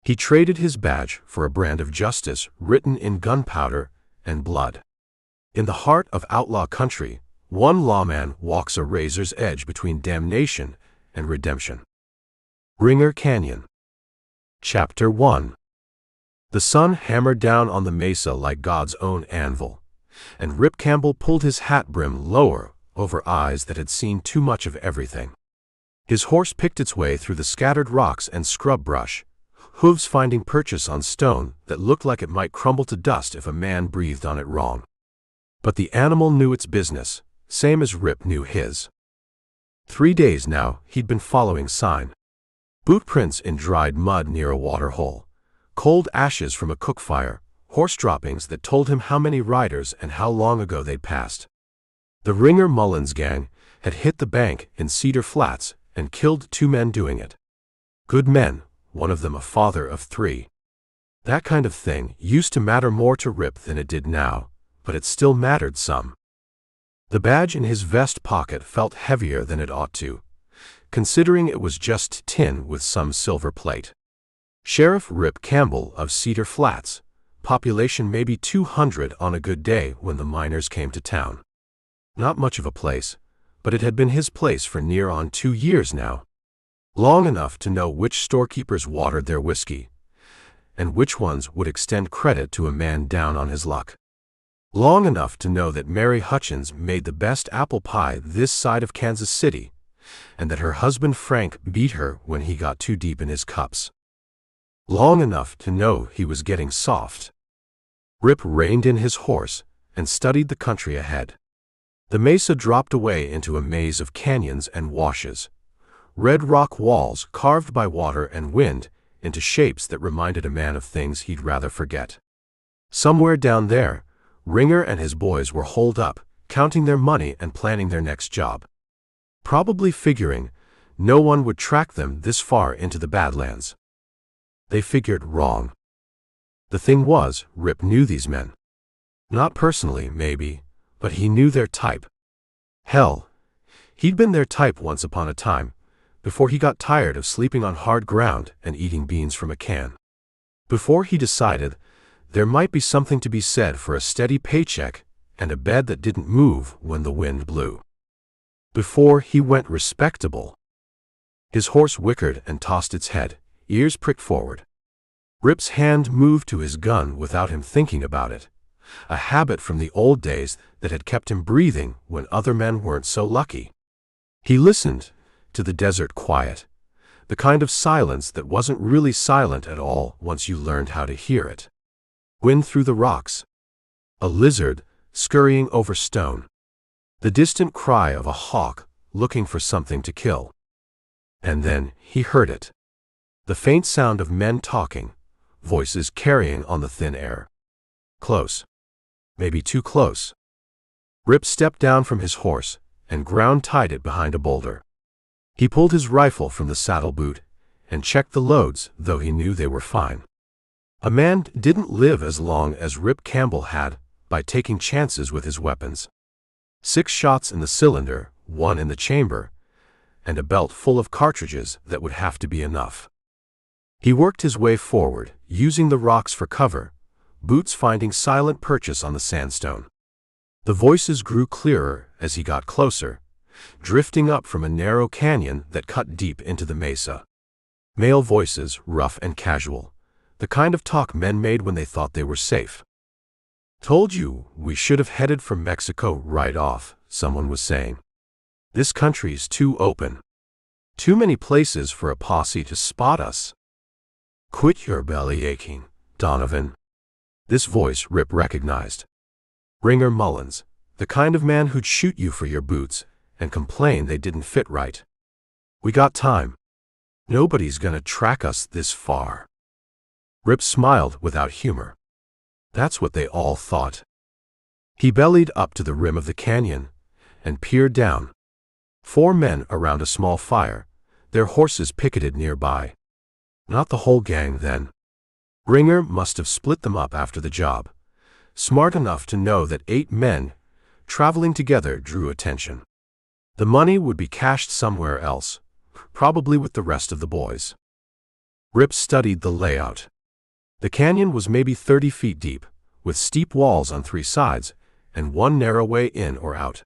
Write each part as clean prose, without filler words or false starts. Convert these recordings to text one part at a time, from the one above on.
He traded his badge for a brand of justice written in gunpowder and blood. In the heart of outlaw country, one lawman walks a razor's edge between damnation and redemption. Ringer Canyon. Chapter 1. The sun hammered down on the mesa like God's own anvil, and Rip Campbell pulled his hat brim lower over eyes that had seen too much of everything. His horse picked its way through the scattered rocks and scrub brush, hooves finding purchase on stone that looked like it might crumble to dust if a man breathed on it wrong. But the animal knew its business, same as Rip knew his. 3 days now he'd been following sign. Boot prints in dried mud near a water hole, cold ashes from a cook fire, horse droppings that told him how many riders and how long ago they'd passed. The Ringer Mullins gang had hit the bank in Cedar Flats and killed 2 men doing it. Good men, one of them a father of 3. That kind of thing used to matter more to Rip than it did now, but it still mattered some. The badge in his vest pocket felt heavier than it ought to, considering it was just tin with some silver plate. Sheriff Rip Campbell of Cedar Flats, population maybe 200 on a good day when the miners came to town. Not much of a place, but it had been his place for near on 2 years now. Long enough to know which storekeepers watered their whiskey, and which ones would extend credit to a man down on his luck. Long enough to know that Mary Hutchins made the best apple pie this side of Kansas City, and that her husband Frank beat her when he got too deep in his cups. Long enough to know he was getting soft. Rip reined in his horse and studied the country ahead. The mesa dropped away into a maze of canyons and washes, red rock walls carved by water and wind into shapes that reminded a man of things he'd rather forget. Somewhere down there, Ringer and his boys were holed up, counting their money and planning their next job. Probably figuring no one would track them this far into the Badlands. They figured wrong. The thing was, Rip knew these men. Not personally, maybe, but he knew their type. Hell, he'd been their type once upon a time, before he got tired of sleeping on hard ground and eating beans from a can. Before he decided there might be something to be said for a steady paycheck and a bed that didn't move when the wind blew. Before he went respectable. His horse whickered and tossed its head, ears pricked forward. Rip's hand moved to his gun without him thinking about it, a habit from the old days that had kept him breathing when other men weren't so lucky. He listened to the desert quiet, the kind of silence that wasn't really silent at all once you learned how to hear it. Wind through the rocks. A lizard scurrying over stone. The distant cry of a hawk looking for something to kill. And then he heard it. The faint sound of men talking, voices carrying on the thin air. Close. Maybe too close. Rip stepped down from his horse and ground-tied it behind a boulder. He pulled his rifle from the saddle boot and checked the loads, though he knew they were fine. A man didn't live as long as Rip Campbell had by taking chances with his weapons. 6 shots in the cylinder, 1 in the chamber, and a belt full of cartridges that would have to be enough. He worked his way forward, using the rocks for cover, boots finding silent purchase on the sandstone. The voices grew clearer as he got closer, drifting up from a narrow canyon that cut deep into the mesa. Male voices, rough and casual, the kind of talk men made when they thought they were safe. "Told you we should have headed for Mexico right off," someone was saying. "This country's too open. Too many places for a posse to spot us." "Quit your belly aching, Donovan." This voice Rip recognized. Ringer Mullins, the kind of man who'd shoot you for your boots and complain they didn't fit right. "We got time. Nobody's gonna track us this far." Rip smiled without humor. That's what they all thought. He bellied up to the rim of the canyon and peered down. 4 men around a small fire, their horses picketed nearby. Not the whole gang, then. Ringer must have split them up after the job, smart enough to know that 8 men traveling together drew attention. The money would be cashed somewhere else, probably with the rest of the boys. Rip studied the layout. The canyon was maybe 30 feet deep, with steep walls on 3 sides, and one narrow way in or out.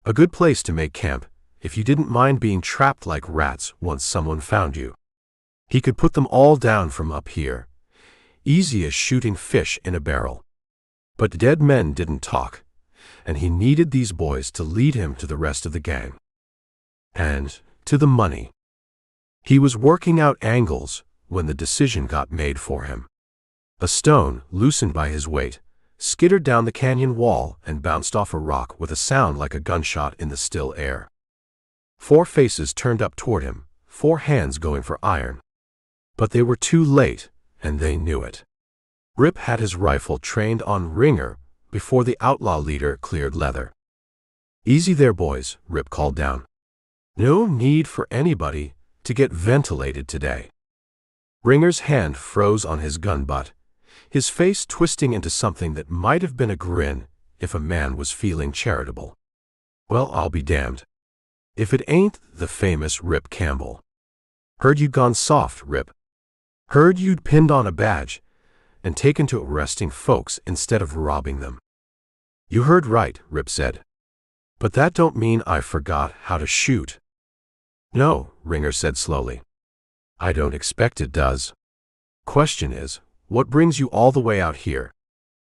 A good place to make camp, if you didn't mind being trapped like rats once someone found you. He could put them all down from up here, easy as shooting fish in a barrel. But dead men didn't talk, and he needed these boys to lead him to the rest of the gang. And to the money. He was working out angles when the decision got made for him. A stone, loosened by his weight, skittered down the canyon wall and bounced off a rock with a sound like a gunshot in the still air. 4 faces turned up toward him, 4 hands going for iron. But they were too late, and they knew it. Rip had his rifle trained on Ringer before the outlaw leader cleared leather. "Easy there, boys," Rip called down. "No need for anybody to get ventilated today." Ringer's hand froze on his gun butt, his face twisting into something that might have been a grin if a man was feeling charitable. "Well, I'll be damned if it ain't the famous Rip Campbell. Heard you'd gone soft, Rip. Heard you'd pinned on a badge and taken to arresting folks instead of robbing them." "You heard right," Rip said. "But that don't mean I forgot how to shoot." "No," Ringer said slowly. "I don't expect it does. Question is, what brings you all the way out here?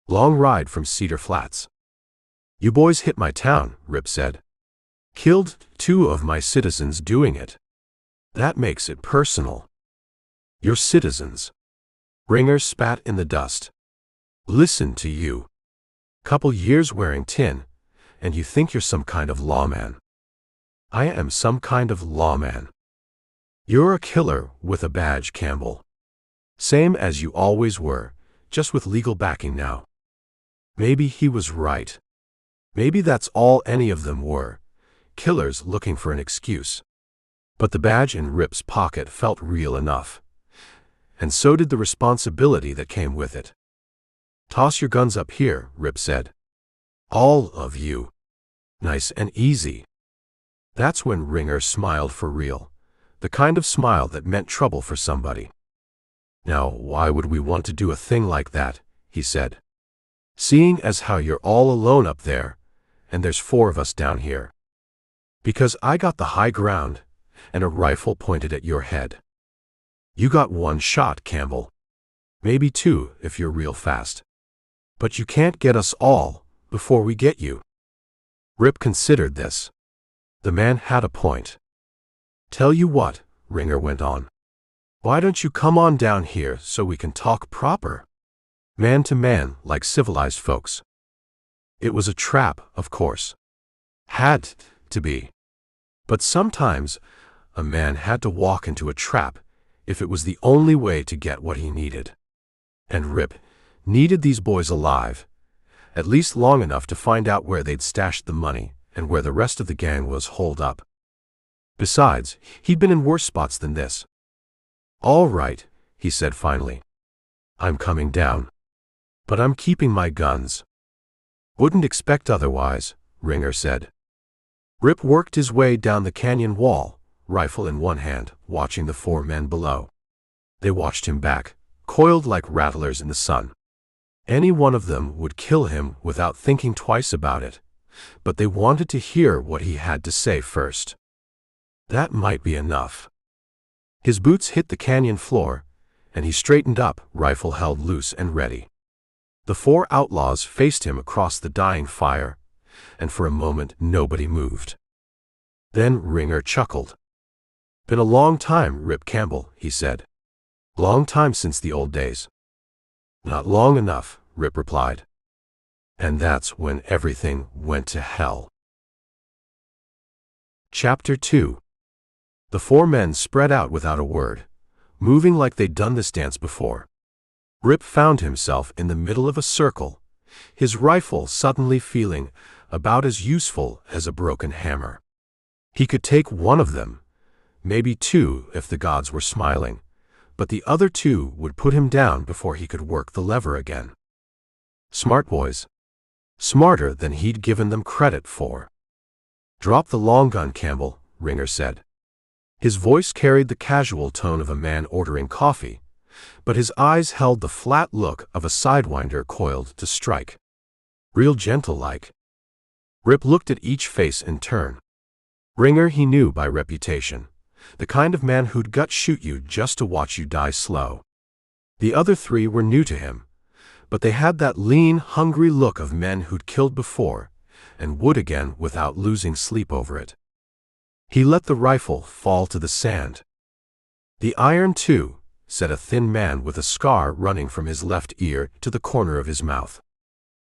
Long ride from Cedar Flats." "You boys hit my town," Rip said. "Killed 2 of my citizens doing it. That makes it personal." "Your citizens?" Ringer spat in the dust. "Listen to you. Couple years wearing tin, and you think you're some kind of lawman." "I am some kind of lawman." "You're a killer with a badge, Campbell. Same as you always were, just with legal backing now." Maybe he was right. Maybe that's all any of them were, killers looking for an excuse. But the badge in Rip's pocket felt real enough. And so did the responsibility that came with it. "Toss your guns up here," Rip said. "All of you. Nice and easy." That's when Ringer smiled for real, the kind of smile that meant trouble for somebody. "Now, why would we want to do a thing like that?" he said. "Seeing as how you're all alone up there, and there's 4 of us down here. Because I got the high ground, and a rifle pointed at your head. You got 1 shot, Campbell. Maybe 2 if you're real fast. But you can't get us all before we get you." Rip considered this. The man had a point. "Tell you what," Ringer went on. "Why don't you come on down here so we can talk proper? Man to man, like civilized folks." It was a trap, of course. Had to be. But sometimes a man had to walk into a trap if it was the only way to get what he needed. And Rip needed these boys alive, at least long enough to find out where they'd stashed the money and where the rest of the gang was holed up. Besides, he'd been in worse spots than this. "All right," he said finally. "I'm coming down. But I'm keeping my guns." "Wouldn't expect otherwise," Ringer said. Rip worked his way down the canyon wall, rifle in one hand, watching the 4 men below. They watched him back, coiled like rattlers in the sun. Any one of them would kill him without thinking twice about it, but they wanted to hear what he had to say first. That might be enough. His boots hit the canyon floor, and he straightened up, rifle held loose and ready. The 4 outlaws faced him across the dying fire, and for a moment nobody moved. Then Ringer chuckled. "Been a long time, Rip Campbell," he said. "Long time since the old days." "Not long enough," Rip replied. And that's when everything went to hell. Chapter 2. The 4 men spread out without a word, moving like they'd done this dance before. Rip found himself in the middle of a circle, his rifle suddenly feeling about as useful as a broken hammer. He could take 1 of them, maybe 2 if the gods were smiling, but the other 2 would put him down before he could work the lever again. Smart boys. Smarter than he'd given them credit for. "Drop the long gun, Campbell," Ringer said. His voice carried the casual tone of a man ordering coffee, but his eyes held the flat look of a sidewinder coiled to strike. Real gentle-like. Rip looked at each face in turn. Ringer he knew by reputation, the kind of man who'd gut-shoot you just to watch you die slow. The other three were new to him, but they had that lean, hungry look of men who'd killed before, and would again without losing sleep over it. He let the rifle fall to the sand. "The iron too," said a thin man with a scar running from his left ear to the corner of his mouth.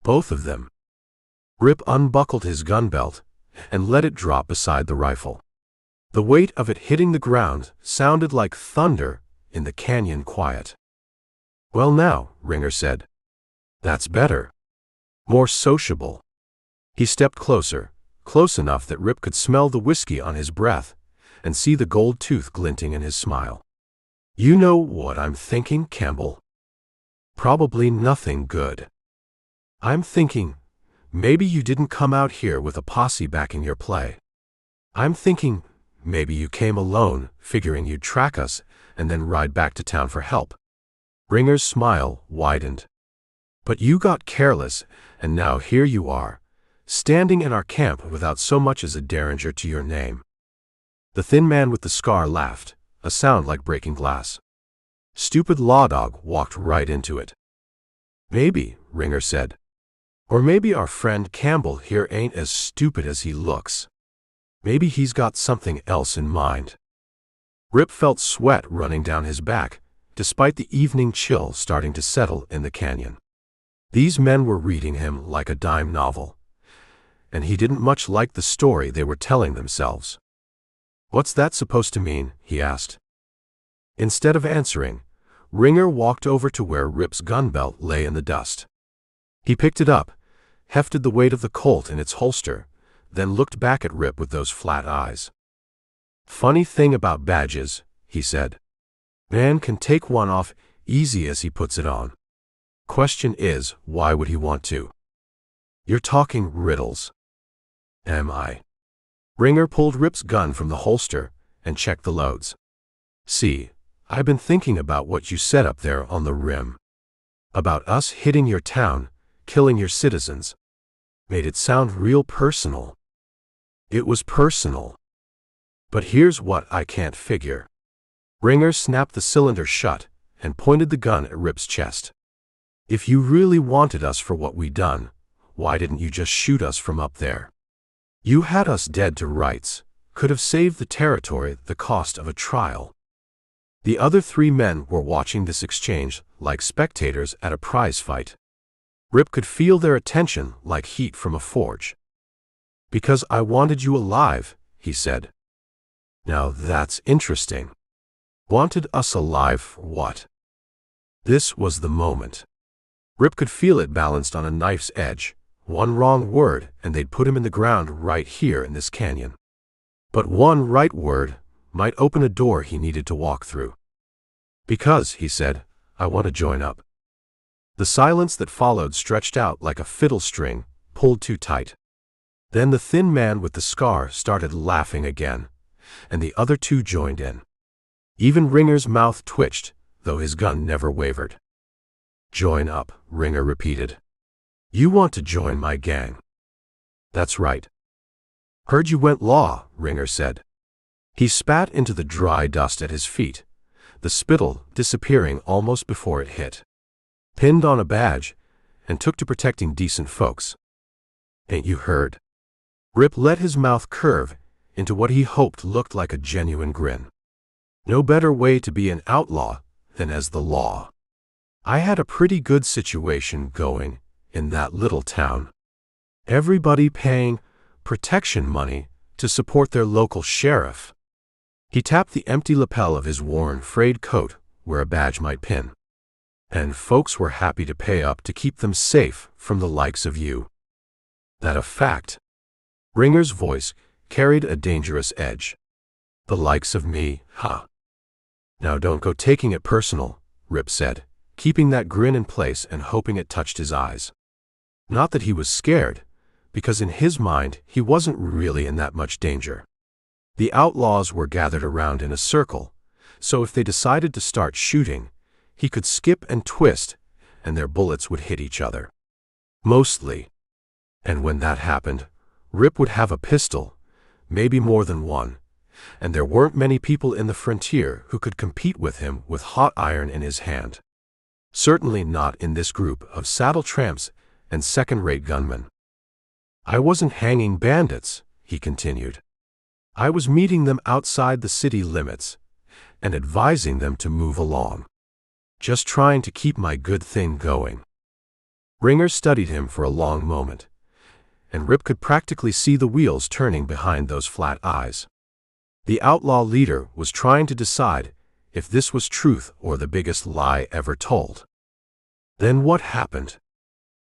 "Both of them." Rip unbuckled his gun belt and let it drop beside the rifle. The weight of it hitting the ground sounded like thunder in the canyon quiet. "Well now," Ringer said. "That's better. More sociable." He stepped closer, close enough that Rip could smell the whiskey on his breath and see the gold tooth glinting in his smile. "You know what I'm thinking, Campbell? Probably nothing good. I'm thinking, maybe you didn't come out here with a posse backing your play. I'm thinking, maybe you came alone, figuring you'd track us and then ride back to town for help." Ringer's smile widened. "But you got careless, and now here you are, standing in our camp without so much as a derringer to your name." The thin man with the scar laughed, a sound like breaking glass. "Stupid lawdog walked right into it." "Maybe," Ringer said. "Or maybe our friend Campbell here ain't as stupid as he looks. Maybe he's got something else in mind." Rip felt sweat running down his back, despite the evening chill starting to settle in the canyon. These men were reading him like a dime novel, and he didn't much like the story they were telling themselves. "What's that supposed to mean?" he asked. Instead of answering, Ringer walked over to where Rip's gun belt lay in the dust. He picked it up, hefted the weight of the Colt in its holster, then looked back at Rip with those flat eyes. "Funny thing about badges," he said. "Man can take one off easy as he puts it on. Question is, why would he want to?" "You're talking riddles." "Am I?" Ringer pulled Rip's gun from the holster and checked the loads. "See, I've been thinking about what you said up there on the rim. About us hitting your town, killing your citizens. Made it sound real personal." "It was personal. But here's what I can't figure." Ringer snapped the cylinder shut and pointed the gun at Rip's chest. "If you really wanted us for what we done, why didn't you just shoot us from up there? You had us dead to rights, could have saved the territory the cost of a trial." The other three men were watching this exchange like spectators at a prize fight. Rip could feel their attention like heat from a forge. "Because I wanted you alive," he said. "Now that's interesting. Wanted us alive for what?" This was the moment. Rip could feel it balanced on a knife's edge. One wrong word and they'd put him in the ground right here in this canyon. But one right word might open a door he needed to walk through. "Because," he said, "I want to join up." The silence that followed stretched out like a fiddle string, pulled too tight. Then the thin man with the scar started laughing again, and the other two joined in. Even Ringer's mouth twitched, though his gun never wavered. "Join up," Ringer repeated. "You want to join my gang?" "That's right." "Heard you went law," Ringer said. He spat into the dry dust at his feet, the spittle disappearing almost before it hit. "Pinned on a badge, and took to protecting decent folks. Ain't you heard?" Rip let his mouth curve into what he hoped looked like a genuine grin. "No better way to be an outlaw than as the law. I had a pretty good situation going in that little town. Everybody paying protection money to support their local sheriff." He tapped the empty lapel of his worn frayed coat where a badge might pin. "And folks were happy to pay up to keep them safe from the likes of you. That a fact?" Ringer's voice carried a dangerous edge. "The likes of me, huh?" "Now don't go taking it personal," Rip said, keeping that grin in place and hoping it touched his eyes. Not that he was scared, because in his mind he wasn't really in that much danger. The outlaws were gathered around in a circle, so if they decided to start shooting, he could skip and twist, and their bullets would hit each other. Mostly. And when that happened, Rip would have a pistol, maybe more than one, and there weren't many people in the frontier who could compete with him with hot iron in his hand. Certainly not in this group of saddle tramps and second-rate gunmen. I wasn't hanging bandits, he continued. I was meeting them outside the city limits and advising them to move along. Just trying to keep my good thing going. Ringer studied him for a long moment, and Rip could practically see the wheels turning behind those flat eyes. The outlaw leader was trying to decide if this was truth or the biggest lie ever told. Then what happened?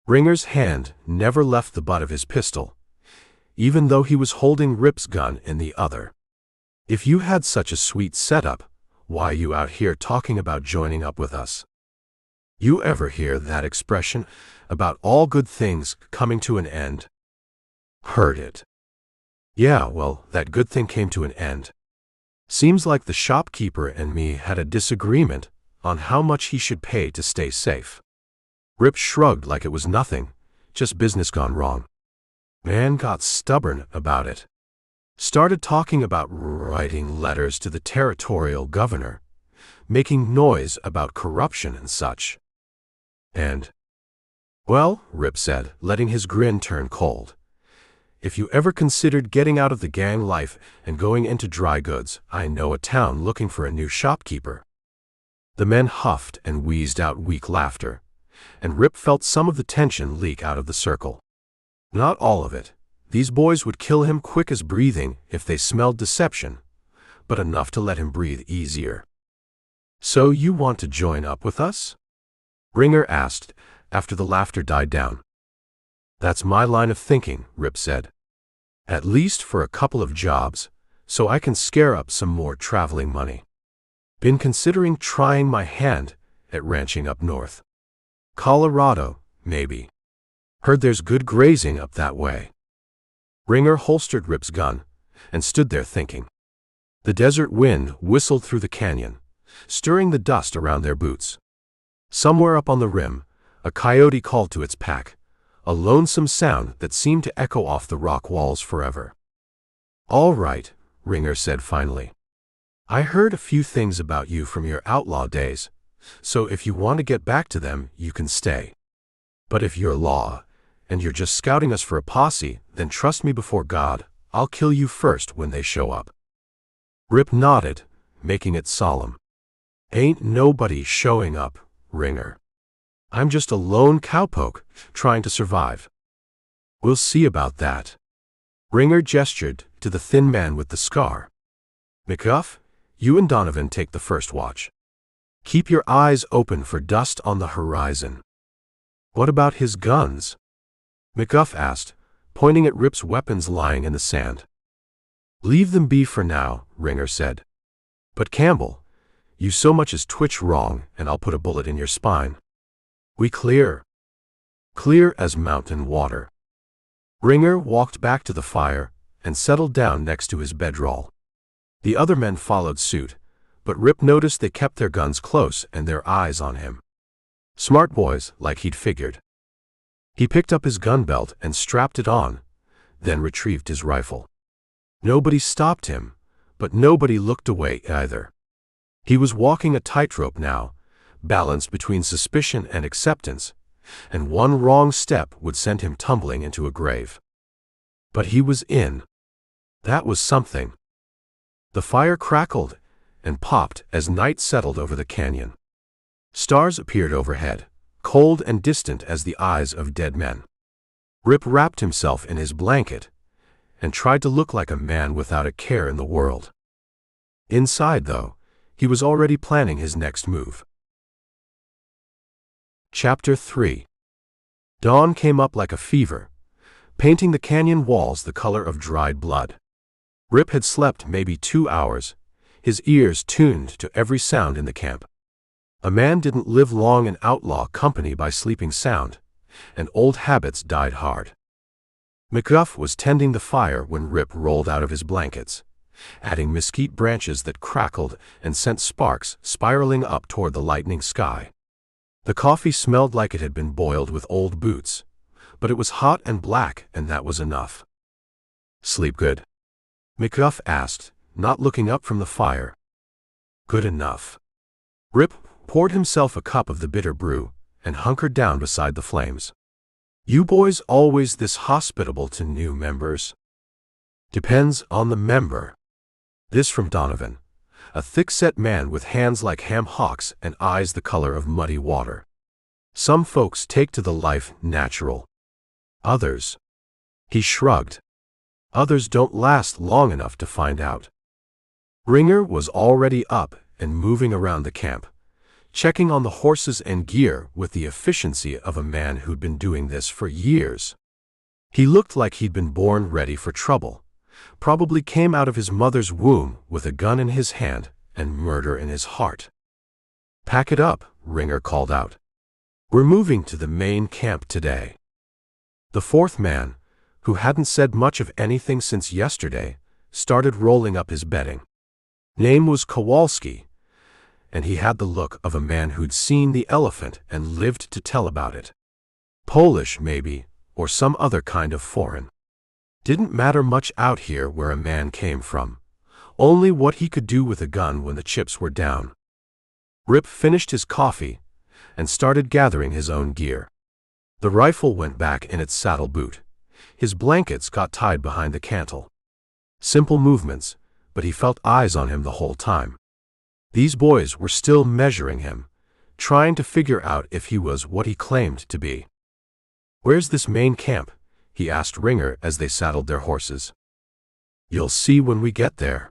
Ringer's hand never left the butt of his pistol, even though he was holding Rip's gun in the other. If you had such a sweet setup, why you out here talking about joining up with us? You ever hear that expression about all good things coming to an end? Heard it. Yeah, well, that good thing came to an end. Seems like the shopkeeper and me had a disagreement on how much he should pay to stay safe. Rip shrugged like it was nothing, just business gone wrong. Man got stubborn about it. Started talking about writing letters to the territorial governor, making noise about corruption and such. And, well, Rip said, letting his grin turn cold, if you ever considered getting out of the gang life and going into dry goods, I know a town looking for a new shopkeeper. The men huffed and wheezed out weak laughter, and Rip felt some of the tension leak out of the circle. Not all of it. These boys would kill him quick as breathing if they smelled deception, but enough to let him breathe easier. So you want to join up with us? Ringer asked, after the laughter died down. That's my line of thinking, Rip said. At least for a couple of jobs, so I can scare up some more traveling money. Been considering trying my hand at ranching up north. Colorado, maybe. Heard there's good grazing up that way. Ringer holstered Rip's gun and stood there thinking. The desert wind whistled through the canyon, stirring the dust around their boots. Somewhere up on the rim, a coyote called to its pack, a lonesome sound that seemed to echo off the rock walls forever. All right, Ringer said finally. I heard a few things about you from your outlaw days, so if you want to get back to them, you can stay. But if you're law, and you're just scouting us for a posse, then trust me before God, I'll kill you first when they show up. Rip nodded, making it solemn. Ain't nobody showing up, Ringer. I'm just a lone cowpoke, trying to survive. We'll see about that. Ringer gestured to the thin man with the scar. McGuff, you and Donovan take the first watch. Keep your eyes open for dust on the horizon. What about his guns? McGuff asked, pointing at Rip's weapons lying in the sand. Leave them be for now, Ringer said. But Campbell, you so much as twitch wrong and I'll put a bullet in your spine. We clear. Clear as mountain water. Ringer walked back to the fire and settled down next to his bedroll. The other men followed suit, but Rip noticed they kept their guns close and their eyes on him. Smart boys, like he'd figured. He picked up his gun belt and strapped it on, then retrieved his rifle. Nobody stopped him, but nobody looked away either. He was walking a tightrope now, balanced between suspicion and acceptance, and one wrong step would send him tumbling into a grave. But he was in. That was something. The fire crackled and popped as night settled over the canyon. Stars appeared overhead, cold and distant as the eyes of dead men. Rip wrapped himself in his blanket and tried to look like a man without a care in the world. Inside, though, he was already planning his next move. Chapter 3. Dawn came up like a fever, painting the canyon walls the color of dried blood. Rip had slept maybe 2 hours, his ears tuned to every sound in the camp. A man didn't live long in outlaw company by sleeping sound, and old habits died hard. McGuff was tending the fire when Rip rolled out of his blankets, adding mesquite branches that crackled and sent sparks spiraling up toward the lightning sky. The coffee smelled like it had been boiled with old boots, but it was hot and black, and that was enough. "Sleep good?" McGuff asked, not looking up from the fire. "Good enough." Rip poured himself a cup of the bitter brew and hunkered down beside the flames. "You boys always this hospitable to new members?" "Depends on the member." This from Donovan, a thick-set man with hands like ham hocks and eyes the color of muddy water. "Some folks take to the life natural. Others," he shrugged, "others don't last long enough to find out." Ringer was already up and moving around the camp, checking on the horses and gear with the efficiency of a man who'd been doing this for years. He looked like he'd been born ready for trouble, probably came out of his mother's womb with a gun in his hand and murder in his heart. "Pack it up," Ringer called out. "We're moving to the main camp today." The fourth man, who hadn't said much of anything since yesterday, started rolling up his bedding. Name was Kowalski, and he had the look of a man who'd seen the elephant and lived to tell about it. Polish, maybe, or some other kind of foreign. Didn't matter much out here where a man came from, only what he could do with a gun when the chips were down. Rip finished his coffee and started gathering his own gear. The rifle went back in its saddle boot. His blankets got tied behind the cantle. Simple movements, but he felt eyes on him the whole time. These boys were still measuring him, trying to figure out if he was what he claimed to be. "Where's this main camp?" he asked Ringer as they saddled their horses. "You'll see when we get there."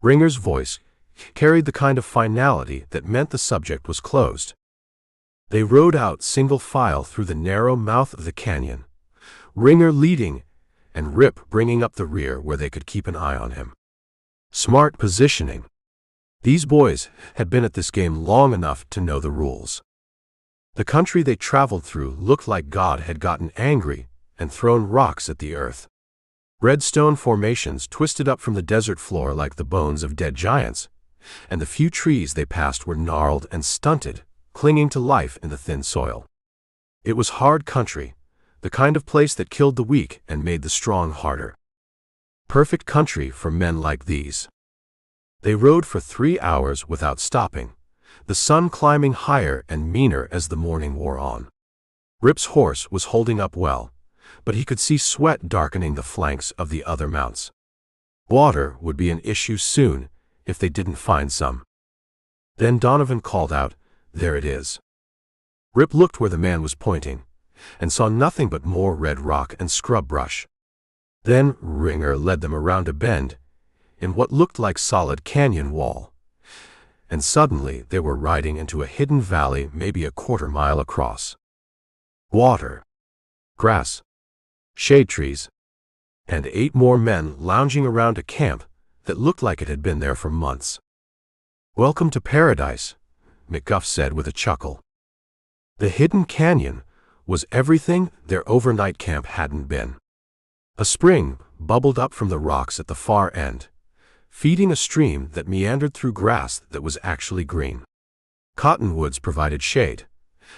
Ringer's voice carried the kind of finality that meant the subject was closed. They rode out single file through the narrow mouth of the canyon, Ringer leading and Rip bringing up the rear where they could keep an eye on him. Smart positioning. These boys had been at this game long enough to know the rules. The country they traveled through looked like God had gotten angry and thrown rocks at the earth. Red stone formations twisted up from the desert floor like the bones of dead giants, and the few trees they passed were gnarled and stunted, clinging to life in the thin soil. It was hard country, the kind of place that killed the weak and made the strong harder. Perfect country for men like these. They rode for 3 hours without stopping, the sun climbing higher and meaner as the morning wore on. Rip's horse was holding up well, but he could see sweat darkening the flanks of the other mounts. Water would be an issue soon if they didn't find some. Then Donovan called out, "There it is." Rip looked where the man was pointing, and saw nothing but more red rock and scrub brush. Then Ringer led them around a bend in what looked like solid canyon wall, and suddenly they were riding into a hidden valley maybe a quarter-mile across. Water, grass, shade trees, and 8 more men lounging around a camp that looked like it had been there for months. "Welcome to paradise," McGuff said with a chuckle. The hidden canyon was everything their overnight camp hadn't been. A spring bubbled up from the rocks at the far end, feeding a stream that meandered through grass that was actually green. Cottonwoods provided shade,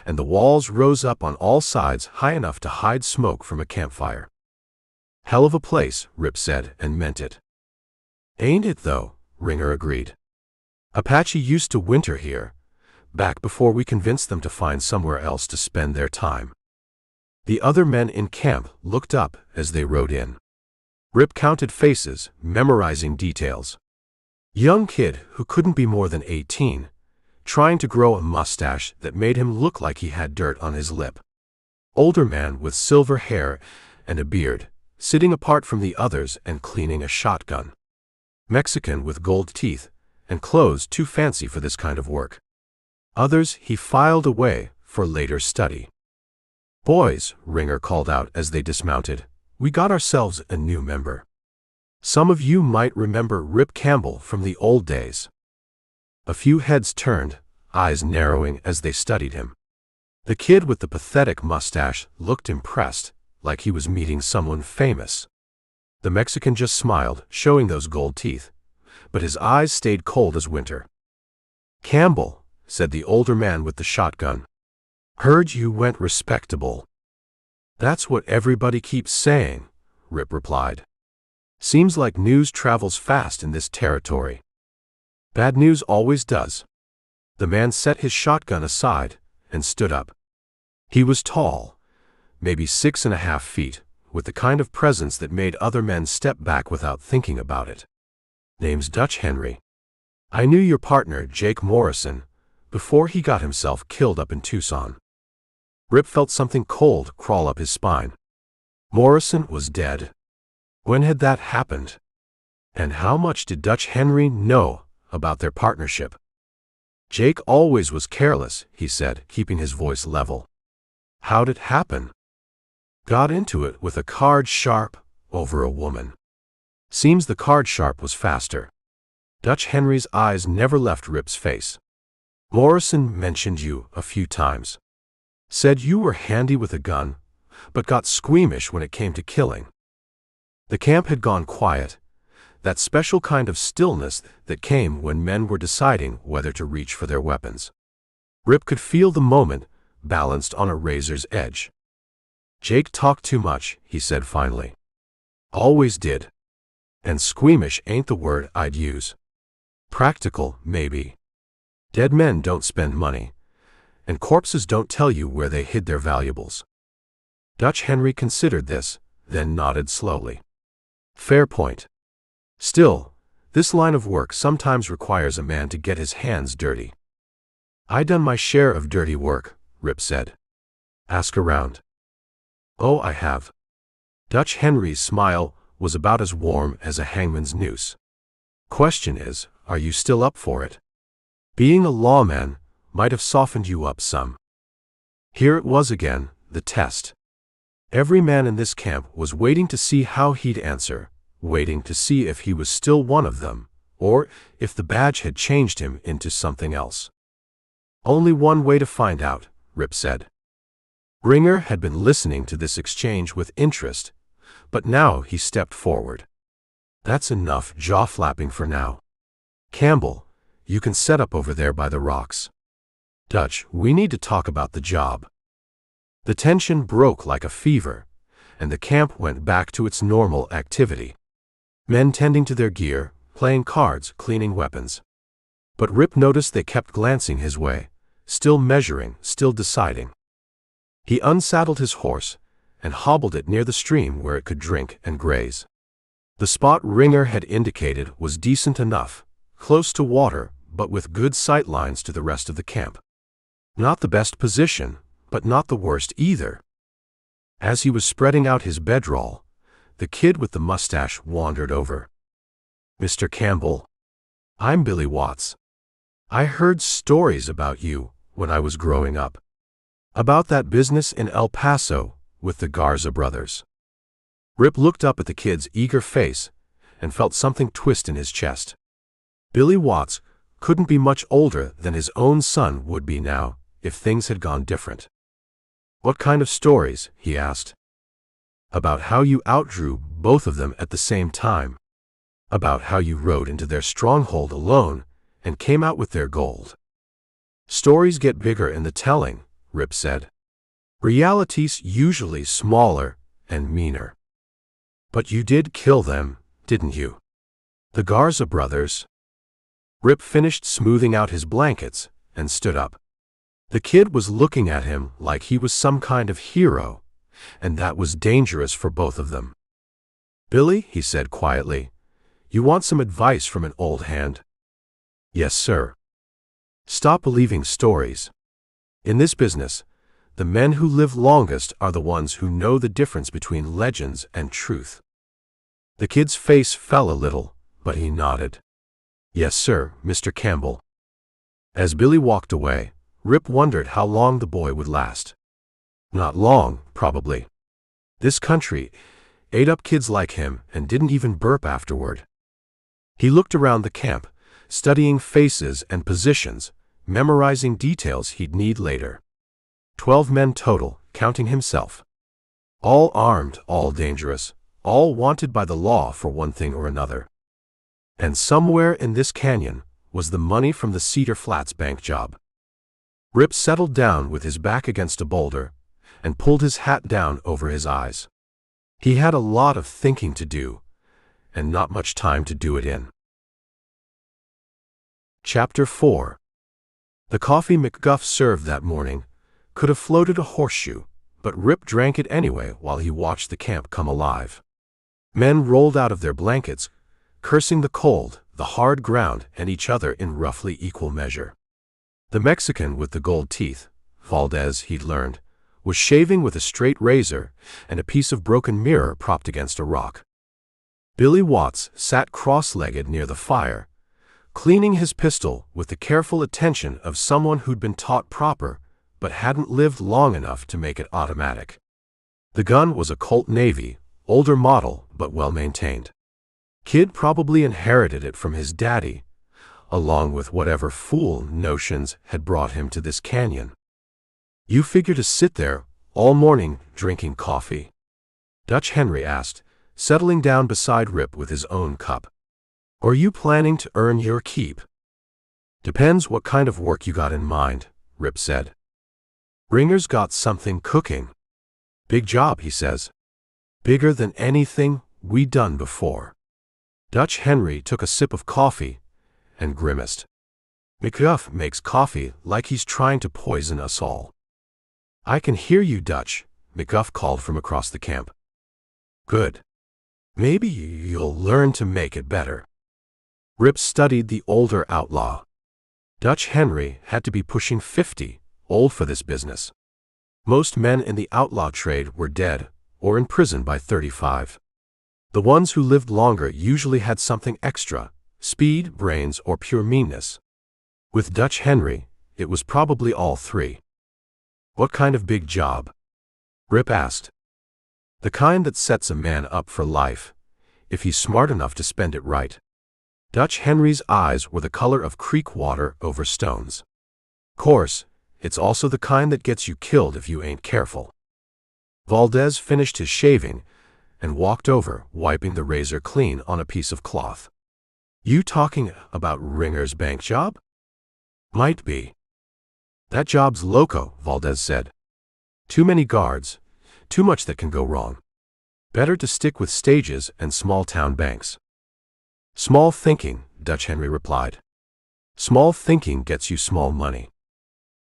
and the walls rose up on all sides high enough to hide smoke from a campfire. "Hell of a place," Rip said, and meant it. "Ain't it, though?" Ringer agreed. "Apache used to winter here, back before we convinced them to find somewhere else to spend their time." The other men in camp looked up as they rode in. Rip counted faces, memorizing details. Young kid who couldn't be more than 18, trying to grow a mustache that made him look like he had dirt on his lip. Older man with silver hair and a beard, sitting apart from the others and cleaning a shotgun. Mexican with gold teeth and clothes too fancy for this kind of work. Others he filed away for later study. "Boys," Ringer called out as they dismounted, "we got ourselves a new member. Some of you might remember Rip Campbell from the old days." A few heads turned, eyes narrowing as they studied him. The kid with the pathetic mustache looked impressed, like he was meeting someone famous. The Mexican just smiled, showing those gold teeth, but his eyes stayed cold as winter. "Campbell," said the older man with the shotgun. "Heard you went respectable." "That's what everybody keeps saying," Rip replied. "Seems like news travels fast in this territory." "Bad news always does." The man set his shotgun aside and stood up. He was tall, maybe 6.5 feet, with the kind of presence that made other men step back without thinking about it. "Name's Dutch Henry. I knew your partner, Jake Morrison, before he got himself killed up in Tucson." Rip felt something cold crawl up his spine. Morrison was dead. When had that happened? And how much did Dutch Henry know about their partnership? "Jake always was careless," he said, keeping his voice level. "How'd it happen?" "Got into it with a card sharp over a woman." Seems the card sharp was faster. Dutch Henry's eyes never left Rip's face. "Morrison mentioned you a few times. Said you were handy with a gun, but got squeamish when it came to killing." The camp had gone quiet, that special kind of stillness that came when men were deciding whether to reach for their weapons. Rip could feel the moment, balanced on a razor's edge. "Jake talked too much," he said finally. "Always did. And squeamish ain't the word I'd use. Practical, maybe. Dead men don't spend money, and corpses don't tell you where they hid their valuables." Dutch Henry considered this, then nodded slowly. "Fair point. Still, this line of work sometimes requires a man to get his hands dirty." "I done my share of dirty work," Rip said. "Ask around." "Oh, I have." Dutch Henry's smile was about as warm as a hangman's noose. "Question is, are you still up for it? Being a lawman might have softened you up some." Here it was again, the test. Every man in this camp was waiting to see how he'd answer, waiting to see if he was still one of them, or if the badge had changed him into something else. "Only one way to find out," Rip said. Ringer had been listening to this exchange with interest, but now he stepped forward. "That's enough jaw-flapping for now. Campbell, you can set up over there by the rocks. Dutch, we need to talk about the job." The tension broke like a fever, and the camp went back to its normal activity. Men tending to their gear, playing cards, cleaning weapons. But Rip noticed they kept glancing his way, still measuring, still deciding. He unsaddled his horse and hobbled it near the stream where it could drink and graze. The spot Ringer had indicated was decent enough, close to water, but with good sight lines to the rest of the camp. Not the best position, but not the worst either. As he was spreading out his bedroll, the kid with the mustache wandered over. "Mr. Campbell, I'm Billy Watts. I heard stories about you when I was growing up. About that business in El Paso with the Garza brothers." Rip looked up at the kid's eager face and felt something twist in his chest. Billy Watts couldn't be much older than his own son would be now if things had gone different. "What kind of stories?" he asked. "About how you outdrew both of them at the same time. About how you rode into their stronghold alone and came out with their gold." "Stories get bigger in the telling," Rip said. "Reality's usually smaller and meaner." "But you did kill them, didn't you? The Garza brothers?" Rip finished smoothing out his blankets and stood up. The kid was looking at him like he was some kind of hero, and that was dangerous for both of them. "Billy," he said quietly, "you want some advice from an old hand?" "Yes, sir." "Stop believing stories. In this business, the men who live longest are the ones who know the difference between legends and truth." The kid's face fell a little, but he nodded. "Yes, sir, Mr. Campbell." As Billy walked away, Rip wondered how long the boy would last. Not long, probably. This country ate up kids like him and didn't even burp afterward. He looked around the camp, studying faces and positions, memorizing details he'd need later. 12 men total, counting himself. All armed, all dangerous, all wanted by the law for one thing or another. And somewhere in this canyon was the money from the Cedar Flats bank job. Rip settled down with his back against a boulder and pulled his hat down over his eyes. He had a lot of thinking to do, and not much time to do it in. Chapter 4. The coffee McGuff served that morning could have floated a horseshoe, but Rip drank it anyway while he watched the camp come alive. Men rolled out of their blankets, cursing the cold, the hard ground, and each other in roughly equal measure. The Mexican with the gold teeth, Valdez, he'd learned, was shaving with a straight razor and a piece of broken mirror propped against a rock. Billy Watts sat cross-legged near the fire, cleaning his pistol with the careful attention of someone who'd been taught proper but hadn't lived long enough to make it automatic. The gun was a Colt Navy, older model but well-maintained. Kid probably inherited it from his daddy, along with whatever fool notions had brought him to this canyon. "You figure to sit there all morning drinking coffee?" Dutch Henry asked, settling down beside Rip with his own cup. "Or are you planning to earn your keep?" "Depends what kind of work you got in mind," Rip said. "Ringer's got something cooking. Big job, he says. Bigger than anything we done before." Dutch Henry took a sip of coffee and grimaced. "McGuff makes coffee like he's trying to poison us all." "I can hear you, Dutch," McGuff called from across the camp. "Good. Maybe you'll learn to make it better." Rip studied the older outlaw. Dutch Henry had to be pushing 50, old for this business. Most men in the outlaw trade were dead or in prison by 35. The ones who lived longer usually had something extra: speed, brains, or pure meanness. With Dutch Henry, it was probably all three. "What kind of big job?" Rip asked. "The kind that sets a man up for life, if he's smart enough to spend it right." Dutch Henry's eyes were the color of creek water over stones. "Course, it's also the kind that gets you killed if you ain't careful." Valdez finished his shaving and walked over, wiping the razor clean on a piece of cloth. "You talking about Ringer's bank job?" "Might be." "That job's loco," Valdez said. "Too many guards, too much that can go wrong. Better to stick with stages and small-town banks." "Small thinking," Dutch Henry replied. "Small thinking gets you small money."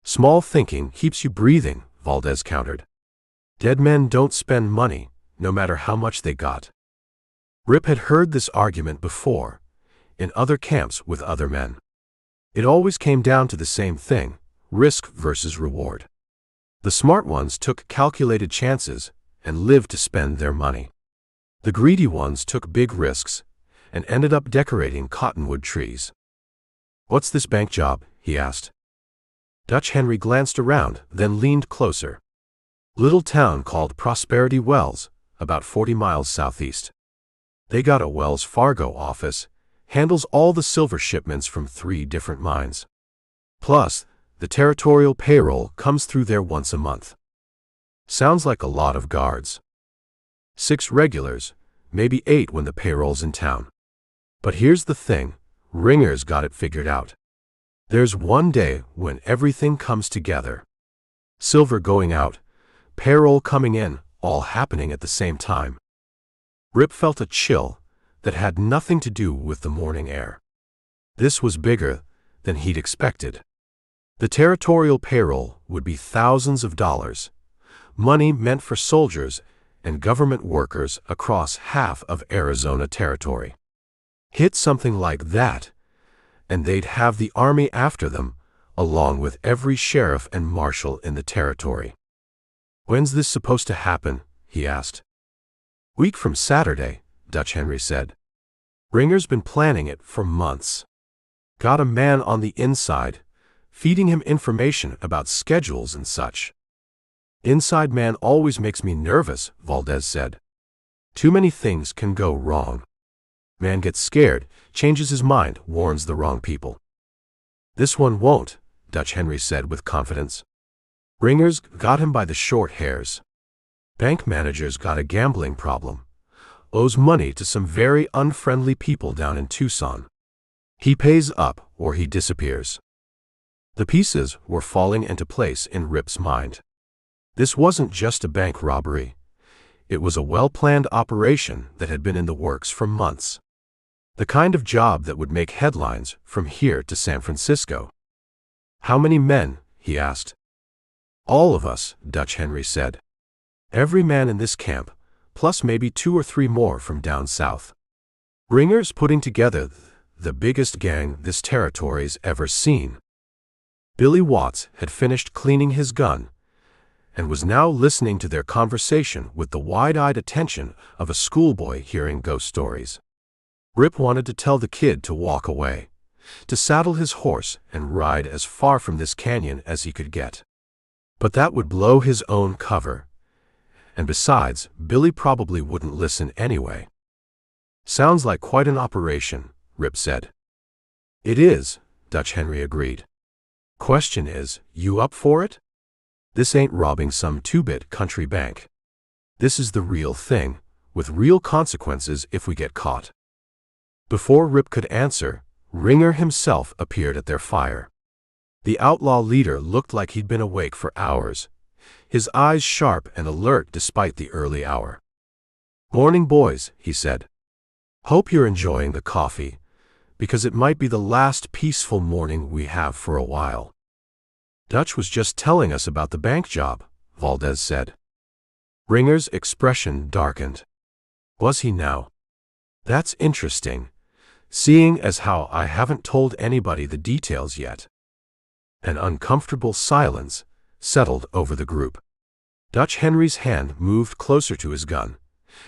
"Small thinking keeps you breathing," Valdez countered. "Dead men don't spend money, no matter how much they got." Rip had heard this argument before, in other camps with other men. It always came down to the same thing: risk versus reward. The smart ones took calculated chances and lived to spend their money. The greedy ones took big risks and ended up decorating cottonwood trees. "What's this bank job?" he asked. Dutch Henry glanced around, then leaned closer. "Little town called Prosperity Wells, about 40 miles southeast. They got a Wells Fargo office, handles all the silver shipments from 3 different mines. Plus, the territorial payroll comes through there once a month." "Sounds like a lot of guards." 6 regulars, maybe 8 when the payroll's in town. But here's the thing: Ringer's got it figured out. There's one day when everything comes together. Silver going out, payroll coming in, all happening at the same time. Rip felt a chill that had nothing to do with the morning air. This was bigger than he'd expected. The territorial payroll would be thousands of dollars, money meant for soldiers and government workers across half of Arizona territory. Hit something like that, and they'd have the army after them, along with every sheriff and marshal in the territory. "When's this supposed to happen?" he asked. "Week from Saturday," Dutch Henry said. "Ringer's been planning it for months. Got a man on the inside, feeding him information about schedules and such." "Inside man always makes me nervous," Valdez said. "Too many things can go wrong. Man gets scared, changes his mind, warns the wrong people." "This one won't," Dutch Henry said with confidence. "Ringer's got him by the short hairs. Bank manager's got a gambling problem. owes money to some very unfriendly people down in Tucson. He pays up or he disappears." The pieces were falling into place in Rip's mind. This wasn't just a bank robbery. It was a well-planned operation that had been in the works for months. The kind of job that would make headlines from here to San Francisco. "How many men?" he asked. "All of us," Dutch Henry said. "Every man in this camp, plus maybe 2 or 3 more from down south. Ringer's putting together the biggest gang this territory's ever seen." Billy Watts had finished cleaning his gun and was now listening to their conversation with the wide-eyed attention of a schoolboy hearing ghost stories. Rip wanted to tell the kid to walk away, to saddle his horse and ride as far from this canyon as he could get. But that would blow his own cover. And besides, Billy probably wouldn't listen anyway. "Sounds like quite an operation," Rip said. "It is," Dutch Henry agreed. "Question is, you up for it? This ain't robbing some 2-bit country bank. This is the real thing, with real consequences if we get caught." Before Rip could answer, Ringer himself appeared at their fire. The outlaw leader looked like he'd been awake for hours, his eyes sharp and alert despite the early hour. "Morning, boys," he said. "Hope you're enjoying the coffee, because it might be the last peaceful morning we have for a while." "Dutch was just telling us about the bank job," Valdez said. Ringer's expression darkened. "Was he now? That's interesting, seeing as how I haven't told anybody the details yet." An uncomfortable silence settled over the group. Dutch Henry's hand moved closer to his gun,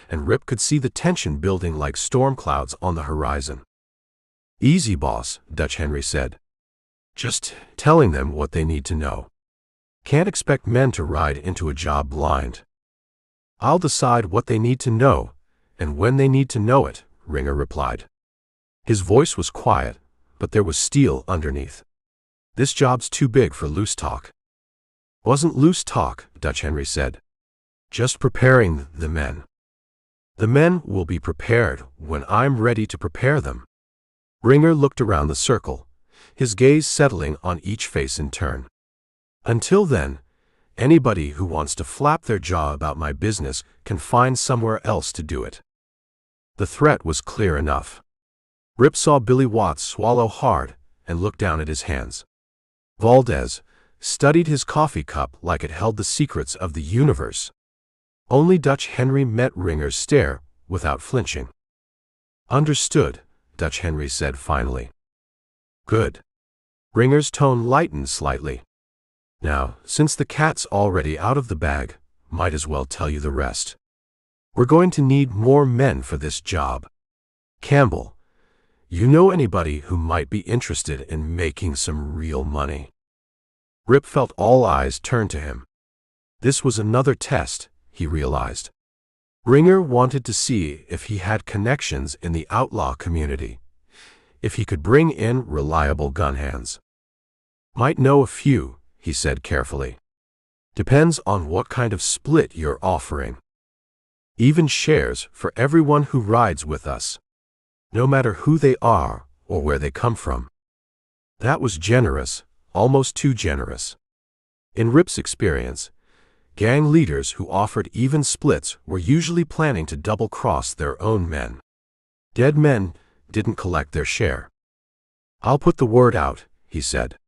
and Rip could see the tension building like storm clouds on the horizon. "Easy, boss," Dutch Henry said. "Just telling them what they need to know. Can't expect men to ride into a job blind." "I'll decide what they need to know, and when they need to know it," Ringer replied. His voice was quiet, but there was steel underneath. "This job's too big for loose talk." "Wasn't loose talk," Dutch Henry said. "Just preparing the men. The men will be prepared when I'm ready to prepare them." Ringer looked around the circle, his gaze settling on each face in turn. "Until then, anybody who wants to flap their jaw about my business can find somewhere else to do it." The threat was clear enough. Rip saw Billy Watts swallow hard and look down at his hands. Valdez studied his coffee cup like it held the secrets of the universe. Only Dutch Henry met Ringer's stare without flinching. "Understood," Dutch Henry said finally. "Good." Ringer's tone lightened slightly. "Now, since the cat's already out of the bag, might as well tell you the rest. We're going to need more men for this job. Campbell, you know anybody who might be interested in making some real money?" Rip felt all eyes turn to him. This was another test, he realized. Ringer wanted to see if he had connections in the outlaw community, if he could bring in reliable gun hands. "Might know a few," he said carefully. "Depends on what kind of split you're offering. Even shares for everyone who rides with us, no matter who they are or where they come from." That was generous, almost too generous. In Rip's experience, gang leaders who offered even splits were usually planning to double-cross their own men. Dead men didn't collect their share. "I'll put the word out," he said.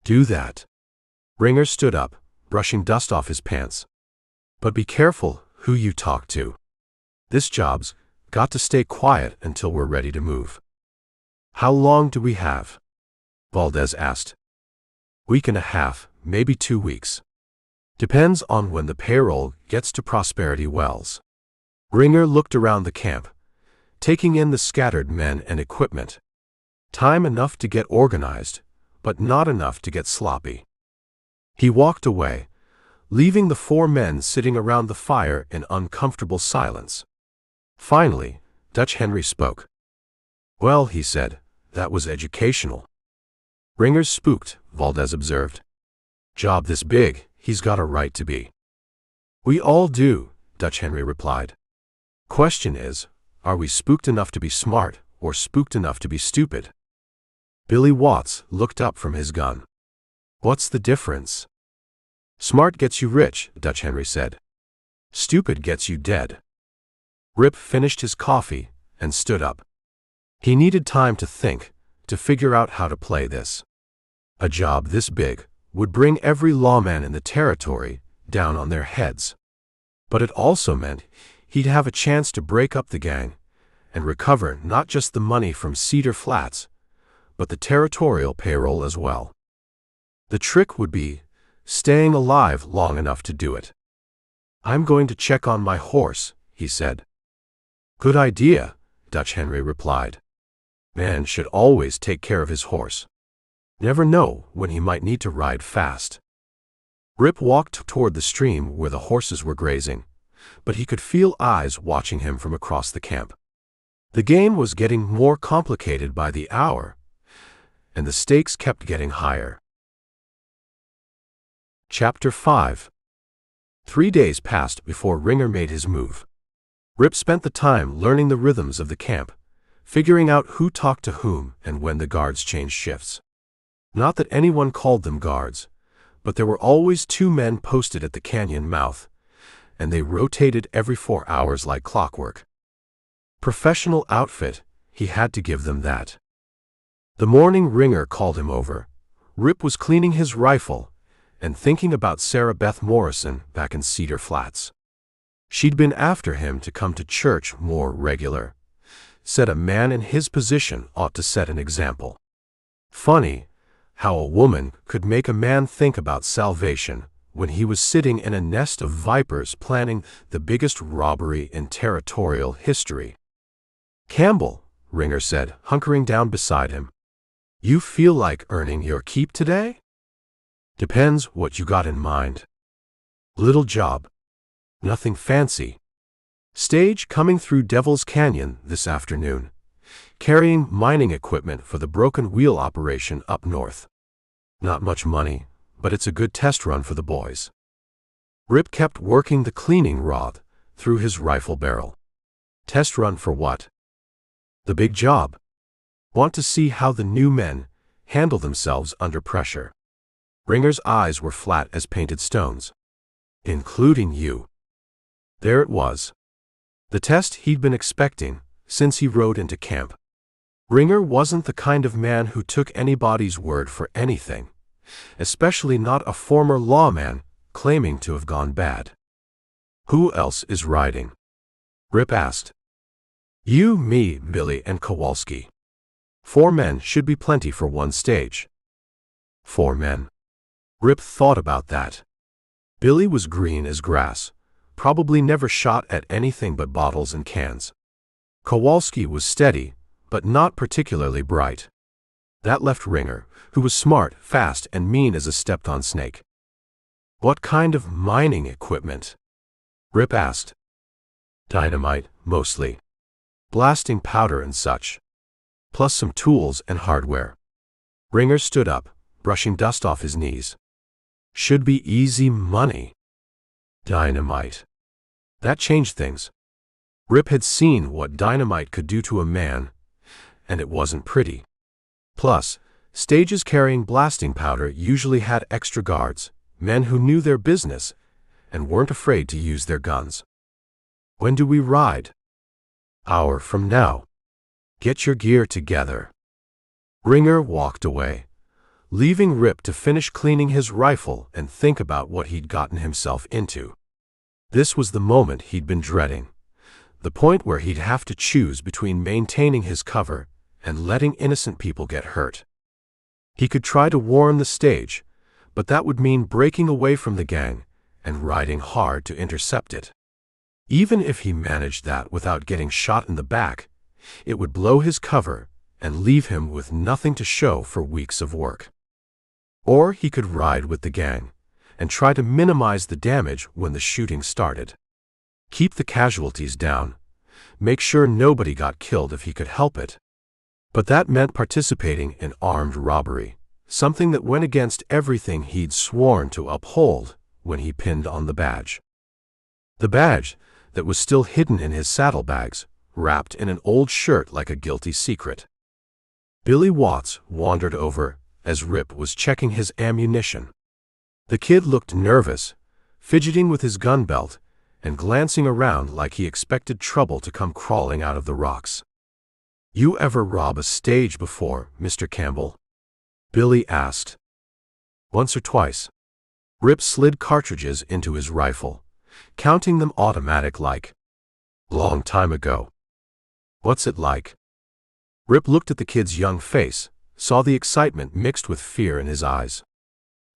"Do that." Ringer stood up, brushing dust off his pants. "But be careful who you talk to. This job's got to stay quiet until we're ready to move." "How long do we have?" Valdez asked. "Week and a half, maybe 2 weeks. Depends on when the payroll gets to Prosperity Wells." Ringer looked around the camp, taking in the scattered men and equipment. Time enough to get organized, but not enough to get sloppy. He walked away, leaving the 4 men sitting around the fire in uncomfortable silence. Finally, Dutch Henry spoke. "Well," he said, "that was educational." "Ringer's spooked," Valdez observed. "Job this big, he's got a right to be." "We all do," Dutch Henry replied. Question is, are we spooked enough to be smart or spooked enough to be stupid? Billy Watts looked up from his gun. What's the difference? Smart gets you rich, Dutch Henry said. Stupid gets you dead. Rip finished his coffee and stood up. He needed time to think, to figure out how to play this. A job this big would bring every lawman in the territory down on their heads. But it also meant he'd have a chance to break up the gang and recover not just the money from Cedar Flats, but the territorial payroll as well. The trick would be staying alive long enough to do it. I'm going to check on my horse, he said. Good idea, Dutch Henry replied. Man should always take care of his horse. Never know when he might need to ride fast. Rip walked toward the stream where the horses were grazing, but he could feel eyes watching him from across the camp. The game was getting more complicated by the hour, and the stakes kept getting higher. Chapter 5. 3 days passed before Ringer made his move. Rip spent the time learning the rhythms of the camp, figuring out who talked to whom and when the guards changed shifts. Not that anyone called them guards, but there were always 2 men posted at the canyon mouth, and they rotated every 4 hours like clockwork. Professional outfit, he had to give them that. The morning Ringer called him over, Rip was cleaning his rifle and thinking about Sarah Beth Morrison back in Cedar Flats. She'd been after him to come to church more regular. Said a man in his position ought to set an example. Funny how a woman could make a man think about salvation when he was sitting in a nest of vipers planning the biggest robbery in territorial history. Campbell, Ringer said, hunkering down beside him. You feel like earning your keep today? Depends what you got in mind. Little job. Nothing fancy. Stage coming through Devil's Canyon this afternoon, carrying mining equipment for the broken wheel operation up north. Not much money, but it's a good test run for the boys. Rip kept working the cleaning rod through his rifle barrel. Test run for what? The big job. Want to see how the new men handle themselves under pressure. Ringer's eyes were flat as painted stones. Including you. There it was. The test he'd been expecting since he rode into camp. Ringer wasn't the kind of man who took anybody's word for anything, especially not a former lawman claiming to have gone bad. Who else is riding? Rip asked. You, me, Billy, and Kowalski. 4 men should be plenty for one stage. 4 men. Rip thought about that. Billy was green as grass, probably never shot at anything but bottles and cans. Kowalski was steady, but not particularly bright. That left Ringer, who was smart, fast, and mean as a stepped-on snake. What kind of mining equipment? Rip asked. Dynamite, mostly. Blasting powder and such. Plus some tools and hardware. Ringer stood up, brushing dust off his knees. Should be easy money. Dynamite. That changed things. Rip had seen what dynamite could do to a man, and it wasn't pretty. Plus, stages carrying blasting powder usually had extra guards, men who knew their business and weren't afraid to use their guns. When do we ride? Hour from now. Get your gear together. Ringer walked away, leaving Rip to finish cleaning his rifle and think about what he'd gotten himself into. This was the moment he'd been dreading, the point where he'd have to choose between maintaining his cover and letting innocent people get hurt. He could try to warn the stage, but that would mean breaking away from the gang and riding hard to intercept it. Even if he managed that without getting shot in the back, it would blow his cover and leave him with nothing to show for weeks of work. Or he could ride with the gang and try to minimize the damage when the shooting started. Keep the casualties down, make sure nobody got killed if he could help it. But that meant participating in armed robbery, something that went against everything he'd sworn to uphold when he pinned on the badge. The badge that was still hidden in his saddlebags, wrapped in an old shirt like a guilty secret. Billy Watts wandered over as Rip was checking his ammunition. The kid looked nervous, fidgeting with his gun belt and glancing around like he expected trouble to come crawling out of the rocks. "You ever rob a stage before, Mr. Campbell?" Billy asked. "Once or twice." Rip slid cartridges into his rifle, counting them automatic like. "Long time ago." "What's it like?" Rip looked at the kid's young face, saw the excitement mixed with fear in his eyes.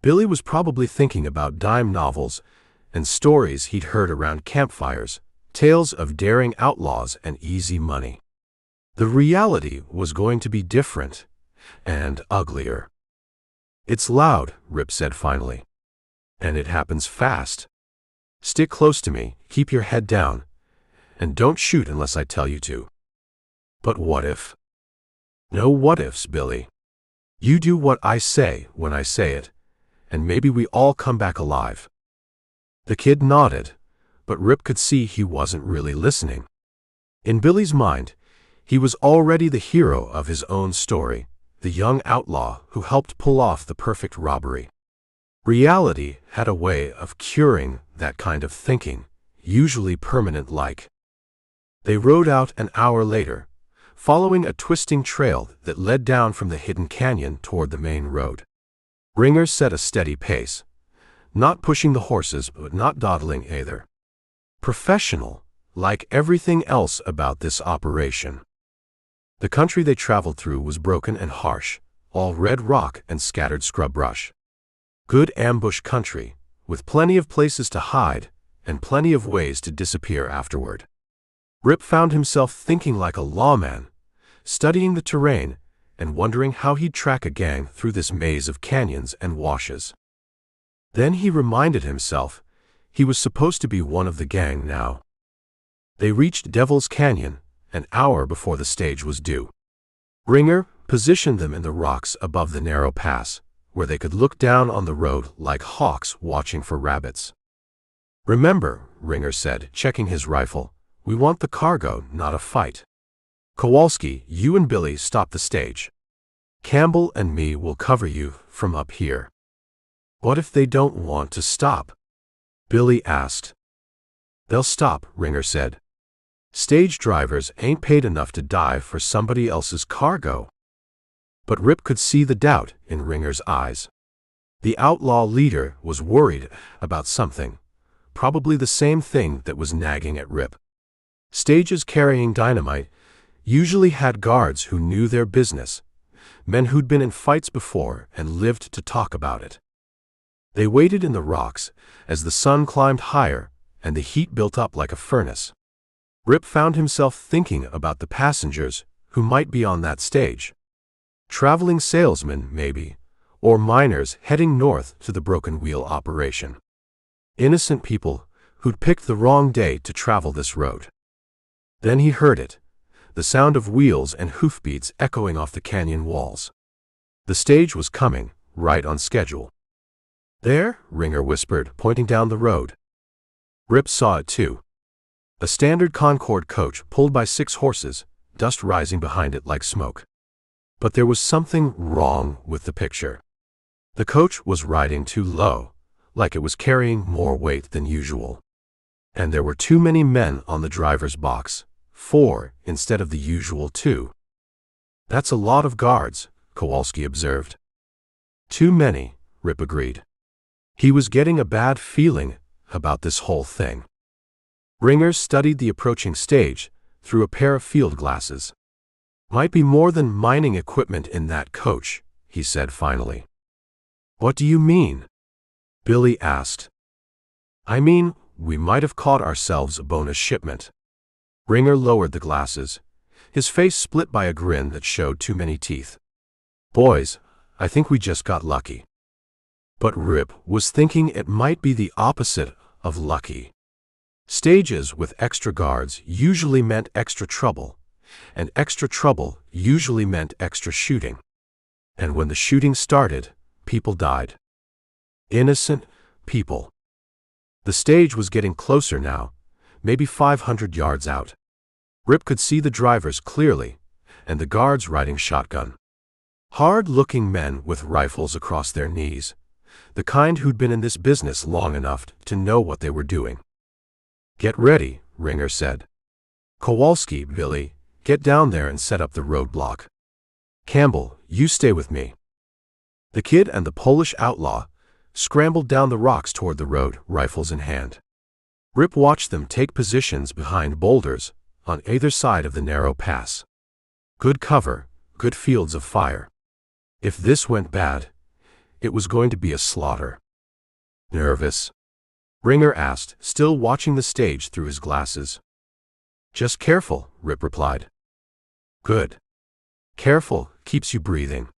Billy was probably thinking about dime novels and stories he'd heard around campfires, tales of daring outlaws and easy money. The reality was going to be different and uglier. "It's loud," Rip said finally. "And it happens fast. Stick close to me, keep your head down, and don't shoot unless I tell you to." "But what if?" "No what ifs, Billy. You do what I say when I say it, and maybe we all come back alive." The kid nodded, but Rip could see he wasn't really listening. In Billy's mind, he was already the hero of his own story, the young outlaw who helped pull off the perfect robbery. Reality had a way of curing that kind of thinking, usually permanent like. They rode out an hour later, following a twisting trail that led down from the hidden canyon toward the main road. Ringer set a steady pace, not pushing the horses but not dawdling either. Professional, like everything else about this operation. The country they traveled through was broken and harsh, all red rock and scattered scrub brush. Good ambush country, with plenty of places to hide and plenty of ways to disappear afterward. Rip found himself thinking like a lawman, studying the terrain and wondering how he'd track a gang through this maze of canyons and washes. Then he reminded himself he was supposed to be one of the gang now. They reached Devil's Canyon an hour before the stage was due. Ringer positioned them in the rocks above the narrow pass, where they could look down on the road like hawks watching for rabbits. "Remember," Ringer said, checking his rifle, "we want the cargo, not a fight. Kowalski, you and Billy stop the stage. Campbell and me will cover you from up here." "What if they don't want to stop?" Billy asked. "They'll stop," Ringer said. "Stage drivers ain't paid enough to die for somebody else's cargo." But Rip could see the doubt in Ringer's eyes. The outlaw leader was worried about something, probably the same thing that was nagging at Rip. Stages carrying dynamite usually had guards who knew their business, men who'd been in fights before and lived to talk about it. They waited in the rocks as the sun climbed higher and the heat built up like a furnace. Rip found himself thinking about the passengers who might be on that stage. Traveling salesmen, maybe, or miners heading north to the broken wheel operation. Innocent people who'd picked the wrong day to travel this road. Then he heard it, the sound of wheels and hoofbeats echoing off the canyon walls. The stage was coming, right on schedule. "There," Ringer whispered, pointing down the road. Rip saw it too. A standard Concorde coach pulled by 6 horses, dust rising behind it like smoke. But there was something wrong with the picture. The coach was riding too low, like it was carrying more weight than usual. And there were too many men on the driver's box, 4 instead of the usual 2. "That's a lot of guards," Kowalski observed. "Too many," Rip agreed. He was getting a bad feeling about this whole thing. Ringer studied the approaching stage through a pair of field glasses. "Might be more than mining equipment in that coach," he said finally. "What do you mean?" Billy asked. "I mean, we might have caught ourselves a bonus shipment." Ringer lowered the glasses, his face split by a grin that showed too many teeth. "Boys, I think we just got lucky." But Rip was thinking it might be the opposite of lucky. Stages with extra guards usually meant extra trouble, and extra trouble usually meant extra shooting. And when the shooting started, people died. Innocent people. The stage was getting closer now, maybe 500 yards out. Rip could see the drivers clearly, and the guards riding shotgun. Hard-looking men with rifles across their knees, the kind who'd been in this business long enough to know what they were doing. "Get ready," Ringer said. "Kowalski, Billy, get down there and set up the roadblock. Campbell, you stay with me." The kid and the Polish outlaw scrambled down the rocks toward the road, rifles in hand. Rip watched them take positions behind boulders on either side of the narrow pass. Good cover, good fields of fire. If this went bad, it was going to be a slaughter. "Nervous?" Ringer asked, still watching the stage through his glasses. "Just careful," Rip replied. "Good. Careful keeps you breathing."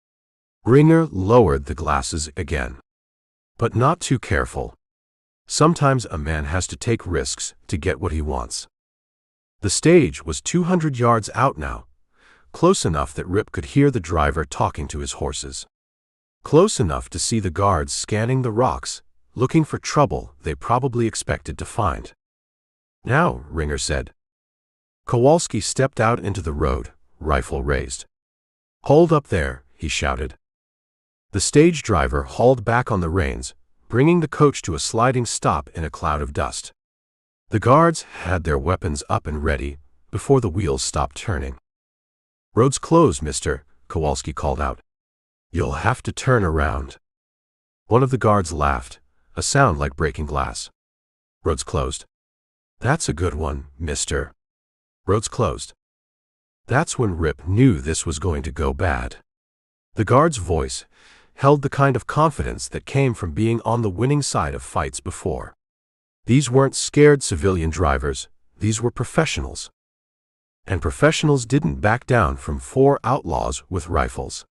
Ringer lowered the glasses again. "But not too careful. Sometimes a man has to take risks to get what he wants." The stage was 200 yards out now, close enough that Rip could hear the driver talking to his horses. Close enough to see the guards scanning the rocks, looking for trouble they probably expected to find. "Now," Ringer said. Kowalski stepped out into the road, rifle raised. "Hold up there," he shouted. The stage driver hauled back on the reins, bringing the coach to a sliding stop in a cloud of dust. The guards had their weapons up and ready before the wheels stopped turning. "Road's closed, mister," Kowalski called out. "You'll have to turn around." One of the guards laughed, a sound like breaking glass. "Road's closed." "That's a good one, mister." "Road's closed." That's when Rip knew this was going to go bad. The guard's voice held the kind of confidence that came from being on the winning side of fights before. These weren't scared civilian drivers, these were professionals. And professionals didn't back down from 4 outlaws with rifles.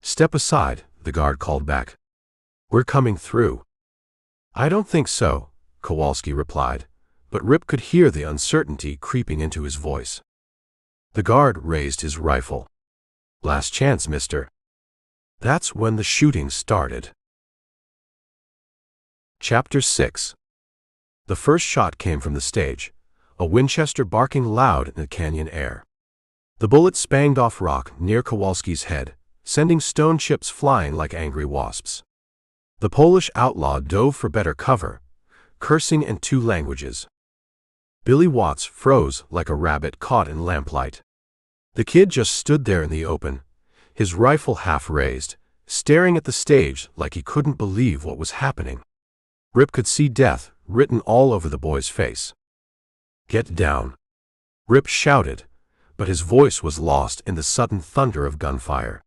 "Step aside," the guard called back. "We're coming through." "I don't think so," Kowalski replied, but Rip could hear the uncertainty creeping into his voice. The guard raised his rifle. "Last chance, mister." That's when the shooting started. Chapter 6. The first shot came from the stage, a Winchester barking loud in the canyon air. The bullet spanged off rock near Kowalski's head, sending stone chips flying like angry wasps. The Polish outlaw dove for better cover, cursing in 2 languages. Billy Watts froze like a rabbit caught in lamplight. The kid just stood there in the open, his rifle half raised, staring at the stage like he couldn't believe what was happening. Rip could see death written all over the boy's face. "Get down," Rip shouted, but his voice was lost in the sudden thunder of gunfire.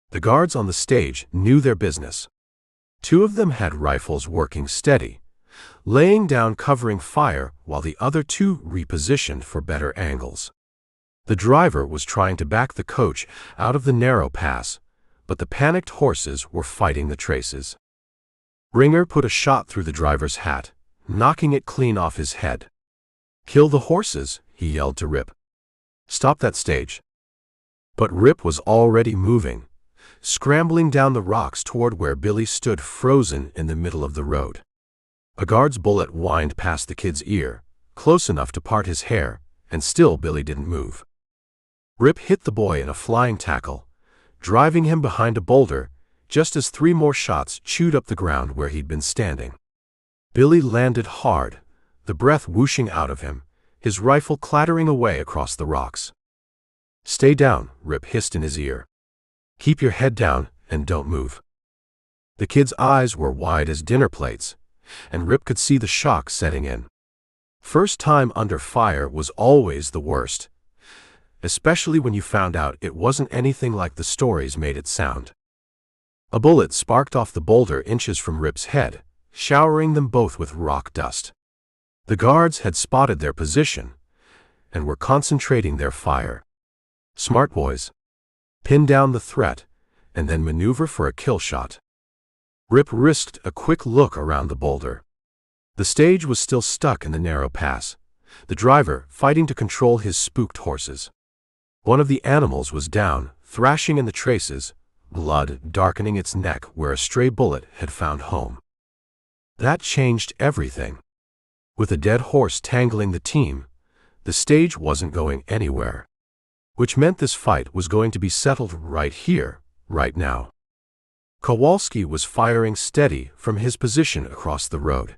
The guards on the stage knew their business. 2 of them had rifles working steady, laying down covering fire while the other 2 repositioned for better angles. The driver was trying to back the coach out of the narrow pass, but the panicked horses were fighting the traces. Ringer put a shot through the driver's hat, knocking it clean off his head. "Kill the horses," he yelled to Rip. "Stop that stage." But Rip was already moving, scrambling down the rocks toward where Billy stood frozen in the middle of the road. A guard's bullet whined past the kid's ear, close enough to part his hair, and still Billy didn't move. Rip hit the boy in a flying tackle, driving him behind a boulder, just as 3 more shots chewed up the ground where he'd been standing. Billy landed hard, the breath whooshing out of him, his rifle clattering away across the rocks. "Stay down," Rip hissed in his ear. "Keep your head down and don't move." The kid's eyes were wide as dinner plates, and Rip could see the shock setting in. First time under fire was always the worst, especially when you found out it wasn't anything like the stories made it sound. A bullet sparked off the boulder inches from Rip's head, showering them both with rock dust. The guards had spotted their position and were concentrating their fire. Smart boys. Pin down the threat and then maneuver for a kill shot. Rip risked a quick look around the boulder. The stage was still stuck in the narrow pass, the driver fighting to control his spooked horses. One of the animals was down, thrashing in the traces, blood darkening its neck where a stray bullet had found home. That changed everything. With a dead horse tangling the team, the stage wasn't going anywhere, which meant this fight was going to be settled right here, right now. Kowalski was firing steady from his position across the road,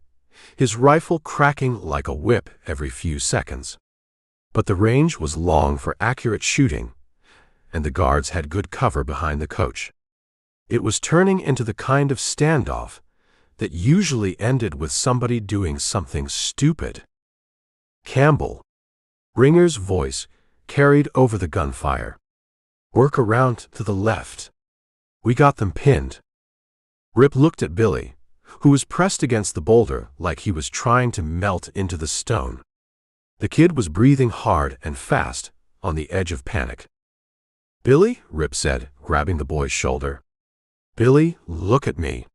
his rifle cracking like a whip every few seconds. But the range was long for accurate shooting, and the guards had good cover behind the coach. It was turning into the kind of standoff that usually ended with somebody doing something stupid. Campbell. Ringer's voice carried over the gunfire. Work around to the left. We got them pinned. Rip looked at Billy, who was pressed against the boulder like he was trying to melt into the stone. The kid was breathing hard and fast, on the edge of panic. "Billy," Rip said, grabbing the boy's shoulder. "Billy, look at me."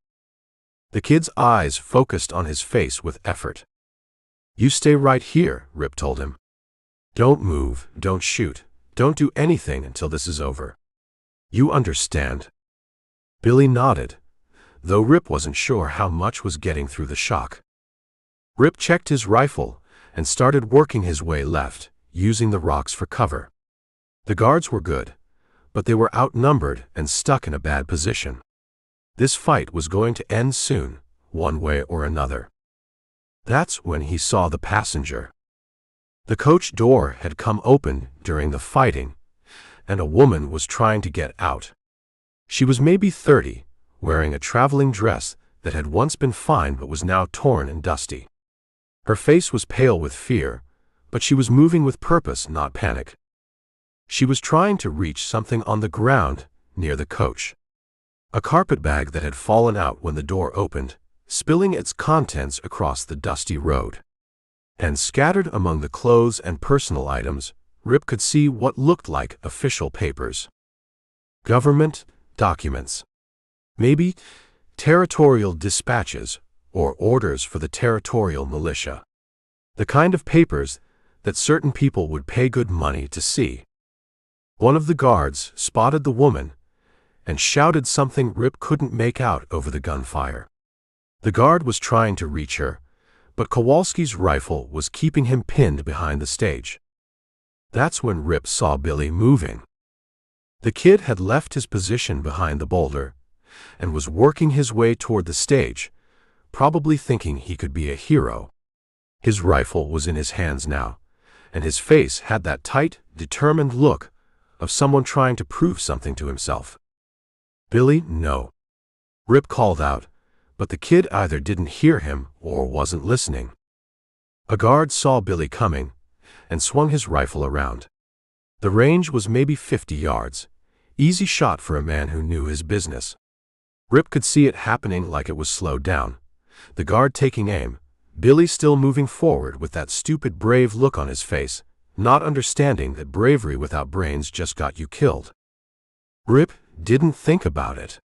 The kid's eyes focused on his face with effort. "You stay right here," Rip told him. "Don't move, don't shoot, don't do anything until this is over. You understand?" Billy nodded, though Rip wasn't sure how much was getting through the shock. Rip checked his rifle and started working his way left, using the rocks for cover. The guards were good, but they were outnumbered and stuck in a bad position. This fight was going to end soon, one way or another. That's when he saw the passenger. The coach door had come open during the fighting, and a woman was trying to get out. She was maybe 30, wearing a traveling dress that had once been fine but was now torn and dusty. Her face was pale with fear, but she was moving with purpose, not panic. She was trying to reach something on the ground near the coach. A carpetbag that had fallen out when the door opened, spilling its contents across the dusty road. And scattered among the clothes and personal items, Rip could see what looked like official papers. Government documents. Maybe territorial dispatches or orders for the territorial militia. The kind of papers that certain people would pay good money to see. One of the guards spotted the woman and shouted something Rip couldn't make out over the gunfire. The guard was trying to reach her, but Kowalski's rifle was keeping him pinned behind the stage. That's when Rip saw Billy moving. The kid had left his position behind the boulder and was working his way toward the stage, probably thinking he could be a hero. His rifle was in his hands now, and his face had that tight, determined look of someone trying to prove something to himself. "Billy, no," Rip called out, but the kid either didn't hear him or wasn't listening. A guard saw Billy coming and swung his rifle around. The range was maybe 50 yards, easy shot for a man who knew his business. Rip could see it happening like it was slowed down, the guard taking aim, Billy still moving forward with that stupid brave look on his face, not understanding that bravery without brains just got you killed. Rip didn't think about it.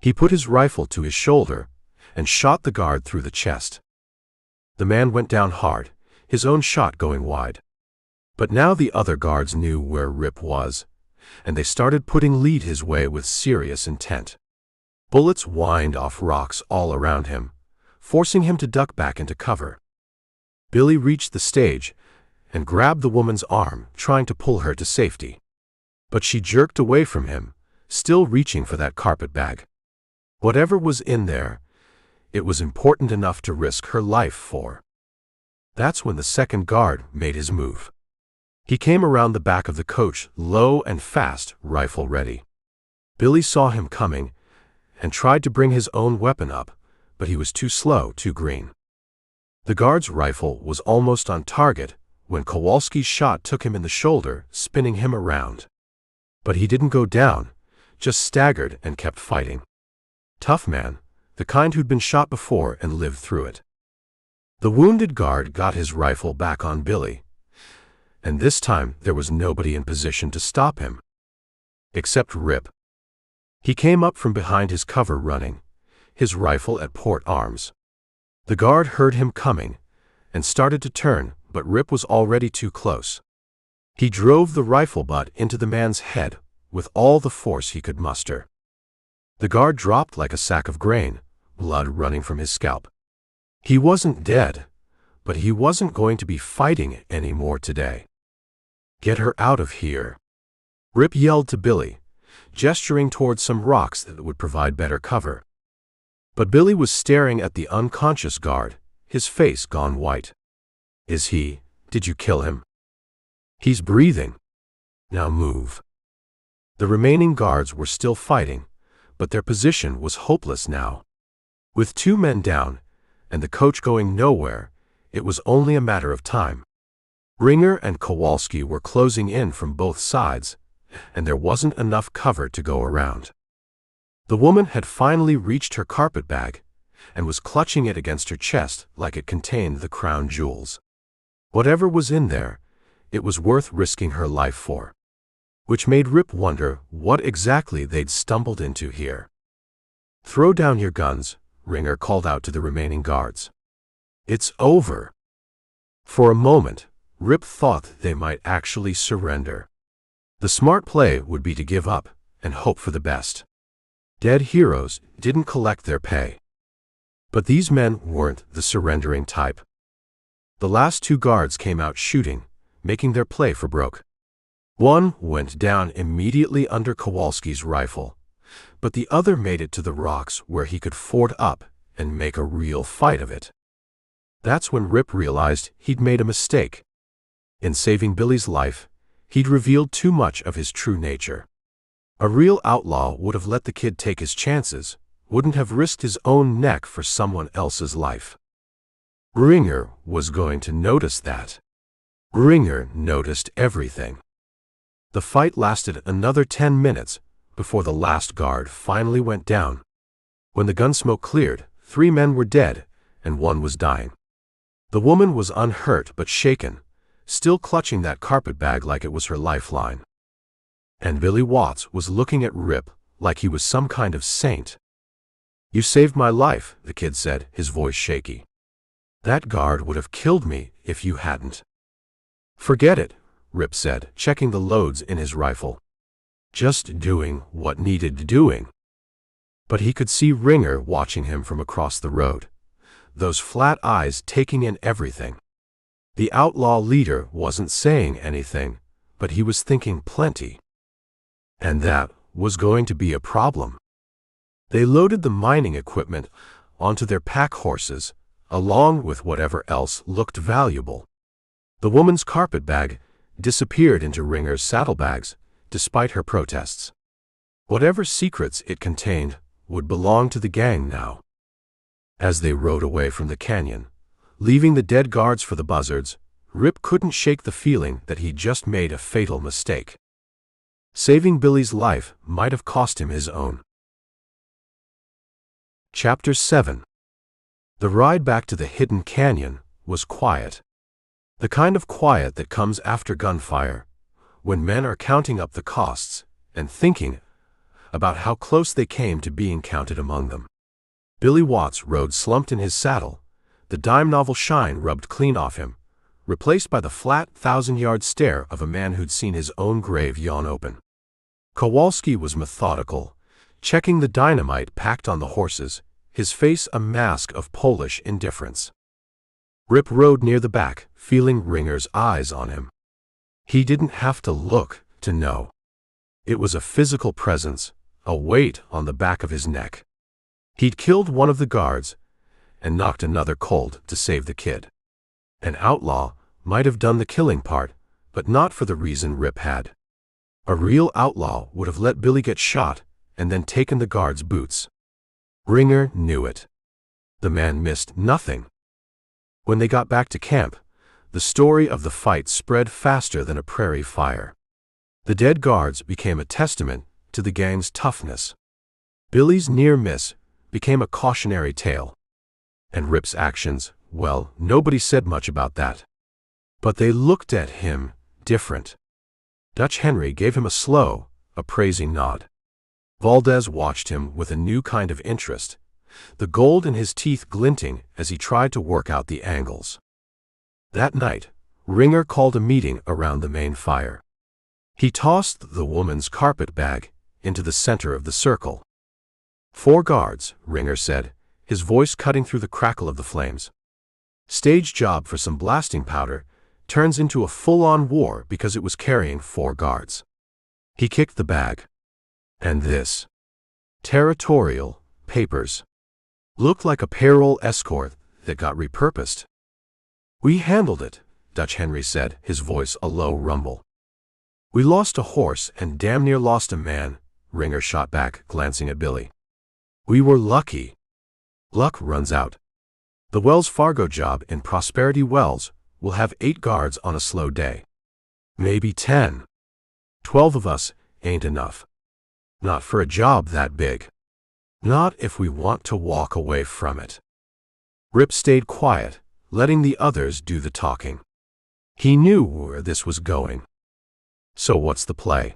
He put his rifle to his shoulder and shot the guard through the chest. The man went down hard, his own shot going wide. But now the other guards knew where Rip was, and they started putting lead his way with serious intent. Bullets whined off rocks all around him, forcing him to duck back into cover. Billy reached the stage and grabbed the woman's arm, trying to pull her to safety. But she jerked away from him, still reaching for that carpetbag. Whatever was in there, it was important enough to risk her life for. That's when the second guard made his move. He came around the back of the coach, low and fast, rifle ready. Billy saw him coming and tried to bring his own weapon up, but he was too slow, too green. The guard's rifle was almost on target when Kowalski's shot took him in the shoulder, spinning him around. But he didn't go down, just staggered and kept fighting. Tough man, the kind who'd been shot before and lived through it. The wounded guard got his rifle back on Billy, and this time there was nobody in position to stop him. Except Rip. He came up from behind his cover running, his rifle at port arms. The guard heard him coming and started to turn, but Rip was already too close. He drove the rifle butt into the man's head with all the force he could muster. The guard dropped like a sack of grain, blood running from his scalp. He wasn't dead, but he wasn't going to be fighting anymore today. "Get her out of here," Rip yelled to Billy, gesturing towards some rocks that would provide better cover. But Billy was staring at the unconscious guard, his face gone white. Did you kill him?" "He's breathing. Now move." The remaining guards were still fighting, but their position was hopeless now. With 2 men down, and the coach going nowhere, it was only a matter of time. Ringer and Kowalski were closing in from both sides, and there wasn't enough cover to go around. The woman had finally reached her carpetbag, and was clutching it against her chest like it contained the crown jewels. Whatever was in there, it was worth risking her life for. Which made Rip wonder what exactly they'd stumbled into here. "Throw down your guns," Ringer called out to the remaining guards. "It's over." For a moment, Rip thought they might actually surrender. The smart play would be to give up and hope for the best. Dead heroes didn't collect their pay. But these men weren't the surrendering type. The last 2 guards came out shooting, making their play for broke. One went down immediately under Kowalski's rifle, but the other made it to the rocks where he could ford up and make a real fight of it. That's when Rip realized he'd made a mistake. In saving Billy's life, he'd revealed too much of his true nature. A real outlaw would have let the kid take his chances, wouldn't have risked his own neck for someone else's life. Ringer was going to notice that. Ringer noticed everything. The fight lasted another 10 minutes before the last guard finally went down. When the gun smoke cleared, 3 men were dead and 1 was dying. The woman was unhurt but shaken, still clutching that carpetbag like it was her lifeline. And Billy Watts was looking at Rip like he was some kind of saint. "You saved my life," the kid said, his voice shaky. "That guard would have killed me if you hadn't." "Forget it," Rip said, checking the loads in his rifle. "Just doing what needed doing." But he could see Ringer watching him from across the road, those flat eyes taking in everything. The outlaw leader wasn't saying anything, but he was thinking plenty. And that was going to be a problem. They loaded the mining equipment onto their pack horses, along with whatever else looked valuable. The woman's carpetbag disappeared into Ringer's saddlebags, despite her protests. Whatever secrets it contained would belong to the gang now. As they rode away from the canyon, leaving the dead guards for the buzzards, Rip couldn't shake the feeling that he'd just made a fatal mistake. Saving Billy's life might have cost him his own. Chapter 7. The ride back to the hidden canyon was quiet. The kind of quiet that comes after gunfire, when men are counting up the costs and thinking about how close they came to being counted among them. Billy Watts rode slumped in his saddle, the dime novel shine rubbed clean off him, replaced by the flat 1,000-yard stare of a man who'd seen his own grave yawn open. Kowalski was methodical, checking the dynamite packed on the horses, his face a mask of Polish indifference. Rip rode near the back, feeling Ringer's eyes on him. He didn't have to look to know. It was a physical presence, a weight on the back of his neck. He'd killed one of the guards and knocked another cold to save the kid. An outlaw might have done the killing part, but not for the reason Rip had. A real outlaw would have let Billy get shot and then taken the guard's boots. Ringer knew it. The man missed nothing. When they got back to camp, the story of the fight spread faster than a prairie fire. The dead guards became a testament to the gang's toughness. Billy's near miss became a cautionary tale. And Rip's actions, well, nobody said much about that. But they looked at him different. Dutch Henry gave him a slow, appraising nod. Valdez watched him with a new kind of interest, the gold in his teeth glinting as he tried to work out the angles. That night, Ringer called a meeting around the main fire. He tossed the woman's carpetbag into the center of the circle. 4 guards, Ringer said, his voice cutting through the crackle of the flames. Stage job for some blasting powder turns into a full-on war because it was carrying 4 guards. He kicked the bag. And this. Territorial papers. Looked like a payroll escort that got repurposed. We handled it, Dutch Henry said, his voice a low rumble. We lost a horse and damn near lost a man, Ringer shot back, glancing at Billy. We were lucky. Luck runs out. The Wells Fargo job in Prosperity Wells will have 8 guards on a slow day. Maybe 10. 12 of us ain't enough. Not for a job that big. Not if we want to walk away from it. Rip stayed quiet, letting the others do the talking. He knew where this was going. So what's the play?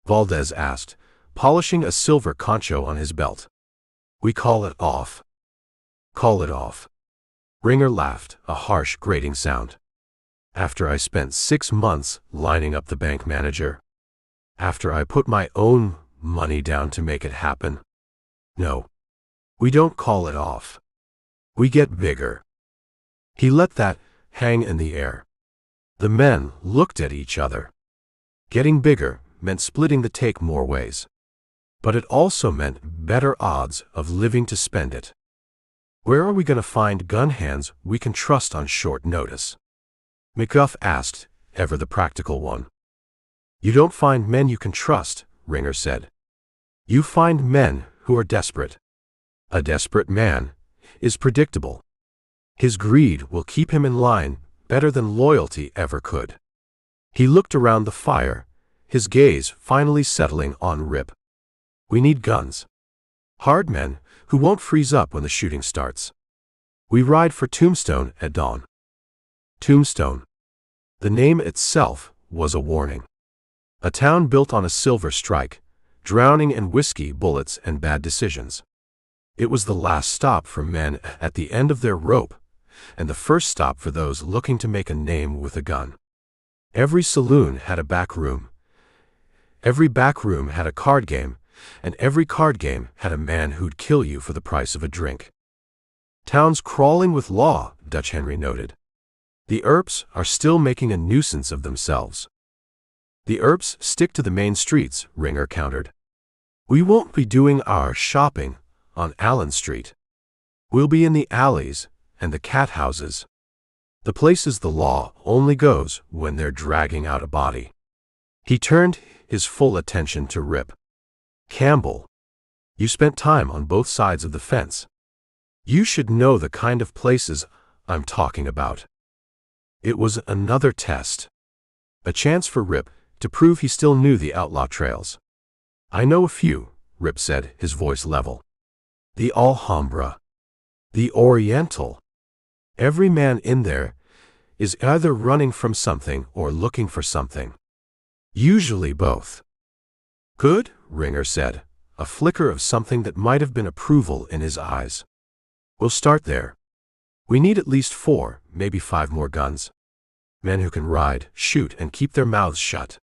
Valdez asked, polishing a silver concho on his belt. We call it off. Call it off. Ringer laughed, a harsh, grating sound. After I spent 6 months lining up the bank manager. After I put my own money down to make it happen. No. We don't call it off. We get bigger. He let that hang in the air. The men looked at each other. Getting bigger meant splitting the take more ways. But it also meant better odds of living to spend it. Where are we going to find gun hands we can trust on short notice? McGuff asked, ever the practical one. You don't find men you can trust, Ringer said. You find men who are desperate. A desperate man is predictable. His greed will keep him in line better than loyalty ever could. He looked around the fire, his gaze finally settling on Rip. We need guns. Hard men who won't freeze up when the shooting starts. We ride for Tombstone at dawn. Tombstone. The name itself was a warning. A town built on a silver strike, drowning in whiskey, bullets, and bad decisions. It was the last stop for men at the end of their rope, and the first stop for those looking to make a name with a gun. Every saloon had a back room. Every back room had a card game, and every card game had a man who'd kill you for the price of a drink. Town's crawling with law, Dutch Henry noted. The Earps are still making a nuisance of themselves. The Earps stick to the main streets, Ringer countered. We won't be doing our shopping on Allen Street. We'll be in the alleys and the cat houses. The places the law only goes when they're dragging out a body. He turned his full attention to Rip. Campbell, you spent time on both sides of the fence. You should know the kind of places I'm talking about. It was another test. A chance for Rip to prove he still knew the outlaw trails. I know a few, Rip said, his voice level. The Alhambra. The Oriental. Every man in there is either running from something or looking for something. Usually both. Good, Ringer said, a flicker of something that might have been approval in his eyes. We'll start there. We need at least 4, maybe 5 more guns. Men who can ride, shoot, and keep their mouths shut.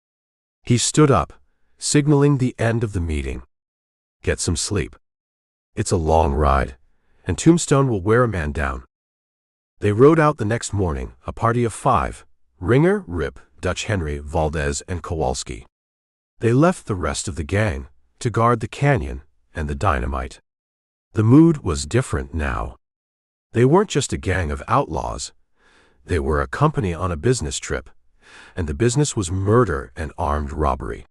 He stood up, signaling the end of the meeting. Get some sleep. It's a long ride, and Tombstone will wear a man down. They rode out the next morning, a party of 5, Ringer, Rip, Dutch Henry, Valdez, and Kowalski. They left the rest of the gang to guard the canyon and the dynamite. The mood was different now. They weren't just a gang of outlaws. They were a company on a business trip, and the business was murder and armed robbery.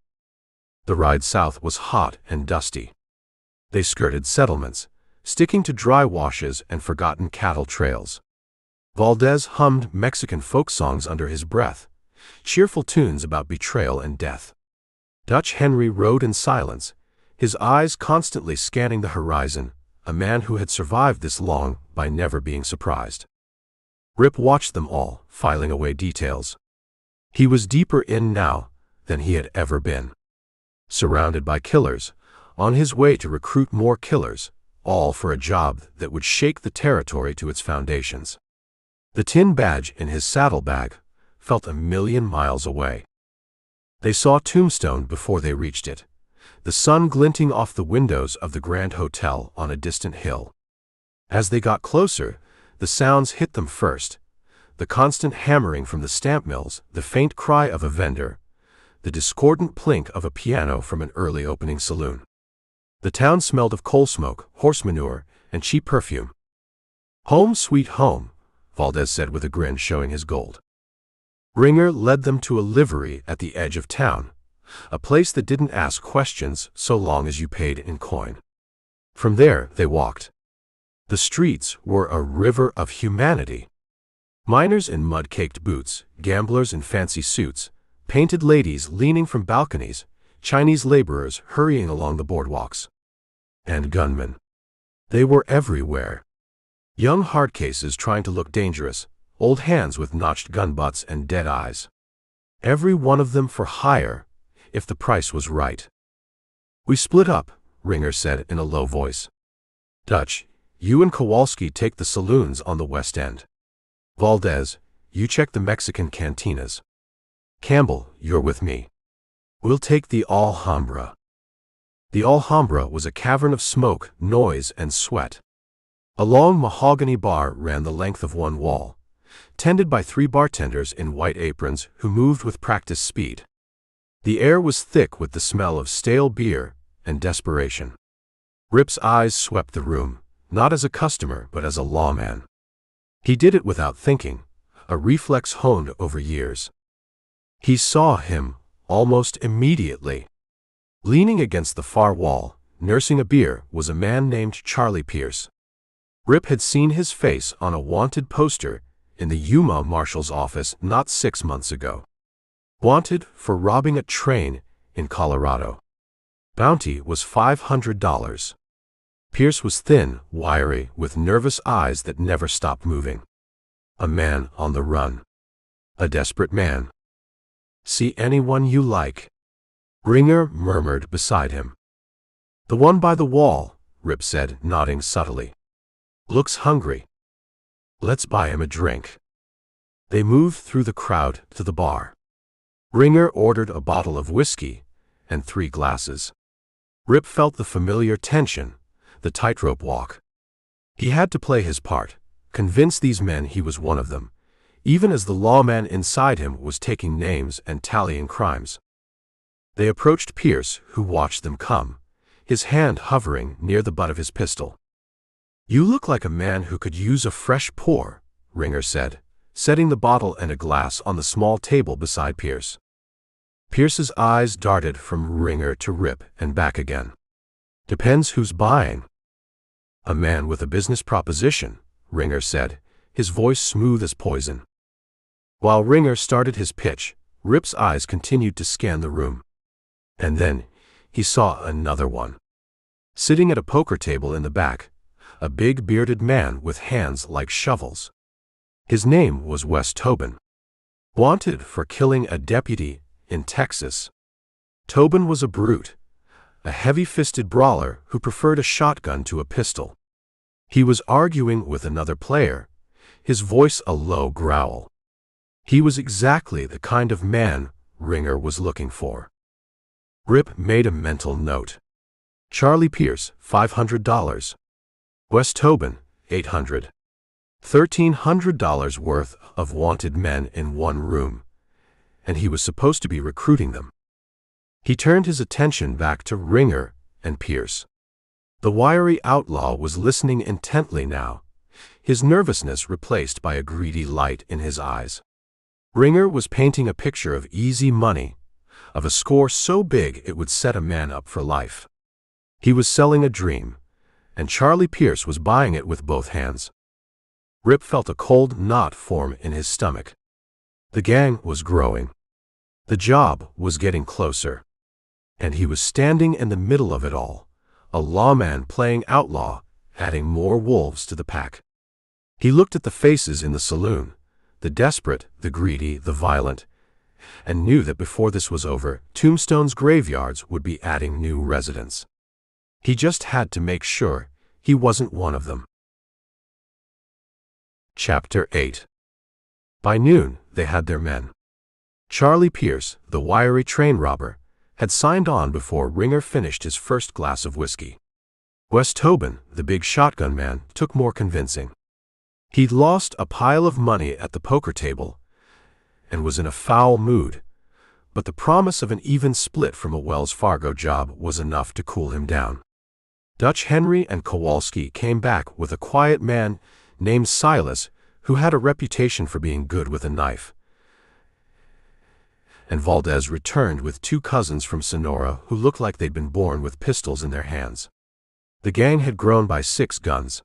The ride south was hot and dusty. They skirted settlements, sticking to dry washes and forgotten cattle trails. Valdez hummed Mexican folk songs under his breath, cheerful tunes about betrayal and death. Dutch Henry rode in silence, his eyes constantly scanning the horizon, a man who had survived this long by never being surprised. Rip watched them all, filing away details. He was deeper in now than he had ever been. Surrounded by killers, on his way to recruit more killers, all for a job that would shake the territory to its foundations. The tin badge in his saddlebag felt 1,000,000 miles away. They saw Tombstone before they reached it, the sun glinting off the windows of the Grand Hotel on a distant hill. As they got closer, The sounds hit them first. The constant hammering from the stamp mills, the faint cry of a vendor, the discordant plink of a piano from an early opening saloon. The town smelled of coal smoke, horse manure, and cheap perfume. "Home sweet home," Valdez said with a grin showing his gold. Ringer led them to a livery at the edge of town, a place that didn't ask questions so long as you paid in coin. From there, they walked. The streets were a river of humanity. Miners in mud-caked boots, gamblers in fancy suits, painted ladies leaning from balconies, Chinese laborers hurrying along the boardwalks. And gunmen. They were everywhere. Young hardcases trying to look dangerous, old hands with notched gun butts and dead eyes. Every one of them for hire, if the price was right. "We split up," Ringer said in a low voice. "Dutch, you and Kowalski take the saloons on the West End. Valdez, you check the Mexican cantinas. Campbell, you're with me. We'll take the Alhambra." The Alhambra was a cavern of smoke, noise, and sweat. A long mahogany bar ran the length of one wall, tended by 3 bartenders in white aprons who moved with practiced speed. The air was thick with the smell of stale beer and desperation. Rip's eyes swept the room, not as a customer but as a lawman. He did it without thinking, a reflex honed over years. He saw him almost immediately. Leaning against the far wall, nursing a beer, was a man named Charlie Pierce. Rip had seen his face on a wanted poster in the Yuma marshal's office not 6 months ago. Wanted for robbing a train in Colorado. Bounty was $500. Pierce was thin, wiry, with nervous eyes that never stopped moving. A man on the run. A desperate man. "See anyone you like?" Ringer murmured beside him. "The one by the wall," Rip said, nodding subtly. "Looks hungry. Let's buy him a drink." They moved through the crowd to the bar. Ringer ordered a bottle of whiskey and 3 glasses. Rip felt the familiar tension, the tightrope walk. He had to play his part, convince these men he was one of them, even as the lawman inside him was taking names and tallying crimes. They approached Pierce, who watched them come, his hand hovering near the butt of his pistol. "You look like a man who could use a fresh pour," Ringer said, setting the bottle and a glass on the small table beside Pierce. Pierce's eyes darted from Ringer to Rip and back again. "Depends who's buying." "A man with a business proposition," Ringer said, his voice smooth as poison. While Ringer started his pitch, Rip's eyes continued to scan the room. And then he saw another one. Sitting at a poker table in the back, a big bearded man with hands like shovels. His name was Wes Tobin. Wanted for killing a deputy in Texas. Tobin was a brute, a heavy-fisted brawler who preferred a shotgun to a pistol. He was arguing with another player, his voice a low growl. He was exactly the kind of man Ringer was looking for. Rip made a mental note. Charlie Pierce, $500. Wes Tobin, $800. $1,300 worth of wanted men in one room, and he was supposed to be recruiting them. He turned his attention back to Ringer and Pierce. The wiry outlaw was listening intently now, his nervousness replaced by a greedy light in his eyes. Ringer was painting a picture of easy money, of a score so big it would set a man up for life. He was selling a dream, and Charlie Pierce was buying it with both hands. Rip felt a cold knot form in his stomach. The gang was growing. The job was getting closer. And he was standing in the middle of it all, a lawman playing outlaw, adding more wolves to the pack. He looked at the faces in the saloon, the desperate, the greedy, the violent, and knew that before this was over, Tombstone's graveyards would be adding new residents. He just had to make sure he wasn't one of them. Chapter 8. By noon, they had their men. Charlie Pierce, the wiry train robber, had signed on before Ringer finished his first glass of whiskey. Wes Tobin, the big shotgun man, took more convincing. He'd lost a pile of money at the poker table and was in a foul mood, but the promise of an even split from a Wells Fargo job was enough to cool him down. Dutch Henry and Kowalski came back with a quiet man named Silas who had a reputation for being good with a knife, and Valdez returned with two cousins from Sonora who looked like they'd been born with pistols in their hands. The gang had grown by 6 guns.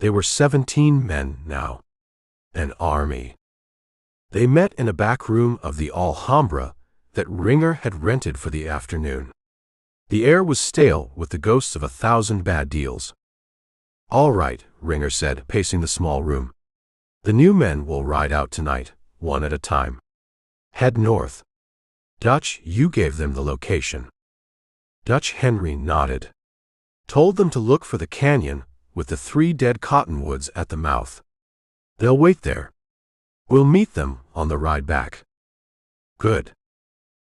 They were 17 men now. An army. They met in a back room of the Alhambra that Ringer had rented for the afternoon. The air was stale with the ghosts of 1,000 bad deals. "All right," Ringer said, pacing the small room. "The new men will ride out tonight, one at a time. Head north. Dutch, you gave them the location." Dutch Henry nodded. "Told them to look for the canyon with the 3 dead cottonwoods at the mouth. They'll wait there. We'll meet them on the ride back." "Good.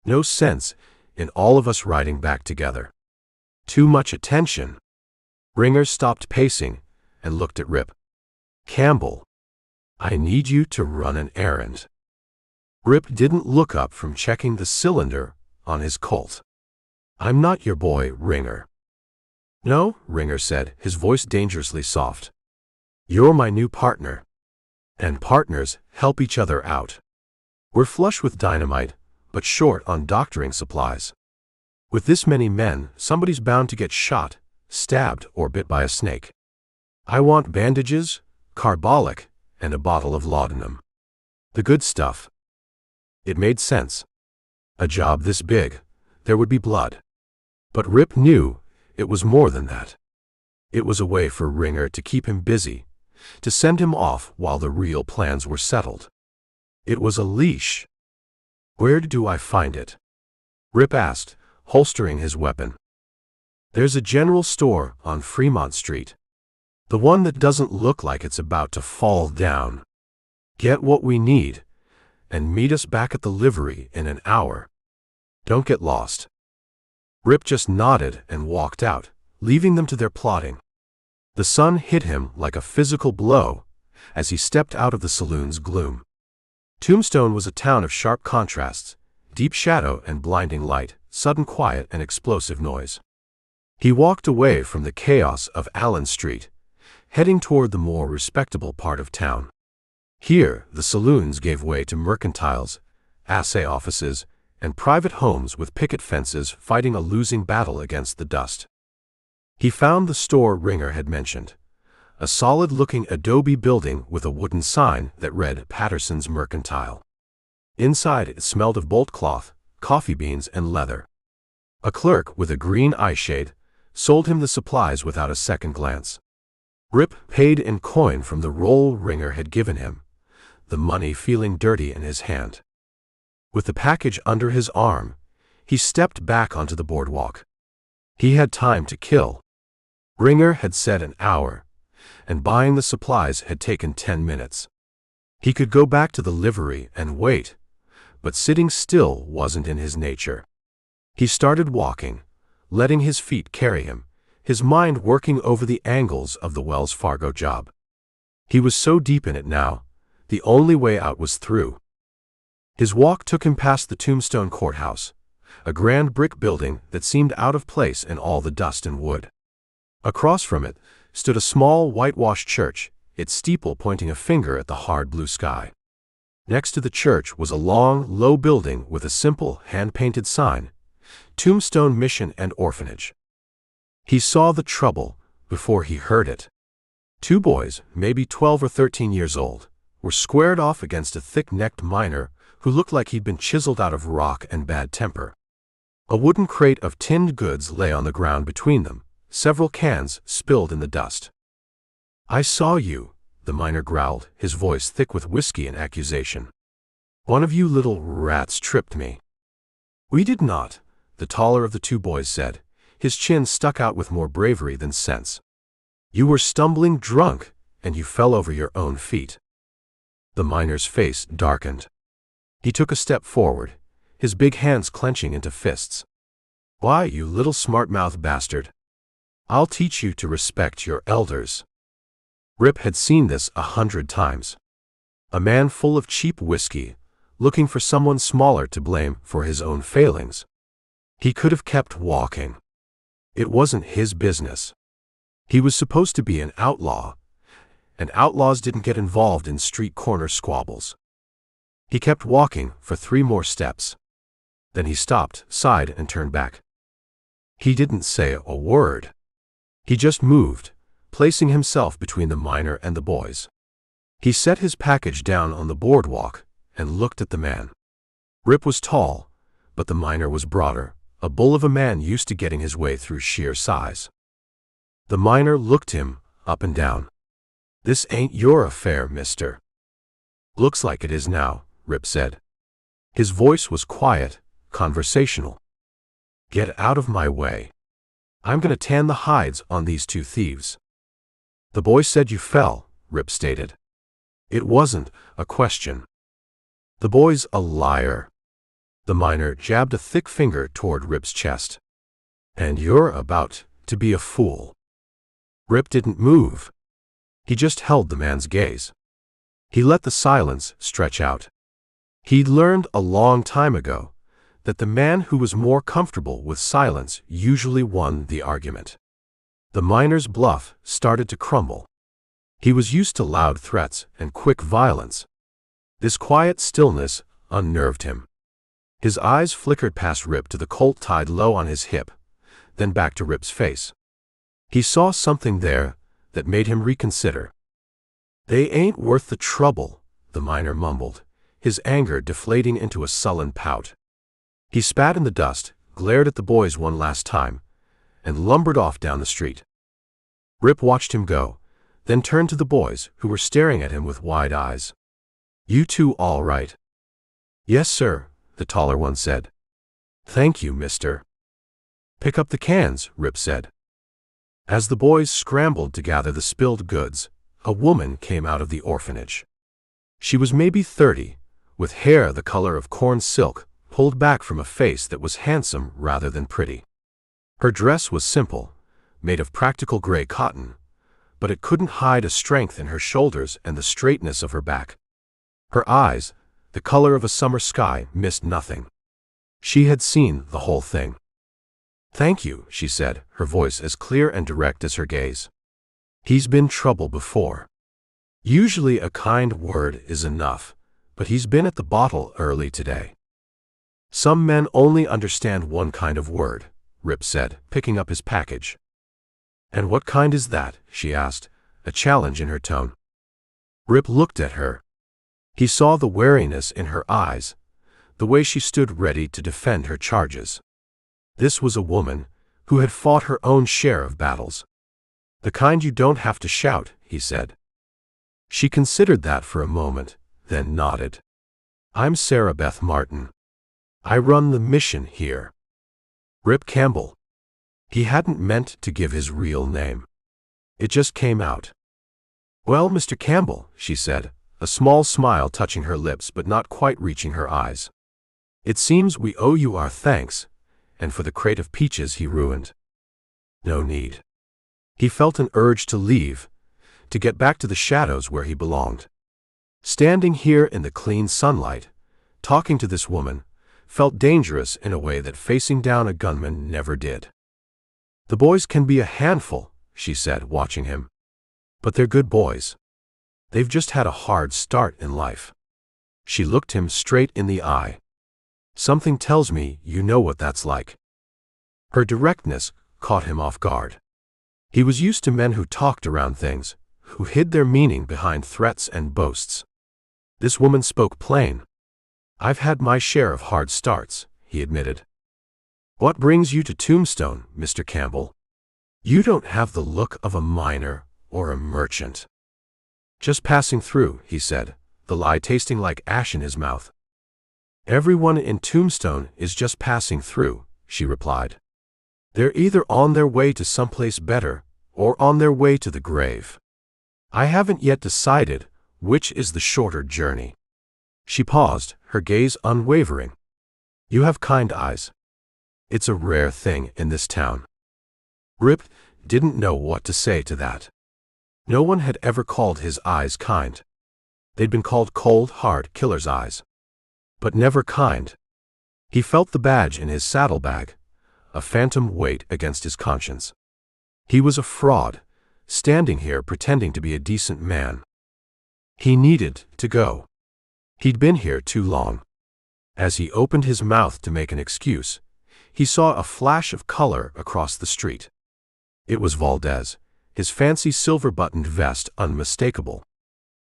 No sense in all of us riding back together. Too much attention." Ringer stopped pacing and looked at Rip. "Campbell, I need you to run an errand." Rip didn't look up from checking the cylinder on his Colt. "I'm not your boy, Ringer." "No," Ringer said, his voice dangerously soft. "You're my new partner. And partners help each other out. We're flush with dynamite, but short on doctoring supplies. With this many men, somebody's bound to get shot, stabbed, or bit by a snake. I want bandages, carbolic, and a bottle of laudanum. The good stuff." It made sense. A job this big, there would be blood. But Rip knew it was more than that. It was a way for Ringer to keep him busy, to send him off while the real plans were settled. It was a leash. "Where do I find it?" Rip asked, holstering his weapon. "There's a general store on Fremont Street. The one that doesn't look like it's about to fall down. Get what we need, and meet us back at the livery in an hour. Don't get lost." Rip just nodded and walked out, leaving them to their plotting. The sun hit him like a physical blow as he stepped out of the saloon's gloom. Tombstone was a town of sharp contrasts, deep shadow and blinding light, sudden quiet and explosive noise. He walked away from the chaos of Allen Street, heading toward the more respectable part of town. Here, the saloons gave way to mercantiles, assay offices, and private homes with picket fences fighting a losing battle against the dust. He found the store Ringer had mentioned, a solid-looking adobe building with a wooden sign that read Patterson's Mercantile. Inside, it smelled of bolt cloth, coffee beans, and leather. A clerk with a green eyeshade sold him the supplies without a second glance. Rip paid in coin from the roll Ringer had given him, the money feeling dirty in his hand. With the package under his arm, he stepped back onto the boardwalk. He had time to kill. Ringer had said an hour, and buying the supplies had taken 10 minutes. He could go back to the livery and wait, but sitting still wasn't in his nature. He started walking, letting his feet carry him, his mind working over the angles of the Wells Fargo job. He was so deep in it now, the only way out was through. His walk took him past the Tombstone courthouse, a grand brick building that seemed out of place in all the dust and wood. Across from it stood a small whitewashed church, its steeple pointing a finger at the hard blue sky. Next to the church was a long, low building with a simple, hand-painted sign, Tombstone Mission and Orphanage. He saw the trouble before he heard it. 2 boys, maybe 12 or 13 years old, were squared off against a thick-necked miner who looked like he'd been chiseled out of rock and bad temper. A wooden crate of tinned goods lay on the ground between them, several cans spilled in the dust. "I saw you," the miner growled, his voice thick with whiskey and accusation. "One of you little rats tripped me." "We did not," the taller of the 2 boys said, his chin stuck out with more bravery than sense. "You were stumbling drunk, and you fell over your own feet." The miner's face darkened. He took a step forward, his big hands clenching into fists. "Why, you little smart-mouthed bastard. I'll teach you to respect your elders." Rip had seen this 100 times. A man full of cheap whiskey, looking for someone smaller to blame for his own failings. He could have kept walking. It wasn't his business. He was supposed to be an outlaw, and outlaws didn't get involved in street corner squabbles. He kept walking for 3 more steps. Then he stopped, sighed, and turned back. He didn't say a word. He just moved, placing himself between the miner and the boys. He set his package down on the boardwalk and looked at the man. Rip was tall, but the miner was broader, a bull of a man used to getting his way through sheer size. The miner looked him up and down. "This ain't your affair, mister." "Looks like it is now," Rip said. His voice was quiet, conversational. "Get out of my way. I'm gonna tan the hides on these 2 thieves." "The boy said you fell," Rip stated. It wasn't a question. "The boy's a liar." The miner jabbed a thick finger toward Rip's chest. "And you're about to be a fool." Rip didn't move. He just held the man's gaze. He let the silence stretch out. He'd learned a long time ago that the man who was more comfortable with silence usually won the argument. The miner's bluff started to crumble. He was used to loud threats and quick violence. This quiet stillness unnerved him. His eyes flickered past Rip to the Colt tied low on his hip, then back to Rip's face. He saw something there that made him reconsider. "They ain't worth the trouble," the miner mumbled, his anger deflating into a sullen pout. He spat in the dust, glared at the boys one last time, and lumbered off down the street. Rip watched him go, then turned to the boys, who were staring at him with wide eyes. "You two all right?" "Yes, sir," the taller one said. "Thank you, mister." "Pick up the cans," Rip said. As the boys scrambled to gather the spilled goods, a woman came out of the orphanage. She was maybe 30, with hair the color of corn silk, pulled back from a face that was handsome rather than pretty. Her dress was simple, made of practical gray cotton, but it couldn't hide a strength in her shoulders and the straightness of her back. Her eyes, the color of a summer sky, missed nothing. She had seen the whole thing. "Thank you," she said, her voice as clear and direct as her gaze. "He's been trouble before. Usually a kind word is enough, but he's been at the bottle early today." "Some men only understand one kind of word," Rip said, picking up his package. "And what kind is that?" she asked, a challenge in her tone. Rip looked at her. He saw the wariness in her eyes, the way she stood ready to defend her charges. This was a woman who had fought her own share of battles. "The kind you don't have to shout," he said. She considered that for a moment, then nodded. "I'm Sarah Beth Martin. I run the mission here." Rip Campbell. He hadn't meant to give his real name. It just came out. "Well, Mr. Campbell," she said, a small smile touching her lips but not quite reaching her eyes. "It seems we owe you our thanks, and for the crate of peaches he ruined." "No need." He felt an urge to leave, to get back to the shadows where he belonged. Standing here in the clean sunlight, talking to this woman, felt dangerous in a way that facing down a gunman never did. "The boys can be a handful," she said, watching him. "But they're good boys. They've just had a hard start in life." She looked him straight in the eye. "Something tells me you know what that's like." Her directness caught him off guard. He was used to men who talked around things, who hid their meaning behind threats and boasts. This woman spoke plain. "I've had my share of hard starts," he admitted. "What brings you to Tombstone, Mr. Campbell? You don't have the look of a miner or a merchant." "Just passing through," he said, the lie tasting like ash in his mouth. "Everyone in Tombstone is just passing through," she replied. "They're either on their way to someplace better, or on their way to the grave. I haven't yet decided which is the shorter journey." She paused, her gaze unwavering. "You have kind eyes. It's a rare thing in this town." Rip didn't know what to say to that. No one had ever called his eyes kind. They'd been called cold, hard killer's eyes. But never kind. He felt the badge in his saddlebag, a phantom weight against his conscience. He was a fraud, standing here pretending to be a decent man. He needed to go. He'd been here too long. As he opened his mouth to make an excuse, he saw a flash of color across the street. It was Valdez, his fancy silver-buttoned vest unmistakable.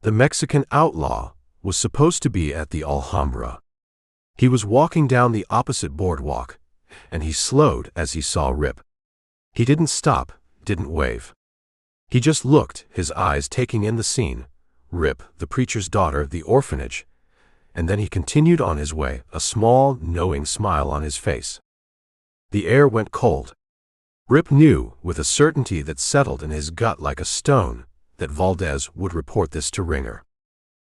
The Mexican outlaw was supposed to be at the Alhambra. He was walking down the opposite boardwalk, and he slowed as he saw Rip. He didn't stop, didn't wave. He just looked, his eyes taking in the scene. Rip, the preacher's daughter, the orphanage, and then he continued on his way, a small, knowing smile on his face. The air went cold. Rip knew, with a certainty that settled in his gut like a stone, that Valdez would report this to Ringer.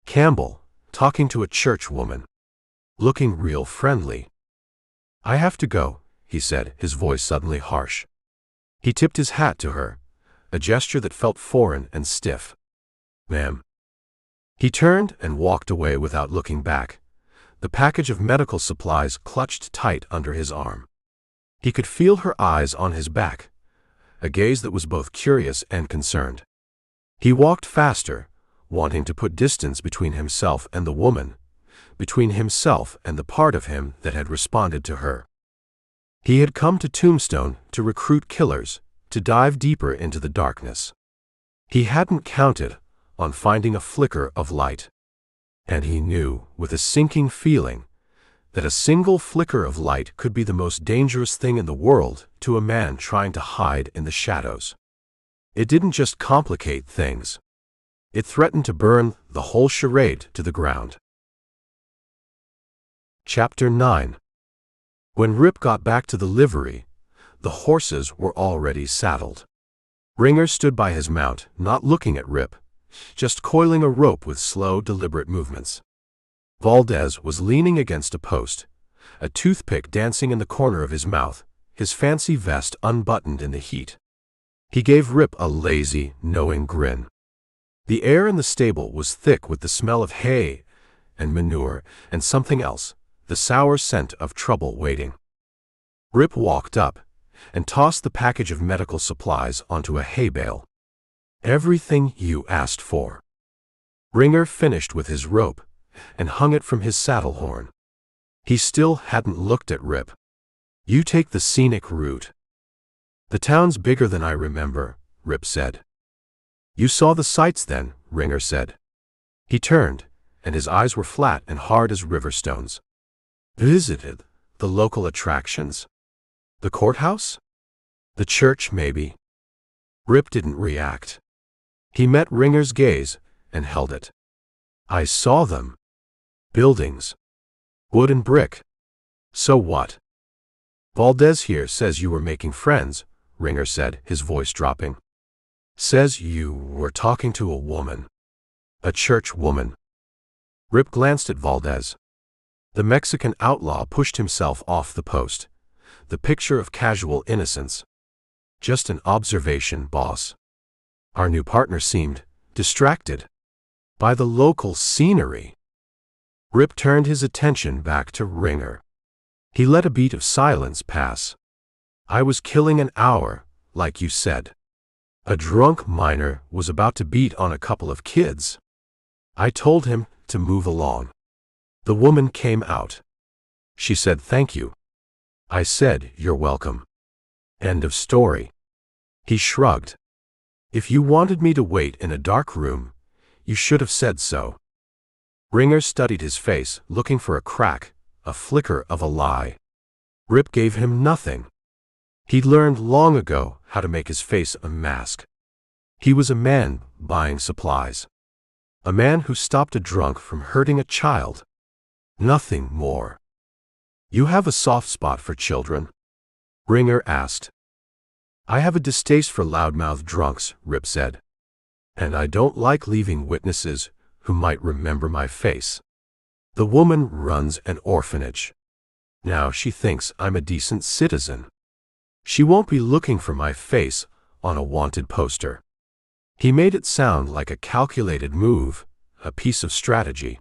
Campbell, talking to a church woman. Looking real friendly. "I have to go," he said, his voice suddenly harsh. He tipped his hat to her, a gesture that felt foreign and stiff. "Ma'am." He turned and walked away without looking back, the package of medical supplies clutched tight under his arm. He could feel her eyes on his back, a gaze that was both curious and concerned. He walked faster, wanting to put distance between himself and the woman, between himself and the part of him that had responded to her. He had come to Tombstone to recruit killers, to dive deeper into the darkness. He hadn't counted on finding a flicker of light. And he knew, with a sinking feeling, that a single flicker of light could be the most dangerous thing in the world to a man trying to hide in the shadows. It didn't just complicate things. It threatened to burn the whole charade to the ground. Chapter 9. When Rip got back to the livery, the horses were already saddled. Ringer stood by his mount, not looking at Rip, just coiling a rope with slow, deliberate movements. Valdez was leaning against a post, a toothpick dancing in the corner of his mouth, his fancy vest unbuttoned in the heat. He gave Rip a lazy, knowing grin. The air in the stable was thick with the smell of hay and manure and something else, the sour scent of trouble waiting. Rip walked up and tossed the package of medical supplies onto a hay bale. "Everything you asked for." Ringer finished with his rope and hung it from his saddle horn. He still hadn't looked at Rip. "You take the scenic route." "The town's bigger than I remember," Rip said. "You saw the sights then," Ringer said. He turned, and his eyes were flat and hard as river stones. "Visited the local attractions? The courthouse? The church, maybe?" Rip didn't react. He met Ringer's gaze and held it. "I saw them. Buildings. Wood and brick. So what?" "Valdez here says you were making friends," Ringer said, his voice dropping. "Says you were talking to a woman. A church woman." Rip glanced at Valdez. The Mexican outlaw pushed himself off the post, the picture of casual innocence. "Just an observation, boss." Our new partner seemed distracted by the local scenery. Rip turned his attention back to Ringer. He let a beat of silence pass. "I was killing an hour, like you said. A drunk miner was about to beat on a couple of kids. I told him to move along. The woman came out. She said thank you. I said you're welcome. End of story." He shrugged. "If you wanted me to wait in a dark room, you should have said so." Ringer studied his face, looking for a crack, a flicker of a lie. Rip gave him nothing. He'd learned long ago how to make his face a mask. He was a man buying supplies. A man who stopped a drunk from hurting a child. Nothing more. "You have a soft spot for children?" Ringer asked. "I have a distaste for loudmouth drunks," Rip said. "And I don't like leaving witnesses who might remember my face. The woman runs an orphanage. Now she thinks I'm a decent citizen. She won't be looking for my face on a wanted poster." He made it sound like a calculated move, a piece of strategy.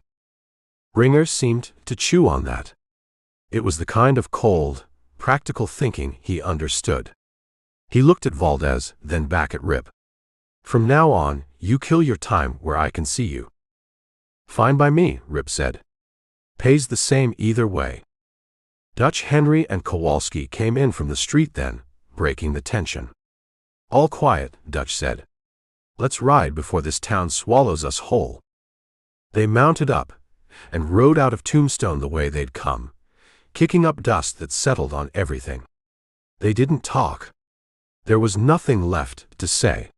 Ringer seemed to chew on that. It was the kind of cold, practical thinking he understood. He looked at Valdez, then back at Rip. "From now on, you kill your time where I can see you." "Fine by me," Rip said. "Pays the same either way." Dutch Henry and Kowalski came in from the street then, breaking the tension. "All quiet," Dutch said. "Let's ride before this town swallows us whole." They mounted up and rode out of Tombstone the way they'd come, kicking up dust that settled on everything. They didn't talk. There was nothing left to say.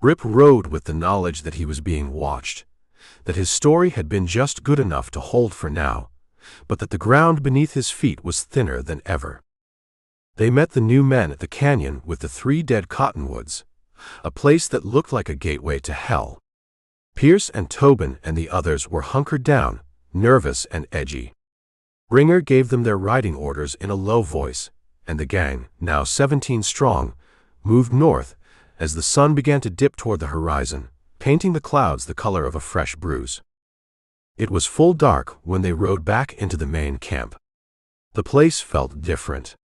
Rip rode with the knowledge that he was being watched, that his story had been just good enough to hold for now, but that the ground beneath his feet was thinner than ever. They met the new men at the canyon with the 3 dead cottonwoods, a place that looked like a gateway to hell. Pierce and Tobin and the others were hunkered down, nervous and edgy. Ringer gave them their riding orders in a low voice, and the gang, now 17 strong, moved north as the sun began to dip toward the horizon, painting the clouds the color of a fresh bruise. It was full dark when they rode back into the main camp. The place felt different.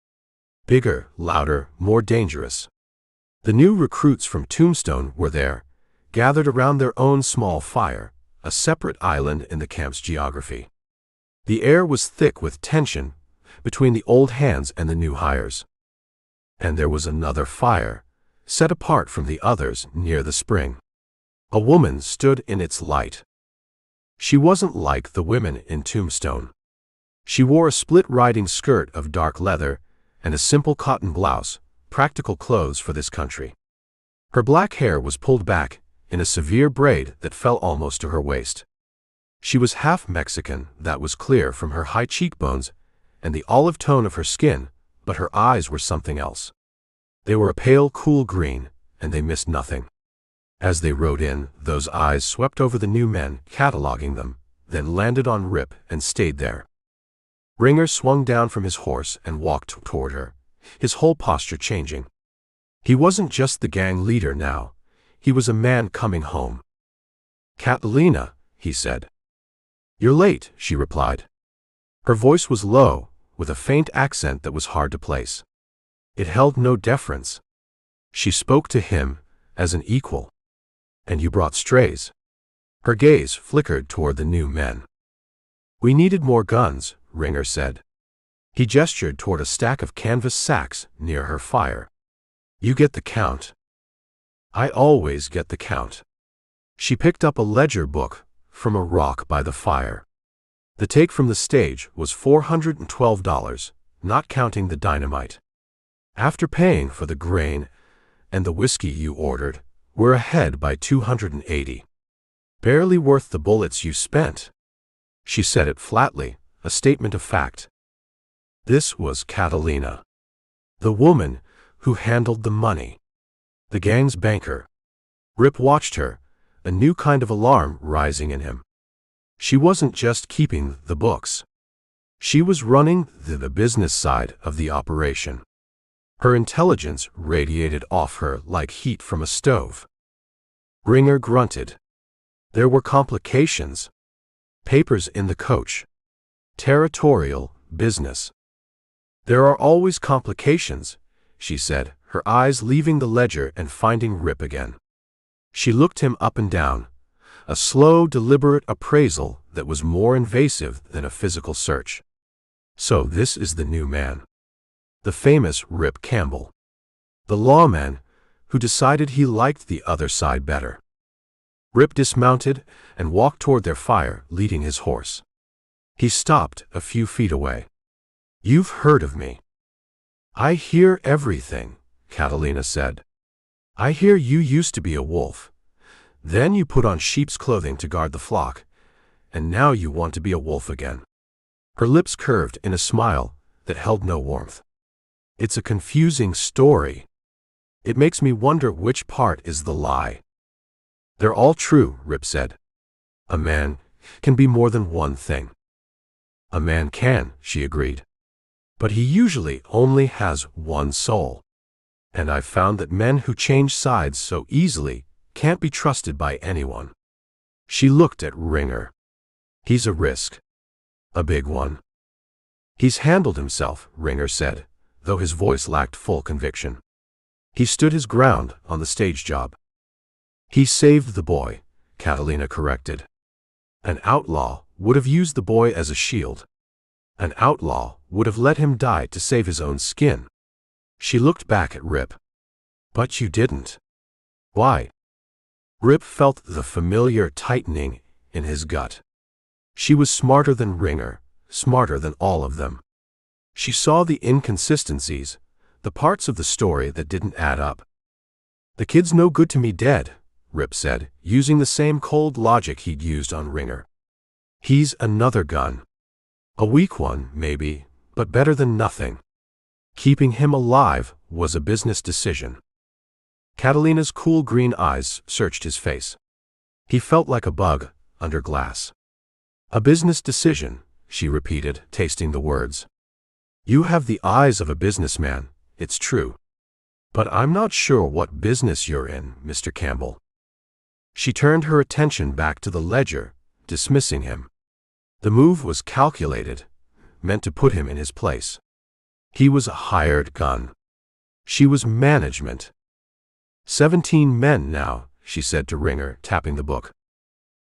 Bigger, louder, more dangerous. The new recruits from Tombstone were there, gathered around their own small fire, a separate island in the camp's geography. The air was thick with tension between the old hands and the new hires. And there was another fire, set apart from the others near the spring. A woman stood in its light. She wasn't like the women in Tombstone. She wore a split riding skirt of dark leather and a simple cotton blouse, practical clothes for this country. Her black hair was pulled back in a severe braid that fell almost to her waist. She was half Mexican, that was clear from her high cheekbones and the olive tone of her skin, but her eyes were something else. They were a pale, cool green, and they missed nothing. As they rode in, those eyes swept over the new men, cataloging them, then landed on Rip and stayed there. Ringer swung down from his horse and walked toward her, his whole posture changing. He wasn't just the gang leader now. He was a man coming home. "Catalina," he said. "You're late," she replied. Her voice was low, with a faint accent that was hard to place. It held no deference. She spoke to him as an equal. "And you brought strays." Her gaze flickered toward the new men. "We needed more guns," Ringer said. He gestured toward a stack of canvas sacks near her fire. "You get the count." "I always get the count." She picked up a ledger book from a rock by the fire. The take from the stage was $412, not counting the dynamite. "After paying for the grain and the whiskey you ordered, we're ahead by $280. Barely worth the bullets you spent." She said it flatly, a statement of fact. This was Catalina, the woman who handled the money, the gang's banker. Rip watched her, a new kind of alarm rising in him. She wasn't just keeping the books. She was running the business side of the operation. Her intelligence radiated off her like heat from a stove. Ringer grunted. There were complications. Papers in the coach. Territorial business. "There are always complications," she said, her eyes leaving the ledger and finding Rip again. She looked him up and down, a slow, deliberate appraisal that was more invasive than a physical search. "So this is the new man. The famous Rip Campbell. The lawman who decided he liked the other side better." Rip dismounted and walked toward their fire, leading his horse. He stopped a few feet away. "You've heard of me." "I hear everything," Catalina said. "I hear you used to be a wolf. Then you put on sheep's clothing to guard the flock, and now you want to be a wolf again." Her lips curved in a smile that held no warmth. "It's a confusing story. It makes me wonder which part is the lie." "They're all true," Rip said. "A man can be more than one thing." "A man can," she agreed. "But he usually only has one soul. And I've found that men who change sides so easily can't be trusted by anyone. She looked at Ringer. He's a risk. A big one. He's handled himself, Ringer said, though his voice lacked full conviction. He stood his ground on the stage job. He saved the boy, Catalina corrected. An outlaw would have used the boy as a shield. An outlaw would have let him die to save his own skin. She looked back at Rip. But you didn't. Why? Rip felt the familiar tightening in his gut. She was smarter than Ringer, smarter than all of them. She saw the inconsistencies, the parts of the story that didn't add up. The kid's no good to me dead, Rip said, using the same cold logic he'd used on Ringer. He's another gun. A weak one, maybe, but better than nothing. Keeping him alive was a business decision. Catalina's cool green eyes searched his face. He felt like a bug under glass. A business decision, she repeated, tasting the words. You have the eyes of a businessman, it's true. But I'm not sure what business you're in, Mr. Campbell. She turned her attention back to the ledger, dismissing him. The move was calculated, meant to put him in his place. He was a hired gun. She was management. 17 men now, she said to Ringer, tapping the book.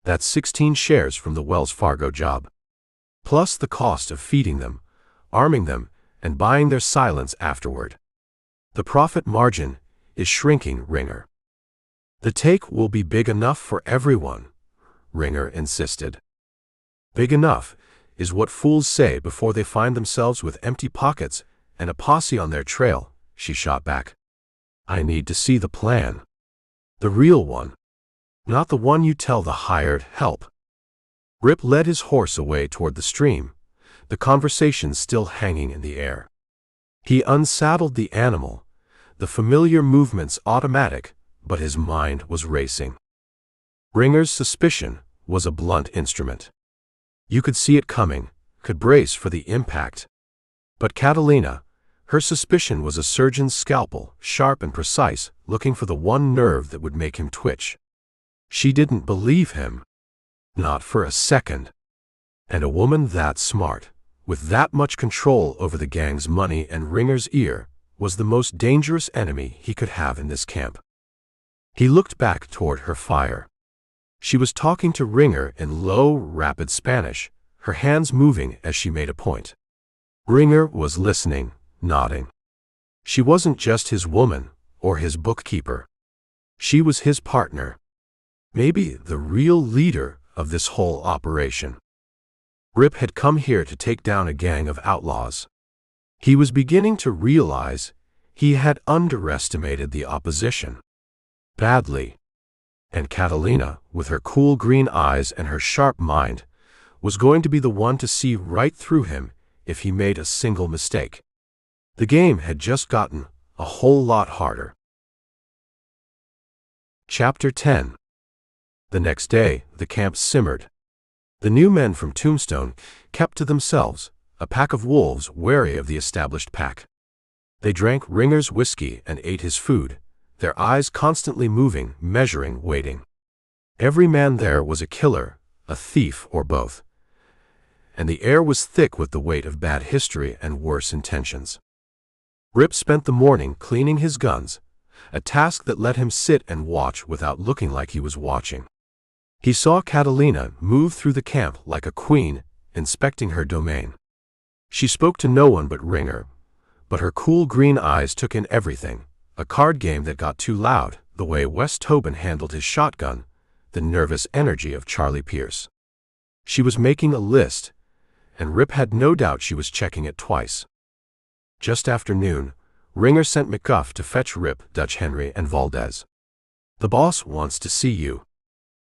That's 16 shares from the Wells Fargo job. Plus the cost of feeding them, arming them, and buying their silence afterward. The profit margin is shrinking, Ringer. The take will be big enough for everyone, Ringer insisted. Big enough is what fools say before they find themselves with empty pockets and a posse on their trail, she shot back. I need to see the plan. The real one. Not the one you tell the hired help. Rip led his horse away toward the stream, the conversation still hanging in the air. He unsaddled the animal, the familiar movements automatic, but his mind was racing. Ringer's suspicion was a blunt instrument. You could see it coming, could brace for the impact. But Catalina, her suspicion was a surgeon's scalpel, sharp and precise, looking for the one nerve that would make him twitch. She didn't believe him. Not for a second. And a woman that smart, with that much control over the gang's money and Ringer's ear, was the most dangerous enemy he could have in this camp. He looked back toward her fire. She was talking to Ringer in low, rapid Spanish, her hands moving as she made a point. Ringer was listening, nodding. She wasn't just his woman, or his bookkeeper. She was his partner. Maybe the real leader of this whole operation. Rip had come here to take down a gang of outlaws. He was beginning to realize he had underestimated the opposition. Badly. And Catalina, with her cool green eyes and her sharp mind, was going to be the one to see right through him if he made a single mistake. The game had just gotten a whole lot harder. Chapter 10. The next day, the camp simmered. The new men from Tombstone kept to themselves, a pack of wolves wary of the established pack. They drank Ringer's whiskey and ate his food, their eyes constantly moving, measuring, waiting. Every man there was a killer, a thief, or both. And the air was thick with the weight of bad history and worse intentions. Rip spent the morning cleaning his guns, a task that let him sit and watch without looking like he was watching. He saw Catalina move through the camp like a queen, inspecting her domain. She spoke to no one but Ringer, but her cool green eyes took in everything, a card game that got too loud, the way Wes Tobin handled his shotgun, the nervous energy of Charlie Pierce. She was making a list, and Rip had no doubt she was checking it twice. Just after noon, Ringer sent McGuff to fetch Rip, Dutch Henry, and Valdez. The boss wants to see you.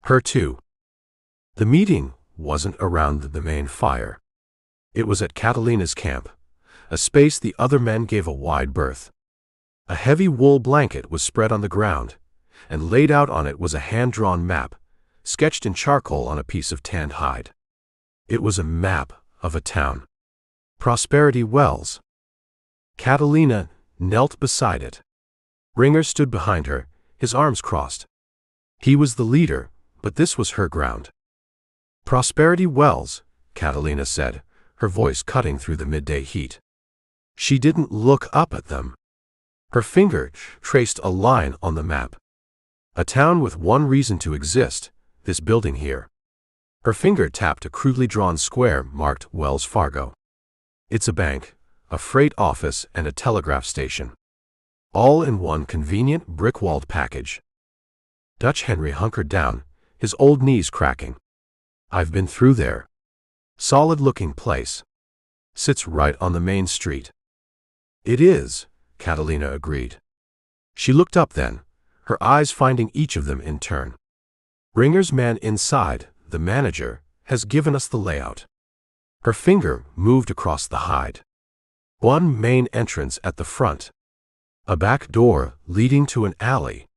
Her too. The meeting wasn't around the main fire. It was at Catalina's camp, a space the other men gave a wide berth. A heavy wool blanket was spread on the ground, and laid out on it was a hand-drawn map, sketched in charcoal on a piece of tanned hide. It was a map of a town. Prosperity Wells. Catalina knelt beside it. Ringer stood behind her, his arms crossed. He was the leader, but this was her ground. Prosperity Wells, Catalina said, her voice cutting through the midday heat. She didn't look up at them. Her finger traced a line on the map. A town with one reason to exist, this building here. Her finger tapped a crudely drawn square marked Wells Fargo. It's a bank, a freight office, and a telegraph station. All in one convenient brick-walled package. Dutch Henry hunkered down, his old knees cracking. I've been through there. Solid-looking place. Sits right on the main street. It is, Catalina agreed. She looked up then, her eyes finding each of them in turn. Ringer's man inside, the manager, has given us the layout. Her finger moved across the hide. One main entrance at the front. A back door leading to an alley.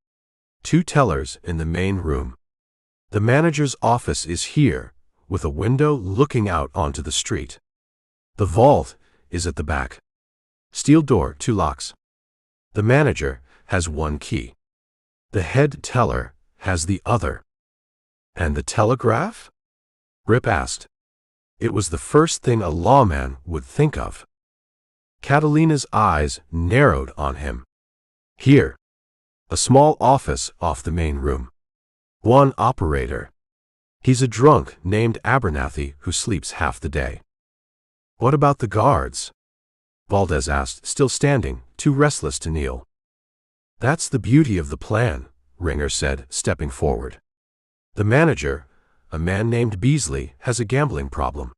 2 tellers in the main room. The manager's office is here, with a window looking out onto the street. The vault is at the back. Steel door, 2 locks. The manager has 1 key. The head teller has the other. And the telegraph? Rip asked. It was the first thing a lawman would think of. Catalina's eyes narrowed on him. Here. A small office off the main room. 1 operator. He's a drunk named Abernathy who sleeps half the day. What about the guards? Valdez asked, still standing, too restless to kneel. That's the beauty of the plan, Ringer said, stepping forward. The manager, a man named Beasley, has a gambling problem.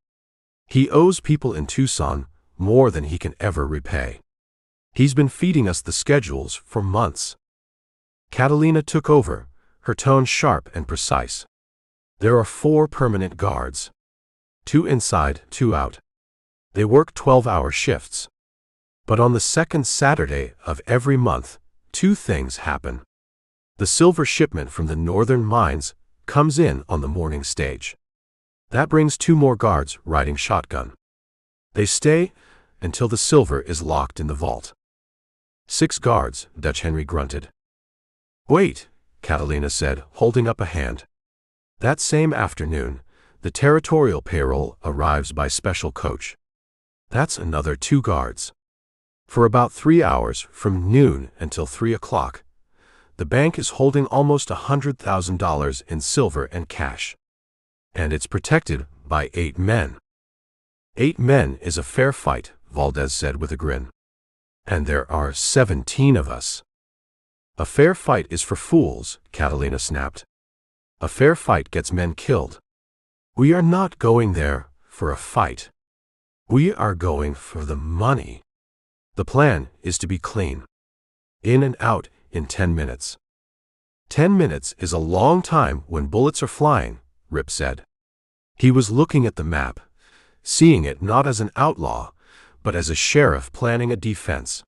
He owes people in Tucson more than he can ever repay. He's been feeding us the schedules for months. Catalina took over, her tone sharp and precise. There are 4 permanent guards. 2 inside, 2 out. They work 12-hour shifts. But on the 2nd Saturday of every month, 2 things happen. The silver shipment from the northern mines comes in on the morning stage. That brings 2 more guards riding shotgun. They stay until the silver is locked in the vault. 6 guards, Dutch Henry grunted. Wait, Catalina said, holding up a hand. That same afternoon, the territorial payroll arrives by special coach. That's another 2 guards. For about 3 hours, from noon until 3 o'clock, the bank is holding almost $100,000 in silver and cash. And it's protected by 8 men. 8 men is a fair fight, Valdez said with a grin. And there are 17 of us. A fair fight is for fools, Catalina snapped. A fair fight gets men killed. We are not going there for a fight. We are going for the money. The plan is to be clean. In and out in 10 minutes. 10 minutes is a long time when bullets are flying, Rip said. He was looking at the map, seeing it not as an outlaw, but as a sheriff planning a defense.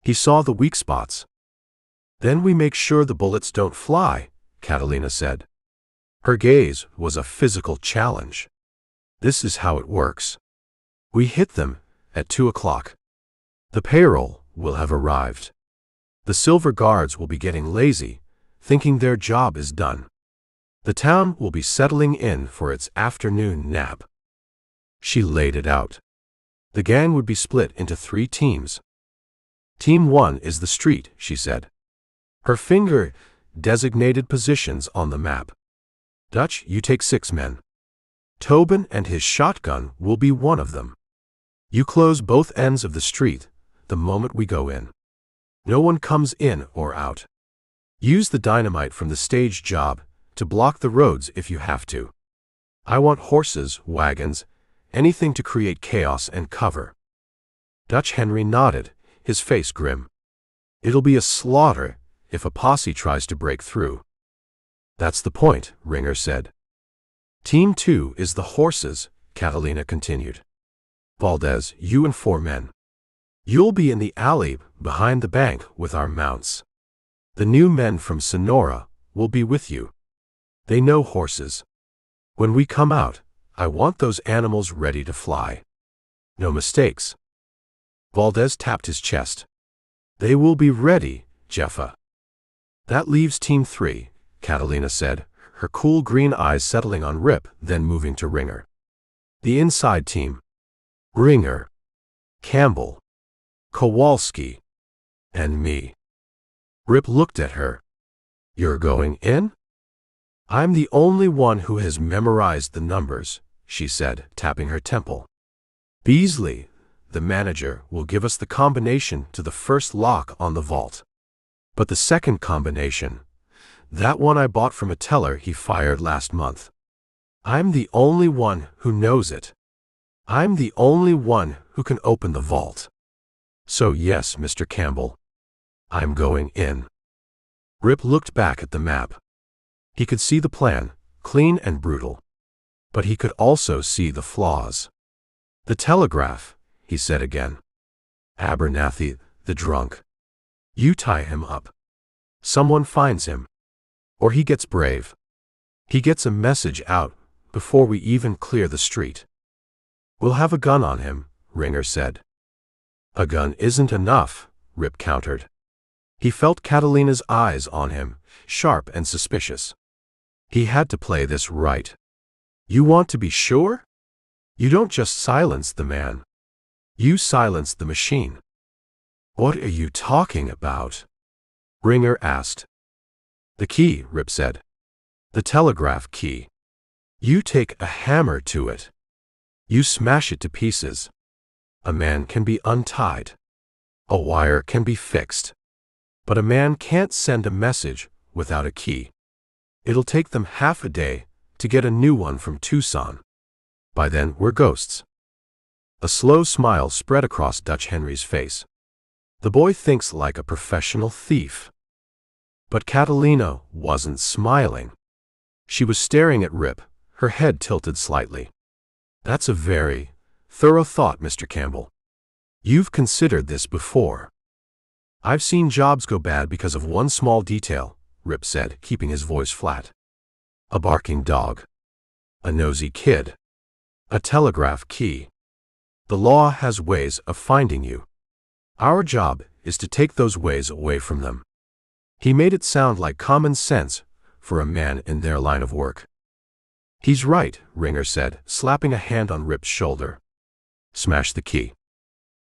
He saw the weak spots. Then we make sure the bullets don't fly, Catalina said. Her gaze was a physical challenge. This is how it works. We hit them at 2 o'clock. The payroll will have arrived. The silver guards will be getting lazy, thinking their job is done. The town will be settling in for its afternoon nap. She laid it out. The gang would be split into 3 teams. Team 1 is the street, she said. Her finger designated positions on the map. Dutch, you take 6 men. Tobin and his shotgun will be one of them. You close both ends of the street the moment we go in. No one comes in or out. Use the dynamite from the stage job to block the roads if you have to. I want horses, wagons, anything to create chaos and cover. Dutch Henry nodded, his face grim. It'll be a slaughter if a posse tries to break through. That's the point, Ringer said. Team 2 is the horses, Catalina continued. Valdez, you and 4 men. You'll be in the alley behind the bank with our mounts. The new men from Sonora will be with you. They know horses. When we come out, I want those animals ready to fly. No mistakes. Valdez tapped his chest. They will be ready, Jeffa. That leaves Team 3, Catalina said, her cool green eyes settling on Rip, then moving to Ringer. The inside team. Ringer, Campbell, Kowalski, and me. Rip looked at her. You're going in? I'm the only one who has memorized the numbers, she said, tapping her temple. Beasley, the manager, will give us the combination to the first lock on the vault. But the second combination, that one I bought from a teller he fired last month. I'm the only one who knows it. I'm the only one who can open the vault. So yes, Mr. Campbell, I'm going in. Rip looked back at the map. He could see the plan, clean and brutal. But he could also see the flaws. The telegraph, he said again. Abernathy, the drunk. You tie him up. Someone finds him. Or he gets brave. He gets a message out before we even clear the street. We'll have a gun on him, Ringer said. A gun isn't enough, Rip countered. He felt Catalina's eyes on him, sharp and suspicious. He had to play this right. You want to be sure? You don't just silence the man. You silence the machine. What are you talking about? Ringer asked. The key, Rip said. The telegraph key. You take a hammer to it. You smash it to pieces. A man can be untied. A wire can be fixed. But a man can't send a message without a key. It'll take them half a day to get a new one from Tucson. By then, we're ghosts. A slow smile spread across Dutch Henry's face. The boy thinks like a professional thief. But Catalina wasn't smiling. She was staring at Rip, her head tilted slightly. That's a very thorough thought, Mr. Campbell. You've considered this before. I've seen jobs go bad because of one small detail, Rip said, keeping his voice flat. A barking dog. A nosy kid. A telegraph key. The law has ways of finding you. Our job is to take those ways away from them. He made it sound like common sense for a man in their line of work. He's right, Ringer said, slapping a hand on Rip's shoulder. Smash the key.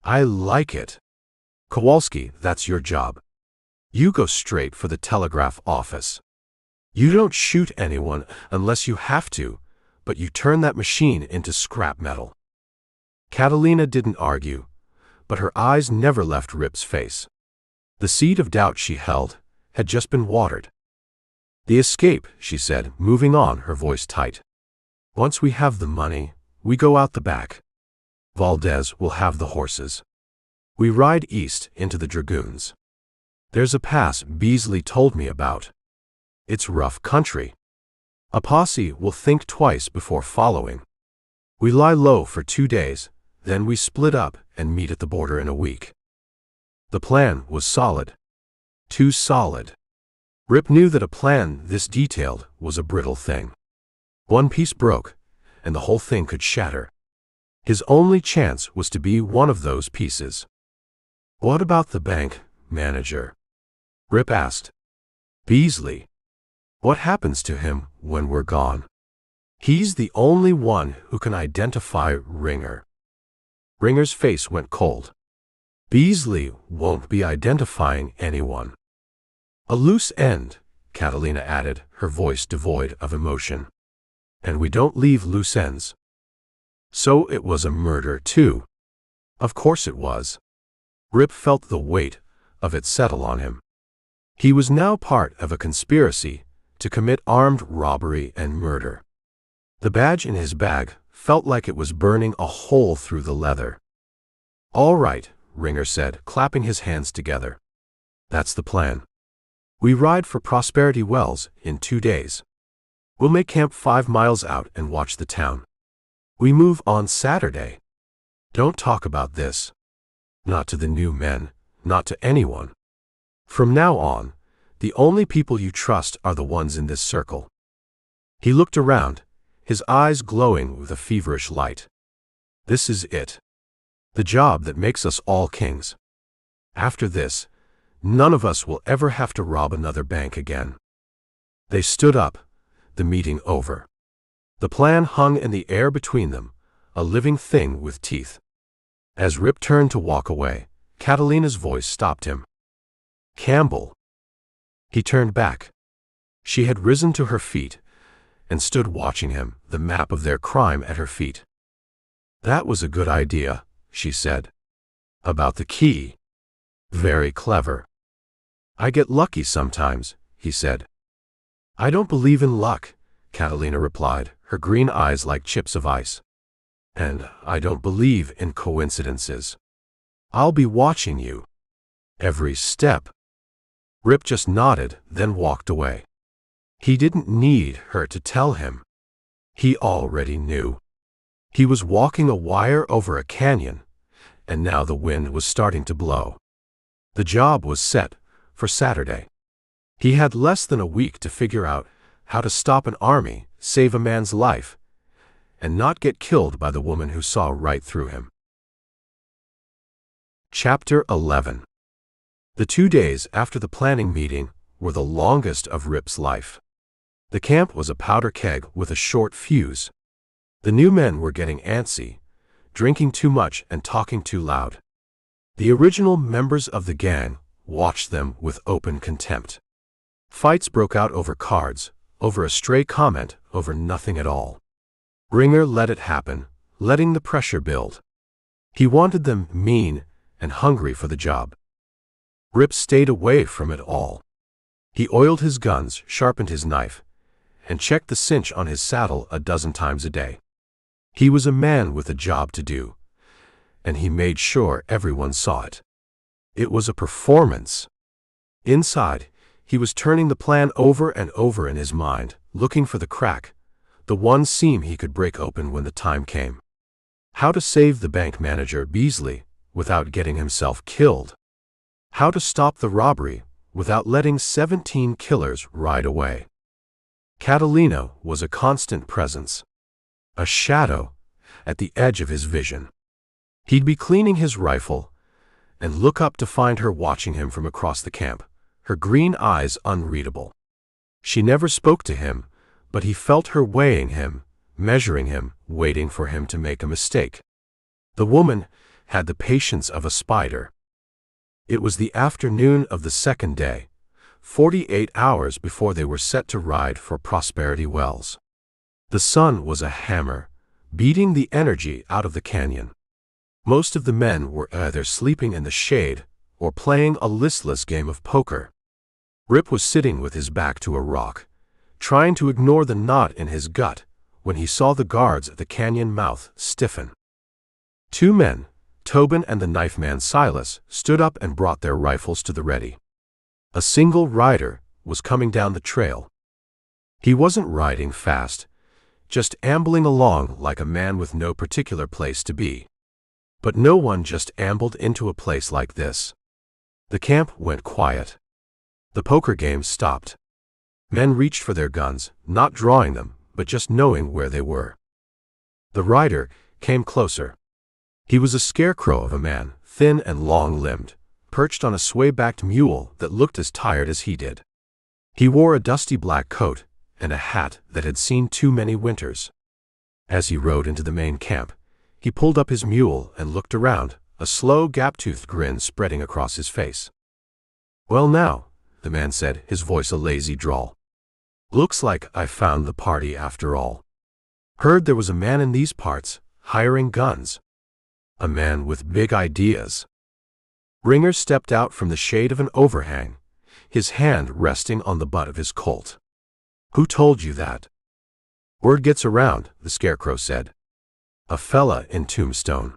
I like it. Kowalski, that's your job. You go straight for the telegraph office. You don't shoot anyone unless you have to, but you turn that machine into scrap metal. Catalina didn't argue, but her eyes never left Rip's face. The seed of doubt she held had just been watered. The escape, she said, moving on, her voice tight. Once we have the money, we go out the back. Valdez will have the horses. We ride east into the Dragoons. There's a pass Beasley told me about. It's rough country. A posse will think twice before following. We lie low for 2 days, then we split up and meet at the border in a week. The plan was solid. Too solid. Rip knew that a plan this detailed was a brittle thing. One piece broke, and the whole thing could shatter. His only chance was to be one of those pieces. What about the bank manager? Rip asked. Beasley. What happens to him when we're gone? He's the only one who can identify Ringer. Ringer's face went cold. Beasley won't be identifying anyone. A loose end, Catalina added, her voice devoid of emotion. And we don't leave loose ends. So it was a murder, too. Of course it was. Rip felt the weight of it settle on him. He was now part of a conspiracy to commit armed robbery and murder. The badge in his bag felt like it was burning a hole through the leather. All right, Ringer said, clapping his hands together. That's the plan. We ride for Prosperity Wells in 2 days. We'll make camp 5 miles out and watch the town. We move on Saturday. Don't talk about this. Not to the new men, not to anyone. From now on, the only people you trust are the ones in this circle. He looked around, his eyes glowing with a feverish light. This is it. The job that makes us all kings. After this, none of us will ever have to rob another bank again. They stood up, the meeting over. The plan hung in the air between them, a living thing with teeth. As Rip turned to walk away, Catalina's voice stopped him. "Campbell." He turned back. She had risen to her feet and stood watching him, the map of their crime at her feet. "That was a good idea," she said. "About the key. Very clever." "I get lucky sometimes," he said. "I don't believe in luck," Catalina replied, her green eyes like chips of ice. "And I don't believe in coincidences. I'll be watching you. Every step." Rip just nodded, then walked away. He didn't need her to tell him. He already knew. He was walking a wire over a canyon, and now the wind was starting to blow. The job was set for Saturday. He had less than a week to figure out how to stop an army, save a man's life, and not get killed by the woman who saw right through him. Chapter 11. The 2 days after the planning meeting were the longest of Rip's life. The camp was a powder keg with a short fuse. The new men were getting antsy, drinking too much and talking too loud. The original members of the gang watched them with open contempt. Fights broke out over cards, over a stray comment, over nothing at all. Ringer let it happen, letting the pressure build. He wanted them mean and hungry for the job. Rip stayed away from it all. He oiled his guns, sharpened his knife, and checked the cinch on his saddle a dozen times a day. He was a man with a job to do, and he made sure everyone saw it. It was a performance. Inside, he was turning the plan over and over in his mind, looking for the crack, the one seam he could break open when the time came. How to save the bank manager, Beasley, without getting himself killed. How to stop the robbery without letting 17 killers ride away. Catalina was a constant presence. A shadow at the edge of his vision. He'd be cleaning his rifle and look up to find her watching him from across the camp, her green eyes unreadable. She never spoke to him, but he felt her weighing him, measuring him, waiting for him to make a mistake. The woman had the patience of a spider. It was the afternoon of the second day, 48 hours before they were set to ride for Prosperity Wells. The sun was a hammer, beating the energy out of the canyon. Most of the men were either sleeping in the shade or playing a listless game of poker. Rip was sitting with his back to a rock, trying to ignore the knot in his gut when he saw the guards at the canyon mouth stiffen. 2 men, Tobin and the knife man Silas, stood up and brought their rifles to the ready. A single rider was coming down the trail. He wasn't riding fast, just ambling along like a man with no particular place to be. But no one just ambled into a place like this. The camp went quiet. The poker game stopped. Men reached for their guns, not drawing them, but just knowing where they were. The rider came closer. He was a scarecrow of a man, thin and long-limbed, perched on a sway-backed mule that looked as tired as he did. He wore a dusty black coat and a hat that had seen too many winters. As he rode into the main camp, he pulled up his mule and looked around, a slow, gap-toothed grin spreading across his face. "Well now," the man said, his voice a lazy drawl. "Looks like I found the party after all. Heard there was a man in these parts, hiring guns. A man with big ideas." Ringer stepped out from the shade of an overhang, his hand resting on the butt of his Colt. "Who told you that?" "Word gets around," the scarecrow said. "A fella in Tombstone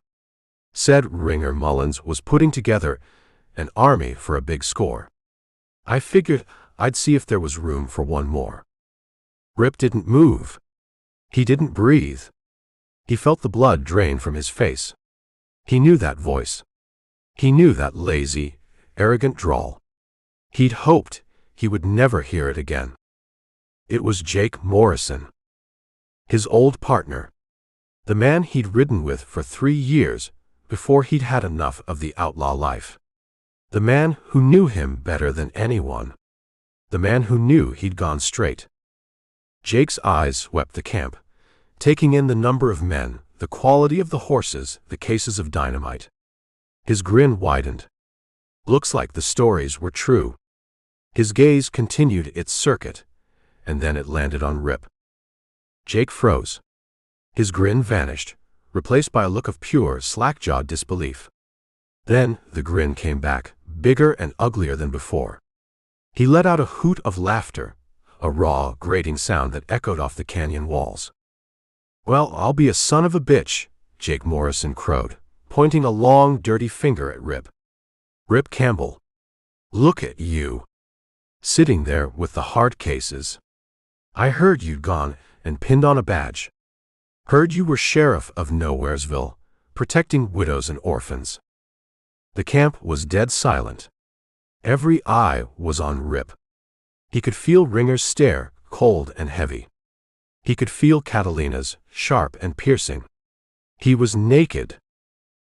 said Ringer Mullins was putting together an army for a big score. I figured I'd see if there was room for one more." Rip didn't move. He didn't breathe. He felt the blood drain from his face. He knew that voice. He knew that lazy, arrogant drawl. He'd hoped he would never hear it again. It was Jake Morrison, his old partner, the man he'd ridden with for 3 years before he'd had enough of the outlaw life, the man who knew him better than anyone. The man who knew he'd gone straight. Jake's eyes swept the camp, taking in the number of men, the quality of the horses, the cases of dynamite. His grin widened. Looks like the stories were true. His gaze continued its circuit, and then it landed on Rip. Jake froze. His grin vanished, replaced by a look of pure, slack-jawed disbelief. Then the grin came back, bigger and uglier than before. He let out a hoot of laughter, a raw, grating sound that echoed off the canyon walls. "Well, I'll be a son of a bitch," Jake Morrison crowed, pointing a long, dirty finger at Rip. Rip Campbell. "Look at you. Sitting there with the hard cases. I heard you'd gone and pinned on a badge. Heard you were sheriff of Nowheresville, protecting widows and orphans." The camp was dead silent. Every eye was on Rip. He could feel Ringer's stare, cold and heavy. He could feel Catalina's, sharp and piercing. He was naked.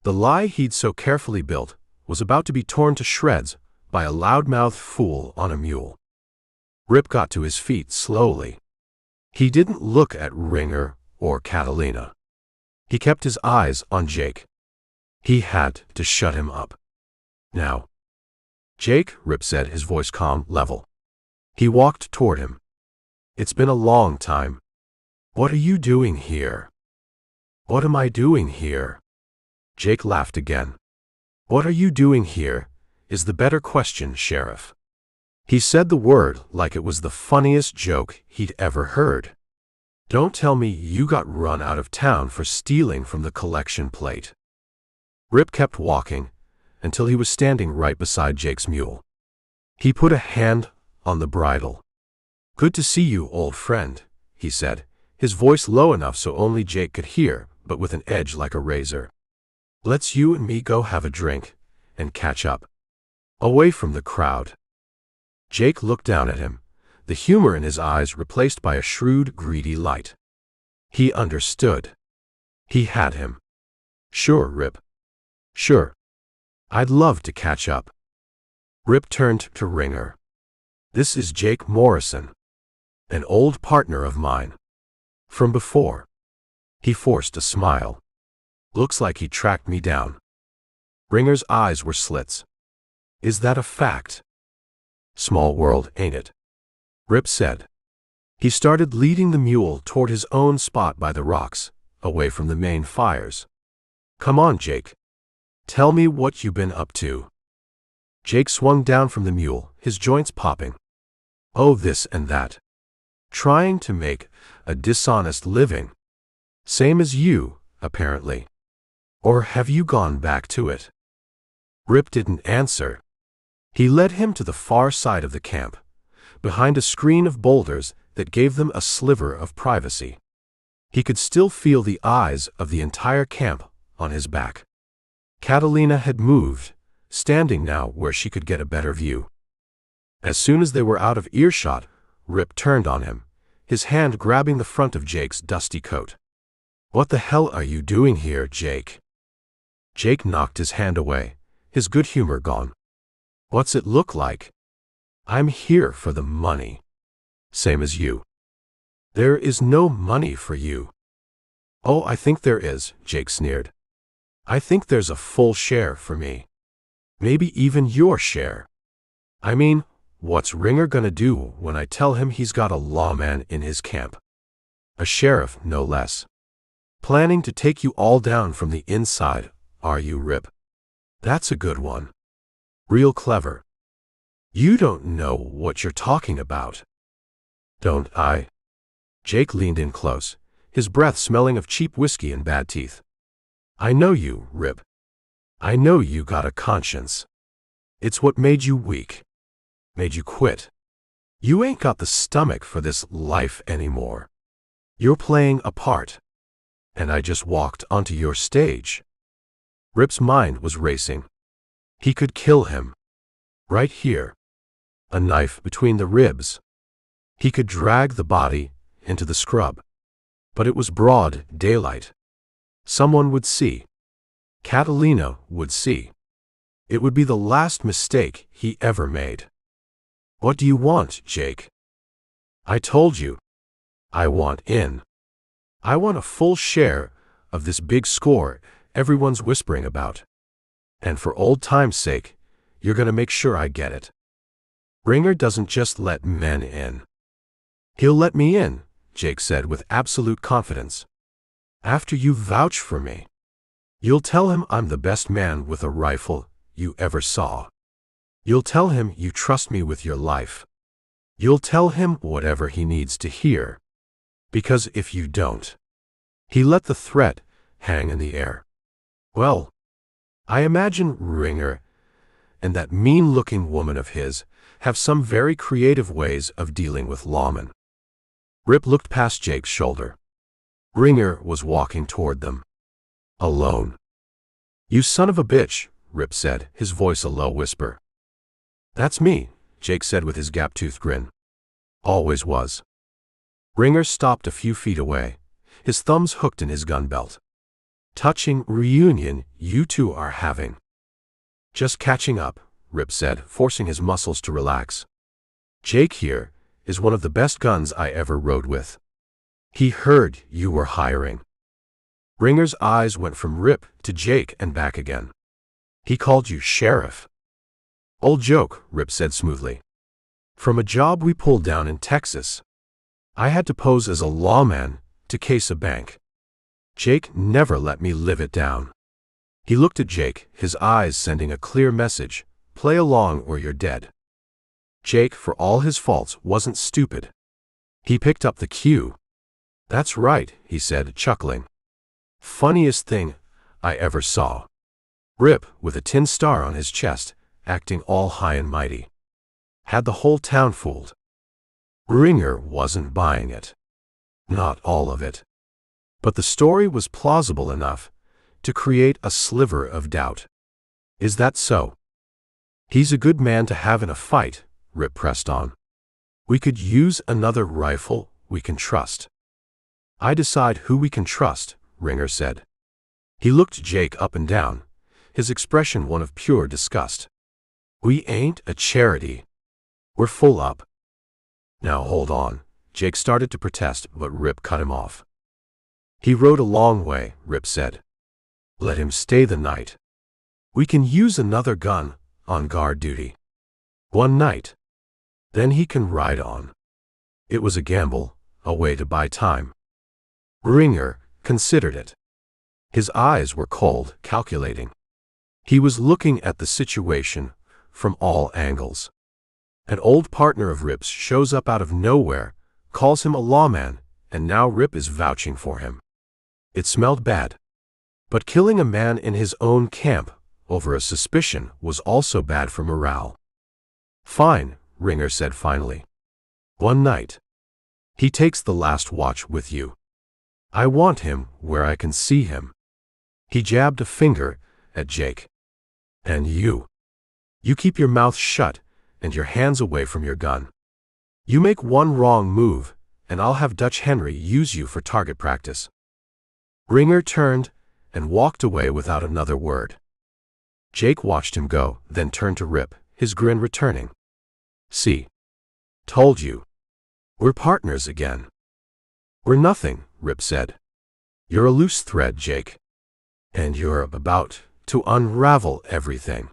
The lie he'd so carefully built was about to be torn to shreds by a loudmouthed fool on a mule. Rip got to his feet slowly. He didn't look at Ringer or Catalina. He kept his eyes on Jake. He had to shut him up. "Now." "Jake," Rip said, his voice calm, level. He walked toward him. "It's been a long time. What are you doing here?" "What am I doing here?" Jake laughed again. "What are you doing here is the better question, Sheriff." He said the word like it was the funniest joke he'd ever heard. "Don't tell me you got run out of town for stealing from the collection plate." Rip kept walking until he was standing right beside Jake's mule. He put a hand on the bridle. "Good to see you, old friend," he said, his voice low enough so only Jake could hear, but with an edge like a razor. "Let's you and me go have a drink and catch up. Away from the crowd." Jake looked down at him, the humor in his eyes replaced by a shrewd, greedy light. He understood. He had him. "Sure, Rip. Sure. I'd love to catch up." Rip turned to Ringer. "This is Jake Morrison. An old partner of mine. From before." He forced a smile. "Looks like he tracked me down." Ringer's eyes were slits. "Is that a fact?" "Small world, ain't it?" Rip said. He started leading the mule toward his own spot by the rocks, away from the main fires. "Come on, Jake. Tell me what you been up to." Jake swung down from the mule, his joints popping. "Oh, this and that. Trying to make a dishonest living. Same as you, apparently. Or have you gone back to it?" Rip didn't answer. He led him to the far side of the camp, behind a screen of boulders that gave them a sliver of privacy. He could still feel the eyes of the entire camp on his back. Catalina had moved, standing now where she could get a better view. As soon as they were out of earshot, Rip turned on him, his hand grabbing the front of Jake's dusty coat. "What the hell are you doing here, Jake?" Jake knocked his hand away, his good humor gone. "What's it look like?" "I'm here for the money. Same as you." "There is no money for you." "Oh, I think there is," Jake sneered. "I think there's a full share for me. Maybe even your share. I mean, what's Ringer gonna do when I tell him he's got a lawman in his camp? A sheriff, no less. Planning to take you all down from the inside, are you, Rip? That's a good one. Real clever. You don't know what you're talking about." "Don't I?" Jake leaned in close, his breath smelling of cheap whiskey and bad teeth. "I know you, Rip. I know you got a conscience. It's what made you weak. Made you quit. You ain't got the stomach for this life anymore. You're playing a part. And I just walked onto your stage." Rip's mind was racing. He could kill him. Right here. A knife between the ribs. He could drag the body into the scrub. But it was broad daylight. Someone would see. Catalina would see. It would be the last mistake he ever made. What do you want, Jake? I told you. I want in. I want a full share of this big score everyone's whispering about. And for old time's sake, you're going to make sure I get it. Ringer doesn't just let men in. He'll let me in, Jake said with absolute confidence. After you vouch for me. You'll tell him I'm the best man with a rifle you ever saw. You'll tell him you trust me with your life. You'll tell him whatever he needs to hear. Because if you don't. He let the threat hang in the air. Well, I imagine Ringer and that mean-looking woman of his have some very creative ways of dealing with lawmen. Rip looked past Jake's shoulder. Ringer was walking toward them. Alone. You son of a bitch, Rip said, his voice a low whisper. That's me, Jake said with his gap-toothed grin. Always was. Ringer stopped a few feet away, his thumbs hooked in his gun belt. Touching reunion you two are having. Just catching up, Rip said, forcing his muscles to relax. Jake here is one of the best guns I ever rode with. He heard you were hiring. Ringer's eyes went from Rip to Jake and back again. He called you sheriff. Old joke, Rip said smoothly. From a job we pulled down in Texas. I had to pose as a lawman to case a bank. Jake never let me live it down. He looked at Jake, his eyes sending a clear message, play along or you're dead. Jake, for all his faults, wasn't stupid. He picked up the cue. That's right, he said, chuckling. Funniest thing I ever saw. Rip, with a tin star on his chest, acting all high and mighty. Had the whole town fooled. Ringer wasn't buying it. Not all of it. But the story was plausible enough to create a sliver of doubt. Is that so? He's a good man to have in a fight, Rip pressed on. We could use another rifle we can trust. I decide who we can trust, Ringer said. He looked Jake up and down, his expression one of pure disgust. We ain't a charity. We're full up. Now hold on, Jake started to protest, but Rip cut him off. He rode a long way, Rip said. Let him stay the night. We can use another gun on guard duty. One night. Then he can ride on. It was a gamble, a way to buy time. Ringer considered it. His eyes were cold, calculating. He was looking at the situation from all angles. An old partner of Rip's shows up out of nowhere, calls him a lawman, and now Rip is vouching for him. It smelled bad. But killing a man in his own camp over a suspicion was also bad for morale. Fine, Ringer said finally. One night. He takes the last watch with you. I want him where I can see him. He jabbed a finger at Jake. And you. You keep your mouth shut and your hands away from your gun. You make one wrong move, and I'll have Dutch Henry use you for target practice. Ringer turned and walked away without another word. Jake watched him go, then turned to Rip, his grin returning. See. Told you. We're partners again. We're nothing, Rip said. You're a loose thread, Jake. And you're about to unravel everything.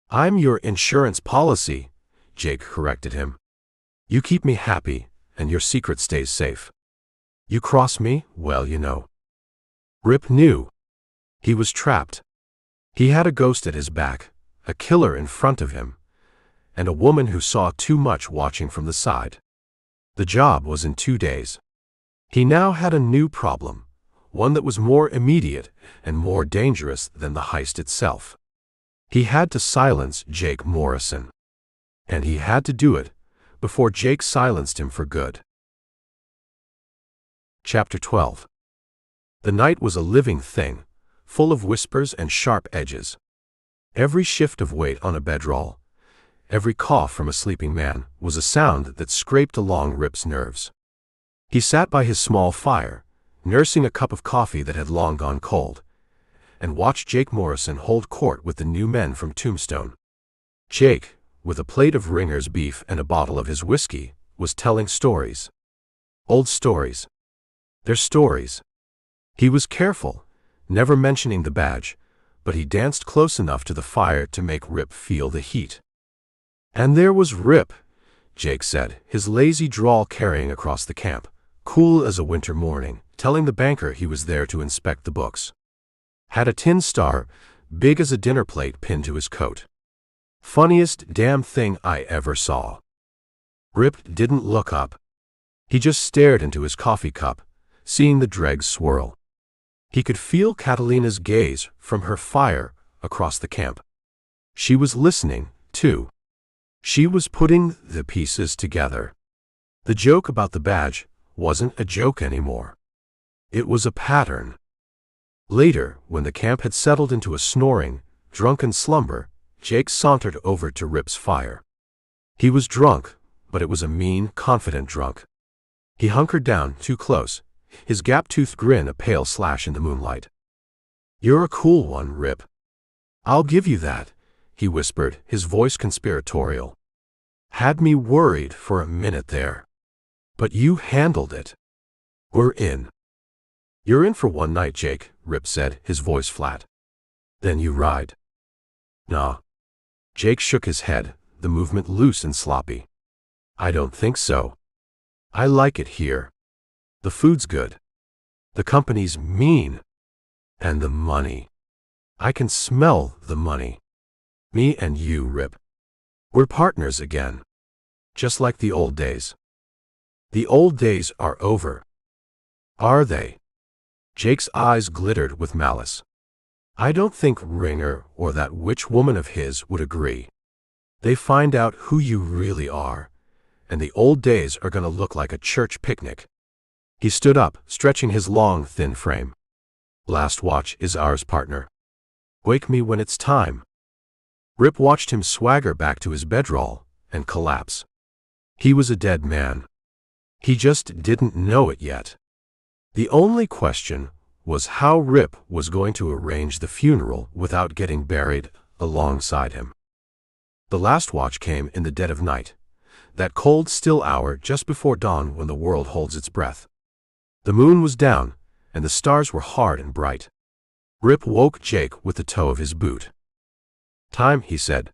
I'm your insurance policy, Jake corrected him. You keep me happy, and your secret stays safe. You cross me, well, you know. Rip knew. He was trapped. He had a ghost at his back, a killer in front of him, and a woman who saw too much watching from the side. The job was in 2 days. He now had a new problem, one that was more immediate and more dangerous than the heist itself. He had to silence Jake Morrison. And he had to do it before Jake silenced him for good. Chapter 12. The night was a living thing, full of whispers and sharp edges. Every shift of weight on a bedroll, every cough from a sleeping man, was a sound that scraped along Rip's nerves. He sat by his small fire, nursing a cup of coffee that had long gone cold, and watched Jake Morrison hold court with the new men from Tombstone. Jake with a plate of Ringer's beef and a bottle of his whiskey, was telling stories. Old stories. Their stories. He was careful, never mentioning the badge, but he danced close enough to the fire to make Rip feel the heat. And there was Rip, Jake said, his lazy drawl carrying across the camp, cool as a winter morning, telling the banker he was there to inspect the books. Had a tin star, big as a dinner plate, pinned to his coat. Funniest damn thing I ever saw. Rip didn't look up. He just stared into his coffee cup, seeing the dregs swirl. He could feel Catalina's gaze from her fire across the camp. She was listening, too. She was putting the pieces together. The joke about the badge wasn't a joke anymore. It was a pattern. Later, when the camp had settled into a snoring, drunken slumber, Jake sauntered over to Rip's fire. He was drunk, but it was a mean, confident drunk. He hunkered down, too close, his gap-toothed grin a pale slash in the moonlight. "You're a cool one, Rip. I'll give you that," he whispered, his voice conspiratorial. "Had me worried for a minute there. But you handled it. We're in." "You're in for one night, Jake," Rip said, his voice flat. "Then you ride." "Nah." Jake shook his head, the movement loose and sloppy. "I don't think so. I like it here. The food's good. The company's mean. And the money. I can smell the money. Me and you, Rip. We're partners again. Just like the old days." "The old days are over." "Are they?" Jake's eyes glittered with malice. "I don't think Ringer or that witch woman of his would agree. They find out who you really are, and the old days are going to look like a church picnic." He stood up, stretching his long, thin frame. "Last watch is ours, partner. Wake me when it's time." Rip watched him swagger back to his bedroll and collapse. He was a dead man. He just didn't know it yet. The only question was how Rip was going to arrange the funeral without getting buried alongside him. The last watch came in the dead of night, that cold, still hour just before dawn when the world holds its breath. The moon was down, and the stars were hard and bright. Rip woke Jake with the toe of his boot. "Time," he said.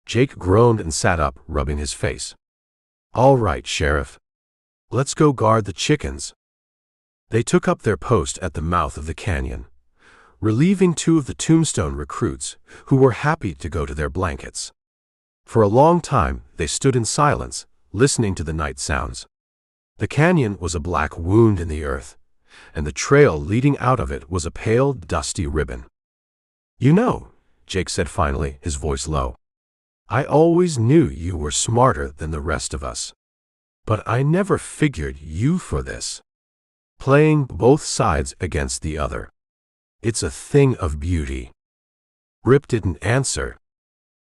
Jake groaned and sat up, rubbing his face. "All right, Sheriff. Let's go guard the chickens." They took up their post at the mouth of the canyon, relieving two of the Tombstone recruits who were happy to go to their blankets. For a long time, they stood in silence, listening to the night sounds. The canyon was a black wound in the earth, and the trail leading out of it was a pale, dusty ribbon. "You know," Jake said finally, his voice low, "I always knew you were smarter than the rest of us. But I never figured you for this. Playing both sides against the other. It's a thing of beauty." Rip didn't answer.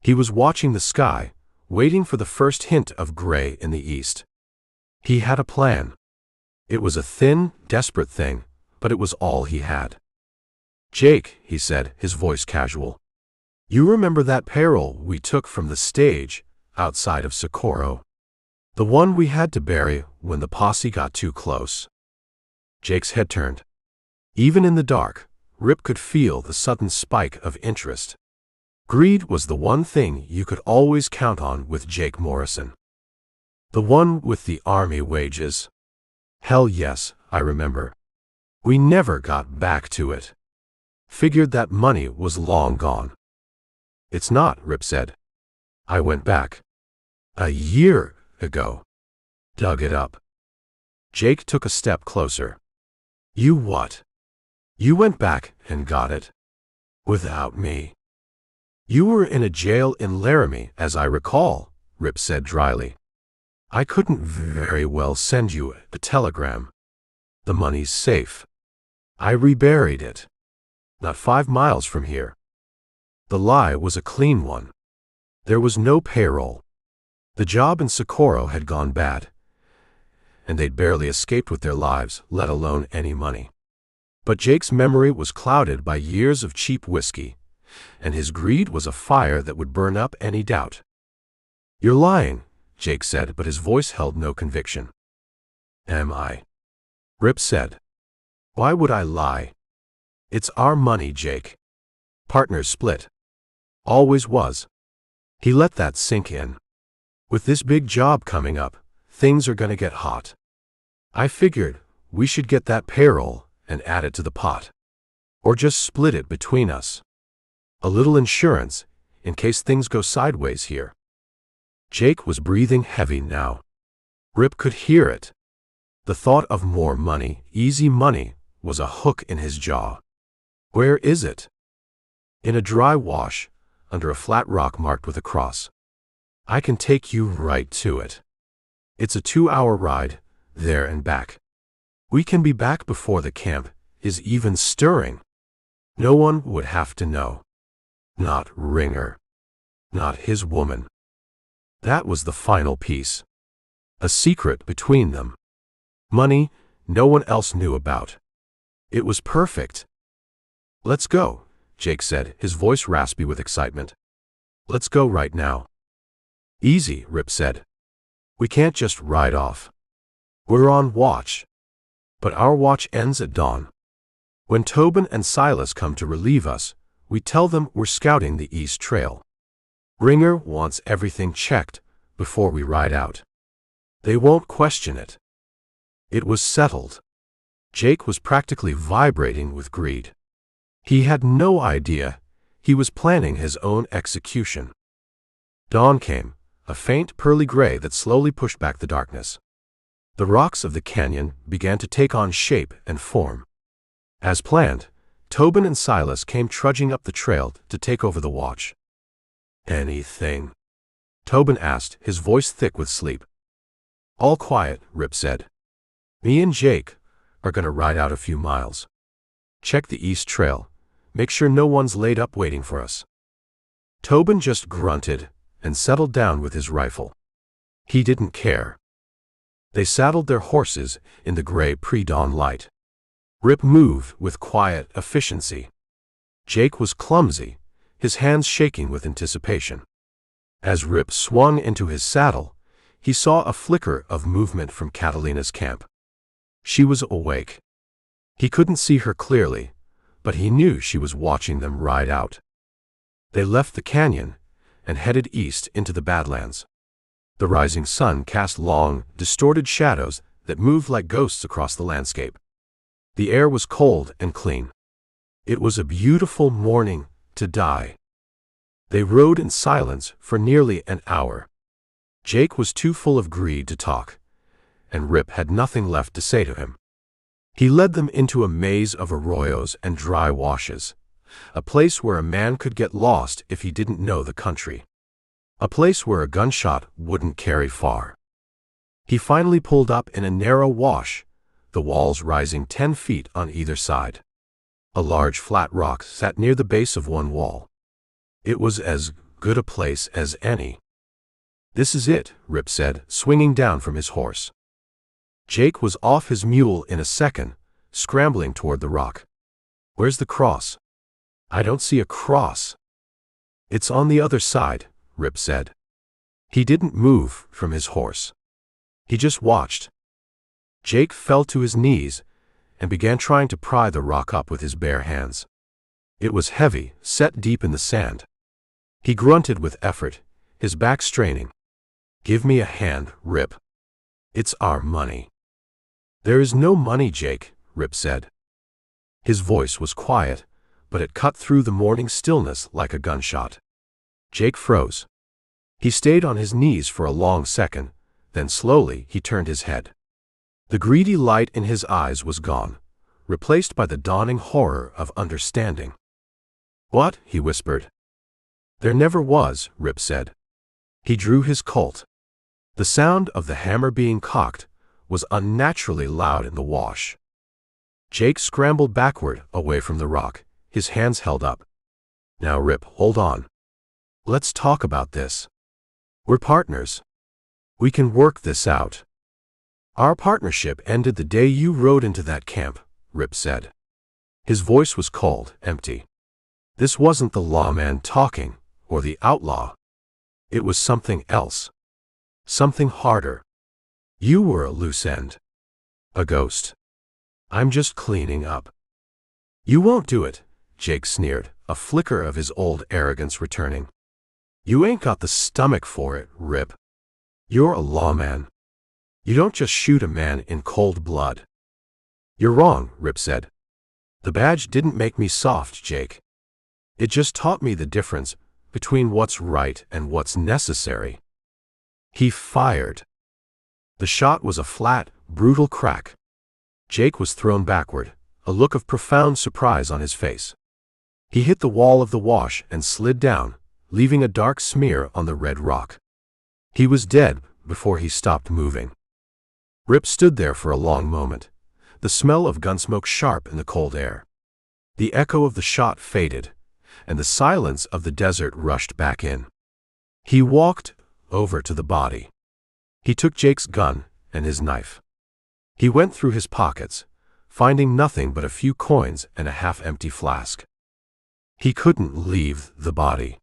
He was watching the sky, waiting for the first hint of gray in the east. He had a plan. It was a thin, desperate thing, but it was all he had. "Jake," he said, his voice casual, "you remember that payroll we took from the stage outside of Socorro? The one we had to bury when the posse got too close?" Jake's head turned. Even in the dark, Rip could feel the sudden spike of interest. Greed was the one thing you could always count on with Jake Morrison. "The one with the army wages?" "Hell yes, I remember. We never got back to it. Figured that money was long gone." "It's not," Rip said. "I went back. A year ago. Dug it up." Jake took a step closer. "You what? You went back and got it? Without me?" "You were in a jail in Laramie, as I recall," Rip said dryly. "I couldn't very well send you a telegram. The money's safe. I reburied it. Not 5 miles from here." The lie was a clean one. There was no payroll. The job in Socorro had gone bad, and they'd barely escaped with their lives, let alone any money. But Jake's memory was clouded by years of cheap whiskey, and his greed was a fire that would burn up any doubt. You're lying, Jake said, but his voice held no conviction. Am I? Rip said. Why would I lie? It's our money, Jake. Partners split. Always was. He let that sink in. With this big job coming up, things are gonna get hot. I figured we should get that payroll and add it to the pot. Or just split it between us. A little insurance, in case things go sideways here. Jake was breathing heavy now. Rip could hear it. The thought of more money, easy money, was a hook in his jaw. Where is it? In a dry wash, under a flat rock marked with a cross. I can take you right to it. It's a 2-hour ride, there and back. We can be back before the camp is even stirring. No one would have to know. Not Ringer. Not his woman. That was the final piece. A secret between them. Money no one else knew about. It was perfect. Let's go, Jake said, his voice raspy with excitement. Let's go right now. Easy, Rip said. We can't just ride off. We're on watch. But our watch ends at dawn. When Tobin and Silas come to relieve us, we tell them we're scouting the East Trail. Ringer wants everything checked before we ride out. They won't question it. It was settled. Jake was practically vibrating with greed. He had no idea he was planning his own execution. Dawn came, a faint pearly gray that slowly pushed back the darkness. The rocks of the canyon began to take on shape and form. As planned, Tobin and Silas came trudging up the trail to take over the watch. Anything? Tobin asked, his voice thick with sleep. All quiet, Rip said. Me and Jake are gonna ride out a few miles. Check the East Trail. Make sure no one's laid up waiting for us. Tobin just grunted and settled down with his rifle. He didn't care. They saddled their horses in the gray pre-dawn light. Rip moved with quiet efficiency. Jake was clumsy, his hands shaking with anticipation. As Rip swung into his saddle, he saw a flicker of movement from Catalina's camp. She was awake. He couldn't see her clearly, but he knew she was watching them ride out. They left the canyon and headed east into the Badlands. The rising sun cast long, distorted shadows that moved like ghosts across the landscape. The air was cold and clean. It was a beautiful morning to die. They rode in silence for nearly an hour. Jake was too full of greed to talk, and Rip had nothing left to say to him. He led them into a maze of arroyos and dry washes, a place where a man could get lost if he didn't know the country. A place where a gunshot wouldn't carry far. He finally pulled up in a narrow wash, the walls rising 10 feet on either side. A large flat rock sat near the base of one wall. It was as good a place as any. This is it, Rip said, swinging down from his horse. Jake was off his mule in a second, scrambling toward the rock. Where's the cross? I don't see a cross. It's on the other side, Rip said. He didn't move from his horse. He just watched. Jake fell to his knees and began trying to pry the rock up with his bare hands. It was heavy, set deep in the sand. He grunted with effort, his back straining. Give me a hand, Rip. It's our money. There is no money, Jake, Rip said. His voice was quiet, but it cut through the morning stillness like a gunshot. Jake froze. He stayed on his knees for a long second, then slowly he turned his head. The greedy light in his eyes was gone, replaced by the dawning horror of understanding. What? He whispered. There never was, Rip said. He drew his Colt. The sound of the hammer being cocked was unnaturally loud in the wash. Jake scrambled backward away from the rock, his hands held up. Now, Rip, hold on. Let's talk about this. We're partners. We can work this out. Our partnership ended the day you rode into that camp, Rip said. His voice was cold, empty. This wasn't the lawman talking, or the outlaw. It was something else. Something harder. You were a loose end. A ghost. I'm just cleaning up. You won't do it, Jake sneered, a flicker of his old arrogance returning. You ain't got the stomach for it, Rip. You're a lawman. You don't just shoot a man in cold blood. You're wrong, Rip said. The badge didn't make me soft, Jake. It just taught me the difference between what's right and what's necessary. He fired. The shot was a flat, brutal crack. Jake was thrown backward, a look of profound surprise on his face. He hit the wall of the wash and slid down, leaving a dark smear on the red rock. He was dead before he stopped moving. Rip stood there for a long moment, the smell of gunsmoke sharp in the cold air. The echo of the shot faded, and the silence of the desert rushed back in. He walked over to the body. He took Jake's gun and his knife. He went through his pockets, finding nothing but a few coins and a half-empty flask. He couldn't leave the body.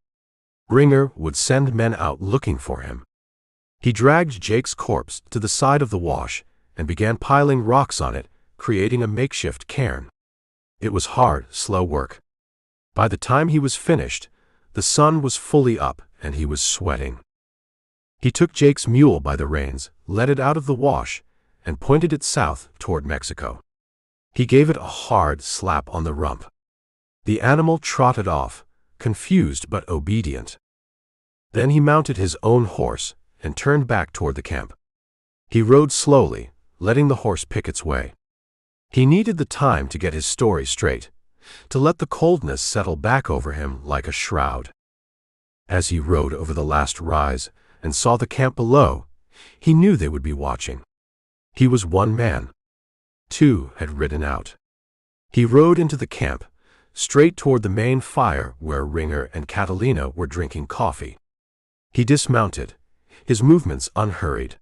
Ringer would send men out looking for him. He dragged Jake's corpse to the side of the wash and began piling rocks on it, creating a makeshift cairn. It was hard, slow work. By the time he was finished, the sun was fully up and he was sweating. He took Jake's mule by the reins, led it out of the wash, and pointed it south toward Mexico. He gave it a hard slap on the rump. The animal trotted off, confused but obedient. Then he mounted his own horse and turned back toward the camp. He rode slowly, letting the horse pick its way. He needed the time to get his story straight, to let the coldness settle back over him like a shroud. As he rode over the last rise and saw the camp below, he knew they would be watching. He was one man. Two had ridden out. He rode into the camp, straight toward the main fire where Ringer and Catalina were drinking coffee. He dismounted, his movements unhurried.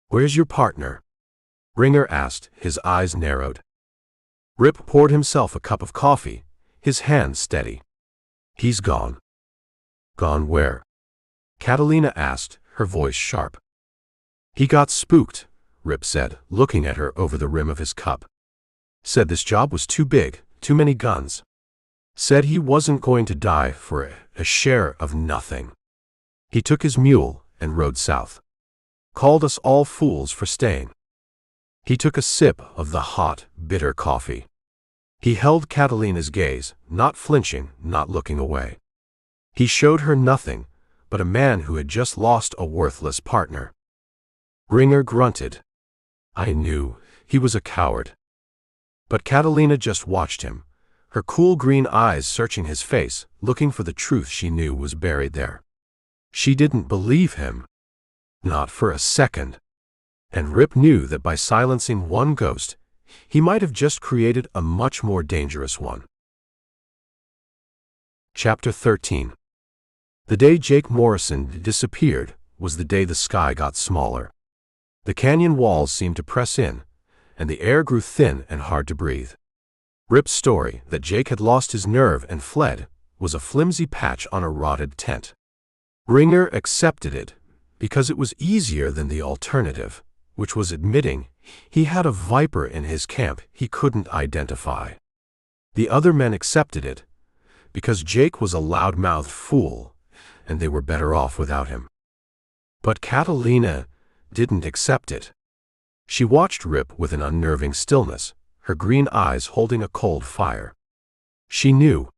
"Where's your partner?" Ringer asked, his eyes narrowed. Rip poured himself a cup of coffee, his hand steady. "He's gone." "Gone where?" Catalina asked, her voice sharp. "He got spooked," Rip said, looking at her over the rim of his cup. "Said this job was too big, too many guns. Said he wasn't going to die for a share of nothing. He took his mule and rode south. Called us all fools for staying." He took a sip of the hot, bitter coffee. He held Catalina's gaze, not flinching, not looking away. He showed her nothing but a man who had just lost a worthless partner. Ringer grunted. "I knew he was a coward." But Catalina just watched him, her cool green eyes searching his face, looking for the truth she knew was buried there. She didn't believe him. Not for a second. And Rip knew that by silencing one ghost, he might have just created a much more dangerous one. Chapter 13. The day Jake Morrison disappeared was the day the sky got smaller. The canyon walls seemed to press in, and the air grew thin and hard to breathe. Rip's story that Jake had lost his nerve and fled was a flimsy patch on a rotted tent. Ringer accepted it because it was easier than the alternative, which was admitting he had a viper in his camp he couldn't identify. The other men accepted it because Jake was a loud-mouthed fool, and they were better off without him. But Catalina didn't accept it. She watched Rip with an unnerving stillness, her green eyes holding a cold fire. She knew.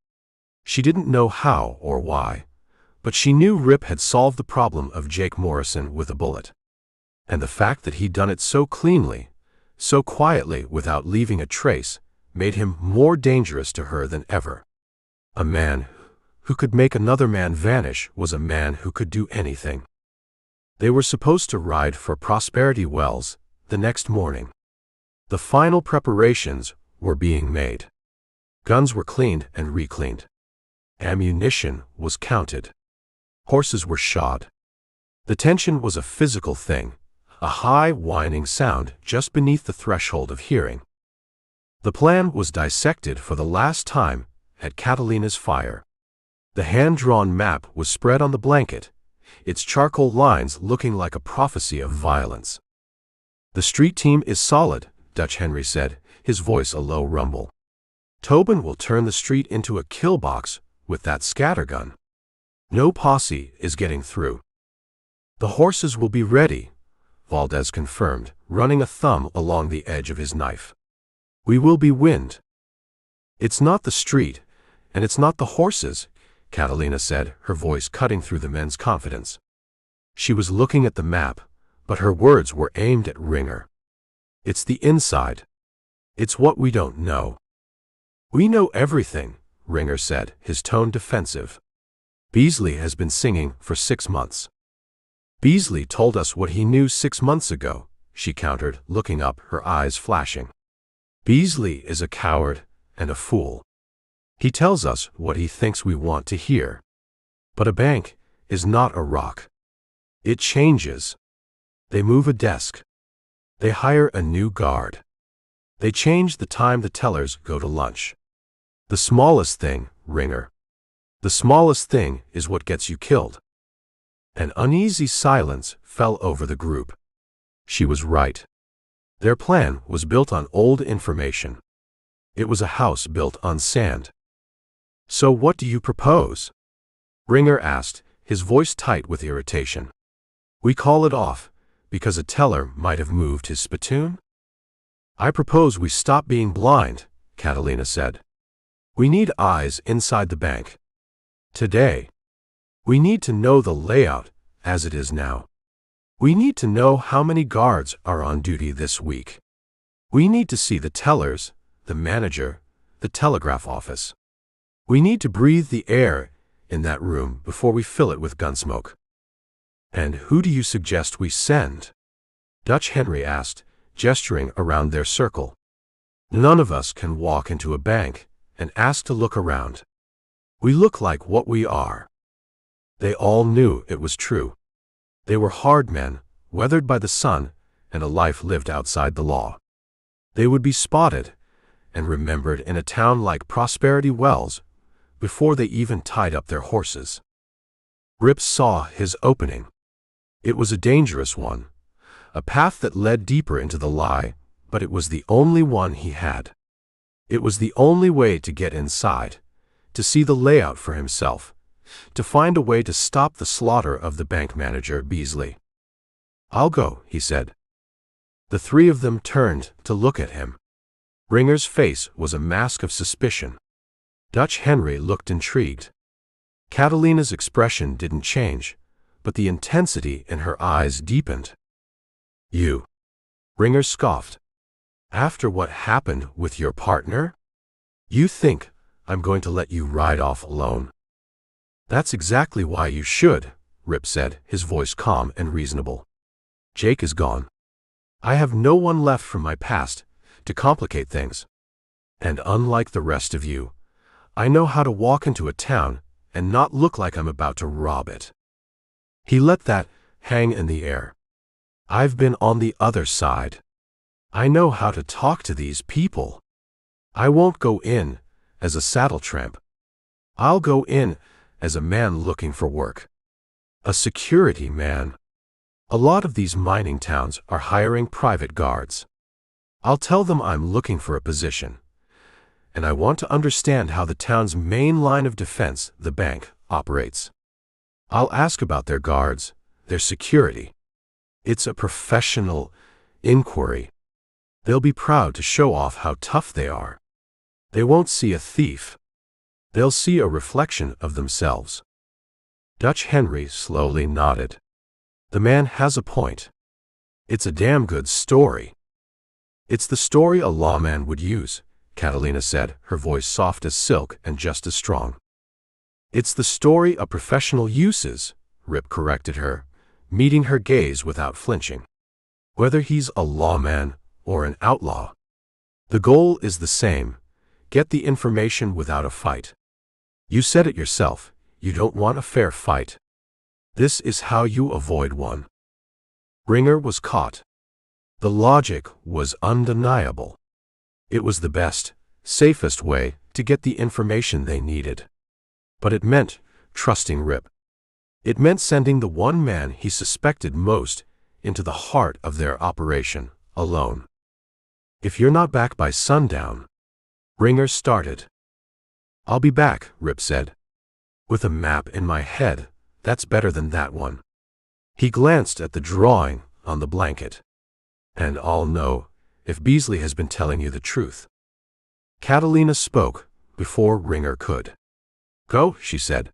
She didn't know how or why, but she knew Rip had solved the problem of Jake Morrison with a bullet. And the fact that he'd done it so cleanly, so quietly without leaving a trace, made him more dangerous to her than ever. A man who could make another man vanish was a man who could do anything. They were supposed to ride for Prosperity Wells the next morning. The final preparations were being made. Guns were cleaned and recleaned. Ammunition was counted. Horses were shod. The tension was a physical thing, a high whining sound just beneath the threshold of hearing. The plan was dissected for the last time at Catalina's fire. The hand-drawn map was spread on the blanket, its charcoal lines looking like a prophecy of violence. "The street team is solid," Dutch Henry said, his voice a low rumble. "Tobin will turn the street into a kill box with that scattergun. No posse is getting through." "The horses will be ready," Valdez confirmed, running a thumb along the edge of his knife. "We will be wind." "It's not the street, and it's not the horses," Catalina said, her voice cutting through the men's confidence. She was looking at the map, but her words were aimed at Ringer. "It's the inside. It's what we don't know." "We know everything," Ringer said, his tone defensive. "Beasley has been singing for 6 months." "Beasley told us what he knew 6 months ago," she countered, looking up, her eyes flashing. "Beasley is a coward and a fool. He tells us what he thinks we want to hear. But a bank is not a rock. It changes. They move a desk. They hire a new guard. They change the time the tellers go to lunch. The smallest thing, Ringer. The smallest thing is what gets you killed." An uneasy silence fell over the group. She was right. Their plan was built on old information. It was a house built on sand. "So what do you propose?" Ringer asked, his voice tight with irritation. "We call it off, because a teller might have moved his spittoon?" "I propose we stop being blind," Catalina said. "We need eyes inside the bank. Today. We need to know the layout as it is now. We need to know how many guards are on duty this week. We need to see the tellers, the manager, the telegraph office. We need to breathe the air in that room before we fill it with gunsmoke." "And who do you suggest we send?" Dutch Henry asked, gesturing around their circle. "None of us can walk into a bank and ask to look around. We look like what we are." They all knew it was true. They were hard men, weathered by the sun and a life lived outside the law. They would be spotted and remembered in a town like Prosperity Wells before they even tied up their horses. Rip saw his opening. It was a dangerous one, a path that led deeper into the lie, but it was the only one he had. It was the only way to get inside, to see the layout for himself, to find a way to stop the slaughter of the bank manager, Beasley. "I'll go," he said. The three of them turned to look at him. Ringer's face was a mask of suspicion. Dutch Henry looked intrigued. Catalina's expression didn't change, but the intensity in her eyes deepened. "You?" Ringer scoffed. "After what happened with your partner? You think I'm going to let you ride off alone?" "That's exactly why you should," Rip said, his voice calm and reasonable. "Jake is gone. I have no one left from my past to complicate things. And unlike the rest of you, I know how to walk into a town and not look like I'm about to rob it." He let that hang in the air. "I've been on the other side. I know how to talk to these people. I won't go in as a saddle tramp. I'll go in as a man looking for work. A security man. A lot of these mining towns are hiring private guards. I'll tell them I'm looking for a position, and I want to understand how the town's main line of defense, the bank, operates. I'll ask about their guards, their security. It's a professional inquiry. They'll be proud to show off how tough they are. They won't see a thief. They'll see a reflection of themselves." Dutch Henry slowly nodded. "The man has a point. It's a damn good story." "It's the story a lawman would use," Catalina said, her voice soft as silk and just as strong. "It's the story a professional uses," Rip corrected her, meeting her gaze without flinching. "Whether he's a lawman or an outlaw. The goal is the same: get the information without a fight. You said it yourself, you don't want a fair fight. This is how you avoid one." Ringer was caught. The logic was undeniable. It was the best, safest way to get the information they needed. But it meant trusting Rip. It meant sending the one man he suspected most into the heart of their operation, alone. "If you're not back by sundown," Ringer started. "I'll be back," Rip said. "With a map in my head, that's better than that one." He glanced at the drawing on the blanket. "And I'll know if Beasley has been telling you the truth." Catalina spoke before Ringer could. "Go," she said.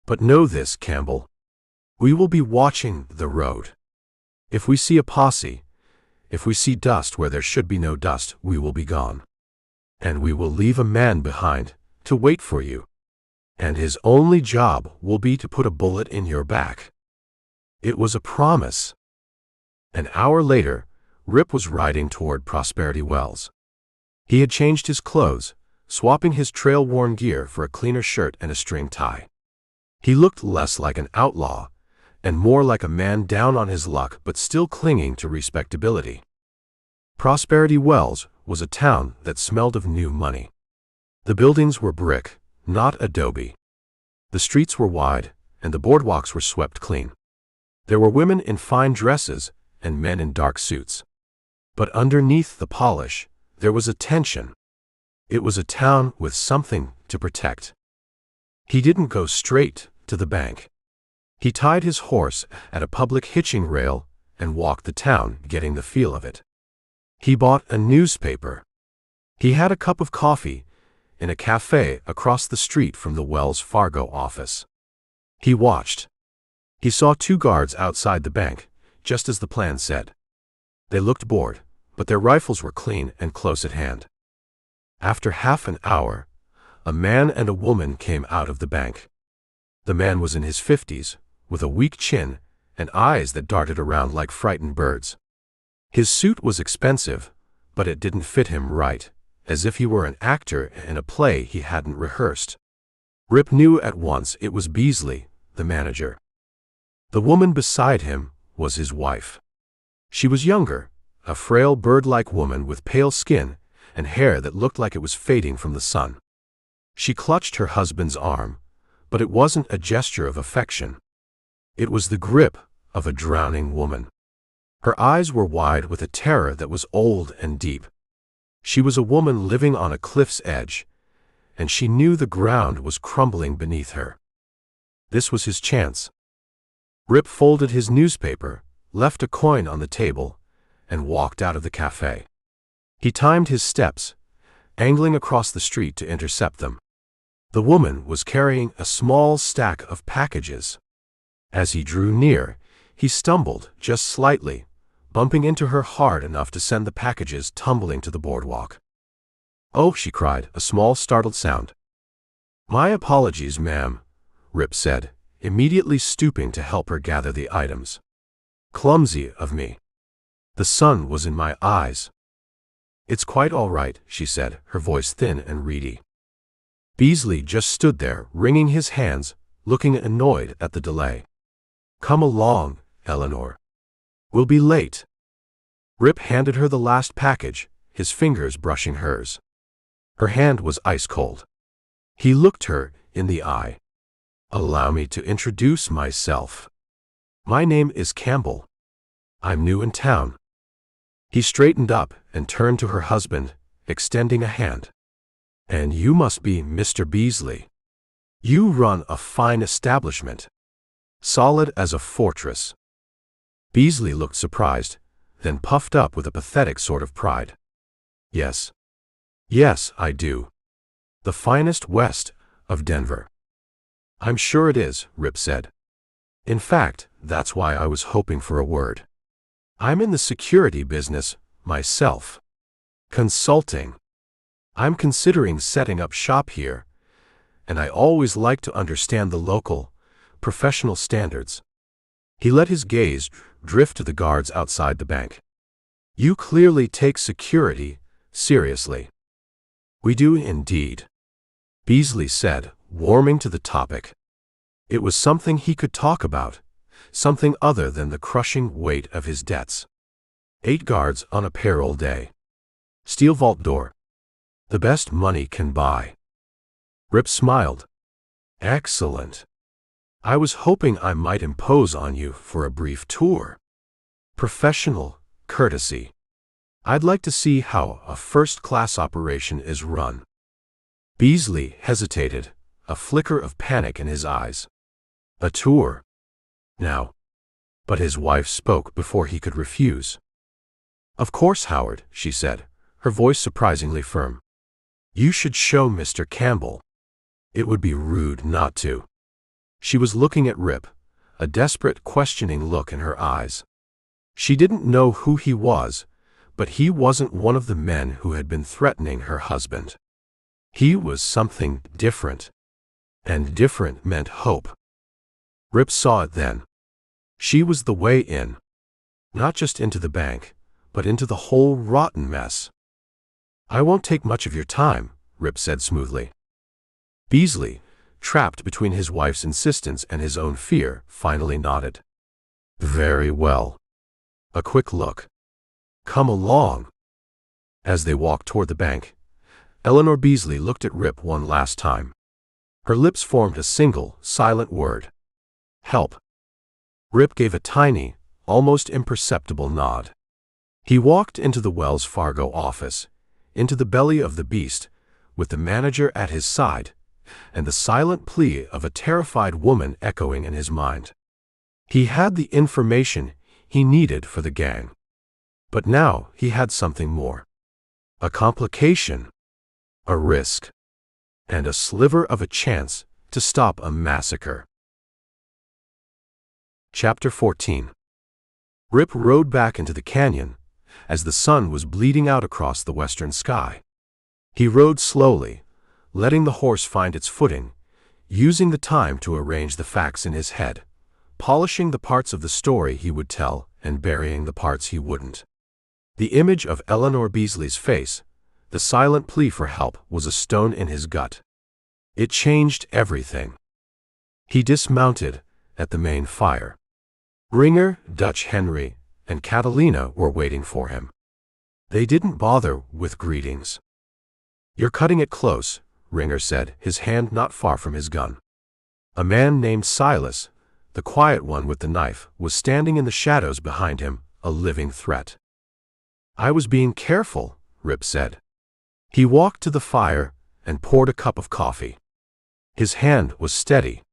"But know this, Campbell. We will be watching the road. If we see a posse, if we see dust where there should be no dust, we will be gone. And we will leave a man behind to wait for you. And his only job will be to put a bullet in your back." It was a promise. An hour later, Rip was riding toward Prosperity Wells. He had changed his clothes, swapping his trail-worn gear for a cleaner shirt and a string tie. He looked less like an outlaw and more like a man down on his luck but still clinging to respectability. Prosperity Wells was a town that smelled of new money. The buildings were brick, not adobe. The streets were wide, and the boardwalks were swept clean. There were women in fine dresses and men in dark suits. But underneath the polish, there was a tension. It was a town with something to protect. He didn't go straight to the bank. He tied his horse at a public hitching rail and walked the town, getting the feel of it. He bought a newspaper. He had a cup of coffee in a cafe across the street from the Wells Fargo office. He watched. He saw 2 guards outside the bank, just as the plan said. They looked bored, but their rifles were clean and close at hand. After half an hour, a man and a woman came out of the bank. The man was in his 50s, with a weak chin and eyes that darted around like frightened birds. His suit was expensive, but it didn't fit him right, as if he were an actor in a play he hadn't rehearsed. Rip knew at once it was Beasley, the manager. The woman beside him was his wife. She was younger, a frail bird-like woman with pale skin and hair that looked like it was fading from the sun. She clutched her husband's arm, but it wasn't a gesture of affection. It was the grip of a drowning woman. Her eyes were wide with a terror that was old and deep. She was a woman living on a cliff's edge, and she knew the ground was crumbling beneath her. This was his chance. Rip folded his newspaper, left a coin on the table, and walked out of the cafe. He timed his steps, angling across the street to intercept them. The woman was carrying a small stack of packages. As he drew near, he stumbled just slightly, bumping into her hard enough to send the packages tumbling to the boardwalk. "Oh," she cried, a small startled sound. "My apologies, ma'am," Rip said, immediately stooping to help her gather the items. "Clumsy of me. The sun was in my eyes." "It's quite all right," she said, her voice thin and reedy. Beasley just stood there, wringing his hands, looking annoyed at the delay. "Come along, Eleanor. We'll be late." Rip handed her the last package, his fingers brushing hers. Her hand was ice cold. He looked her in the eye. "Allow me to introduce myself. My name is Campbell. I'm new in town." He straightened up and turned to her husband, extending a hand. "And you must be Mr. Beasley. You run a fine establishment. Solid as a fortress." Beasley looked surprised, then puffed up with a pathetic sort of pride. Yes, I do. The finest west of Denver." "I'm sure it is," Rip said. "In fact, that's why I was hoping for a word. I'm in the security business, myself. Consulting. I'm considering setting up shop here, and I always like to understand the local, professional standards." He let his gaze drift to the guards outside the bank. "You clearly take security seriously." "We do indeed," Beasley said, warming to the topic. It was something he could talk about, something other than the crushing weight of his debts. 8 guards on a payroll day. Steel vault door. The best money can buy. Rip smiled. "Excellent. I was hoping I might impose on you for a brief tour. Professional courtesy. I'd like to see how a first-class operation is run." Beasley hesitated, a flicker of panic in his eyes. "A tour? Now?" But his wife spoke before he could refuse. "Of course, Howard," she said, her voice surprisingly firm. "You should show Mr. Campbell. It would be rude not to." She was looking at Rip, a desperate, questioning look in her eyes. She didn't know who he was, but he wasn't one of the men who had been threatening her husband. He was something different. And different meant hope. Rip saw it then. She was the way in. Not just into the bank, but into the whole rotten mess. "I won't take much of your time," Rip said smoothly. Beasley, trapped between his wife's insistence and his own fear, finally nodded. "Very well. A quick look. Come along." As they walked toward the bank, Eleanor Beasley looked at Rip one last time. Her lips formed a single, silent word. "Help." Rip gave a tiny, almost imperceptible nod. He walked into the Wells Fargo office, into the belly of the beast, with the manager at his side, and the silent plea of a terrified woman echoing in his mind. He had the information he needed for the gang. But now he had something more. A complication, a risk, and a sliver of a chance to stop a massacre. Chapter 14. Rip rode back into the canyon as the sun was bleeding out across the western sky. He rode slowly, letting the horse find its footing, using the time to arrange the facts in his head, polishing the parts of the story he would tell and burying the parts he wouldn't. The image of Eleanor Beasley's face, the silent plea for help, was a stone in his gut. It changed everything. He dismounted at the main fire. Ringer, Dutch Henry, and Catalina were waiting for him. They didn't bother with greetings. "You're cutting it close," Ringer said, his hand not far from his gun. A man named Silas, the quiet one with the knife, was standing in the shadows behind him, a living threat. "I was being careful," Rip said. He walked to the fire and poured a cup of coffee. His hand was steady.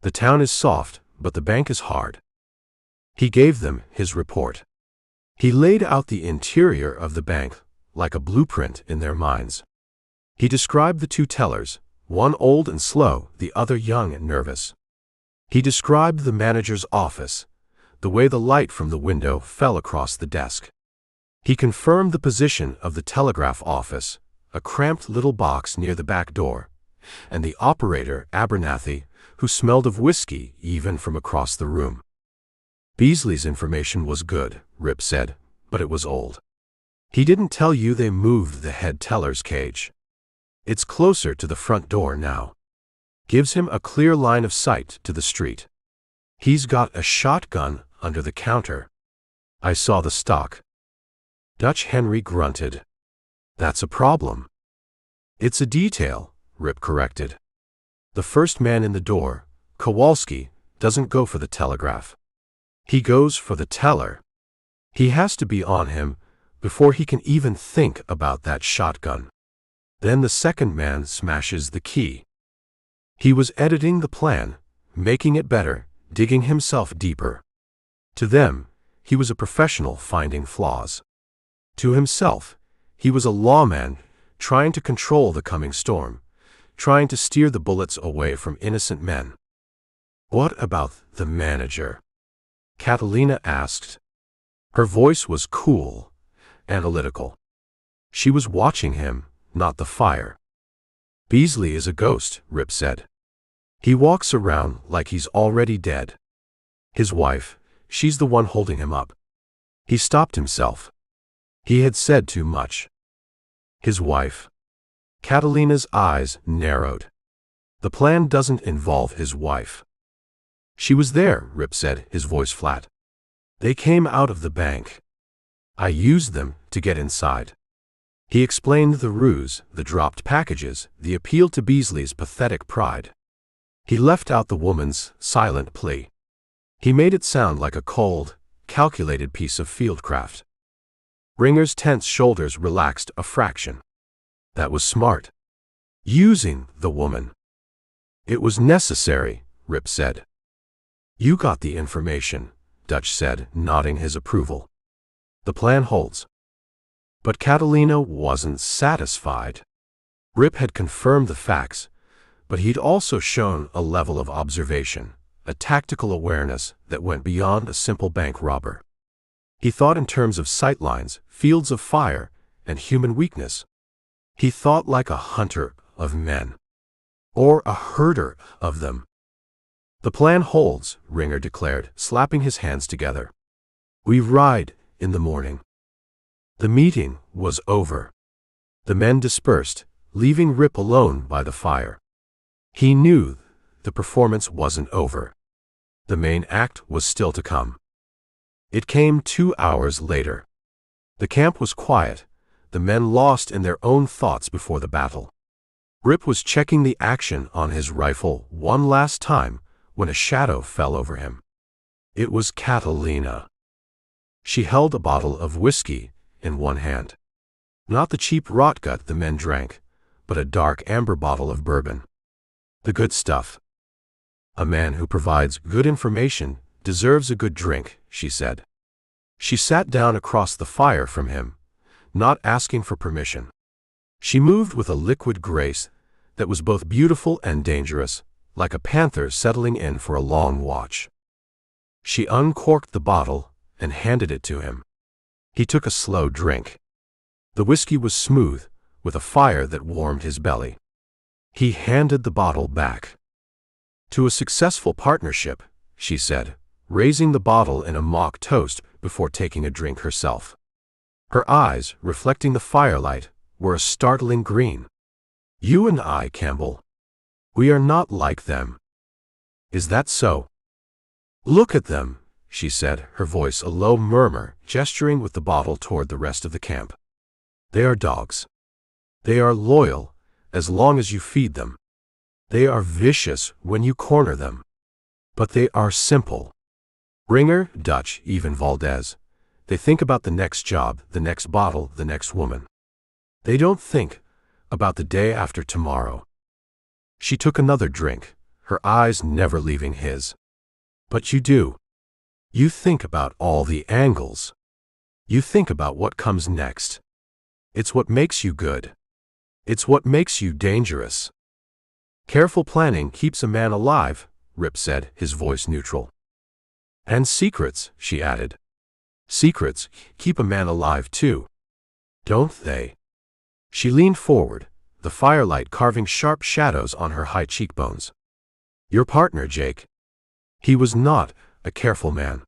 "The town is soft, but the bank is hard." He gave them his report. He laid out the interior of the bank like a blueprint in their minds. He described the two tellers, one old and slow, the other young and nervous. He described the manager's office, the way the light from the window fell across the desk. He confirmed the position of the telegraph office, a cramped little box near the back door, and the operator, Abernathy, who smelled of whiskey even from across the room. Beasley's information was good, Rip said, but it was old. He didn't tell you they moved the head teller's cage. It's closer to the front door now. Gives him a clear line of sight to the street. He's got a shotgun under the counter. I saw the stock. Dutch Henry grunted. That's a problem. It's a detail, Rip corrected. The first man in the door, Kowalski, doesn't go for the telegraph. He goes for the teller. He has to be on him before he can even think about that shotgun. Then the second man smashes the key. He was editing the plan, making it better, digging himself deeper. To them, he was a professional finding flaws. To himself, he was a lawman trying to control the coming storm, trying to steer the bullets away from innocent men. What about the manager? Catalina asked. Her voice was cool, analytical. She was watching him, not the fire. Beasley is a ghost, Rip said. He walks around like he's already dead. His wife, she's the one holding him up. He stopped himself. He had said too much. His wife. Catalina's eyes narrowed. The plan doesn't involve his wife. She was there, Rip said, his voice flat. They came out of the bank. I used them to get inside. He explained the ruse, the dropped packages, the appeal to Beasley's pathetic pride. He left out the woman's silent plea. He made it sound like a cold, calculated piece of fieldcraft. Ringer's tense shoulders relaxed a fraction. That was smart. Using the woman. It was necessary, Rip said. You got the information, Dutch said, nodding his approval. The plan holds. But Catalina wasn't satisfied. Rip had confirmed the facts, but he'd also shown a level of observation, a tactical awareness that went beyond a simple bank robber. He thought in terms of sightlines, fields of fire, and human weakness. He thought like a hunter of men. Or a herder of them. The plan holds, Ringer declared, slapping his hands together. We ride in the morning. The meeting was over. The men dispersed, leaving Rip alone by the fire. He knew the performance wasn't over. The main act was still to come. It came 2 hours later. The camp was quiet, the men lost in their own thoughts before the battle. Rip was checking the action on his rifle one last time when a shadow fell over him. It was Catalina. She held a bottle of whiskey in one hand. Not the cheap rotgut the men drank, but a dark amber bottle of bourbon. The good stuff. A man who provides good information deserves a good drink, she said. She sat down across the fire from him, not asking for permission. She moved with a liquid grace that was both beautiful and dangerous, like a panther settling in for a long watch. She uncorked the bottle and handed it to him. He took a slow drink. The whiskey was smooth, with a fire that warmed his belly. He handed the bottle back. To a successful partnership, she said, raising the bottle in a mock toast before taking a drink herself. Her eyes, reflecting the firelight, were a startling green. You and I, Campbell. We are not like them. Is that so? Look at them, she said, her voice a low murmur, gesturing with the bottle toward the rest of the camp. They are dogs. They are loyal, as long as you feed them. They are vicious when you corner them. But they are simple. Ringer, Dutch, even Valdez. They think about the next job, the next bottle, the next woman. They don't think about the day after tomorrow. She took another drink, her eyes never leaving his. But you do. You think about all the angles. You think about what comes next. It's what makes you good. It's what makes you dangerous. Careful planning keeps a man alive, Rip said, his voice neutral. And secrets, she added. Secrets keep a man alive too. Don't they? She leaned forward, the firelight carving sharp shadows on her high cheekbones. Your partner, Jake. He was not a careful man.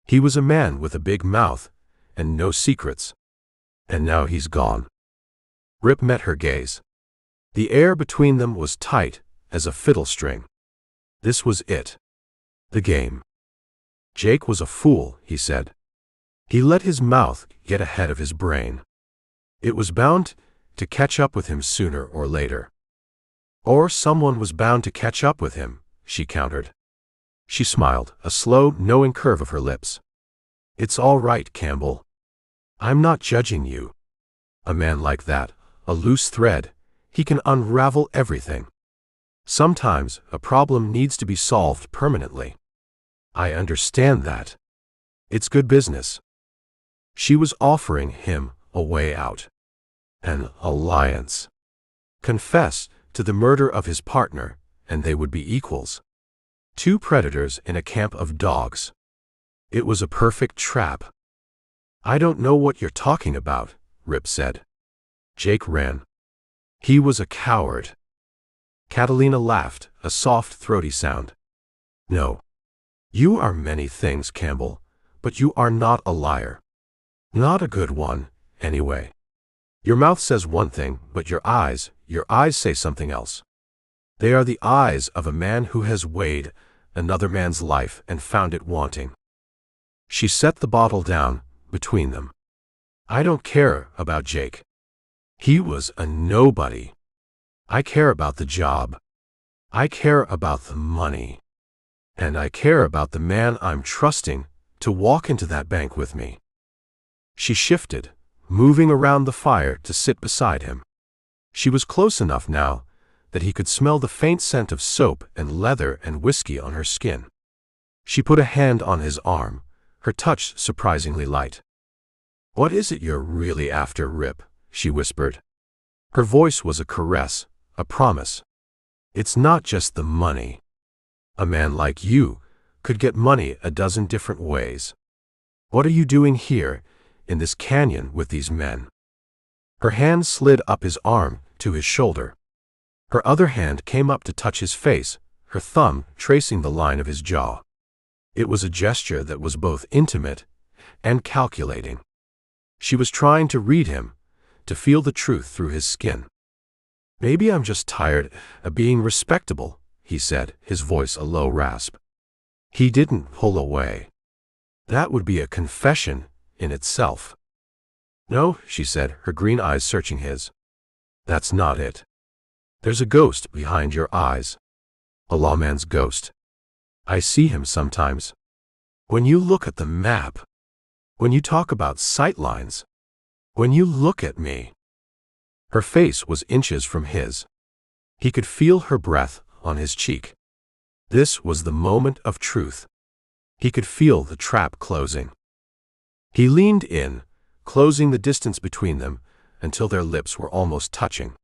He was a man with a big mouth and no secrets. And now he's gone. Rip met her gaze. The air between them was tight as a fiddle string. This was it. The game. Jake was a fool, he said. He let his mouth get ahead of his brain. It was bound to catch up with him sooner or later. Or someone was bound to catch up with him, she countered. She smiled, a slow, knowing curve of her lips. It's all right, Campbell. I'm not judging you. A man like that, a loose thread, he can unravel everything. Sometimes a problem needs to be solved permanently. I understand that. It's good business. She was offering him a way out. An alliance. Confess to the murder of his partner, and they would be equals. Two predators in a camp of dogs. It was a perfect trap. I don't know what you're talking about, Rip said. Jake ran. He was a coward. Catalina laughed, a soft, throaty sound. No. You are many things, Campbell, but you are not a liar. Not a good one, anyway. Your mouth says one thing, but your eyes say something else. They are the eyes of a man who has weighed another man's life and found it wanting. She set the bottle down between them. I don't care about Jake. He was a nobody. I care about the job. I care about the money. And I care about the man I'm trusting to walk into that bank with me. She shifted, moving around the fire to sit beside him. She was close enough now that he could smell the faint scent of soap and leather and whiskey on her skin. She put a hand on his arm, her touch surprisingly light. "What is it you're really after, Rip?" she whispered. Her voice was a caress, a promise. "It's not just the money. A man like you could get money a dozen different ways. What are you doing here, in this canyon with these men?" Her hand slid up his arm to his shoulder. Her other hand came up to touch his face, her thumb tracing the line of his jaw. It was a gesture that was both intimate and calculating. She was trying to read him, to feel the truth through his skin. "Maybe I'm just tired of being respectable," he said, his voice a low rasp. He didn't pull away. That would be a confession in itself. "No," she said, her green eyes searching his. "That's not it. There's a ghost behind your eyes. A lawman's ghost. I see him sometimes. When you look at the map. When you talk about sightlines. When you look at me." Her face was inches from his. He could feel her breath on his cheek. This was the moment of truth. He could feel the trap closing. He leaned in, closing the distance between them until their lips were almost touching.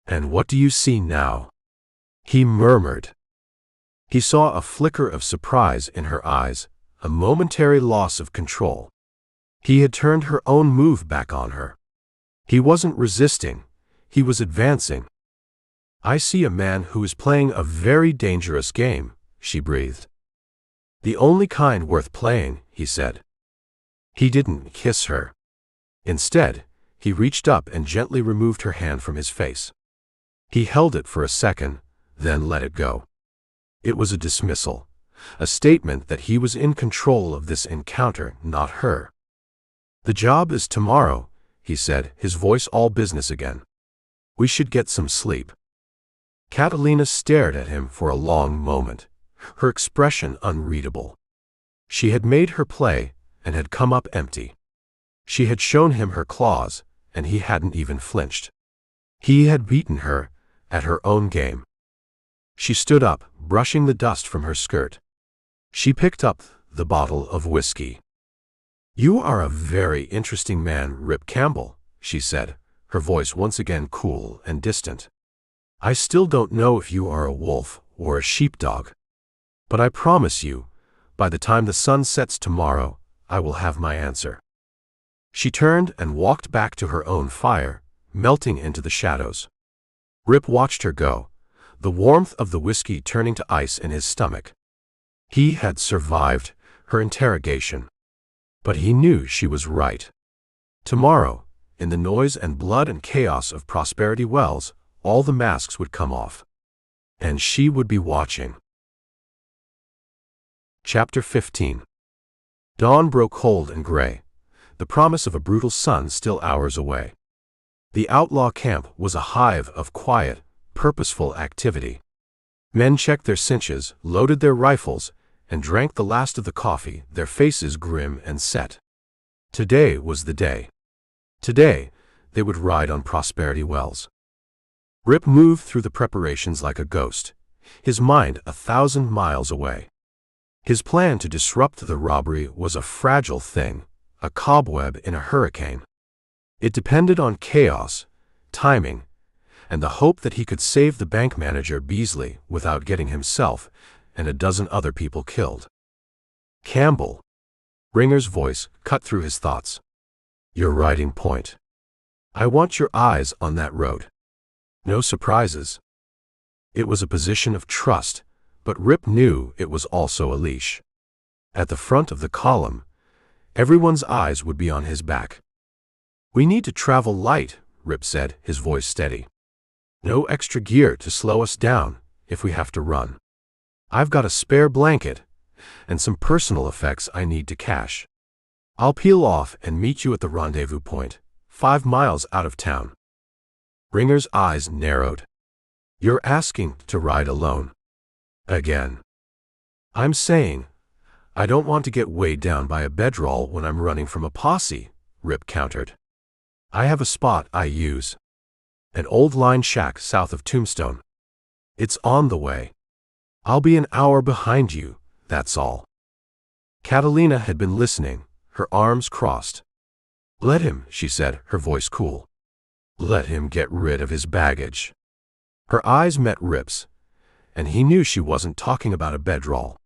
"And what do you see now?" he murmured. He saw a flicker of surprise in her eyes, a momentary loss of control. He had turned her own move back on her. He wasn't resisting, he was advancing. "I see a man who is playing a very dangerous game," she breathed. "The only kind worth playing," he said. He didn't kiss her. Instead, he reached up and gently removed her hand from his face. He held it for a second, then let it go. It was a dismissal, a statement that he was in control of this encounter, not her. "The job is tomorrow," he said, his voice all business again. "We should get some sleep." Catalina stared at him for a long moment, her expression unreadable. She had made her play and had come up empty. She had shown him her claws, and he hadn't even flinched. He had beaten her at her own game. She stood up, brushing the dust from her skirt. She picked up the bottle of whiskey. "You are a very interesting man, Rip Campbell," she said, her voice once again cool and distant. "I still don't know if you are a wolf or a sheepdog. But I promise you, by the time the sun sets tomorrow, I will have my answer." She turned and walked back to her own fire, melting into the shadows. Rip watched her go, the warmth of the whiskey turning to ice in his stomach. He had survived her interrogation. But he knew she was right. Tomorrow, in the noise and blood and chaos of Prosperity Wells, all the masks would come off. And she would be watching. Chapter 15. Dawn broke cold and gray, the promise of a brutal sun still hours away. The outlaw camp was a hive of quiet, purposeful activity. Men checked their cinches, loaded their rifles, and drank the last of the coffee, their faces grim and set. Today was the day. Today, they would ride on Prosperity Wells. Rip moved through the preparations like a ghost, his mind 1,000 miles away. His plan to disrupt the robbery was a fragile thing, a cobweb in a hurricane. It depended on chaos, timing, and the hope that he could save the bank manager Beasley without getting himself and a dozen other people killed. "Campbell." Ringer's voice cut through his thoughts. "You're riding point. I want your eyes on that road. No surprises." It was a position of trust, but Rip knew it was also a leash. At the front of the column, everyone's eyes would be on his back. "We need to travel light," Rip said, his voice steady. "No extra gear to slow us down if we have to run. I've got a spare blanket and some personal effects I need to cash. I'll peel off and meet you at the rendezvous point, 5 miles out of town." Ringer's eyes narrowed. You're asking to ride alone. Again. I'm saying, I don't want to get weighed down by a bedroll when I'm running from a posse, Rip countered. I have a spot I use. An old line shack south of Tombstone. It's on the way. I'll be an hour behind you, that's all. Catalina had been listening, her arms crossed. Let him, she said, her voice cool. Let him get rid of his baggage. Her eyes met Rip's, and he knew she wasn't talking about a bedroll.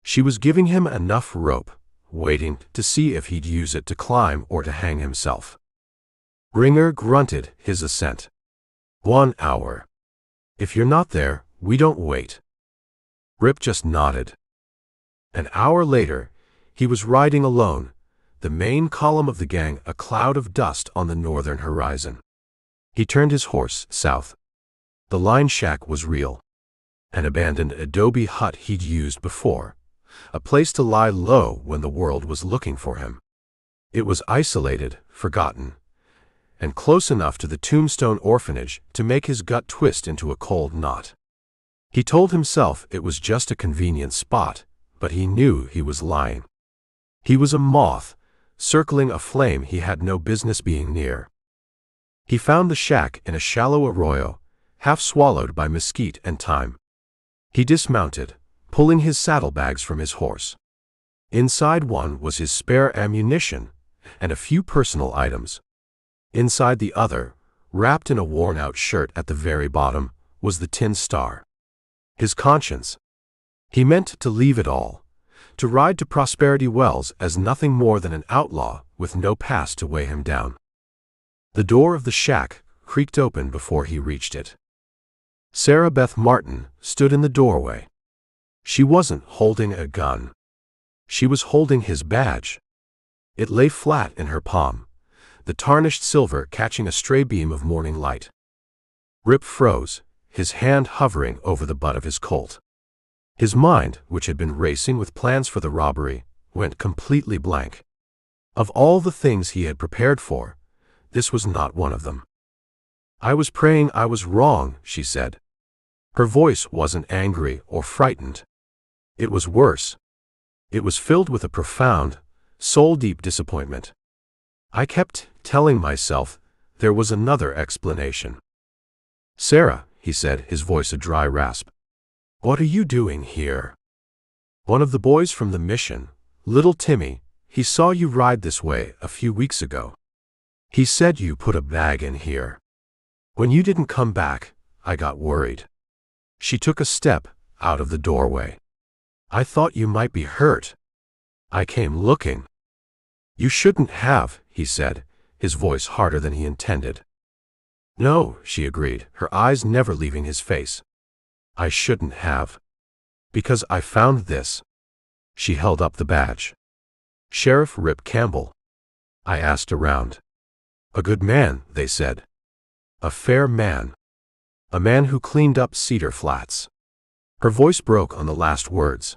She was giving him enough rope, waiting to see if he'd use it to climb or to hang himself. Ringer grunted his assent. 1 hour. If you're not there, we don't wait. Rip just nodded. An hour later, he was riding alone, the main column of the gang a cloud of dust on the northern horizon. He turned his horse south. The line shack was real. An abandoned adobe hut he'd used before, a place to lie low when the world was looking for him. It was isolated, forgotten, and close enough to the Tombstone orphanage to make his gut twist into a cold knot. He told himself it was just a convenient spot, but he knew he was lying. He was a moth, circling a flame he had no business being near. He found the shack in a shallow arroyo, half swallowed by mesquite and thyme. He dismounted, pulling his saddlebags from his horse. Inside one was his spare ammunition and a few personal items. Inside the other, wrapped in a worn-out shirt at the very bottom, was the tin star. His conscience. He meant to leave it all, to ride to Prosperity Wells as nothing more than an outlaw with no past to weigh him down. The door of the shack creaked open before he reached it. Sarah Beth Martin stood in the doorway. She wasn't holding a gun. She was holding his badge. It lay flat in her palm, the tarnished silver catching a stray beam of morning light. Rip froze, his hand hovering over the butt of his Colt. His mind, which had been racing with plans for the robbery, went completely blank. Of all the things he had prepared for, this was not one of them. I was praying I was wrong, she said. Her voice wasn't angry or frightened. It was worse. It was filled with a profound, soul-deep disappointment. I kept telling myself there was another explanation. Sarah, he said, his voice a dry rasp. What are you doing here? One of the boys from the mission, little Timmy, he saw you ride this way a few weeks ago. He said you put a bag in here. When you didn't come back, I got worried. She took a step out of the doorway. I thought you might be hurt. I came looking. You shouldn't have, he said, his voice harder than he intended. No, she agreed, her eyes never leaving his face. I shouldn't have. Because I found this. She held up the badge. Sheriff Rip Campbell. I asked around. A good man, they said. A fair man. A man who cleaned up Cedar Flats. Her voice broke on the last words.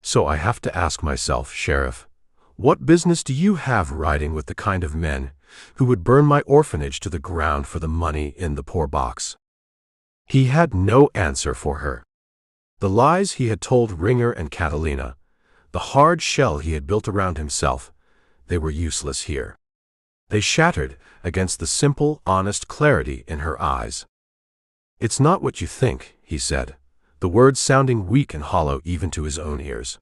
So I have to ask myself, Sheriff, what business do you have riding with the kind of men who would burn my orphanage to the ground for the money in the poor box? He had no answer for her. The lies he had told Ringer and Catalina, the hard shell he had built around himself, they were useless here. They shattered against the simple, honest clarity in her eyes. It's not what you think, he said, the words sounding weak and hollow even to his own ears.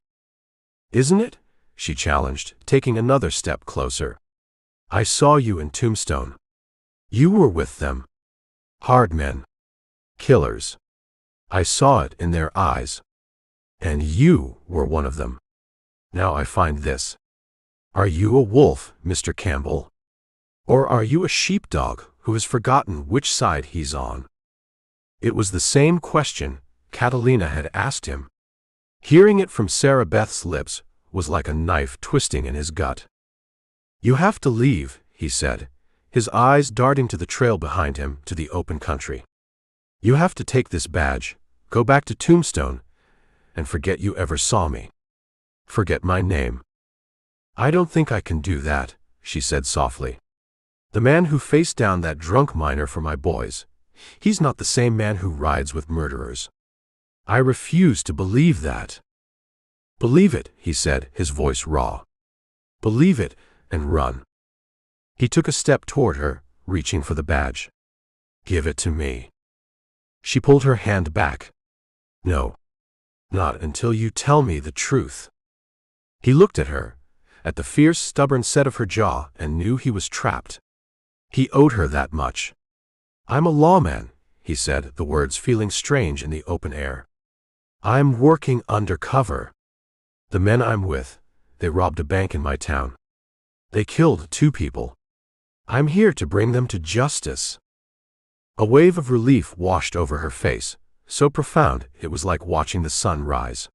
Isn't it? She challenged, taking another step closer. I saw you in Tombstone. You were with them. Hard men. Killers. I saw it in their eyes. And you were one of them. Now I find this. Are you a wolf, Mr. Campbell? Or are you a sheepdog who has forgotten which side he's on? It was the same question Catalina had asked him. Hearing it from Sarah Beth's lips was like a knife twisting in his gut. You have to leave, he said, his eyes darting to the trail behind him to the open country. You have to take this badge, go back to Tombstone, and forget you ever saw me. Forget my name. I don't think I can do that, she said softly. The man who faced down that drunk miner for my boys, He's not the same man who rides with murderers. I refuse to believe that. Believe it, he said, his voice raw. Believe it and run. He took a step toward her, reaching for the badge. Give it to me. She pulled her hand back. No. Not until you tell me the truth. He looked at her, at the fierce, stubborn set of her jaw, and knew he was trapped. He owed her that much. I'm a lawman, he said, the words feeling strange in the open air. I'm working undercover. The men I'm with, they robbed a bank in my town. They killed 2 people. I'm here to bring them to justice. A wave of relief washed over her face, so profound it was like watching the sun rise.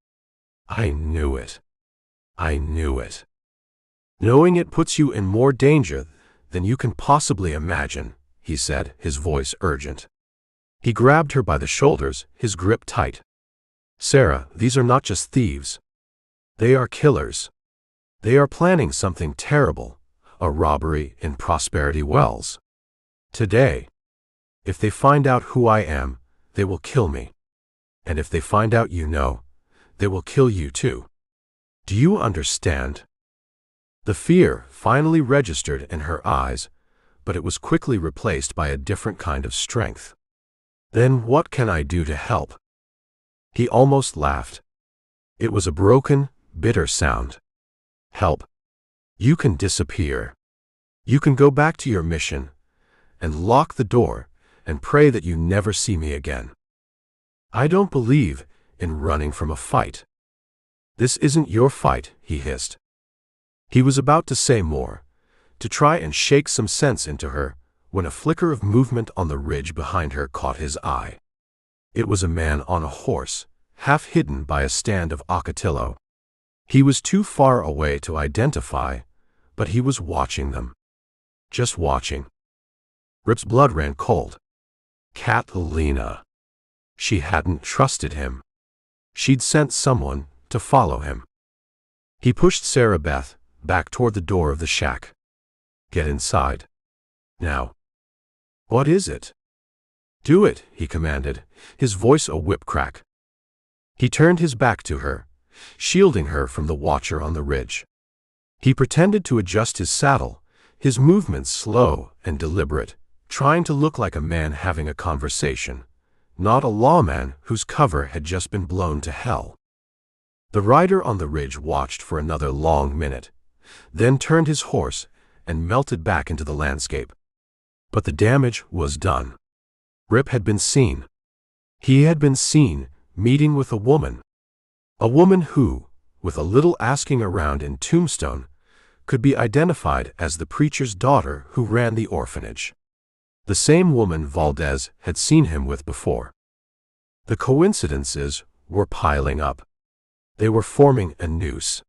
I knew it. I knew it. Knowing it puts you in more danger than you can possibly imagine, he said, his voice urgent. He grabbed her by the shoulders, his grip tight. Sarah, these are not just thieves. They are killers. They are planning something terrible, a robbery in Prosperity Wells. Today. If they find out who I am, they will kill me. And if they find out you know, they will kill you too. Do you understand? The fear finally registered in her eyes, but it was quickly replaced by a different kind of strength. Then what can I do to help? He almost laughed. It was a broken, bitter sound. Help. You can disappear. You can go back to your mission, and lock the door, and pray that you never see me again. I don't believe in running from a fight. This isn't your fight, he hissed. He was about to say more, to try and shake some sense into her, when a flicker of movement on the ridge behind her caught his eye. It was a man on a horse, half hidden by a stand of ocotillo. He was too far away to identify, but he was watching them. Just watching. Rip's blood ran cold. Catalina. She hadn't trusted him. She'd sent someone to follow him. He pushed Sarah Beth back toward the door of the shack. Get inside. Now. What is it? Do it, he commanded, his voice a whip crack. He turned his back to her, shielding her from the watcher on the ridge. He pretended to adjust his saddle, his movements slow and deliberate, trying to look like a man having a conversation, not a lawman whose cover had just been blown to hell. The rider on the ridge watched for another long minute, then turned his horse and melted back into the landscape. But the damage was done. Rip had been seen. He had been seen meeting with a woman who, with a little asking around in Tombstone, could be identified as the preacher's daughter who ran the orphanage. The same woman Valdez had seen him with before. The coincidences were piling up. They were forming a noose.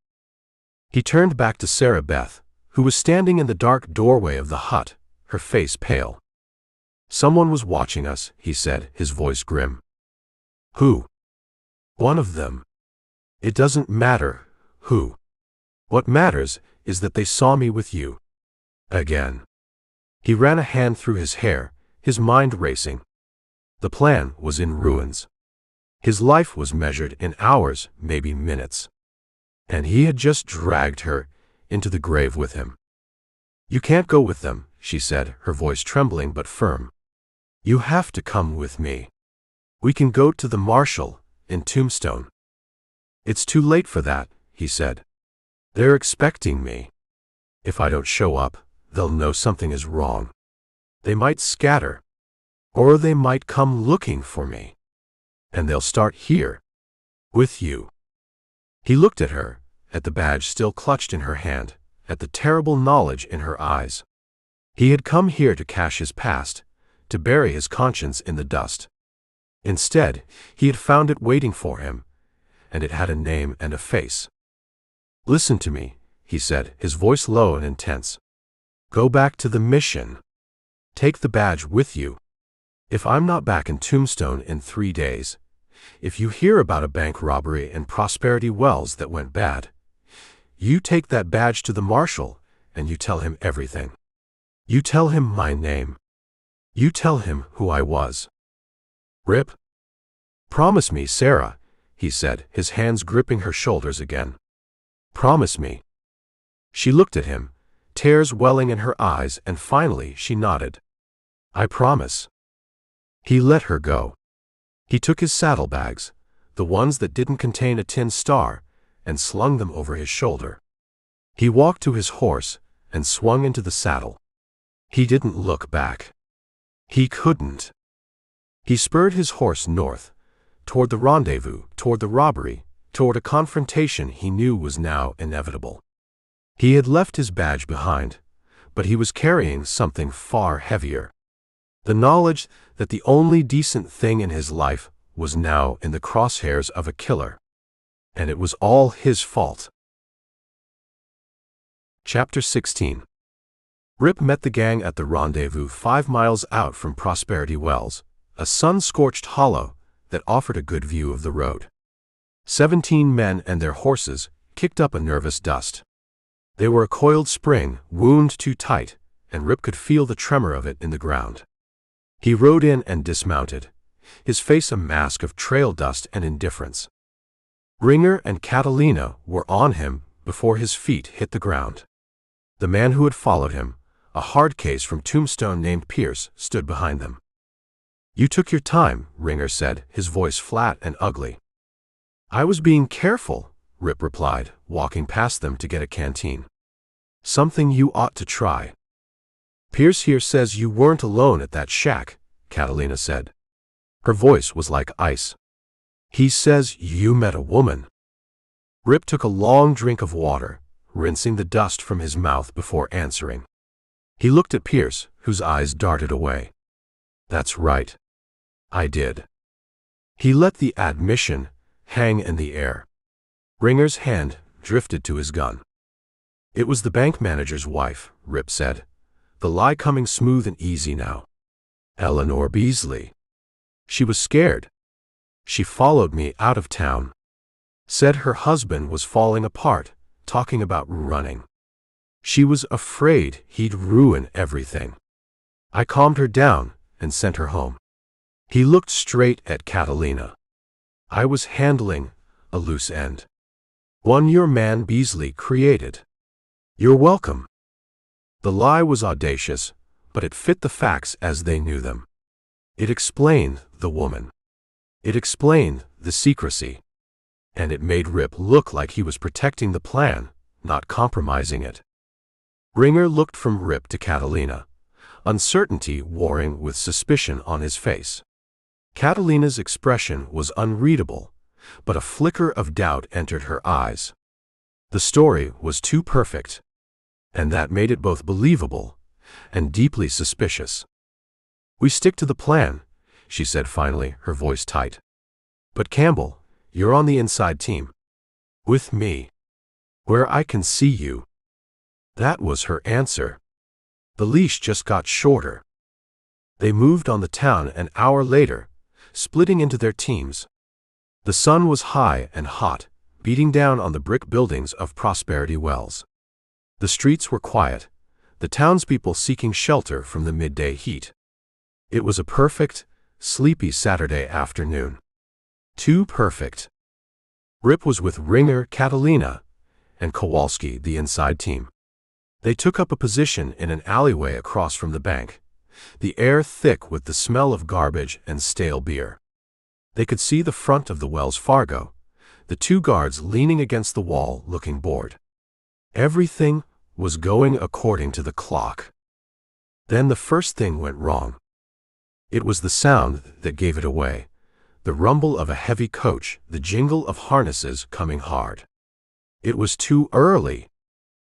He turned back to Sarah Beth, who was standing in the dark doorway of the hut, her face pale. Someone was watching us, he said, his voice grim. Who? One of them. It doesn't matter who. What matters is that they saw me with you. Again. He ran a hand through his hair, his mind racing. The plan was in ruins. His life was measured in hours, maybe minutes. And he had just dragged her into the grave with him. You can't go with them, she said, her voice trembling but firm. You have to come with me. We can go to the marshal in Tombstone. It's too late for that, he said. They're expecting me. If I don't show up, they'll know something is wrong. They might scatter. Or they might come looking for me. And they'll start here. With you. He looked at her, at the badge still clutched in her hand, at the terrible knowledge in her eyes. He had come here to cache his past, to bury his conscience in the dust. Instead, he had found it waiting for him, and it had a name and a face. Listen to me, he said, his voice low and intense. Go back to the mission. Take the badge with you. If I'm not back in Tombstone in 3 days, if you hear about a bank robbery in Prosperity Wells that went bad, you take that badge to the marshal and you tell him everything. You tell him my name. You tell him who I was." "Rip?" "Promise me, Sarah," he said, his hands gripping her shoulders again. "Promise me." She looked at him, tears welling in her eyes, and finally she nodded. "I promise." He let her go. He took his saddlebags, the ones that didn't contain a tin star, and slung them over his shoulder. He walked to his horse and swung into the saddle. He didn't look back. He couldn't. He spurred his horse north, toward the rendezvous, toward the robbery, toward a confrontation he knew was now inevitable. He had left his badge behind, but he was carrying something far heavier. The knowledge that the only decent thing in his life was now in the crosshairs of a killer. And it was all his fault. Chapter 16. Rip met the gang at the rendezvous 5 miles out from Prosperity Wells, a sun-scorched hollow that offered a good view of the road. 17 men and their horses kicked up a nervous dust. They were a coiled spring, wound too tight, and Rip could feel the tremor of it in the ground. He rode in and dismounted, his face a mask of trail dust and indifference. Ringer and Catalina were on him before his feet hit the ground. The man who had followed him, a hard case from Tombstone named Pierce, stood behind them. "You took your time," Ringer said, his voice flat and ugly. "I was being careful," Rip replied, walking past them to get a canteen. "Something you ought to try." "Pierce here says you weren't alone at that shack," Catalina said. Her voice was like ice. "He says you met a woman." Rip took a long drink of water, rinsing the dust from his mouth before answering. He looked at Pierce, whose eyes darted away. "That's right. I did." He let the admission hang in the air. Ringer's hand drifted to his gun. "It was the bank manager's wife," Rip said, the lie coming smooth and easy now. "Eleanor Beasley. She was scared. She followed me out of town. Said her husband was falling apart, talking about running. She was afraid he'd ruin everything. I calmed her down and sent her home." He looked straight at Catalina. "I was handling a loose end. One your man Beasley created. You're welcome." The lie was audacious, but it fit the facts as they knew them. It explained the woman. It explained the secrecy. And it made Rip look like he was protecting the plan, not compromising it. Ringer looked from Rip to Catalina, uncertainty warring with suspicion on his face. Catalina's expression was unreadable, but a flicker of doubt entered her eyes. The story was too perfect, and that made it both believable and deeply suspicious. "We stick to the plan," she said finally, her voice tight. "But Campbell, you're on the inside team. With me. Where I can see you." That was her answer. The leash just got shorter. They moved on the town an hour later, splitting into their teams. The sun was high and hot, beating down on the brick buildings of Prosperity Wells. The streets were quiet, the townspeople seeking shelter from the midday heat. It was a perfect, sleepy Saturday afternoon. Too perfect. Rip was with Ringer, Catalina, and Kowalski, the inside team. They took up a position in an alleyway across from the bank, the air thick with the smell of garbage and stale beer. They could see the front of the Wells Fargo, the 2 guards leaning against the wall looking bored. Everything was going according to the clock. Then the first thing went wrong. It was the sound that gave it away, the rumble of a heavy coach, the jingle of harnesses coming hard. It was too early.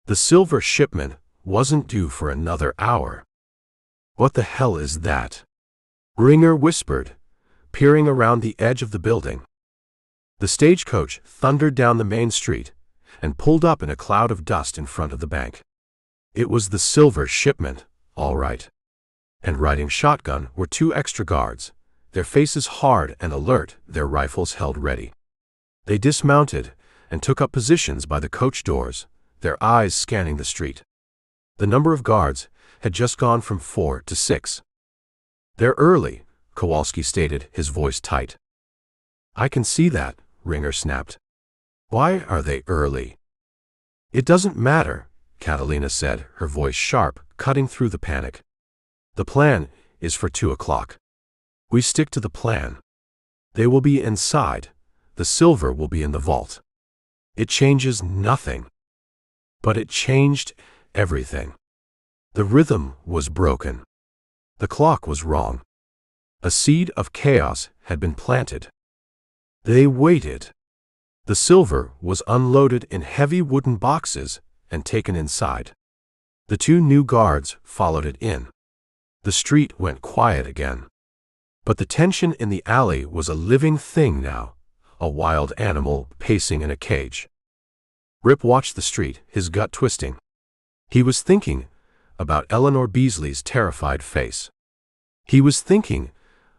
The silver shipment wasn't due for another hour. "What the hell is that?" Ringer whispered, peering around the edge of the building. The stagecoach thundered down the main street and pulled up in a cloud of dust in front of the bank. It was the silver shipment, all right. And riding shotgun were 2 extra guards, their faces hard and alert, their rifles held ready. They dismounted and took up positions by the coach doors, their eyes scanning the street. The number of guards had just gone from 4 to 6. "They're early," Kowalski stated, his voice tight. "I can see that," Ringer snapped. "Why are they early?" "It doesn't matter," Catalina said, her voice sharp, cutting through the panic. "The plan is for 2 o'clock. We stick to the plan. They will be inside. The silver will be in the vault. It changes nothing." But it changed everything. The rhythm was broken. The clock was wrong. A seed of chaos had been planted. They waited. The silver was unloaded in heavy wooden boxes and taken inside. The 2 new guards followed it in. The street went quiet again. But the tension in the alley was a living thing now, a wild animal pacing in a cage. Rip watched the street, his gut twisting. He was thinking about Eleanor Beasley's terrified face. He was thinking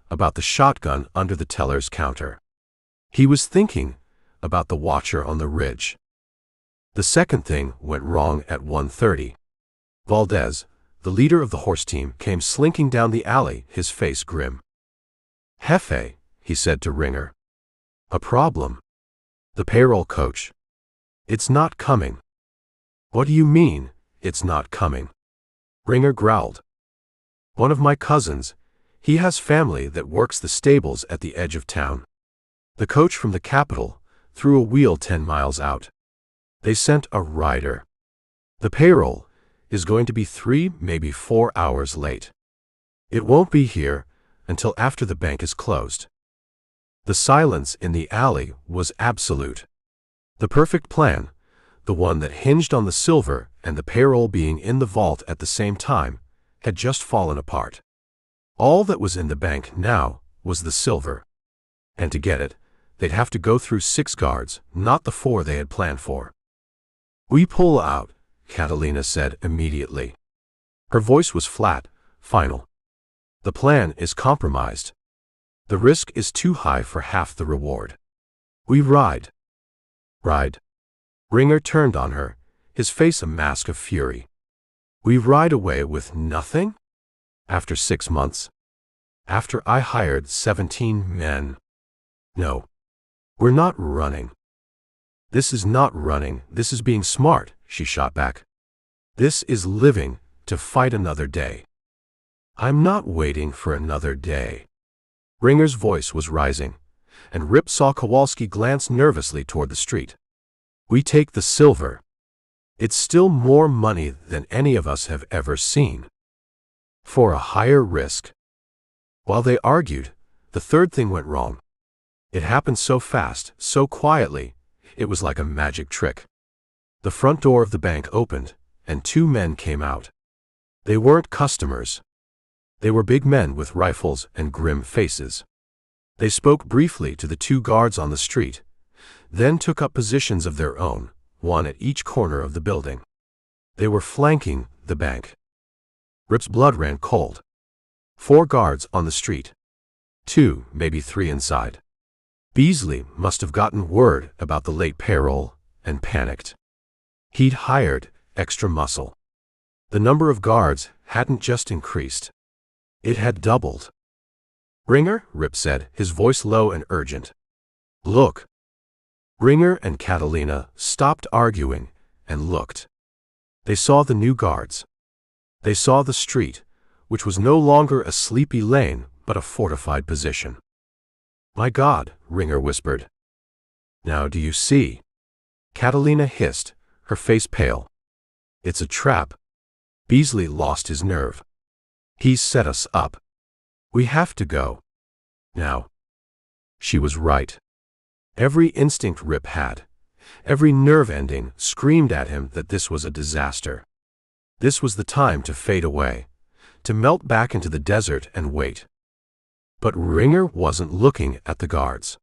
about the shotgun under the teller's counter. He was thinking about the watcher on the ridge. The second thing went wrong at 1:30. Valdez, the leader of the horse team, came slinking down the alley, his face grim. "Jefe," he said to Ringer. "A problem. The payroll coach. It's not coming." "What do you mean, it's not coming?" Ringer growled. "One of my cousins, he has family that works the stables at the edge of town. The coach from the capital threw a wheel 10 miles out. They sent a rider. The payroll is going to be 3, maybe 4 hours late. It won't be here until after the bank is closed." The silence in the alley was absolute. The perfect plan, the one that hinged on the silver and the payroll being in the vault at the same time, had just fallen apart. All that was in the bank now was the silver. And to get it, they'd have to go through 6 guards, not the 4 they had planned for. "We pull out," Catalina said immediately. Her voice was flat, final. "The plan is compromised. The risk is too high for half the reward. We ride." "Ride?" Ringer turned on her, his face a mask of fury. "We ride away with nothing? After 6 months? After I hired 17 men? No. We're not running." "This is not running, this is being smart," she shot back. "This is living to fight another day." "I'm not waiting for another day." Ringer's voice was rising, and Rip saw Kowalski glance nervously toward the street. "We take the silver. It's still more money than any of us have ever seen. For a higher risk." While they argued, the third thing went wrong. It happened so fast, so quietly, it was like a magic trick. The front door of the bank opened, and 2 men came out. They weren't customers. They were big men with rifles and grim faces. They spoke briefly to the 2 guards on the street, then took up positions of their own, one at each corner of the building. They were flanking the bank. Rip's blood ran cold. 4 guards on the street. 2, maybe 3 inside. Beasley must have gotten word about the late payroll and panicked. He'd hired extra muscle. The number of guards hadn't just increased. It had doubled. "Ringer," Rip said, his voice low and urgent. "Look." Ringer and Catalina stopped arguing and looked. They saw the new guards. They saw the street, which was no longer a sleepy lane but a fortified position. "My God," Ringer whispered. "Now do you see?" Catalina hissed, her face pale. "It's a trap. Beasley lost his nerve. He's set us up. We have to go. Now." She was right. Every instinct Rip had, every nerve ending screamed at him that this was a disaster. This was the time to fade away, to melt back into the desert and wait. But Ringer wasn't looking at the guards.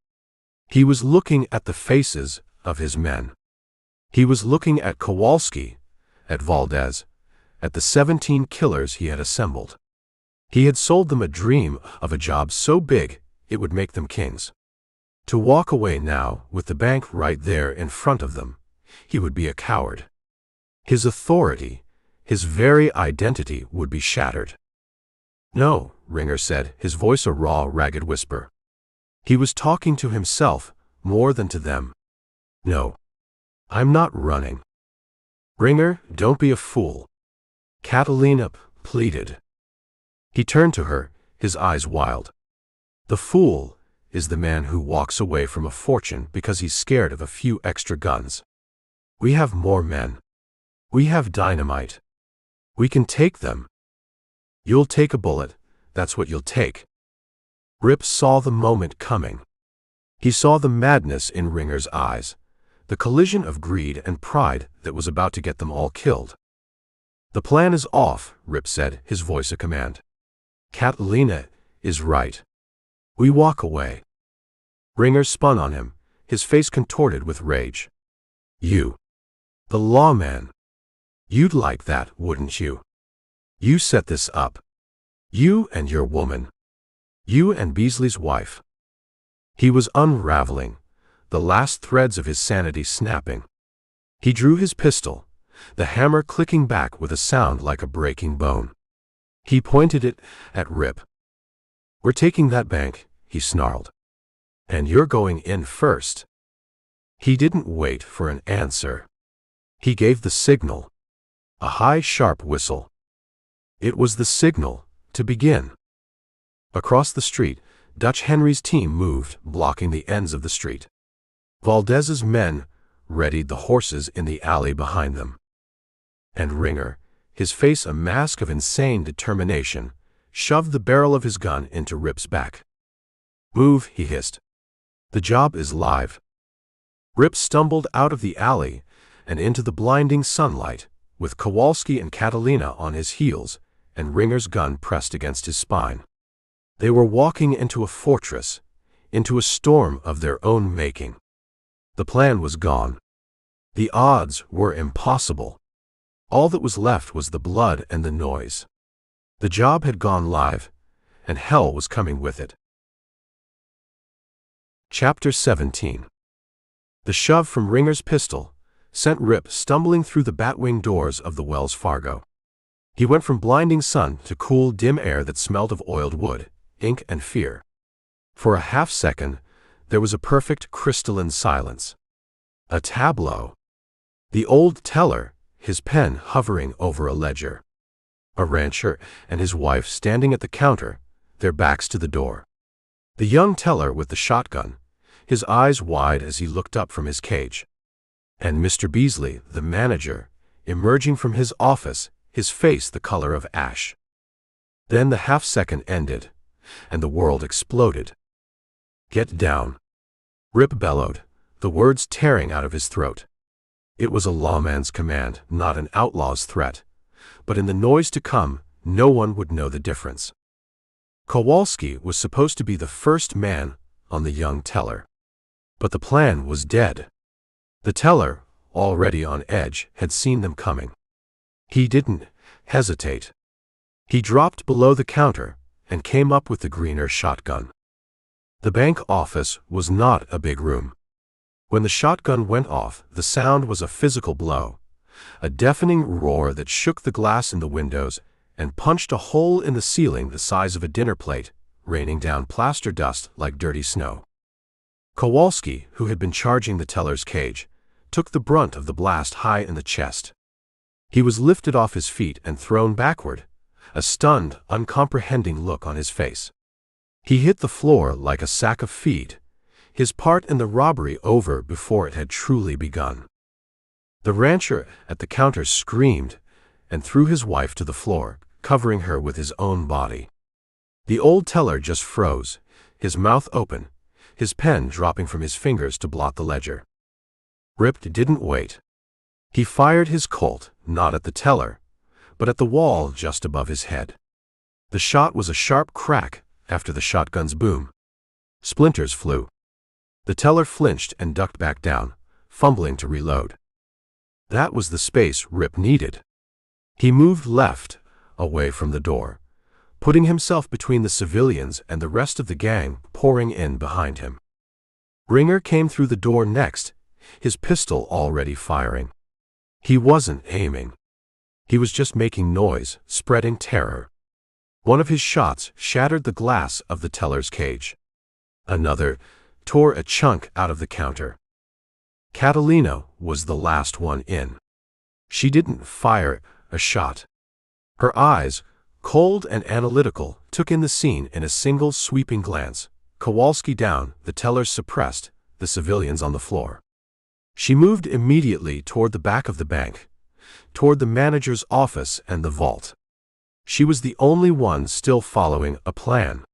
He was looking at the faces of his men. He was looking at Kowalski, at Valdez, at the 17 killers he had assembled. He had sold them a dream of a job so big it would make them kings. To walk away now, with the bank right there in front of them, he would be a coward. His authority, his very identity would be shattered. "No," Ringer said, his voice a raw, ragged whisper. He was talking to himself more than to them. No. I'm not running. Ringer, don't be a fool. Catalina pleaded. He turned to her, his eyes wild. The fool is the man who walks away from a fortune because he's scared of a few extra guns. We have more men. We have dynamite. We can take them. You'll take a bullet, that's what you'll take. Rip saw the moment coming. He saw the madness in Ringer's eyes, the collision of greed and pride that was about to get them all killed. The plan is off, Rip said, his voice a command. Catalina is right. We walk away. Ringer spun on him, his face contorted with rage. You. The lawman. You'd like that, wouldn't you? You set this up. You and your woman. You and Beasley's wife. He was unraveling, the last threads of his sanity snapping. He drew his pistol, the hammer clicking back with a sound like a breaking bone. He pointed it at Rip. We're taking that bank, he snarled. And you're going in first. He didn't wait for an answer. He gave the signal. A high, sharp whistle. It was the signal to begin. Across the street, Dutch Henry's team moved, blocking the ends of the street. Valdez's men readied the horses in the alley behind them. And Ringer, his face a mask of insane determination, shoved the barrel of his gun into Rip's back. Move, he hissed. The job is live. Rip stumbled out of the alley and into the blinding sunlight, with Kowalski and Catalina on his heels and Ringer's gun pressed against his spine. They were walking into a fortress, into a storm of their own making. The plan was gone. The odds were impossible. All that was left was the blood and the noise. The job had gone live, and hell was coming with it. Chapter 17. The shove from Ringer's pistol sent Rip stumbling through the batwing doors of the Wells Fargo. He went from blinding sun to cool, dim air that smelled of oiled wood, ink, and fear. For a half-second, there was a perfect crystalline silence. A tableau. The old teller, his pen hovering over a ledger. A rancher and his wife standing at the counter, their backs to the door. The young teller with the shotgun, his eyes wide as he looked up from his cage. And Mr. Beasley, the manager, emerging from his office, his face the color of ash. Then the half-second ended, and the world exploded. Get down. Rip bellowed, the words tearing out of his throat. It was a lawman's command, not an outlaw's threat, but in the noise to come, no one would know the difference. Kowalski was supposed to be the first man on the young teller. But the plan was dead. The teller, already on edge, had seen them coming. He didn't hesitate. He dropped below the counter and came up with the greener shotgun. The bank office was not a big room. When the shotgun went off, the sound was a physical blow, a deafening roar that shook the glass in the windows and punched a hole in the ceiling the size of a dinner plate, raining down plaster dust like dirty snow. Kowalski, who had been charging the teller's cage, took the brunt of the blast high in the chest. He was lifted off his feet and thrown backward, a stunned, uncomprehending look on his face. He hit the floor like a sack of feed, his part in the robbery over before it had truly begun. The rancher at the counter screamed and threw his wife to the floor, covering her with his own body. The old teller just froze, his mouth open, his pen dropping from his fingers to blot the ledger. Rip didn't wait. He fired his Colt, not at the teller, but at the wall just above his head. The shot was a sharp crack after the shotgun's boom. Splinters flew. The teller flinched and ducked back down, fumbling to reload. That was the space Rip needed. He moved left, away from the door, putting himself between the civilians and the rest of the gang pouring in behind him. Ringer came through the door next, his pistol already firing. He wasn't aiming. He was just making noise, spreading terror. One of his shots shattered the glass of the teller's cage. Another tore a chunk out of the counter. Catalina was the last one in. She didn't fire a shot. Her eyes, cold and analytical, took in the scene in a single sweeping glance. Kowalski down, the tellers suppressed, the civilians on the floor. She moved immediately toward the back of the bank, toward the manager's office and the vault. She was the only one still following a plan.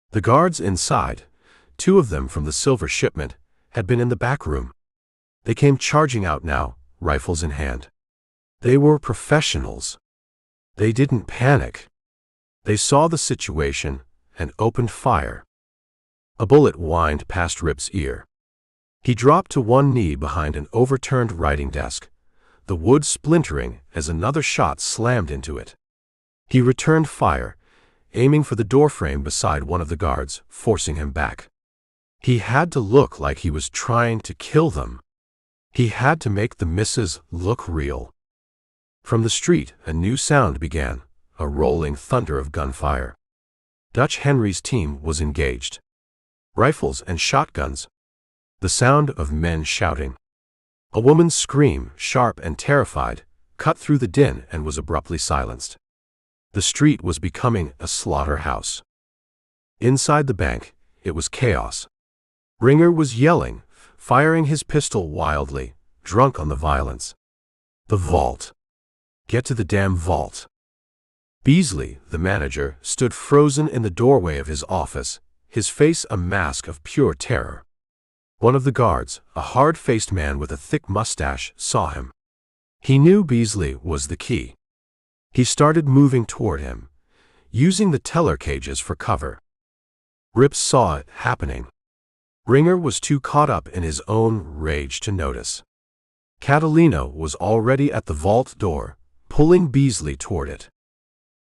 The guards inside, 2 of them from the silver shipment, had been in the back room. They came charging out now, rifles in hand. They were professionals. They didn't panic. They saw the situation and opened fire. A bullet whined past Rip's ear. He dropped to one knee behind an overturned writing desk, the wood splintering as another shot slammed into it. He returned fire, aiming for the doorframe beside one of the guards, forcing him back. He had to look like he was trying to kill them. He had to make the misses look real. From the street, a new sound began, a rolling thunder of gunfire. Dutch Henry's team was engaged. Rifles and shotguns. The sound of men shouting. A woman's scream, sharp and terrified, cut through the din and was abruptly silenced. The street was becoming a slaughterhouse. Inside the bank, it was chaos. Ringer was yelling, firing his pistol wildly, drunk on the violence. The vault. Get to the damn vault. Beasley, the manager, stood frozen in the doorway of his office, his face a mask of pure terror. One of the guards, a hard-faced man with a thick mustache, saw him. He knew Beasley was the key. He started moving toward him, using the teller cages for cover. Rip saw it happening. Ringer was too caught up in his own rage to notice. Catalina was already at the vault door, pulling Beasley toward it.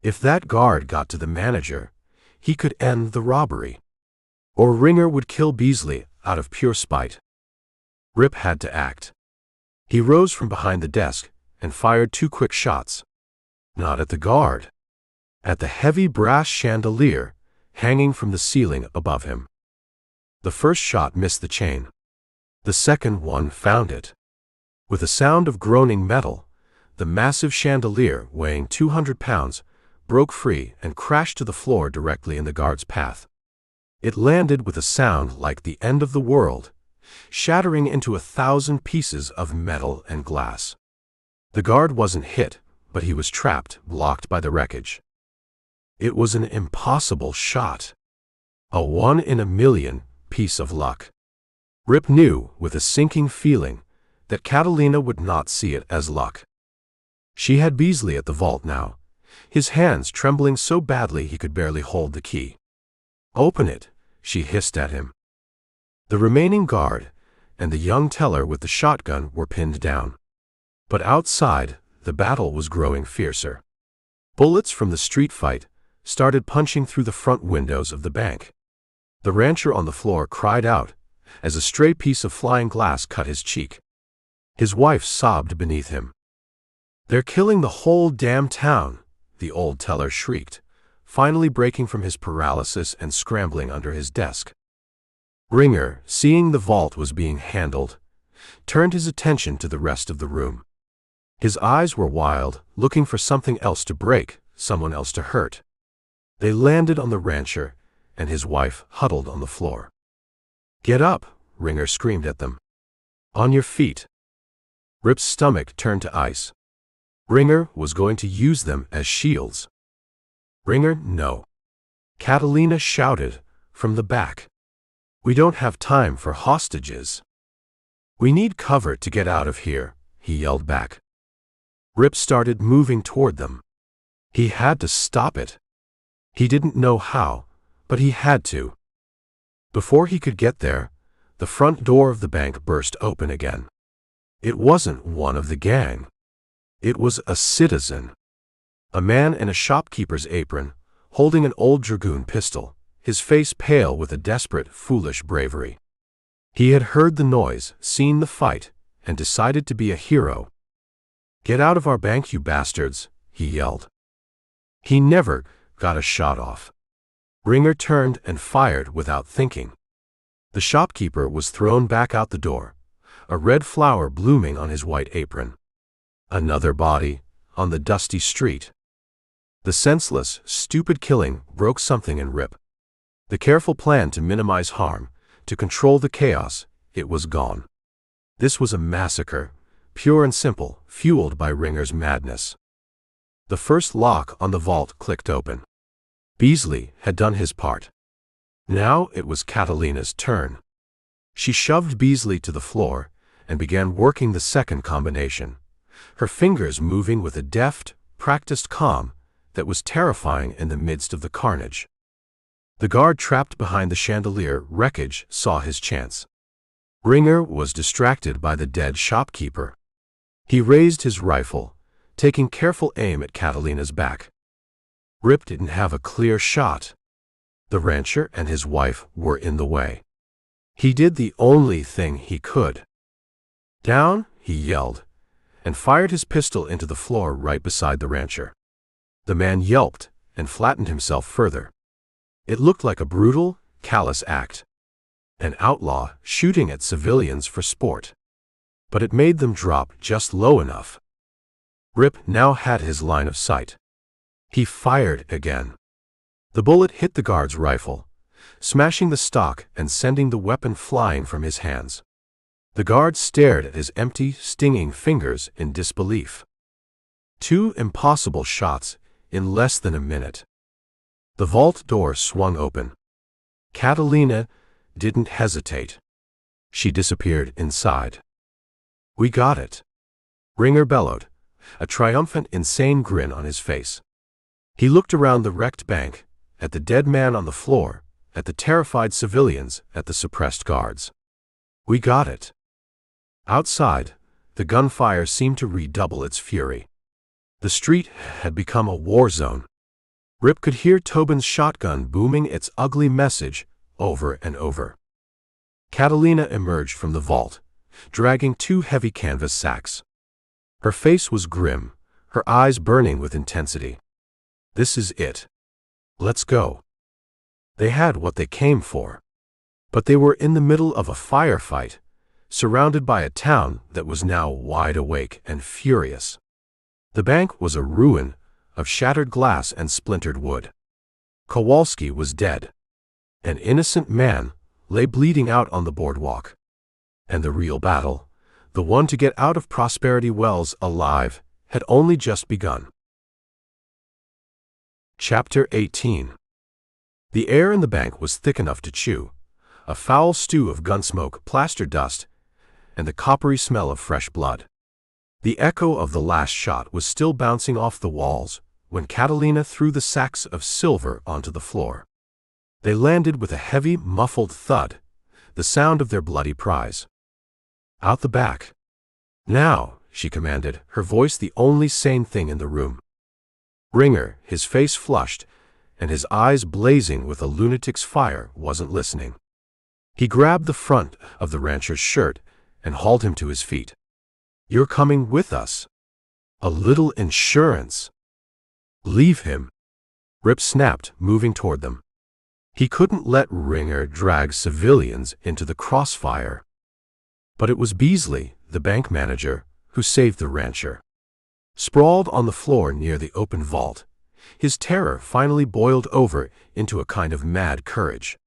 If that guard got to the manager, he could end the robbery. Or Ringer would kill Beasley out of pure spite. Rip had to act. He rose from behind the desk and fired 2 quick shots. Not at the guard. At the heavy brass chandelier hanging from the ceiling above him. The first shot missed the chain. The second one found it. With a sound of groaning metal, the massive chandelier, weighing 200 pounds, broke free and crashed to the floor directly in the guard's path. It landed with a sound like the end of the world, shattering into 1,000 pieces of metal and glass. The guard wasn't hit, but he was trapped, blocked by the wreckage. It was an impossible shot. A 1 in a million piece of luck. Rip knew, with a sinking feeling, that Catalina would not see it as luck. She had Beasley at the vault now, his hands trembling so badly he could barely hold the key. "Open it," she hissed at him. The remaining guard and the young teller with the shotgun were pinned down. But outside, the battle was growing fiercer. Bullets from the street fight started punching through the front windows of the bank. The rancher on the floor cried out as a stray piece of flying glass cut his cheek. His wife sobbed beneath him. "They're killing the whole damn town," the old teller shrieked, finally breaking from his paralysis and scrambling under his desk. Ringer, seeing the vault was being handled, turned his attention to the rest of the room. His eyes were wild, looking for something else to break, someone else to hurt. They landed on the rancher and his wife huddled on the floor. "Get up," Ringer screamed at them. "On your feet." Rip's stomach turned to ice. Ringer was going to use them as shields. "Ringer, no." Catalina shouted from the back. "We don't have time for hostages." "We need cover to get out of here," he yelled back. Rip started moving toward them. He had to stop it. He didn't know how, but he had to. Before he could get there, the front door of the bank burst open again. It wasn't one of the gang. It was a citizen. A man in a shopkeeper's apron, holding an old dragoon pistol, his face pale with a desperate, foolish bravery. He had heard the noise, seen the fight, and decided to be a hero. "Get out of our bank, you bastards," he yelled. He never got a shot off. Ringer turned and fired without thinking. The shopkeeper was thrown back out the door, a red flower blooming on his white apron. Another body, on the dusty street. The senseless, stupid killing broke something in Rip. The careful plan to minimize harm, to control the chaos, it was gone. This was a massacre, pure and simple, fueled by Ringer's madness. The first lock on the vault clicked open. Beasley had done his part. Now it was Catalina's turn. She shoved Beasley to the floor and began working the second combination, her fingers moving with a deft, practiced calm that was terrifying in the midst of the carnage. The guard trapped behind the chandelier wreckage saw his chance. Ringer was distracted by the dead shopkeeper. He raised his rifle, taking careful aim at Catalina's back. Rip didn't have a clear shot. The rancher and his wife were in the way. He did the only thing he could. "Down," he yelled, and fired his pistol into the floor right beside the rancher. The man yelped and flattened himself further. It looked like a brutal, callous act. An outlaw shooting at civilians for sport. But it made them drop just low enough. Rip now had his line of sight. He fired again. The bullet hit the guard's rifle, smashing the stock and sending the weapon flying from his hands. The guard stared at his empty, stinging fingers in disbelief. 2 impossible shots in less than a minute. The vault door swung open. Catalina didn't hesitate. She disappeared inside. "We got it," Ringer bellowed, a triumphant, insane grin on his face. He looked around the wrecked bank, at the dead man on the floor, at the terrified civilians, at the suppressed guards. "We got it." Outside, the gunfire seemed to redouble its fury. The street had become a war zone. Rip could hear Tobin's shotgun booming its ugly message over and over. Catalina emerged from the vault, dragging 2 heavy canvas sacks. Her face was grim, her eyes burning with intensity. "This is it. Let's go." They had what they came for. But they were in the middle of a firefight, surrounded by a town that was now wide awake and furious. The bank was a ruin of shattered glass and splintered wood. Kowalski was dead. An innocent man lay bleeding out on the boardwalk. And the real battle, the one to get out of Prosperity Wells alive, had only just begun. Chapter 18. The air in the bank was thick enough to chew, a foul stew of gunsmoke, plaster dust, and the coppery smell of fresh blood. The echo of the last shot was still bouncing off the walls when Catalina threw the sacks of silver onto the floor. They landed with a heavy, muffled thud, the sound of their bloody prize. "Out the back." "Now," she commanded, her voice the only sane thing in the room. Ringer, his face flushed and his eyes blazing with a lunatic's fire, wasn't listening. He grabbed the front of the rancher's shirt and hauled him to his feet. "You're coming with us. A little insurance." "Leave him," Rip snapped, moving toward them. He couldn't let Ringer drag civilians into the crossfire. But it was Beasley, the bank manager, who saved the rancher. Sprawled on the floor near the open vault, his terror finally boiled over into a kind of mad courage.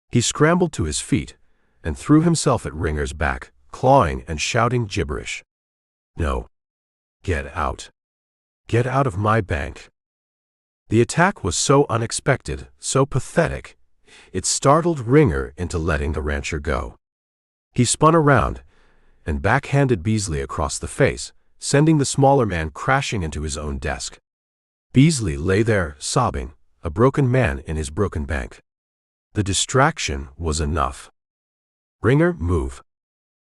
He scrambled to his feet and threw himself at Ringer's back, clawing and shouting gibberish. "No. Get out. Get out of my bank." The attack was so unexpected, so pathetic, it startled Ringer into letting the rancher go. He spun around and backhanded Beasley across the face, sending the smaller man crashing into his own desk. Beasley lay there, sobbing, a broken man in his broken bank. The distraction was enough. "Ringer, move."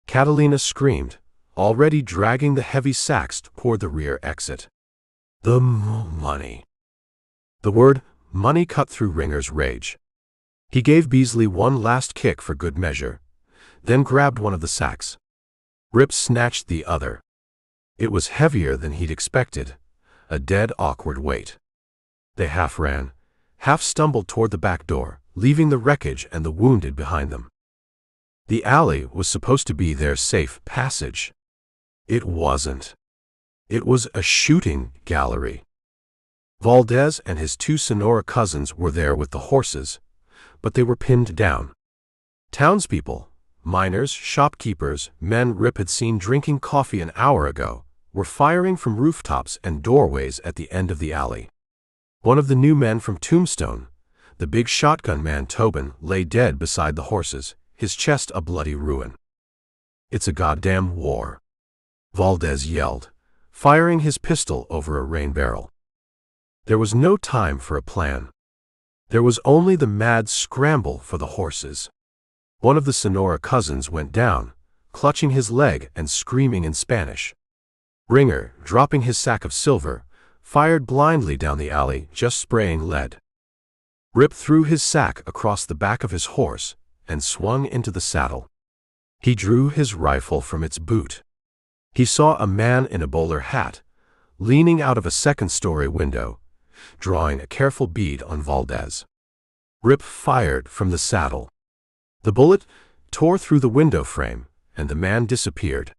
Catalina screamed, already dragging the heavy sacks toward the rear exit. "The money." The word money cut through Ringer's rage. He gave Beasley one last kick for good measure, then grabbed one of the sacks. Rip snatched the other. It was heavier than he'd expected, a dead, awkward weight. They half ran, half stumbled toward the back door, leaving the wreckage and the wounded behind them. The alley was supposed to be their safe passage. It wasn't. It was a shooting gallery. Valdez and his two Sonora cousins were there with the horses, but they were pinned down. Townspeople, miners, shopkeepers, men Rip had seen drinking coffee an hour ago, were firing from rooftops and doorways at the end of the alley. One of the new men from Tombstone, the big shotgun man Tobin, lay dead beside the horses, his chest a bloody ruin. "It's a goddamn war," Valdez yelled, firing his pistol over a rain barrel. There was no time for a plan. There was only the mad scramble for the horses. One of the Sonora cousins went down, clutching his leg and screaming in Spanish. Ringer, dropping his sack of silver, fired blindly down the alley, just spraying lead. Rip threw his sack across the back of his horse and swung into the saddle. He drew his rifle from its boot. He saw a man in a bowler hat, leaning out of a second-story window, drawing a careful bead on Valdez. Rip fired from the saddle. The bullet tore through the window frame, and the man disappeared.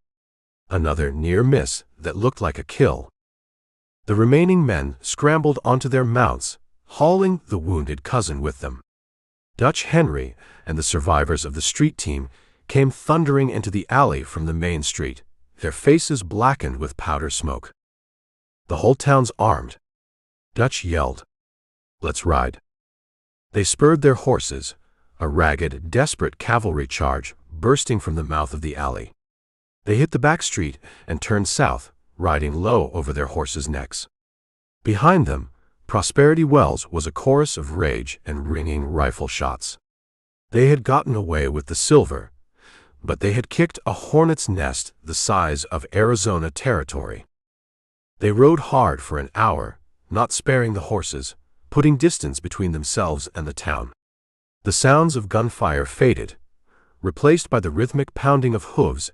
Another near miss that looked like a kill. The remaining men scrambled onto their mounts, hauling the wounded cousin with them. Dutch Henry and the survivors of the street team came thundering into the alley from the main street, their faces blackened with powder smoke. "The whole town's armed," Dutch yelled. "Let's ride." They spurred their horses, a ragged, desperate cavalry charge bursting from the mouth of the alley. They hit the back street and turned south, riding low over their horses' necks. Behind them, Prosperity Wells was a chorus of rage and ringing rifle shots. They had gotten away with the silver, but they had kicked a hornet's nest the size of Arizona territory. They rode hard for an hour, not sparing the horses, putting distance between themselves and the town. The sounds of gunfire faded, replaced by the rhythmic pounding of hooves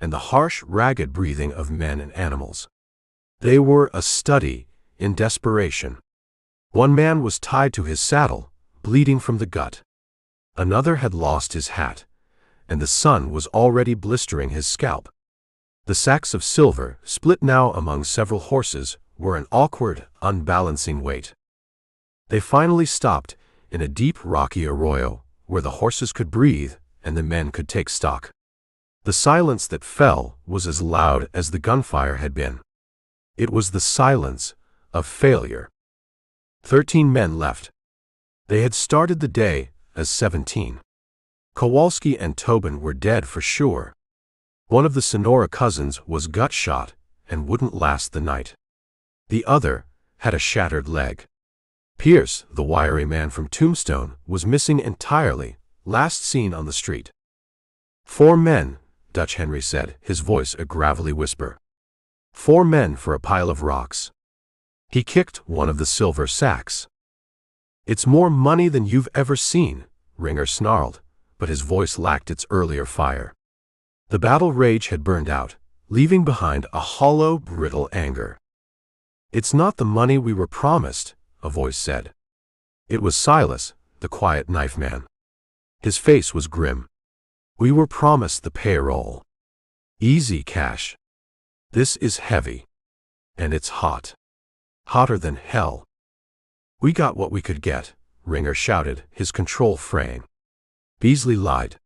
and the harsh, ragged breathing of men and animals. They were a study in desperation. One man was tied to his saddle, bleeding from the gut. Another had lost his hat, and the sun was already blistering his scalp. The sacks of silver, split now among several horses, were an awkward, unbalancing weight. They finally stopped in a deep, rocky arroyo, where the horses could breathe and the men could take stock. The silence that fell was as loud as the gunfire had been. It was the silence of failure. 13 men left. They had started the day as 17. Kowalski and Tobin were dead for sure. One of the Sonora cousins was gut-shot and wouldn't last the night. The other had a shattered leg. Pierce, the wiry man from Tombstone, was missing entirely, last seen on the street. 4 men, Dutch Henry said, his voice a gravelly whisper. 4 men for a pile of rocks. He kicked one of the silver sacks. "It's more money than you've ever seen," Ringer snarled, but his voice lacked its earlier fire. The battle rage had burned out, leaving behind a hollow, brittle anger. "It's not the money we were promised," a voice said. It was Silas, the quiet knife man. His face was grim. "We were promised the payroll. Easy cash. This is heavy. And it's hot. Hotter than hell." "We got what we could get," Ringer shouted, his control fraying. Beasley lied.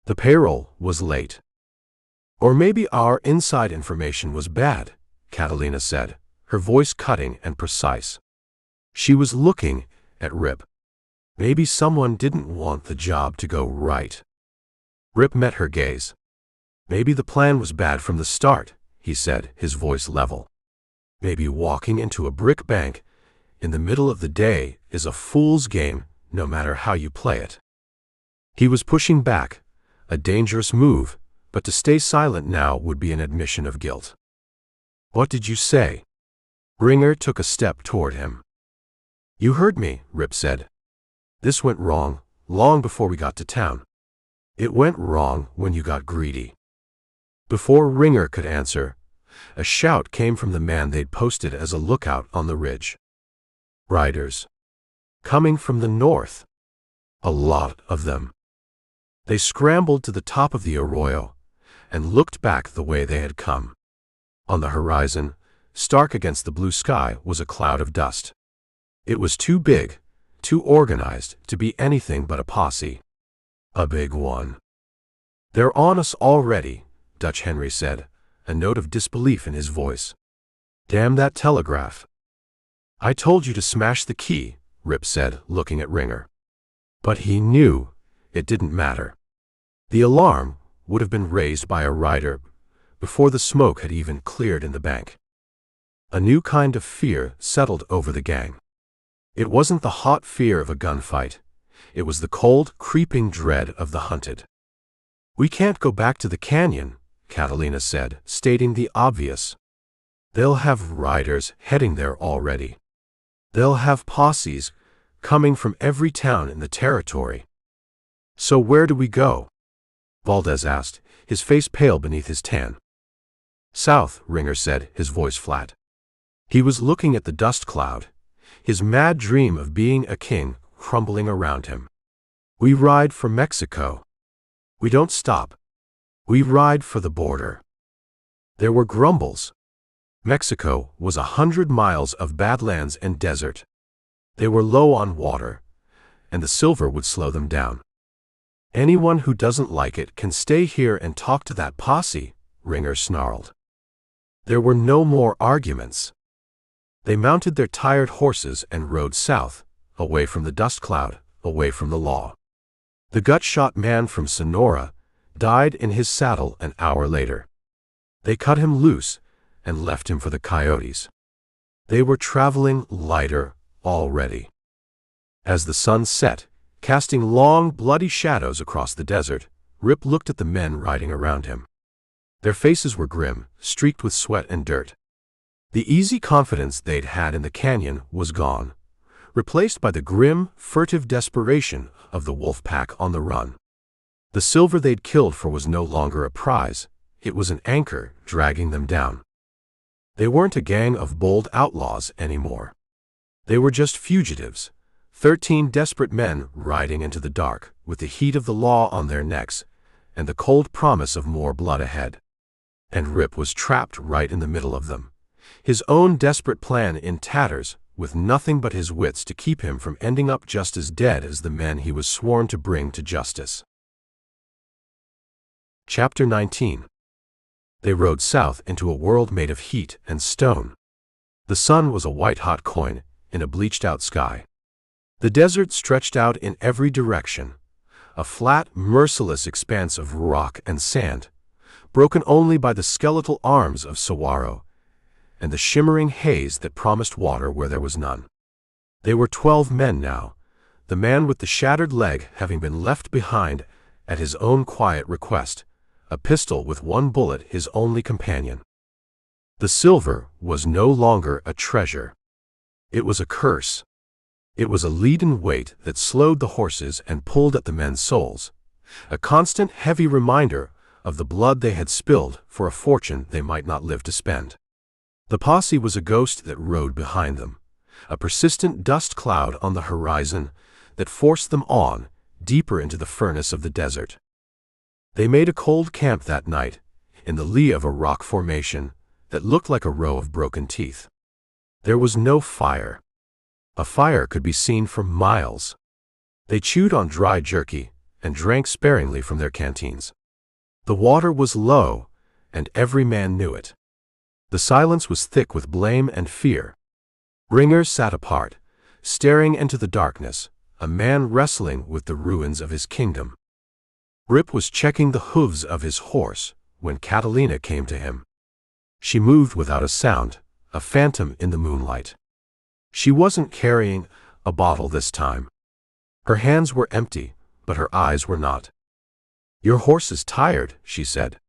"The payroll was late." "Or maybe our inside information was bad," Catalina said, her voice cutting and precise. She was looking at Rip. "Maybe someone didn't want the job to go right." Rip met her gaze. "Maybe the plan was bad from the start," he said, his voice level. "Maybe walking into a brick bank in the middle of the day is a fool's game, no matter how you play it." He was pushing back, a dangerous move, but to stay silent now would be an admission of guilt. "What did you say?" Ringer took a step toward him. "You heard me," Rip said. "This went wrong long before we got to town. It went wrong when you got greedy." Before Ringer could answer, a shout came from the man they'd posted as a lookout on the ridge. Riders. Coming from the north. A lot of them. They scrambled to the top of the arroyo and looked back the way they had come. On the horizon, stark against the blue sky, was a cloud of dust. It was too big, too organized, to be anything but a posse. A big one. "They're on us already," Dutch Henry said, a note of disbelief in his voice. "Damn that telegraph." "I told you to smash the key," Rip said, looking at Ringer. But he knew it didn't matter. The alarm would have been raised by a rider before the smoke had even cleared in the bank. A new kind of fear settled over the gang. It wasn't the hot fear of a gunfight. It was the cold, creeping dread of the hunted. "We can't go back to the canyon," Catalina said, stating the obvious. "They'll have riders heading there already. They'll have posses coming from every town in the territory." "So where do we go?" Valdez asked, his face pale beneath his tan. "South," Ringer said, his voice flat. He was looking at the dust cloud, his mad dream of being a king crumbling around him. "We ride for Mexico. We don't stop. We ride for the border." There were grumbles. Mexico was 100 miles of badlands and desert. They were low on water, and the silver would slow them down. "Anyone who doesn't like it can stay here and talk to that posse," Ringer snarled. There were no more arguments. They mounted their tired horses and rode south, away from the dust cloud, away from the law. The gut-shot man from Sonora died in his saddle an hour later. They cut him loose and left him for the coyotes. They were traveling lighter already. As the sun set, casting long, bloody shadows across the desert, Rip looked at the men riding around him. Their faces were grim, streaked with sweat and dirt. The easy confidence they'd had in the canyon was gone, replaced by the grim, furtive desperation of the wolf pack on the run. The silver they'd killed for was no longer a prize, it was an anchor dragging them down. They weren't a gang of bold outlaws anymore. They were just fugitives, 13 desperate men riding into the dark, with the heat of the law on their necks, and the cold promise of more blood ahead. And Rip was trapped right in the middle of them, his own desperate plan in tatters, with nothing but his wits to keep him from ending up just as dead as the men he was sworn to bring to justice. Chapter 19. They rode south into a world made of heat and stone. The sun was a white-hot coin in a bleached-out sky. The desert stretched out in every direction, a flat, merciless expanse of rock and sand, broken only by the skeletal arms of saguaro and the shimmering haze that promised water where there was none. They were 12 men now, the man with the shattered leg having been left behind at his own quiet request, a pistol with one bullet his only companion. The silver was no longer a treasure. It was a curse. It was a leaden weight that slowed the horses and pulled at the men's souls, a constant heavy reminder of the blood they had spilled for a fortune they might not live to spend. The posse was a ghost that rode behind them, a persistent dust cloud on the horizon that forced them on, deeper into the furnace of the desert. They made a cold camp that night, in the lee of a rock formation that looked like a row of broken teeth. There was no fire. A fire could be seen for miles. They chewed on dry jerky and drank sparingly from their canteens. The water was low, and every man knew it. The silence was thick with blame and fear. Ringer sat apart, staring into the darkness, a man wrestling with the ruins of his kingdom. Rip was checking the hooves of his horse when Catalina came to him. She moved without a sound, a phantom in the moonlight. She wasn't carrying a bottle this time. Her hands were empty, but her eyes were not. "Your horse is tired," she said.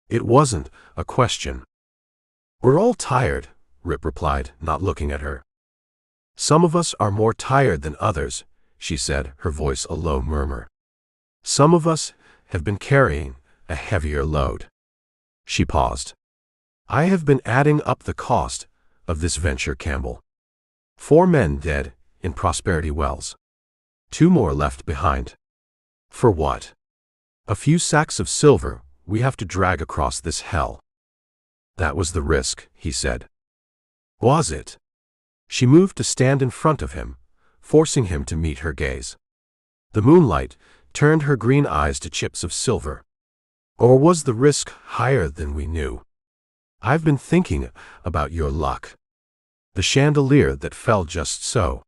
It wasn't a question. "We're all tired," Rip replied, not looking at her. "Some of us are more tired than others," she said, her voice a low murmur. "Some of us have been carrying a heavier load." She paused. "I have been adding up the cost of this venture, Campbell. 4 men dead in Prosperity Wells. 2 more left behind. For what? A few sacks of silver we have to drag across this hell. That was the risk, he said. Was it? She moved to stand in front of him, forcing him to meet her gaze. The moonlight turned her green eyes to chips of silver. Or was the risk higher than we knew? I've been thinking about your luck. The chandelier that fell just so.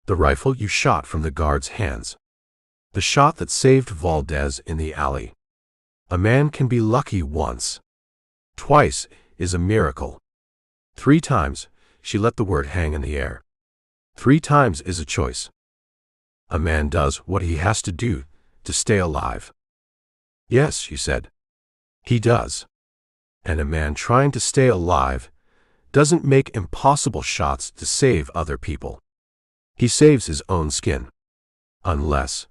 The rifle you shot from the guard's hands. The shot that saved Valdez in the alley. A man can be lucky once. Twice is a miracle. 3 times, she let the word hang in the air. 3 times is a choice. A man does what he has to do to stay alive. Yes, she said. He does. And a man trying to stay alive doesn't make impossible shots to save other people. He saves his own skin. Unless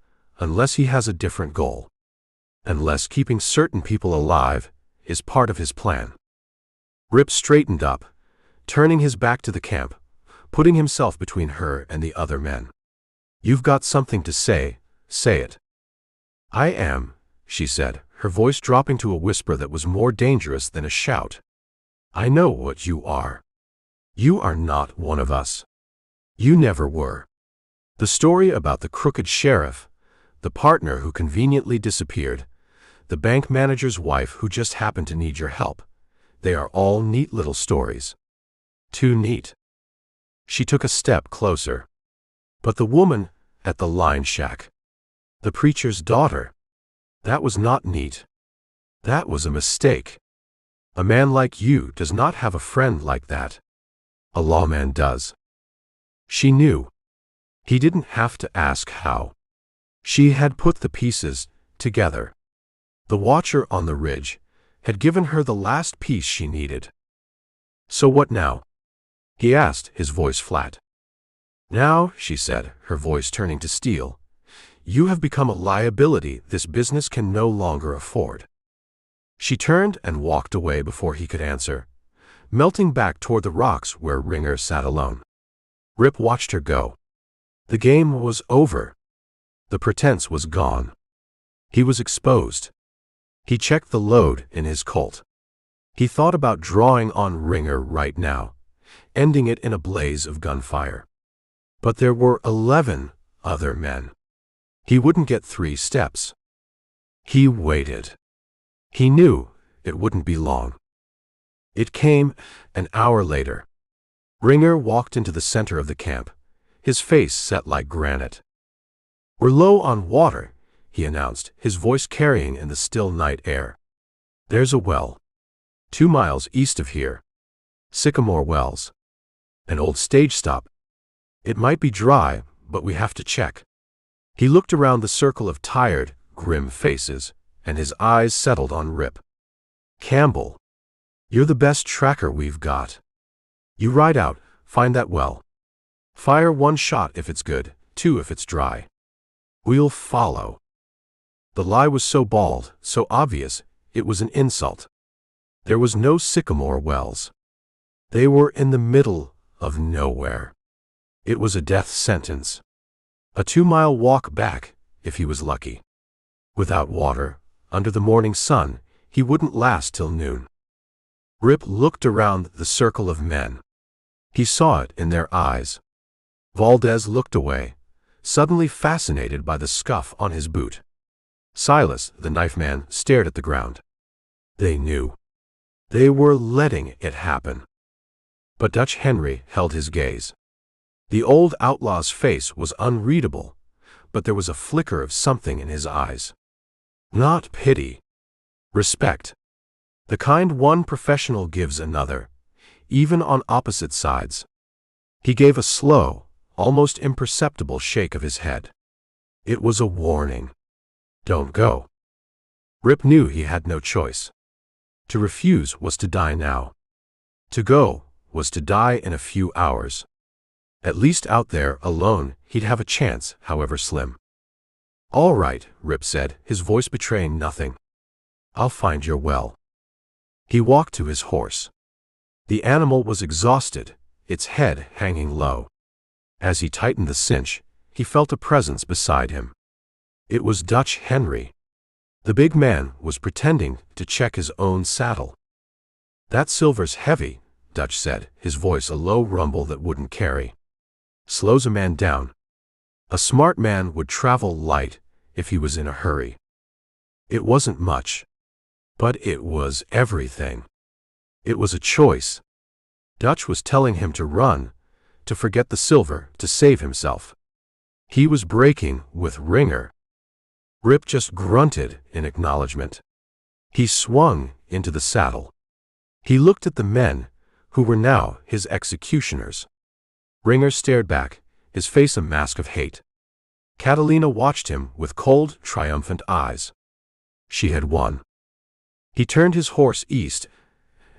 he has a different goal. Unless keeping certain people alive is part of his plan. Rip straightened up, turning his back to the camp, putting himself between her and the other men. You've got something to say it. I am, she said, her voice dropping to a whisper that was more dangerous than a shout. I know what you are. You are not one of us. You never were. The story about the crooked sheriff, the partner who conveniently disappeared, the bank manager's wife who just happened to need your help, they are all neat little stories. Too neat. She took a step closer. But the woman at the line shack, the preacher's daughter, that was not neat. That was a mistake. A man like you does not have a friend like that. A lawman does. She knew. He didn't have to ask how. She had put the pieces together. The watcher on the ridge had given her the last piece she needed. So what now? He asked, his voice flat. Now, she said, her voice turning to steel, you have become a liability this business can no longer afford. She turned and walked away before he could answer, melting back toward the rocks where Ringer sat alone. Rip watched her go. The game was over. The pretense was gone. He was exposed. He checked the load in his Colt. He thought about drawing on Ringer right now, ending it in a blaze of gunfire. But there were 11 other men. He wouldn't get 3 steps. He waited. He knew it wouldn't be long. It came an hour later. Ringer walked into the center of the camp, his face set like granite. We're low on water, he announced, his voice carrying in the still night air. There's a well. 2 miles east of here. Sycamore Wells. An old stage stop. It might be dry, but we have to check. He looked around the circle of tired, grim faces, and his eyes settled on Rip. Campbell. You're the best tracker we've got. You ride out, find that well. Fire 1 shot if it's good, 2 if it's dry. We'll follow. The lie was so bald, so obvious, it was an insult. There was no Sycamore Wells. They were in the middle of nowhere. It was a death sentence. A 2-mile walk back, if he was lucky. Without water, under the morning sun, he wouldn't last till noon. Rip looked around the circle of men. He saw it in their eyes. Valdez looked away, suddenly fascinated by the scuff on his boot. Silas, the knife man, stared at the ground. They knew. They were letting it happen. But Dutch Henry held his gaze. The old outlaw's face was unreadable, but there was a flicker of something in his eyes. Not pity. Respect. The kind one professional gives another, even on opposite sides. He gave a slow, almost imperceptible shake of his head. It was a warning. Don't go. Rip knew he had no choice. To refuse was to die now. To go was to die in a few hours. At least out there, alone, he'd have a chance, however slim. All right, Rip said, his voice betraying nothing. I'll find your well. He walked to his horse. The animal was exhausted, its head hanging low. As he tightened the cinch, he felt a presence beside him. It was Dutch Henry. The big man was pretending to check his own saddle. "That silver's heavy," Dutch said, his voice a low rumble that wouldn't carry. "Slows a man down. A smart man would travel light if he was in a hurry." It wasn't much, but it was everything. It was a choice. Dutch was telling him to run, to forget the silver, to save himself. He was breaking with Ringer. Rip just grunted in acknowledgement. He swung into the saddle. He looked at the men, who were now his executioners. Ringer stared back, his face a mask of hate. Catalina watched him with cold, triumphant eyes. She had won. He turned his horse east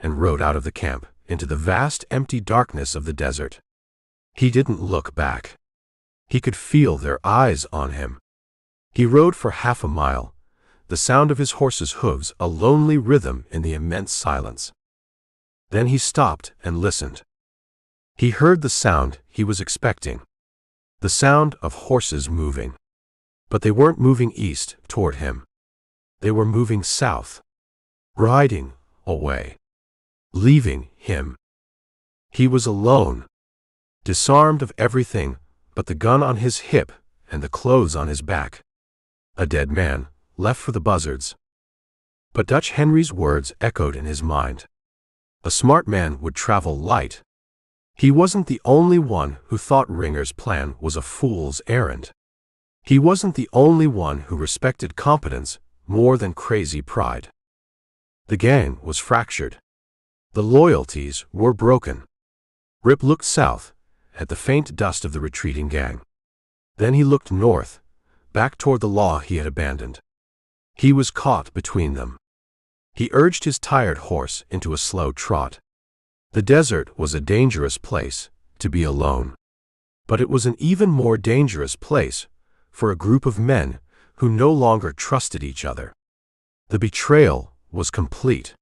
and rode out of the camp into the vast, empty darkness of the desert. He didn't look back. He could feel their eyes on him. He rode for half a mile, the sound of his horse's hooves a lonely rhythm in the immense silence. Then he stopped and listened. He heard the sound he was expecting. The sound of horses moving. But they weren't moving east toward him. They were moving south. Riding away. Leaving him. He was alone. Disarmed of everything but the gun on his hip and the clothes on his back. A dead man, left for the buzzards. But Dutch Henry's words echoed in his mind. A smart man would travel light. He wasn't the only one who thought Ringer's plan was a fool's errand. He wasn't the only one who respected competence more than crazy pride. The gang was fractured. The loyalties were broken. Rip looked south, at the faint dust of the retreating gang. Then he looked north, back toward the law he had abandoned. He was caught between them. He urged his tired horse into a slow trot. The desert was a dangerous place to be alone. But it was an even more dangerous place for a group of men who no longer trusted each other. The betrayal was complete.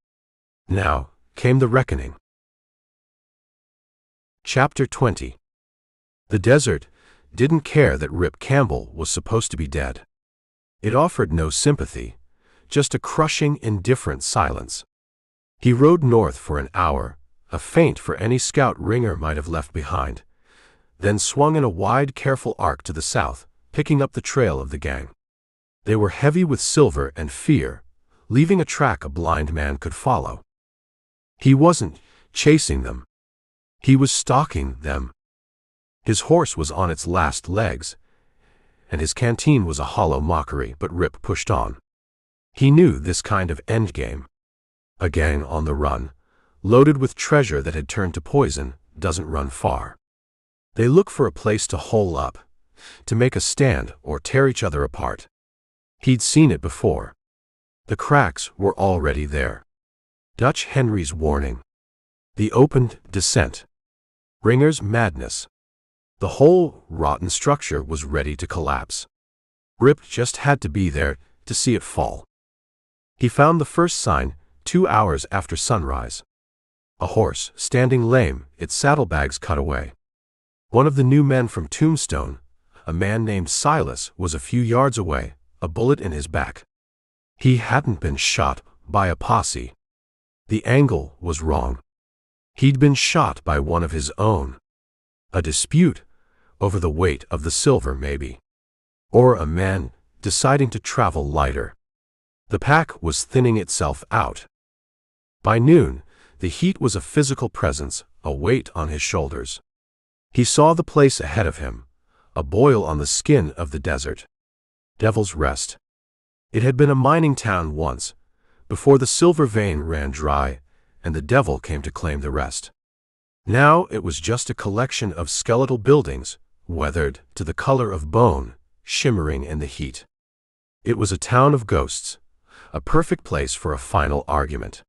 Now came the reckoning. Chapter 20. The desert didn't care that Rip Campbell was supposed to be dead. It offered no sympathy, just a crushing, indifferent silence. He rode north for an hour, a feint for any scout Ringer might have left behind, then swung in a wide, careful arc to the south, picking up the trail of the gang. They were heavy with silver and fear, leaving a track a blind man could follow. He wasn't chasing them. He was stalking them. His horse was on its last legs, and his canteen was a hollow mockery, but Rip pushed on. He knew this kind of endgame. A gang on the run, loaded with treasure that had turned to poison, doesn't run far. They look for a place to hole up, to make a stand or tear each other apart. He'd seen it before. The cracks were already there. Dutch Henry's warning. The opened descent. Ringer's madness. The whole rotten structure was ready to collapse. Rip just had to be there to see it fall. He found the first sign 2 hours after sunrise. A horse, standing lame, its saddlebags cut away. One of the new men from Tombstone, a man named Silas, was a few yards away, a bullet in his back. He hadn't been shot by a posse. The angle was wrong. He'd been shot by one of his own. A dispute over the weight of the silver, maybe. Or a man deciding to travel lighter. The pack was thinning itself out. By noon, the heat was a physical presence, a weight on his shoulders. He saw the place ahead of him, a boil on the skin of the desert. Devil's Rest. It had been a mining town once, before the silver vein ran dry and the devil came to claim the rest. Now it was just a collection of skeletal buildings, weathered to the color of bone, shimmering in the heat. It was a town of ghosts, a perfect place for a final argument.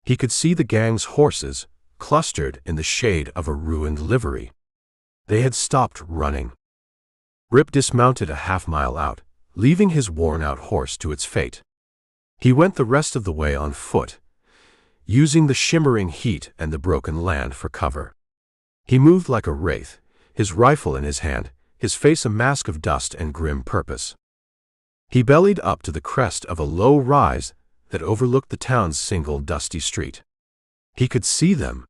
He could see the gang's horses, clustered in the shade of a ruined livery. They had stopped running. Rip dismounted a half-mile out, leaving his worn-out horse to its fate. He went the rest of the way on foot, using the shimmering heat and the broken land for cover. He moved like a wraith, his rifle in his hand, his face a mask of dust and grim purpose. He bellied up to the crest of a low rise that overlooked the town's single dusty street. He could see them.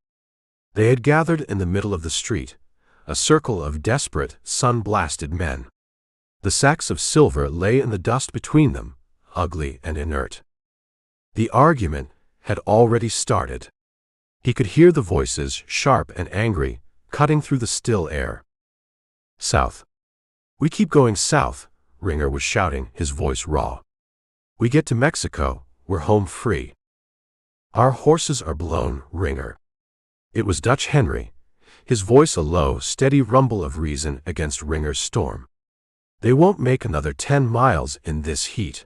They had gathered in the middle of the street, a circle of desperate, sun-blasted men. The sacks of silver lay in the dust between them, ugly and inert. The argument had already started. He could hear the voices, sharp and angry, cutting through the still air. "South. We keep going south," Ringer was shouting, his voice raw. "We get to Mexico, we're home free." "Our horses are blown, Ringer." It was Dutch Henry, his voice a low, steady rumble of reason against Ringer's storm. "They won't make another 10 miles in this heat.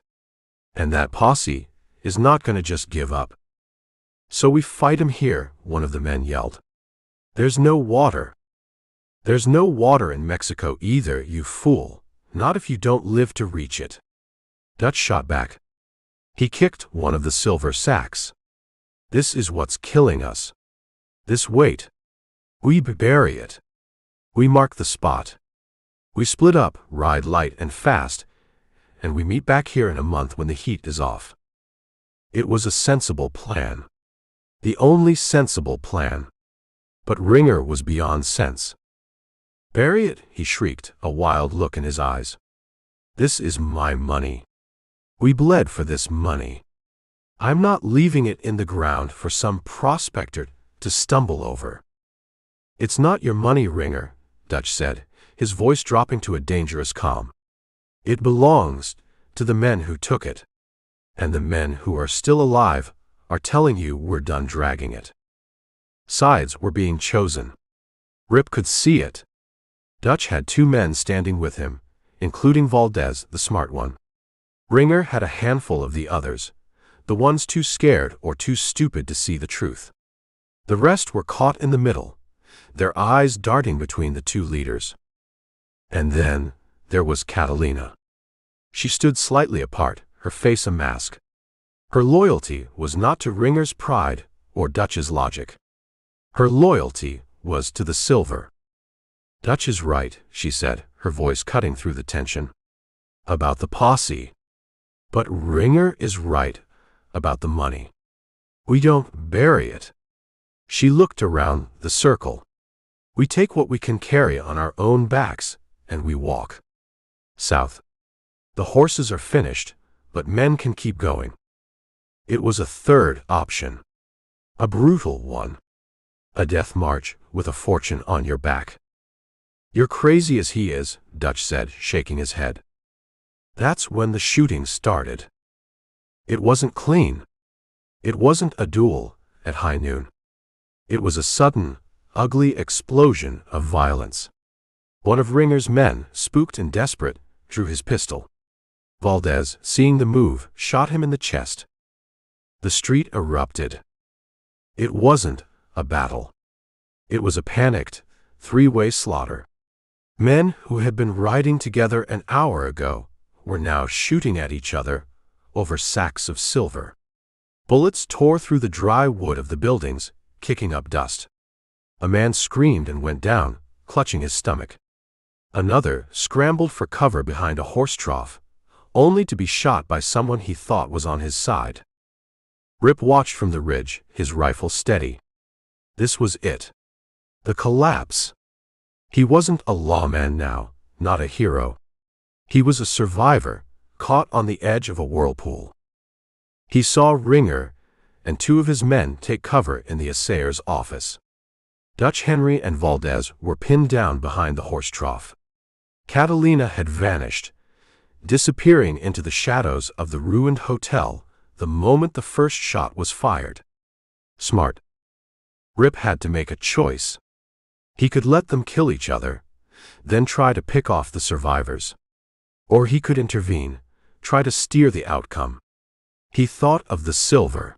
And that posse is not going to just give up. So we fight 'em here," one of the men yelled. "There's no water." "There's no water in Mexico either, you fool, not if you don't live to reach it." Dutch shot back. He kicked one of the silver sacks. "This is what's killing us. This weight. We bury it. We mark the spot. We split up, ride light and fast, and we meet back here in a month when the heat is off." It was a sensible plan. The only sensible plan. But Ringer was beyond sense. "Bury it," he shrieked, a wild look in his eyes. "This is my money. We bled for this money. I'm not leaving it in the ground for some prospector to stumble over." "It's not your money, Ringer," Dutch said, his voice dropping to a dangerous calm. "It belongs to the men who took it. And the men who are still alive are telling you we're done dragging it." Sides were being chosen. Rip could see it. Dutch had 2 men standing with him, including Valdez, the smart one. Ringer had a handful of the others, the ones too scared or too stupid to see the truth. The rest were caught in the middle, their eyes darting between the 2 leaders. And then there was Catalina. She stood slightly apart, her face a mask. Her loyalty was not to Ringer's pride or Dutch's logic. Her loyalty was to the silver. "Dutch is right," she said, her voice cutting through the tension. "About the posse. But Ringer is right about the money. We don't bury it." She looked around the circle. "We take what we can carry on our own backs, and we walk south. The horses are finished, but men can keep going." It was a third option. A brutal one. A death march with a fortune on your back. "You're crazy as he is," Dutch said, shaking his head. That's when the shooting started. It wasn't clean. It wasn't a duel at high noon. It was a sudden, ugly explosion of violence. One of Ringer's men, spooked and desperate, drew his pistol. Valdez, seeing the move, shot him in the chest. The street erupted. It wasn't a battle. It was a panicked, 3-way slaughter. Men who had been riding together an hour ago were now shooting at each other over sacks of silver. Bullets tore through the dry wood of the buildings, kicking up dust. A man screamed and went down, clutching his stomach. Another scrambled for cover behind a horse trough, only to be shot by someone he thought was on his side. Rip watched from the ridge, his rifle steady. This was it. The collapse. He wasn't a lawman now, not a hero. He was a survivor, caught on the edge of a whirlpool. He saw Ringer and 2 of his men take cover in the assayer's office. Dutch Henry and Valdez were pinned down behind the horse trough. Catalina had vanished, disappearing into the shadows of the ruined hotel the moment the first shot was fired. Smart. Rip had to make a choice. He could let them kill each other, then try to pick off the survivors. Or he could intervene, try to steer the outcome. He thought of the silver.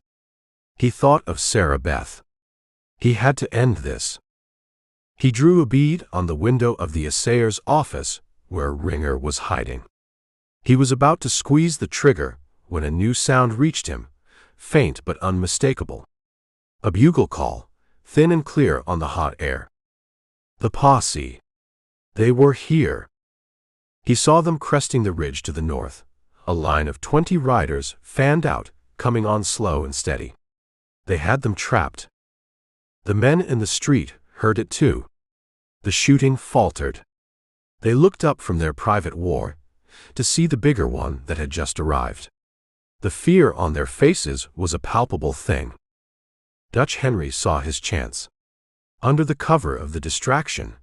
He thought of Sarah Beth. He had to end this. He drew a bead on the window of the assayer's office where Ringer was hiding. He was about to squeeze the trigger when a new sound reached him, faint but unmistakable. A bugle call, thin and clear on the hot air. The posse. They were here. He saw them cresting the ridge to the north, a line of 20 riders fanned out, coming on slow and steady. They had them trapped. The men in the street heard it too. The shooting faltered. They looked up from their private war to see the bigger one that had just arrived. The fear on their faces was a palpable thing. Dutch Henry saw his chance. Under the cover of the distraction,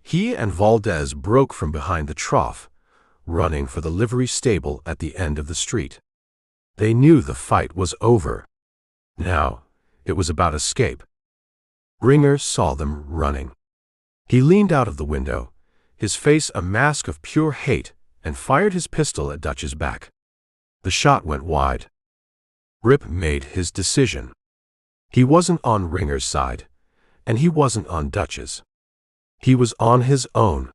he and Valdez broke from behind the trough, running for the livery stable at the end of the street. They knew the fight was over. Now, it was about escape. Ringer saw them running. He leaned out of the window, his face a mask of pure hate, and fired his pistol at Dutch's back. The shot went wide. Rip made his decision. He wasn't on Ringer's side, and he wasn't on Dutch's. He was on his own.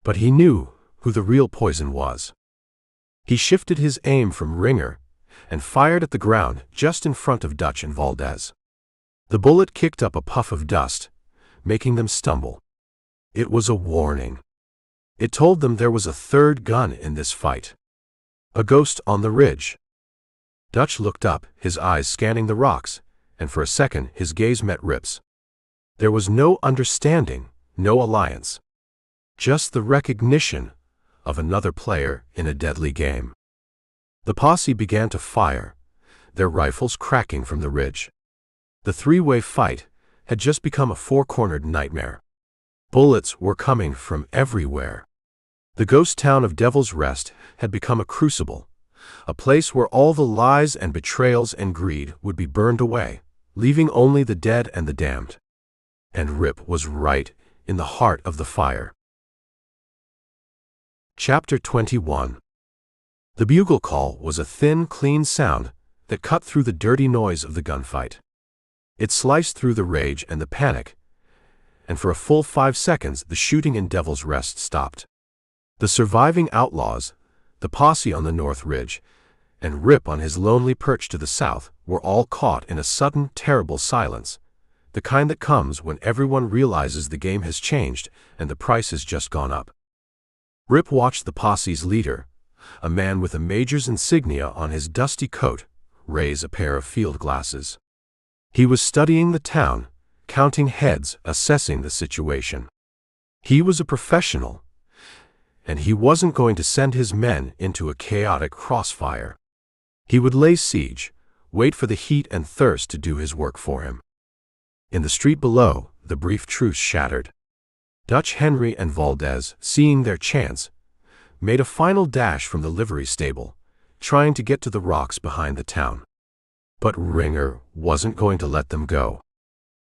But he knew who the real poison was. He shifted his aim from Ringer and fired at the ground just in front of Dutch and Valdez. The bullet kicked up a puff of dust, making them stumble. It was a warning. It told them there was a third gun in this fight. A ghost on the ridge. Dutch looked up, his eyes scanning the rocks, and for a second his gaze met Rip's. There was no understanding, no alliance. Just the recognition of another player in a deadly game. The posse began to fire, their rifles cracking from the ridge. The three-way fight had just become a four-cornered nightmare. Bullets were coming from everywhere. The ghost town of Devil's Rest had become a crucible, a place where all the lies and betrayals and greed would be burned away, leaving only the dead and the damned. And Rip was right in the heart of the fire. Chapter 21. The bugle call was a thin, clean sound that cut through the dirty noise of the gunfight. It sliced through the rage and the panic, and for a full 5 seconds the shooting in Devil's Rest stopped. The surviving outlaws, the posse on the North Ridge, and Rip on his lonely perch to the south were all caught in a sudden, terrible silence, the kind that comes when everyone realizes the game has changed and the price has just gone up. Rip watched the posse's leader, a man with a major's insignia on his dusty coat, raise a pair of field glasses. He was studying the town, counting heads, assessing the situation. He was a professional, and he wasn't going to send his men into a chaotic crossfire. He would lay siege, wait for the heat and thirst to do his work for him. In the street below, the brief truce shattered. Dutch Henry and Valdez, seeing their chance, made a final dash from the livery stable, trying to get to the rocks behind the town. But Ringer wasn't going to let them go.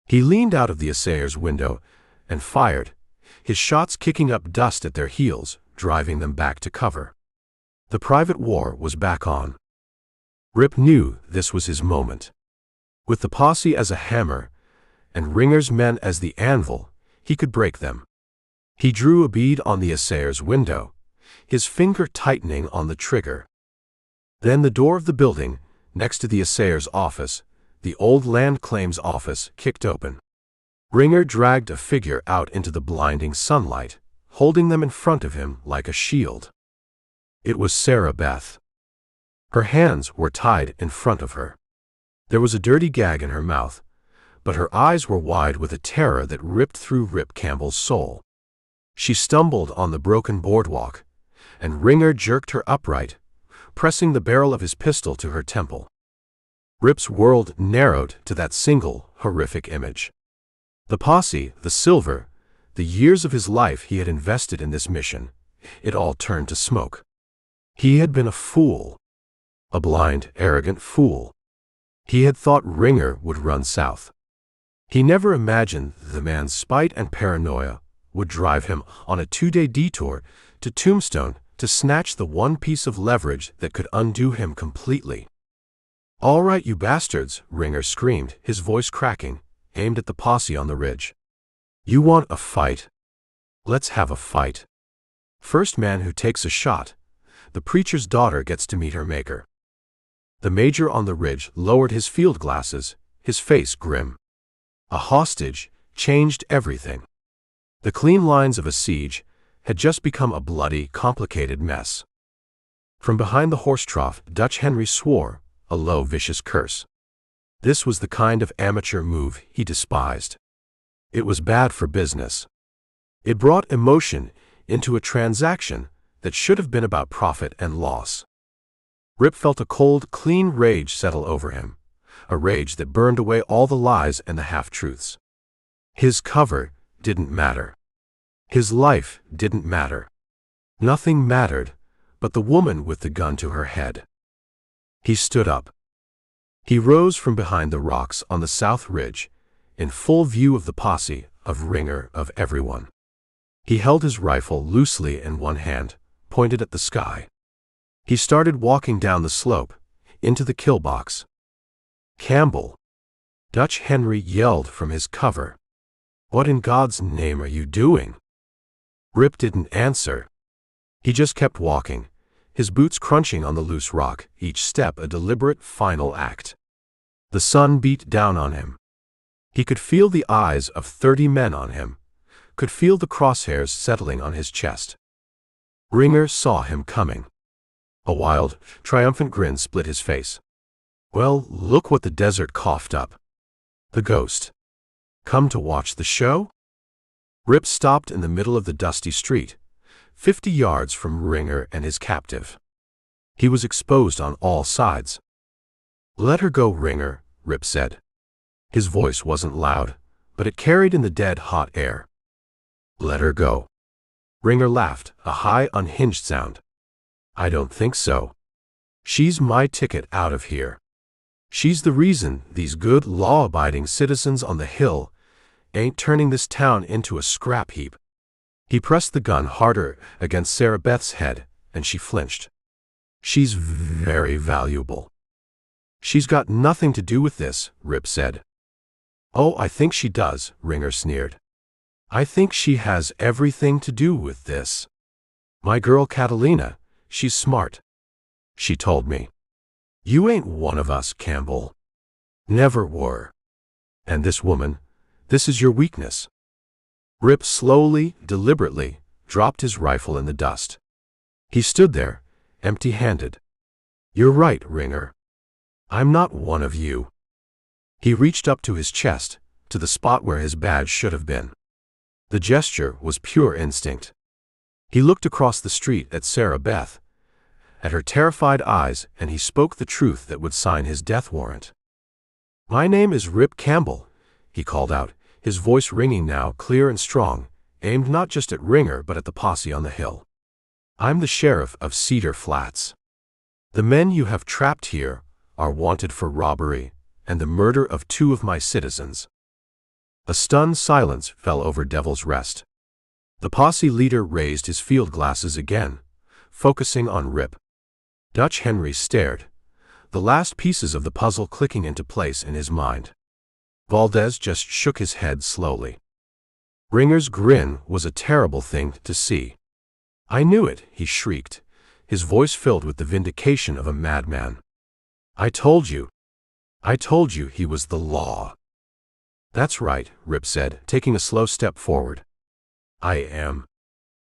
He leaned out of the assayer's window and fired, his shots kicking up dust at their heels, driving them back to cover. The private war was back on. Rip knew this was his moment. With the posse as a hammer and Ringer's men as the anvil, he could break them. He drew a bead on the assayer's window, his finger tightening on the trigger. Then the door of the building, next to the assayer's office, the old land claims office, kicked open. Ringer dragged a figure out into the blinding sunlight, holding them in front of him like a shield. It was Sarah Beth. Her hands were tied in front of her. There was a dirty gag in her mouth, but her eyes were wide with a terror that ripped through Rip Campbell's soul. She stumbled on the broken boardwalk, and Ringer jerked her upright, pressing the barrel of his pistol to her temple. Rip's world narrowed to that single, horrific image. The posse, the silver, the years of his life he had invested in this mission, it all turned to smoke. He had been a fool. A blind, arrogant fool. He had thought Ringer would run south. He never imagined the man's spite and paranoia would drive him on a 2-day detour to Tombstone to snatch the one piece of leverage that could undo him completely. "All right, you bastards," Ringer screamed, his voice cracking, aimed at the posse on the ridge. "You want a fight? Let's have a fight. First man who takes a shot, the preacher's daughter gets to meet her maker." The major on the ridge lowered his field glasses, his face grim. A hostage changed everything. The clean lines of a siege had just become a bloody, complicated mess. From behind the horse trough, Dutch Henry swore, a low, vicious curse. This was the kind of amateur move he despised. It was bad for business. It brought emotion into a transaction that should have been about profit and loss. Rip felt a cold, clean rage settle over him, a rage that burned away all the lies and the half-truths. His cover didn't matter. His life didn't matter. Nothing mattered but the woman with the gun to her head. He stood up. He rose from behind the rocks on the south ridge, in full view of the posse, of Ringer, of everyone. He held his rifle loosely in one hand, pointed at the sky. He started walking down the slope, into the kill box. "Campbell!" Dutch Henry yelled from his cover. "What in God's name are you doing?" Rip didn't answer. He just kept walking, his boots crunching on the loose rock, each step a deliberate, final act. The sun beat down on him. He could feel the eyes of 30 men on him, could feel the crosshairs settling on his chest. Ringer saw him coming. A wild, triumphant grin split his face. "Well, look what the desert coughed up. The ghost. Come to watch the show?" Rip stopped in the middle of the dusty street, 50 yards from Ringer and his captive. He was exposed on all sides. "Let her go, Ringer," Rip said. His voice wasn't loud, but it carried in the dead, hot air. "Let her go." Ringer laughed, a high, unhinged sound. "I don't think so. She's my ticket out of here. She's the reason these good, law-abiding citizens on the hill ain't turning this town into a scrap heap." He pressed the gun harder against Sarah Beth's head, and she flinched. "She's very valuable." "She's got nothing to do with this," Rip said. "Oh, I think she does," Ringer sneered. "I think she has everything to do with this. My girl Catalina, she's smart. She told me. You ain't one of us, Campbell. Never were. And this woman, this is your weakness." Rip slowly, deliberately, dropped his rifle in the dust. He stood there, empty-handed. "You're right, Ringer. I'm not one of you." He reached up to his chest, to the spot where his badge should have been. The gesture was pure instinct. He looked across the street at Sarah Beth, at her terrified eyes, and he spoke the truth that would sign his death warrant. "My name is Rip Campbell," he called out, his voice ringing now, clear and strong, aimed not just at Ringer but at the posse on the hill. "I'm the sheriff of Cedar Flats. The men you have trapped here are wanted for robbery and the murder of 2 of my citizens." A stunned silence fell over Devil's Rest. The posse leader raised his field glasses again, focusing on Rip. Dutch Henry stared, the last pieces of the puzzle clicking into place in his mind. Valdez just shook his head slowly. Ringer's grin was a terrible thing to see. "I knew it," he shrieked, his voice filled with the vindication of a madman. I told you he was the law." "That's right," Rip said, taking a slow step forward. "I am.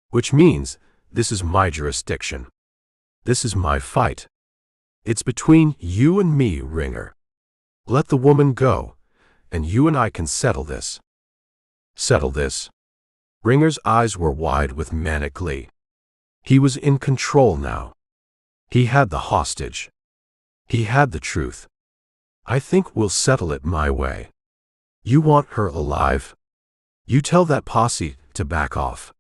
Which means this is my jurisdiction. This is my fight. It's between you and me, Ringer. Let the woman go, and you and I can settle this." "Settle this?" Ringer's eyes were wide with manic glee. He was in control now. He had the hostage. He had the truth. "I think we'll settle it my way. You want her alive? You tell that posse to back off.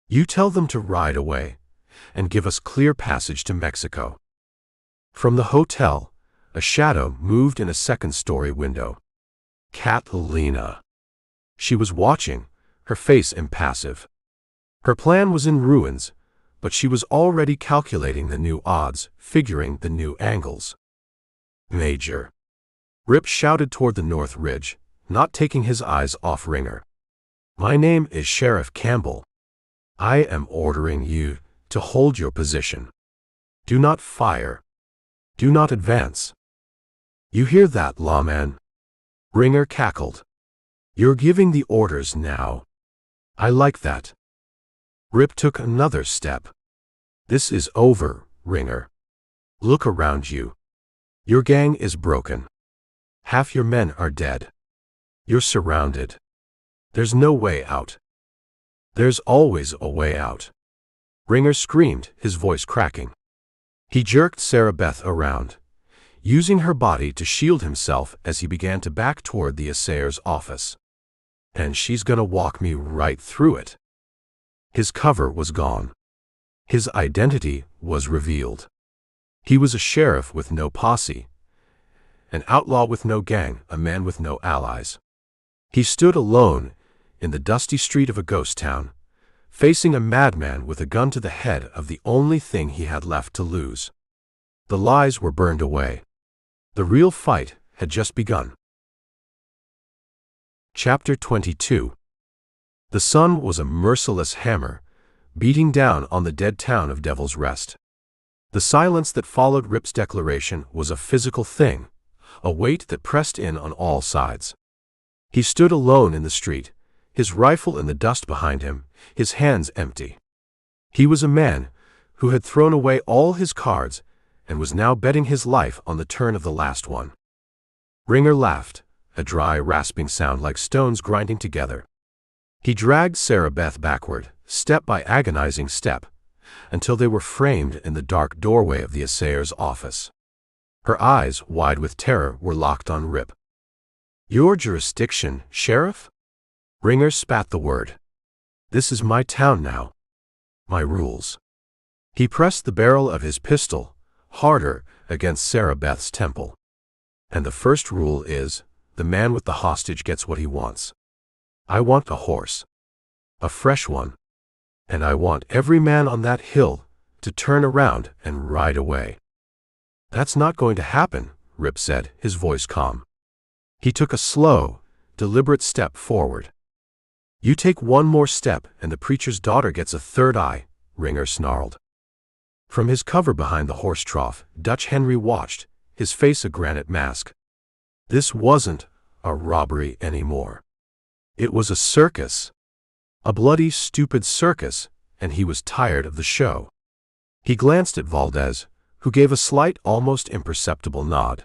You tell them to ride away, and give us clear passage to Mexico." From the hotel, a shadow moved in a second-story window. Catalina. She was watching, her face impassive. Her plan was in ruins, but she was already calculating the new odds, figuring the new angles. "Major." Rip shouted toward the north ridge, not taking his eyes off Ringer. "My name is Sheriff Campbell. I am ordering you to hold your position. Do not fire. Do not advance. You hear that, lawman?" Ringer cackled. "You're giving the orders now. I like that." Rip took another step. This is over, Ringer. Look around you. Your gang is broken. Half your men are dead. You're surrounded. There's no way out. There's always a way out. Ringer screamed, his voice cracking. He jerked Sarah Beth around, using her body to shield himself as he began to back toward the assayer's office. And she's gonna walk me right through it. His cover was gone. His identity was revealed. He was a sheriff with no posse, an outlaw with no gang, a man with no allies. He stood alone in the dusty street of a ghost town, facing a madman with a gun to the head of the only thing he had left to lose. The lies were burned away. The real fight had just begun. Chapter 22. The sun was a merciless hammer, beating down on the dead town of Devil's Rest. The silence that followed Rip's declaration was a physical thing, a weight that pressed in on all sides. He stood alone in the street, his rifle in the dust behind him, his hands empty. He was a man who had thrown away all his cards and was now betting his life on the turn of the last one. Ringer laughed, a dry, rasping sound like stones grinding together. He dragged Sarah Beth backward, step by agonizing step, until they were framed in the dark doorway of the assayer's office. Her eyes, wide with terror, were locked on Rip. Your jurisdiction, Sheriff? Ringer spat the word. This is my town now. My rules. He pressed the barrel of his pistol harder against Sarah Beth's temple. And the first rule is, the man with the hostage gets what he wants. I want a horse. A fresh one. And I want every man on that hill to turn around and ride away. That's not going to happen, Rip said, his voice calm. He took a slow, deliberate step forward. You take one more step and the preacher's daughter gets a third eye, Ringer snarled. From his cover behind the horse trough, Dutch Henry watched, his face a granite mask. This wasn't a robbery anymore. It was a circus. A bloody, stupid circus, and he was tired of the show. He glanced at Valdez, who gave a slight, almost imperceptible nod.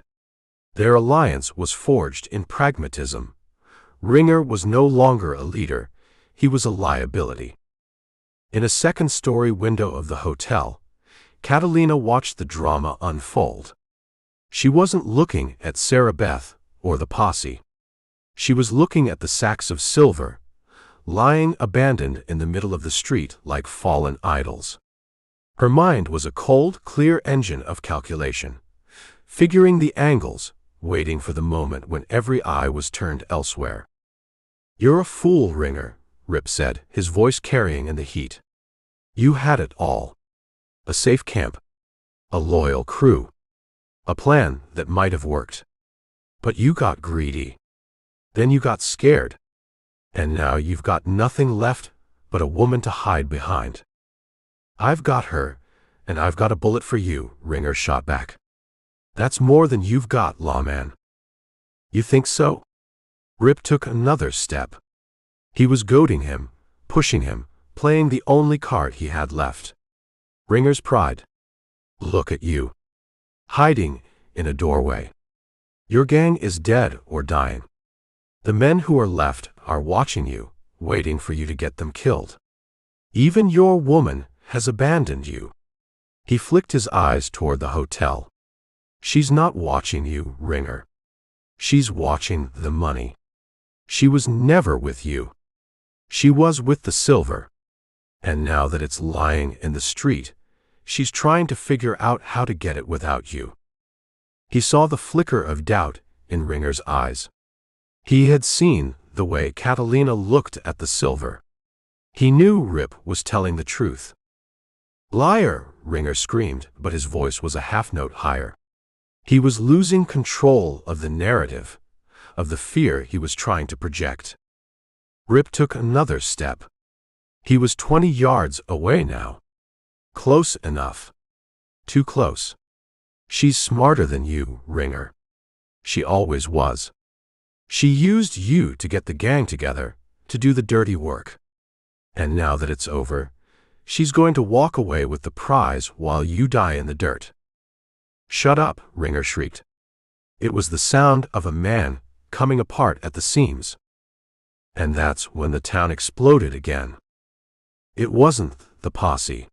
Their alliance was forged in pragmatism. Ringer was no longer a leader, he was a liability. In a second-story window of the hotel, Catalina watched the drama unfold. She wasn't looking at Sarah Beth or the posse. She was looking at the sacks of silver, lying abandoned in the middle of the street like fallen idols. Her mind was a cold, clear engine of calculation, figuring the angles, waiting for the moment when every eye was turned elsewhere. You're a fool, Ringer, Rip said, his voice carrying in the heat. You had it all. A safe camp. A loyal crew. A plan that might have worked. But you got greedy. Then you got scared. And now you've got nothing left but a woman to hide behind. I've got her, and I've got a bullet for you, Ringer shot back. That's more than you've got, lawman. You think so? Rip took another step. He was goading him, pushing him, playing the only card he had left. Ringer's pride. Look at you. Hiding in a doorway. Your gang is dead or dying. The men who are left are watching you, waiting for you to get them killed. Even your woman has abandoned you. He flicked his eyes toward the hotel. She's not watching you, Ringer. She's watching the money. She was never with you. She was with the silver. And now that it's lying in the street, she's trying to figure out how to get it without you. He saw the flicker of doubt in Ringer's eyes. He had seen the way Catalina looked at the silver. He knew Rip was telling the truth. Liar, Ringer screamed, but his voice was a half-note higher. He was losing control of the narrative, of the fear he was trying to project. Rip took another step. He was 20 yards away now. Close enough. Too close. She's smarter than you, Ringer. She always was. She used you to get the gang together, to do the dirty work. And now that it's over, She's going to walk away with the prize while you die in the dirt." "Shut up," Ringer shrieked. It was the sound of a man coming apart at the seams. And that's when the town exploded again. It wasn't the posse.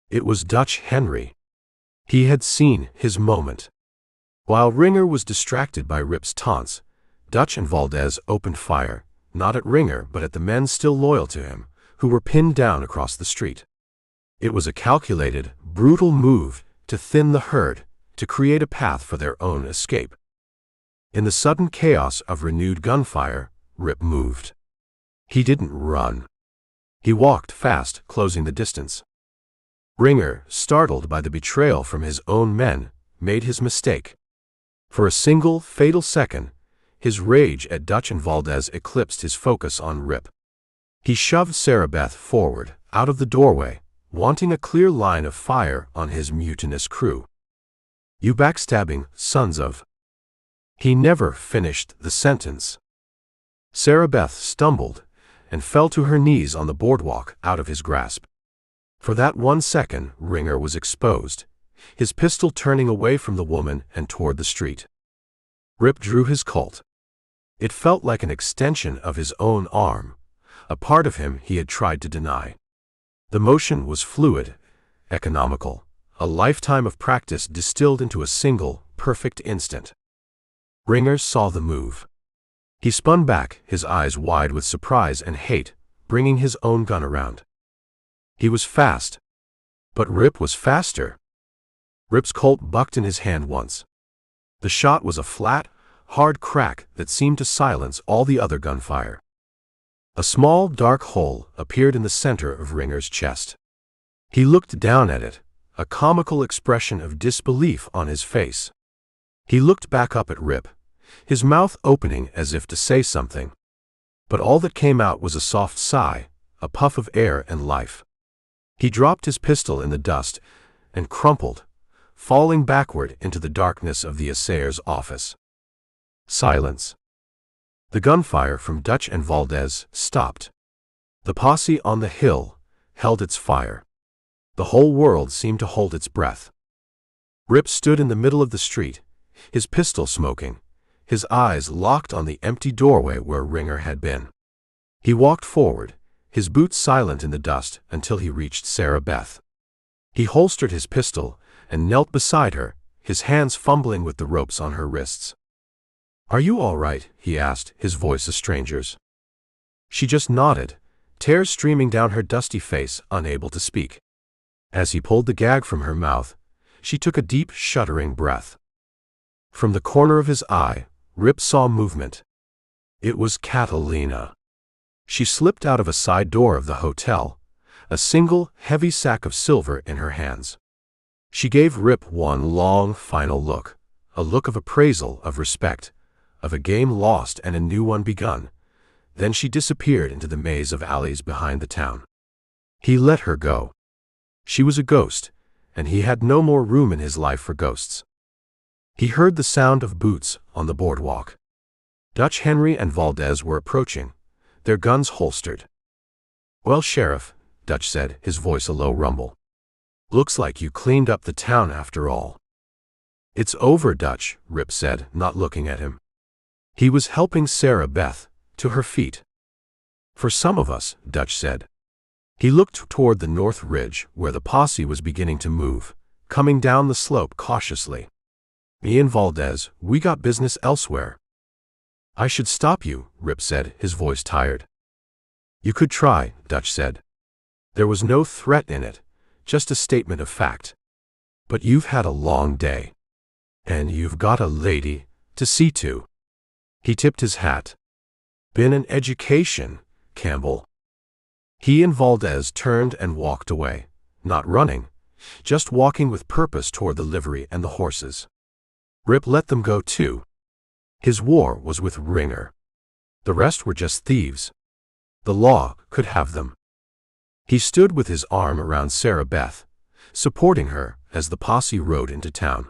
It was Dutch Henry. He had seen his moment. While Ringer was distracted by Rip's taunts, Dutch and Valdez opened fire, not at Ringer but at the men still loyal to him, who were pinned down across the street. It was a calculated, brutal move to thin the herd, to create a path for their own escape. In the sudden chaos of renewed gunfire, Rip moved. He didn't run. He walked fast, closing the distance. Ringer, startled by the betrayal from his own men, made his mistake. For a single, fatal second, his rage at Dutch and Valdez eclipsed his focus on Rip. He shoved Sarah Beth forward, out of the doorway, wanting a clear line of fire on his mutinous crew. "You backstabbing sons of—" He never finished the sentence. Sarah Beth stumbled and fell to her knees on the boardwalk, out of his grasp. For that 1 second, Ringer was exposed, his pistol turning away from the woman and toward the street. Rip drew his Colt. It felt like an extension of his own arm, a part of him he had tried to deny. The motion was fluid, economical, a lifetime of practice distilled into a single, perfect instant. Ringer saw the move. He spun back, his eyes wide with surprise and hate, bringing his own gun around. He was fast. But Rip was faster. Rip's Colt bucked in his hand once. The shot was a flat, hard crack that seemed to silence all the other gunfire. A small, dark hole appeared in the center of Ringer's chest. He looked down at it, a comical expression of disbelief on his face. He looked back up at Rip, his mouth opening as if to say something. But all that came out was a soft sigh, a puff of air and life. He dropped his pistol in the dust and crumpled, falling backward into the darkness of the assayer's office. Silence. The gunfire from Dutch and Valdez stopped. The posse on the hill held its fire. The whole world seemed to hold its breath. Rip stood in the middle of the street, his pistol smoking, his eyes locked on the empty doorway where Ringer had been. He walked forward, his boots silent in the dust, until he reached Sarah Beth. He holstered his pistol and knelt beside her, his hands fumbling with the ropes on her wrists. "Are you all right?" he asked, his voice a stranger's. She just nodded, tears streaming down her dusty face, unable to speak. As he pulled the gag from her mouth, she took a deep, shuddering breath. From the corner of his eye, Rip saw movement. It was Catalina. She slipped out of a side door of the hotel, a single, heavy sack of silver in her hands. She gave Rip one long, final look, a look of appraisal, of respect, of a game lost and a new one begun. Then she disappeared into the maze of alleys behind the town. He let her go. She was a ghost, and he had no more room in his life for ghosts. He heard the sound of boots on the boardwalk. Dutch Henry and Valdez were approaching, their guns holstered. "Well, Sheriff," Dutch said, his voice a low rumble. "Looks like you cleaned up the town after all." "It's over, Dutch," Rip said, not looking at him. He was helping Sarah Beth to her feet. "For some of us," Dutch said. He looked toward the north ridge, where the posse was beginning to move, coming down the slope cautiously. "Me and Valdez, we got business elsewhere." "I should stop you," Rip said, his voice tired. "You could try," Dutch said. There was no threat in it, just a statement of fact. "But you've had a long day. And you've got a lady to see to." He tipped his hat. "Been an education, Campbell." He and Valdez turned and walked away, not running, just walking with purpose toward the livery and the horses. Rip let them go too. His war was with Ringer. The rest were just thieves. The law could have them. He stood with his arm around Sarah Beth, supporting her as the posse rode into town.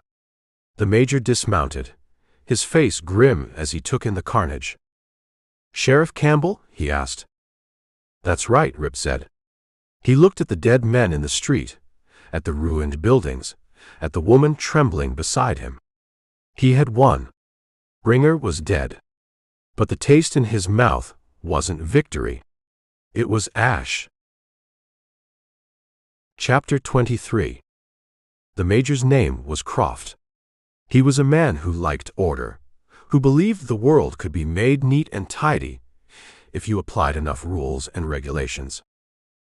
The major dismounted, his face grim as he took in the carnage. "Sheriff Campbell?" he asked. "That's right," Rip said. He looked at the dead men in the street, at the ruined buildings, at the woman trembling beside him. He had won. Ringer was dead. But the taste in his mouth wasn't victory. It was ash. Chapter 23. The Major's name was Croft. He was a man who liked order, who believed the world could be made neat and tidy if you applied enough rules and regulations.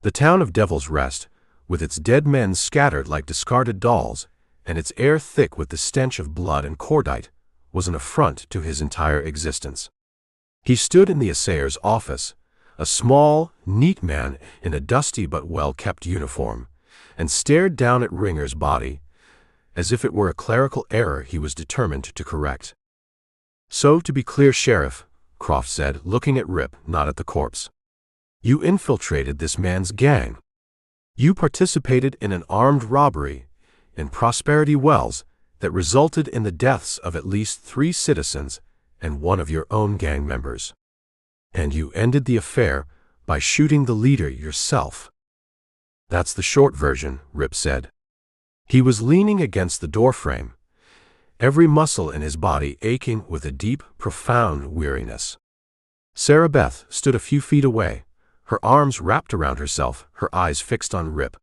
The town of Devil's Rest, with its dead men scattered like discarded dolls, and its air thick with the stench of blood and cordite, was an affront to his entire existence. He stood in the assayer's office, a small, neat man in a dusty but well-kept uniform, and stared down at Ringer's body, as if it were a clerical error he was determined to correct. "So, to be clear, Sheriff," Croft said, looking at Rip, not at the corpse. "You infiltrated this man's gang. You participated in an armed robbery in Prosperity Wells that resulted in the deaths of at least 3 citizens and 1 of your own gang members. And you ended the affair by shooting the leader yourself." "That's the short version," Rip said. He was leaning against the doorframe, every muscle in his body aching with a deep, profound weariness. Sarah Beth stood a few feet away, her arms wrapped around herself, her eyes fixed on Rip.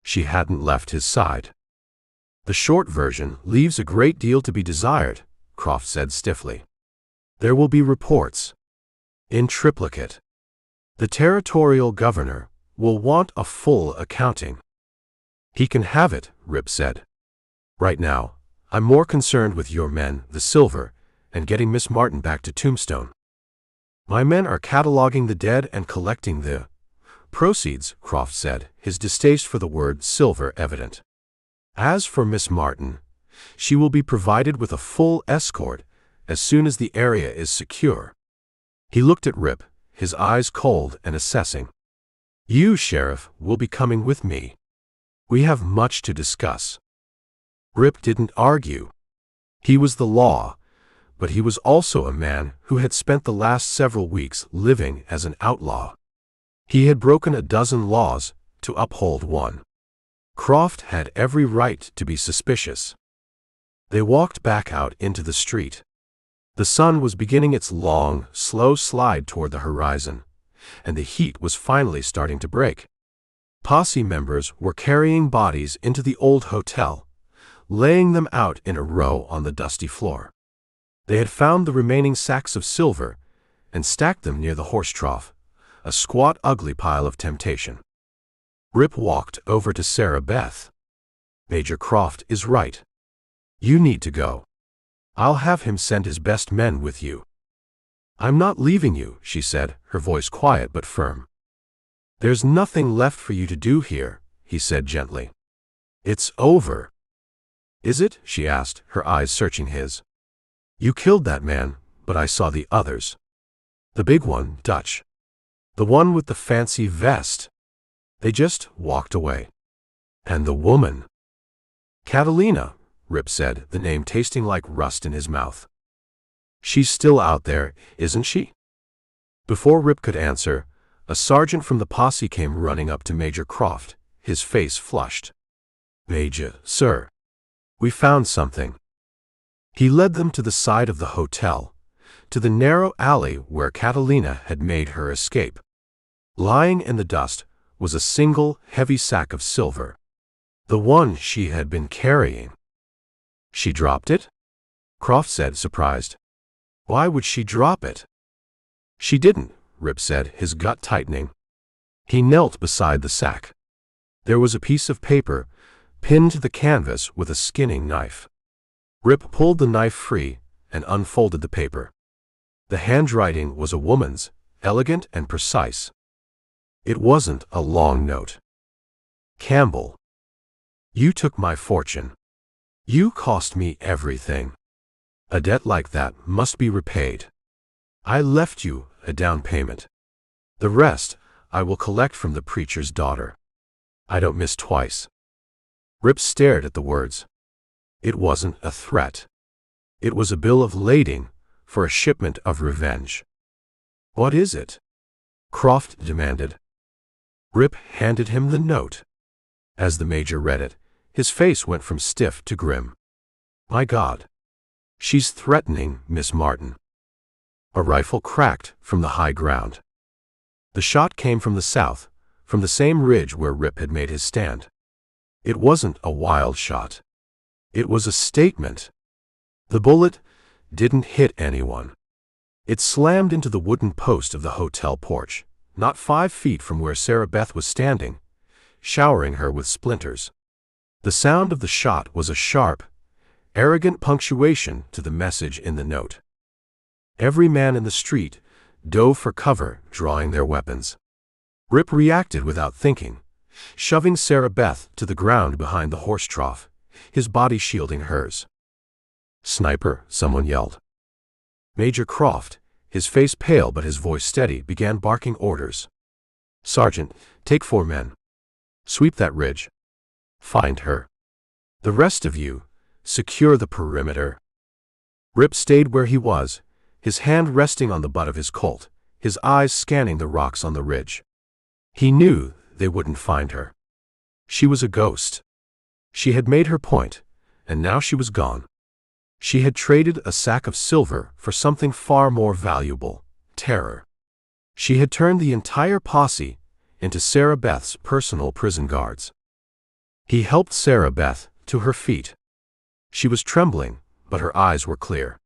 She hadn't left his side. "The short version leaves a great deal to be desired," Croft said stiffly. "There will be reports. In triplicate. The territorial governor will want a full accounting." "He can have it," Rip said. "Right now, I'm more concerned with your men, the silver, and getting Miss Martin back to Tombstone. My men are cataloging the dead and collecting the proceeds," Croft said, his distaste for the word silver evident. "As for Miss Martin, she will be provided with a full escort as soon as the area is secure." He looked at Rip, his eyes cold and assessing. "You, Sheriff, will be coming with me. We have much to discuss." Rip didn't argue. He was the law, but he was also a man who had spent the last several weeks living as an outlaw. He had broken a dozen laws to uphold one. Croft had every right to be suspicious. They walked back out into the street. The sun was beginning its long, slow slide toward the horizon, and the heat was finally starting to break. Posse members were carrying bodies into the old hotel, laying them out in a row on the dusty floor. They had found the remaining sacks of silver and stacked them near the horse trough, a squat, ugly pile of temptation. Rip walked over to Sarah Beth. "Major Croft is right. You need to go. I'll have him send his best men with you." "I'm not leaving you," she said, her voice quiet but firm. "There's nothing left for you to do here," he said gently. "It's over." "Is it?" she asked, her eyes searching his. "You killed that man, but I saw the others. The big one, Dutch. The one with the fancy vest. They just walked away. And the woman." "Catalina," Rip said, the name tasting like rust in his mouth. "She's still out there, isn't she?" Before Rip could answer, a sergeant from the posse came running up to Major Croft, his face flushed. "Major, sir. We found something." He led them to the side of the hotel, to the narrow alley where Catalina had made her escape. Lying in the dust was a single, heavy sack of silver, the one she had been carrying. "She dropped it?" Croft said, surprised. "Why would she drop it?" "She didn't," Rip said, his gut tightening. He knelt beside the sack. There was a piece of paper pinned to the canvas with a skinning knife. Rip pulled the knife free and unfolded the paper. The handwriting was a woman's, elegant and precise. It wasn't a long note. "Campbell, you took my fortune. You cost me everything. A debt like that must be repaid. I left you a down payment. The rest I will collect from the preacher's daughter. I don't miss twice." Rip stared at the words. It wasn't a threat. It was a bill of lading for a shipment of revenge. "What is it?" Croft demanded. Rip handed him the note. As the Major read it, his face went from stiff to grim. My God. She's threatening Miss Martin. A rifle cracked from the high ground. The shot came from the south, from the same ridge where Rip had made his stand. It wasn't a wild shot. It was a statement. The bullet didn't hit anyone. It slammed into the wooden post of the hotel porch, not 5 feet from where Sarah Beth was standing, showering her with splinters. The sound of the shot was a sharp, arrogant punctuation to the message in the note. Every man in the street dove for cover, drawing their weapons. Rip reacted without thinking, shoving Sarah Beth to the ground behind the horse trough, his body shielding hers. Sniper, someone yelled. Major Croft, his face pale but his voice steady, began barking orders. Sergeant, take 4 men. Sweep that ridge. Find her. The rest of you, secure the perimeter. Rip stayed where he was, his hand resting on the butt of his Colt, his eyes scanning the rocks on the ridge. He knew they wouldn't find her. She was a ghost. She had made her point, and now she was gone. She had traded a sack of silver for something far more valuable, terror. She had turned the entire posse into Sarah Beth's personal prison guards. He helped Sarah Beth to her feet. She was trembling, but her eyes were clear.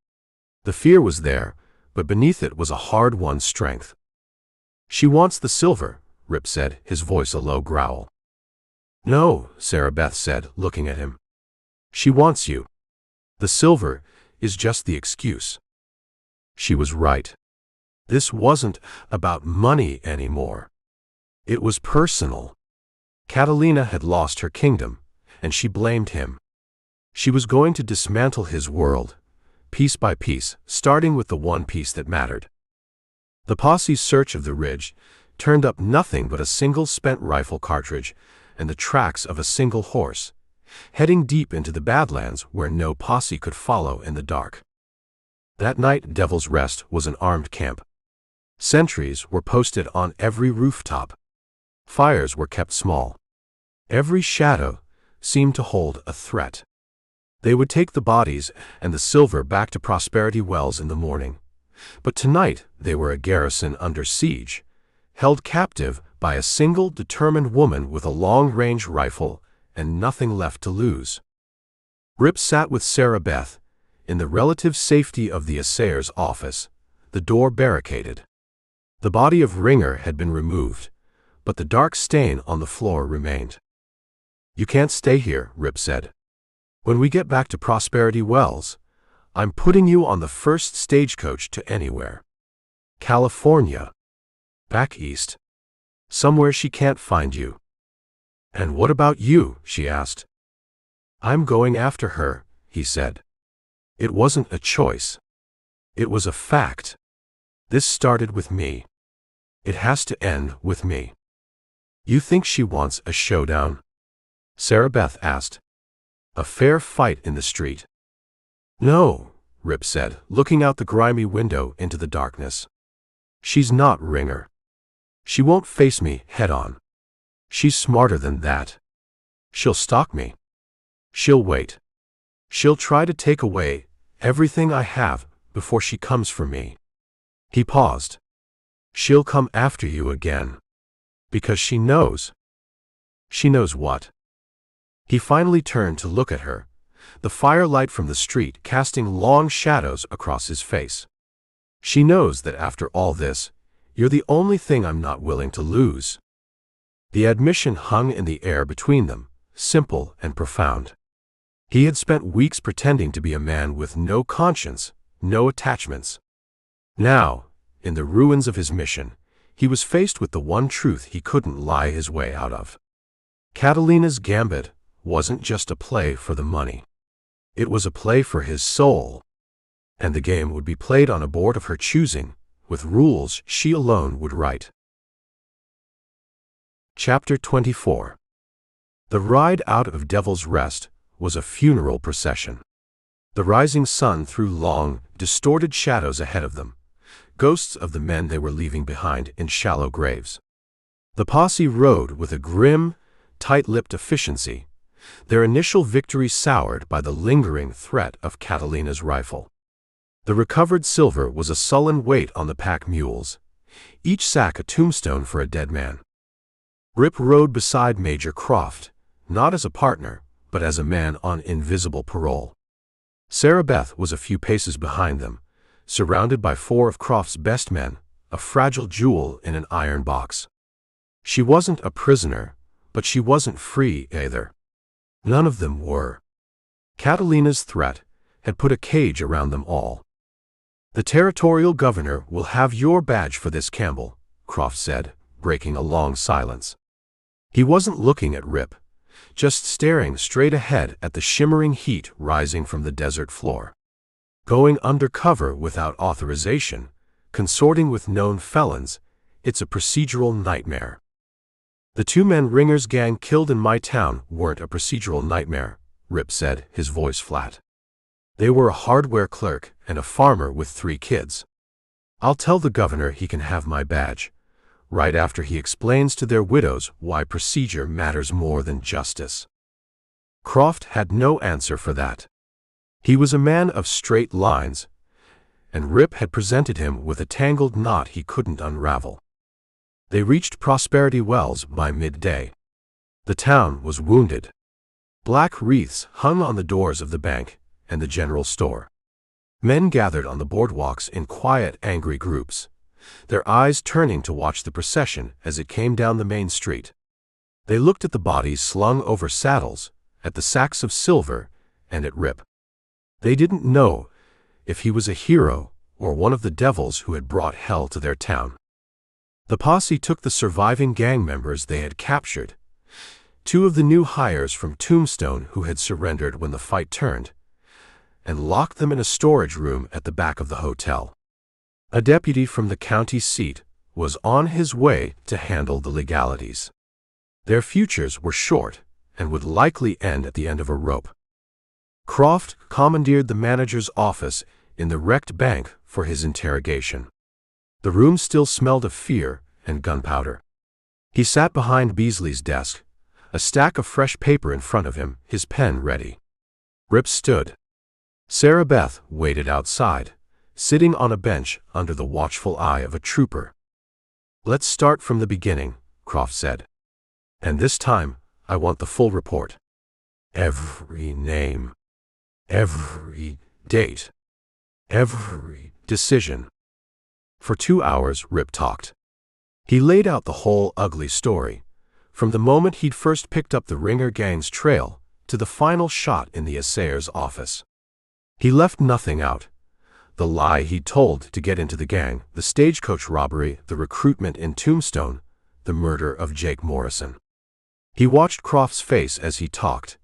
The fear was there, but beneath it was a hard-won strength. She wants the silver, Rip said, his voice a low growl. No, Sarah Beth said, looking at him. She wants you. The silver is just the excuse. She was right. This wasn't about money anymore. It was personal. Catalina had lost her kingdom, and she blamed him. She was going to dismantle his world, piece by piece, starting with the one piece that mattered. The posse's search of the ridge turned up nothing but a single spent rifle cartridge and the tracks of a single horse, heading deep into the Badlands where no posse could follow in the dark. That night, Devil's Rest was an armed camp. Sentries were posted on every rooftop. Fires were kept small. Every shadow seemed to hold a threat. They would take the bodies and the silver back to Prosperity Wells in the morning. But tonight they were a garrison under siege, held captive by a single determined woman with a long-range rifle and nothing left to lose. Rip sat with Sarah Beth, in the relative safety of the assayer's office, the door barricaded. The body of Ringer had been removed, but the dark stain on the floor remained. You can't stay here, Rip said. When we get back to Prosperity Wells, I'm putting you on the first stagecoach to anywhere. California. Back east. Somewhere she can't find you. And what about you? She asked. I'm going after her, he said. It wasn't a choice. It was a fact. This started with me. It has to end with me. You think she wants a showdown? Sarah Beth asked. A fair fight in the street. No, Rip said, looking out the grimy window into the darkness. She's not Ringer. She won't face me head-on. She's smarter than that. She'll stalk me. She'll wait. She'll try to take away everything I have before she comes for me. He paused. She'll come after you again. Because she knows. She knows what? He finally turned to look at her, the firelight from the street casting long shadows across his face. She knows that after all this, you're the only thing I'm not willing to lose. The admission hung in the air between them, simple and profound. He had spent weeks pretending to be a man with no conscience, no attachments. Now, in the ruins of his mission, he was faced with the one truth he couldn't lie his way out of. Catalina's gambit wasn't just a play for the money. It was a play for his soul. And the game would be played on a board of her choosing, with rules she alone would write. Chapter 24. The ride out of Devil's Rest was a funeral procession. The rising sun threw long, distorted shadows ahead of them, ghosts of the men they were leaving behind in shallow graves. The posse rode with a grim, tight-lipped efficiency, their initial victory soured by the lingering threat of Catalina's rifle. The recovered silver was a sullen weight on the pack mules, each sack a tombstone for a dead man. Rip rode beside Major Croft, not as a partner, but as a man on invisible parole. Sarah Beth was a few paces behind them, surrounded by 4 of Croft's best men, a fragile jewel in an iron box. She wasn't a prisoner, but she wasn't free either. None of them were. Catalina's threat had put a cage around them all. "The territorial governor will have your badge for this, Campbell," Croft said, breaking a long silence. He wasn't looking at Rip, just staring straight ahead at the shimmering heat rising from the desert floor. Going undercover without authorization, consorting with known felons, it's a procedural nightmare. "The 2 men Ringer's gang killed in my town weren't a procedural nightmare," Rip said, his voice flat. "They were a hardware clerk and a farmer with 3 kids. I'll tell the governor he can have my badge, right after he explains to their widows why procedure matters more than justice." Croft had no answer for that. He was a man of straight lines, and Rip had presented him with a tangled knot he couldn't unravel. They reached Prosperity Wells by midday. The town was wounded. Black wreaths hung on the doors of the bank and the general store. Men gathered on the boardwalks in quiet, angry groups, their eyes turning to watch the procession as it came down the main street. They looked at the bodies slung over saddles, at the sacks of silver, and at Rip. They didn't know if he was a hero or one of the devils who had brought hell to their town. The posse took the surviving gang members they had captured, 2 of the new hires from Tombstone who had surrendered when the fight turned, and locked them in a storage room at the back of the hotel. A deputy from the county seat was on his way to handle the legalities. Their futures were short and would likely end at the end of a rope. Croft commandeered the manager's office in the wrecked bank for his interrogation. The room still smelled of fear and gunpowder. He sat behind Beasley's desk, a stack of fresh paper in front of him, his pen ready. Rip stood. Sarah Beth waited outside, sitting on a bench under the watchful eye of a trooper. "Let's start from the beginning," Croft said. "And this time, I want the full report. Every name, every date, every decision." For 2 hours, Rip talked. He laid out the whole ugly story, from the moment he'd first picked up the Ringer gang's trail to the final shot in the assayer's office. He left nothing out. The lie he'd told to get into the gang, the stagecoach robbery, the recruitment in Tombstone, the murder of Jake Morrison. He watched Croft's face as he talked,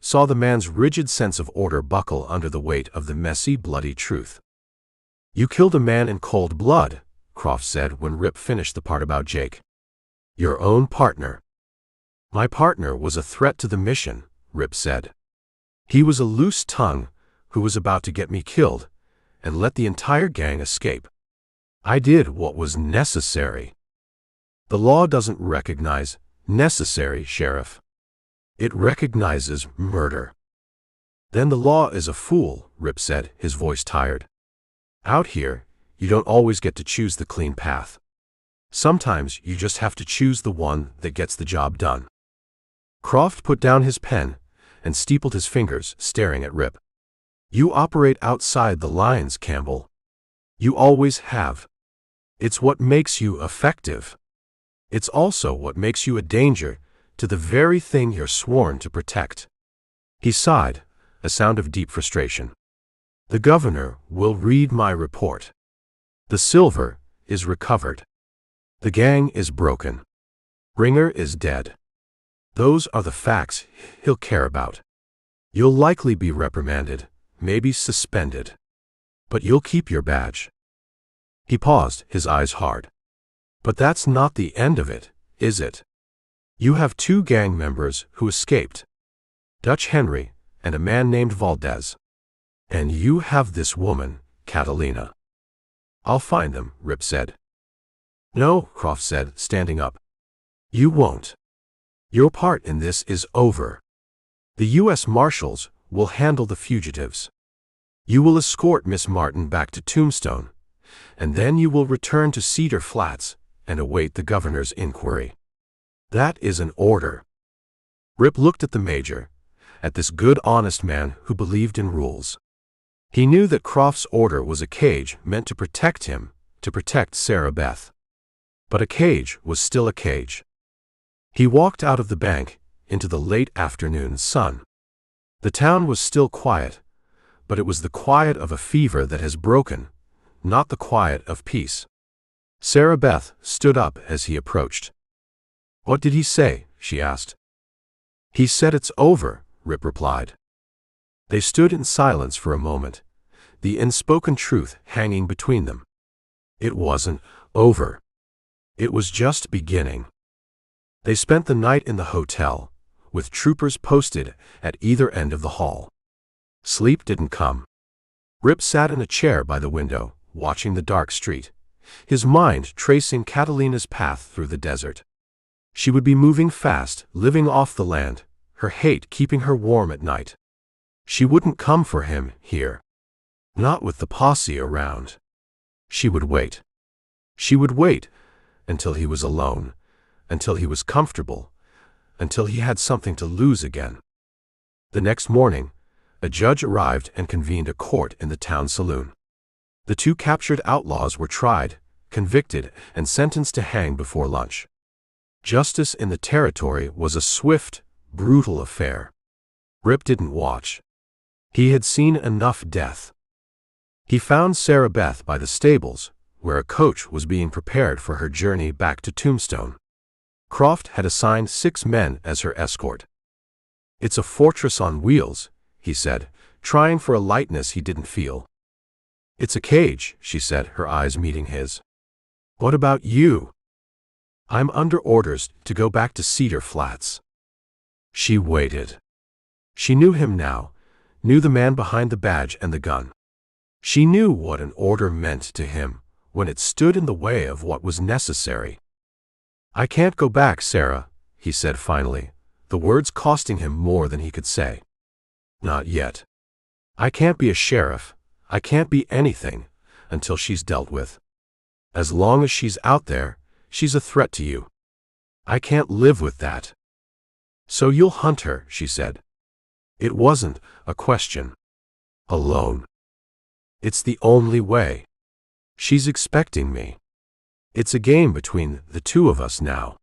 saw the man's rigid sense of order buckle under the weight of the messy, bloody truth. "You killed a man in cold blood," Croft said when Rip finished the part about Jake. "Your own partner." "My partner was a threat to the mission," Rip said. "He was a loose tongue who was about to get me killed and let the entire gang escape. I did what was necessary." "The law doesn't recognize necessary, Sheriff. It recognizes murder." "Then the law is a fool," Rip said, his voice tired. "Out here, you don't always get to choose the clean path. Sometimes you just have to choose the one that gets the job done." Croft put down his pen and steepled his fingers, staring at Rip. "You operate outside the lines, Campbell. You always have. It's what makes you effective. It's also what makes you a danger to the very thing you're sworn to protect." He sighed, a sound of deep frustration. "The governor will read my report. The silver is recovered. The gang is broken. Ringer is dead. Those are the facts he'll care about. You'll likely be reprimanded, maybe suspended. But you'll keep your badge." He paused, his eyes hard. "But that's not the end of it, is it? You have 2 gang members who escaped. Dutch Henry and a man named Valdez. And you have this woman, Catalina." "I'll find them," Rip said. "No," Croft said, standing up. You won't. Your part in this is over. The U.S. Marshals will handle the fugitives. You will escort Miss Martin back to Tombstone, and then you will return to Cedar Flats and await the governor's inquiry. That is an order. Rip looked at the major, at this good, honest man who believed in rules. He knew that Croft's order was a cage meant to protect him, to protect Sarah Beth. But a cage was still a cage. He walked out of the bank into the late afternoon sun. The town was still quiet, but it was the quiet of a fever that has broken, not the quiet of peace. Sarah Beth stood up as he approached. "What did he say?" she asked. "He said it's over," Rip replied. They stood in silence for a moment, the unspoken truth hanging between them. It wasn't over. It was just beginning. They spent the night in the hotel, with troopers posted at either end of the hall. Sleep didn't come. Rip sat in a chair by the window, watching the dark street, his mind tracing Catalina's path through the desert. She would be moving fast, living off the land, her hate keeping her warm at night. She wouldn't come for him here. Not with the posse around. She would wait. She would wait until he was alone, until he was comfortable, until he had something to lose again. The next morning, a judge arrived and convened a court in the town saloon. The two captured outlaws were tried, convicted, and sentenced to hang before lunch. Justice in the territory was a swift, brutal affair. Rip didn't watch. He had seen enough death. He found Sarah Beth by the stables, where a coach was being prepared for her journey back to Tombstone. Croft had assigned 6 men as her escort. "It's a fortress on wheels," he said, trying for a lightness he didn't feel. "It's a cage," she said, her eyes meeting his. "What about you?" "I'm under orders to go back to Cedar Flats." She waited. She knew him now, knew the man behind the badge and the gun. She knew what an order meant to him when it stood in the way of what was necessary. "I can't go back, Sarah," he said finally, the words costing him more than he could say. "Not yet. I can't be a sheriff, I can't be anything, until she's dealt with. As long as she's out there, she's a threat to you. I can't live with that." "So you'll hunt her," she said. It wasn't a question. "Alone. It's the only way. She's expecting me. It's a game between the two of us now.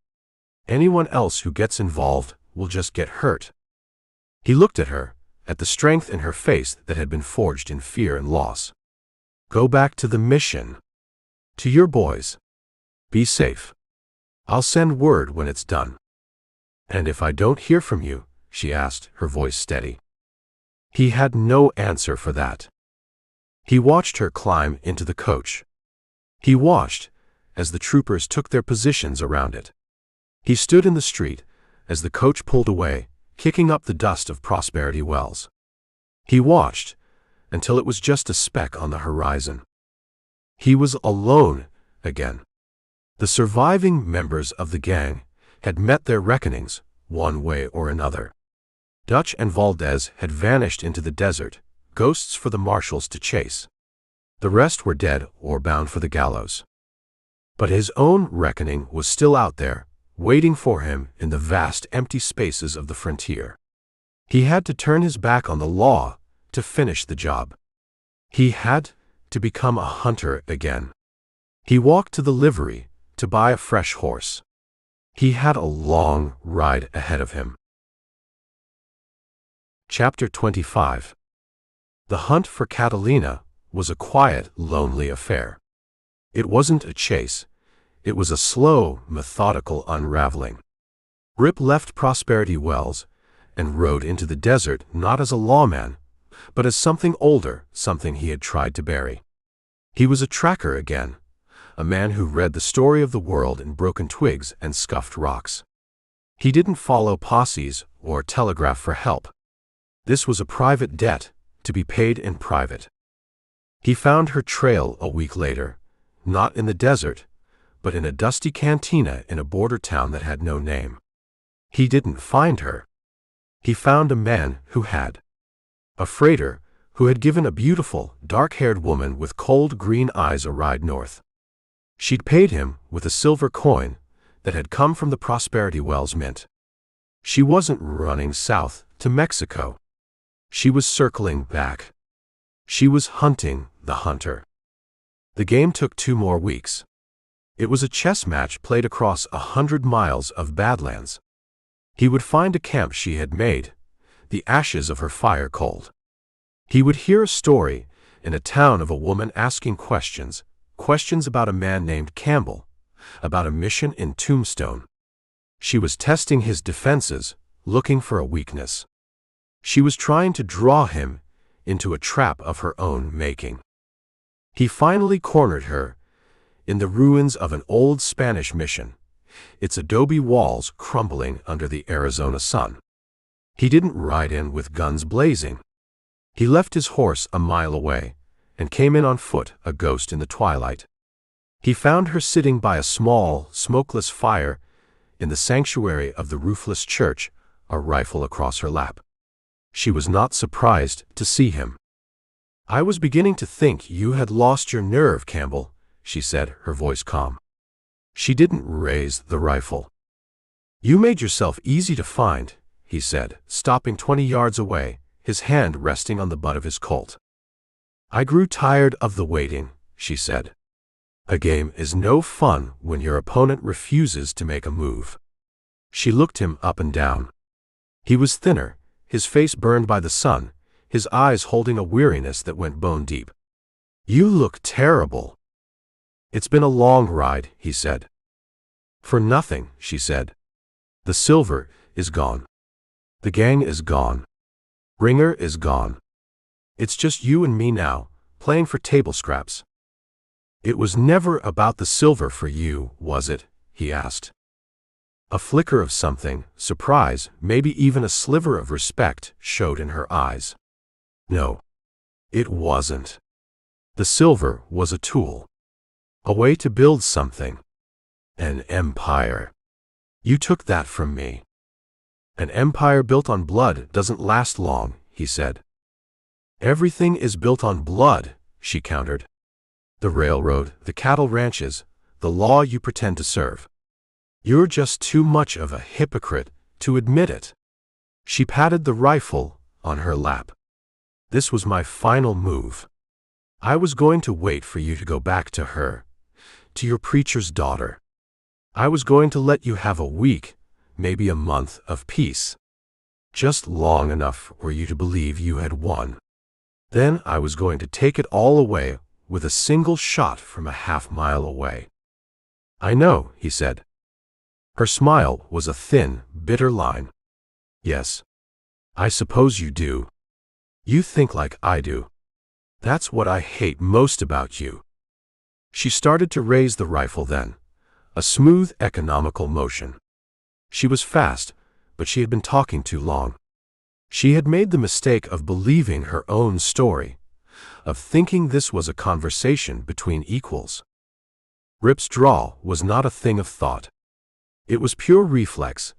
Anyone else who gets involved will just get hurt." He looked at her, at the strength in her face that had been forged in fear and loss. "Go back to the mission. To your boys. Be safe. I'll send word when it's done." "And if I don't hear from you?" she asked, her voice steady. He had no answer for that. He watched her climb into the coach. He watched as the troopers took their positions around it. He stood in the street as the coach pulled away, kicking up the dust of Prosperity Wells. He watched until it was just a speck on the horizon. He was alone again. The surviving members of the gang had met their reckonings, one way or another. Dutch and Valdez had vanished into the desert, ghosts for the marshals to chase. The rest were dead or bound for the gallows. But his own reckoning was still out there, waiting for him in the vast empty spaces of the frontier. He had to turn his back on the law to finish the job. He had to become a hunter again. He walked to the livery to buy a fresh horse. He had a long ride ahead of him. Chapter 25. The hunt for Catalina was a quiet, lonely affair. It wasn't a chase. It was a slow, methodical unraveling. Rip left Prosperity Wells and rode into the desert not as a lawman, but as something older, something he had tried to bury. He was a tracker again, a man who read the story of the world in broken twigs and scuffed rocks. He didn't follow posses or telegraph for help. This was a private debt, to be paid in private. He found her trail a week later, not in the desert, but in a dusty cantina in a border town that had no name. He didn't find her. He found a man who had. A freighter who had given a beautiful, dark-haired woman with cold green eyes a ride north. She'd paid him with a silver coin that had come from the Prosperity Wells Mint. She wasn't running south to Mexico. She was circling back. She was hunting the hunter. The game took 2 more weeks. It was a chess match played across 100 miles of Badlands. He would find a camp she had made, the ashes of her fire cold. He would hear a story in a town of a woman asking questions about a man named Campbell, about a mission in Tombstone. She was testing his defenses, looking for a weakness. She was trying to draw him into a trap of her own making. He finally cornered her in the ruins of an old Spanish mission, its adobe walls crumbling under the Arizona sun. He didn't ride in with guns blazing. He left his horse a mile away and came in on foot, a ghost in the twilight. He found her sitting by a small, smokeless fire in the sanctuary of the roofless church, a rifle across her lap. She was not surprised to see him. "I was beginning to think you had lost your nerve, Campbell," she said, her voice calm. She didn't raise the rifle. "You made yourself easy to find," he said, stopping 20 yards away, his hand resting on the butt of his Colt. "I grew tired of the waiting," she said. "A game is no fun when your opponent refuses to make a move." She looked him up and down. He was thinner, his face burned by the sun, his eyes holding a weariness that went bone deep. "You look terrible." "It's been a long ride," he said. "For nothing," she said. "The silver is gone. The gang is gone. Ringer is gone. It's just you and me now, playing for table scraps." "It was never about the silver for you, was it?" he asked. A flicker of something, surprise, maybe even a sliver of respect, showed in her eyes. "No, it wasn't. The silver was a tool. A way to build something. An empire. You took that from me." "An empire built on blood doesn't last long," he said. "Everything is built on blood," she countered. "The railroad, the cattle ranches, the law you pretend to serve. You're just too much of a hypocrite to admit it." She patted the rifle on her lap. "This was my final move. I was going to wait for you to go back to her, to your preacher's daughter. I was going to let you have a week, maybe a month of peace. Just long enough for you to believe you had won. Then I was going to take it all away with a single shot from a half-mile away." "I know," he said. Her smile was a thin, bitter line. "Yes. I suppose you do. You think like I do. That's what I hate most about you." She started to raise the rifle then, a smooth, economical motion. She was fast, but she had been talking too long. She had made the mistake of believing her own story, of thinking this was a conversation between equals. Rip's draw was not a thing of thought. It was pure reflex,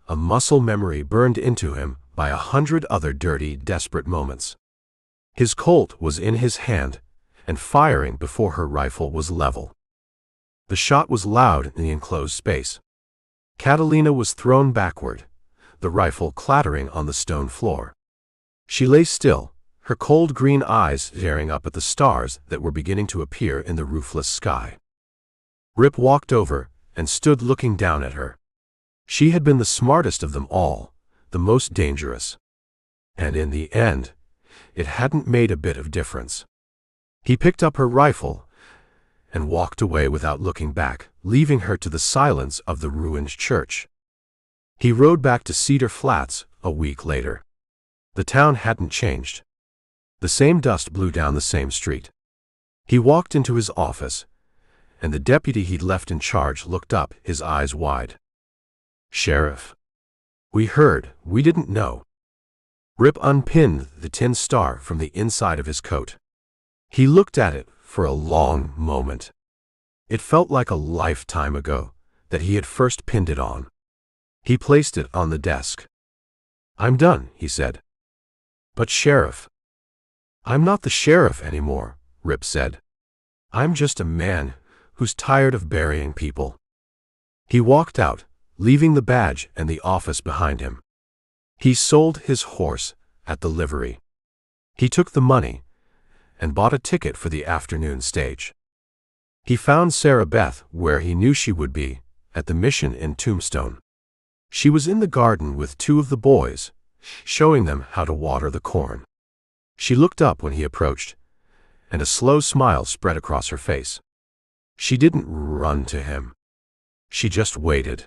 a muscle memory burned into him by 100 other dirty, desperate moments. His Colt was in his hand, and firing before her rifle was level. The shot was loud in the enclosed space. Catalina was thrown backward, the rifle clattering on the stone floor. She lay still, her cold green eyes staring up at the stars that were beginning to appear in the roofless sky. Rip walked over and stood looking down at her. She had been the smartest of them all, the most dangerous. And in the end, it hadn't made a bit of difference. He picked up her rifle and walked away without looking back, leaving her to the silence of the ruined church. He rode back to Cedar Flats a week later. The town hadn't changed. The same dust blew down the same street. He walked into his office, and the deputy he'd left in charge looked up, his eyes wide. "Sheriff, we heard, we didn't know." Rip unpinned the tin star from the inside of his coat. He looked at it for a long moment. It felt like a lifetime ago that he had first pinned it on. He placed it on the desk. "I'm done," he said. "But Sheriff." "I'm not the sheriff anymore," Rip said. "I'm just a man who's tired of burying people." He walked out, leaving the badge and the office behind him. He sold his horse at the livery. He took the money and bought a ticket for the afternoon stage. He found Sarah Beth where he knew she would be, at the mission in Tombstone. She was in the garden with two of the boys, showing them how to water the corn. She looked up when he approached, and a slow smile spread across her face. She didn't run to him. She just waited.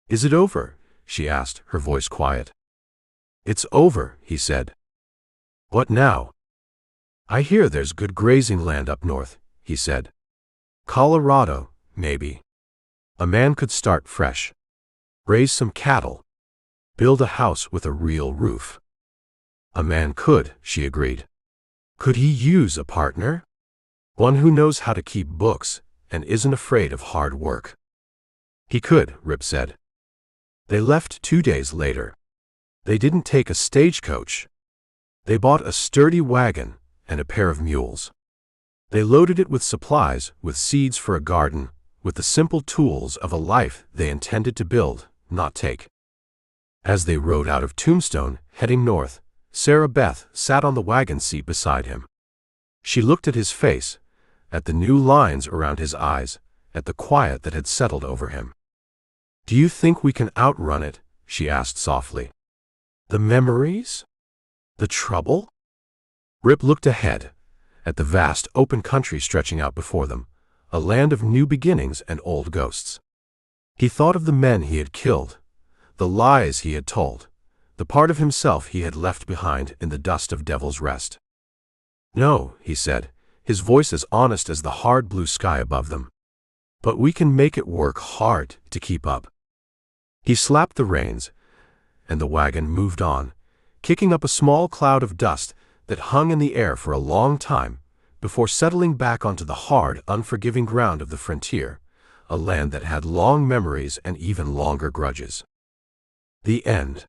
"Is it over?" she asked, her voice quiet. "It's over," he said. "What now?" "I hear there's good grazing land up north," he said. "Colorado, maybe. A man could start fresh. Raise some cattle. Build a house with a real roof." "A man could," she agreed. "Could he use a partner? One who knows how to keep books and isn't afraid of hard work." "He could," Rip said. They left 2 days later. They didn't take a stagecoach. They bought a sturdy wagon and a pair of mules. They loaded it with supplies, with seeds for a garden, with the simple tools of a life they intended to build, not take. As they rode out of Tombstone, heading north, Sarah Beth sat on the wagon seat beside him. She looked at his face, at the new lines around his eyes, at the quiet that had settled over him. "Do you think we can outrun it?" she asked softly. "The memories? The trouble?" Rip looked ahead, at the vast open country stretching out before them, a land of new beginnings and old ghosts. He thought of the men he had killed, the lies he had told, the part of himself he had left behind in the dust of Devil's Rest. "No," he said, his voice as honest as the hard blue sky above them. "But we can make it work hard to keep up." He slapped the reins, and the wagon moved on, kicking up a small cloud of dust that hung in the air for a long time before settling back onto the hard, unforgiving ground of the frontier, a land that had long memories and even longer grudges. The end.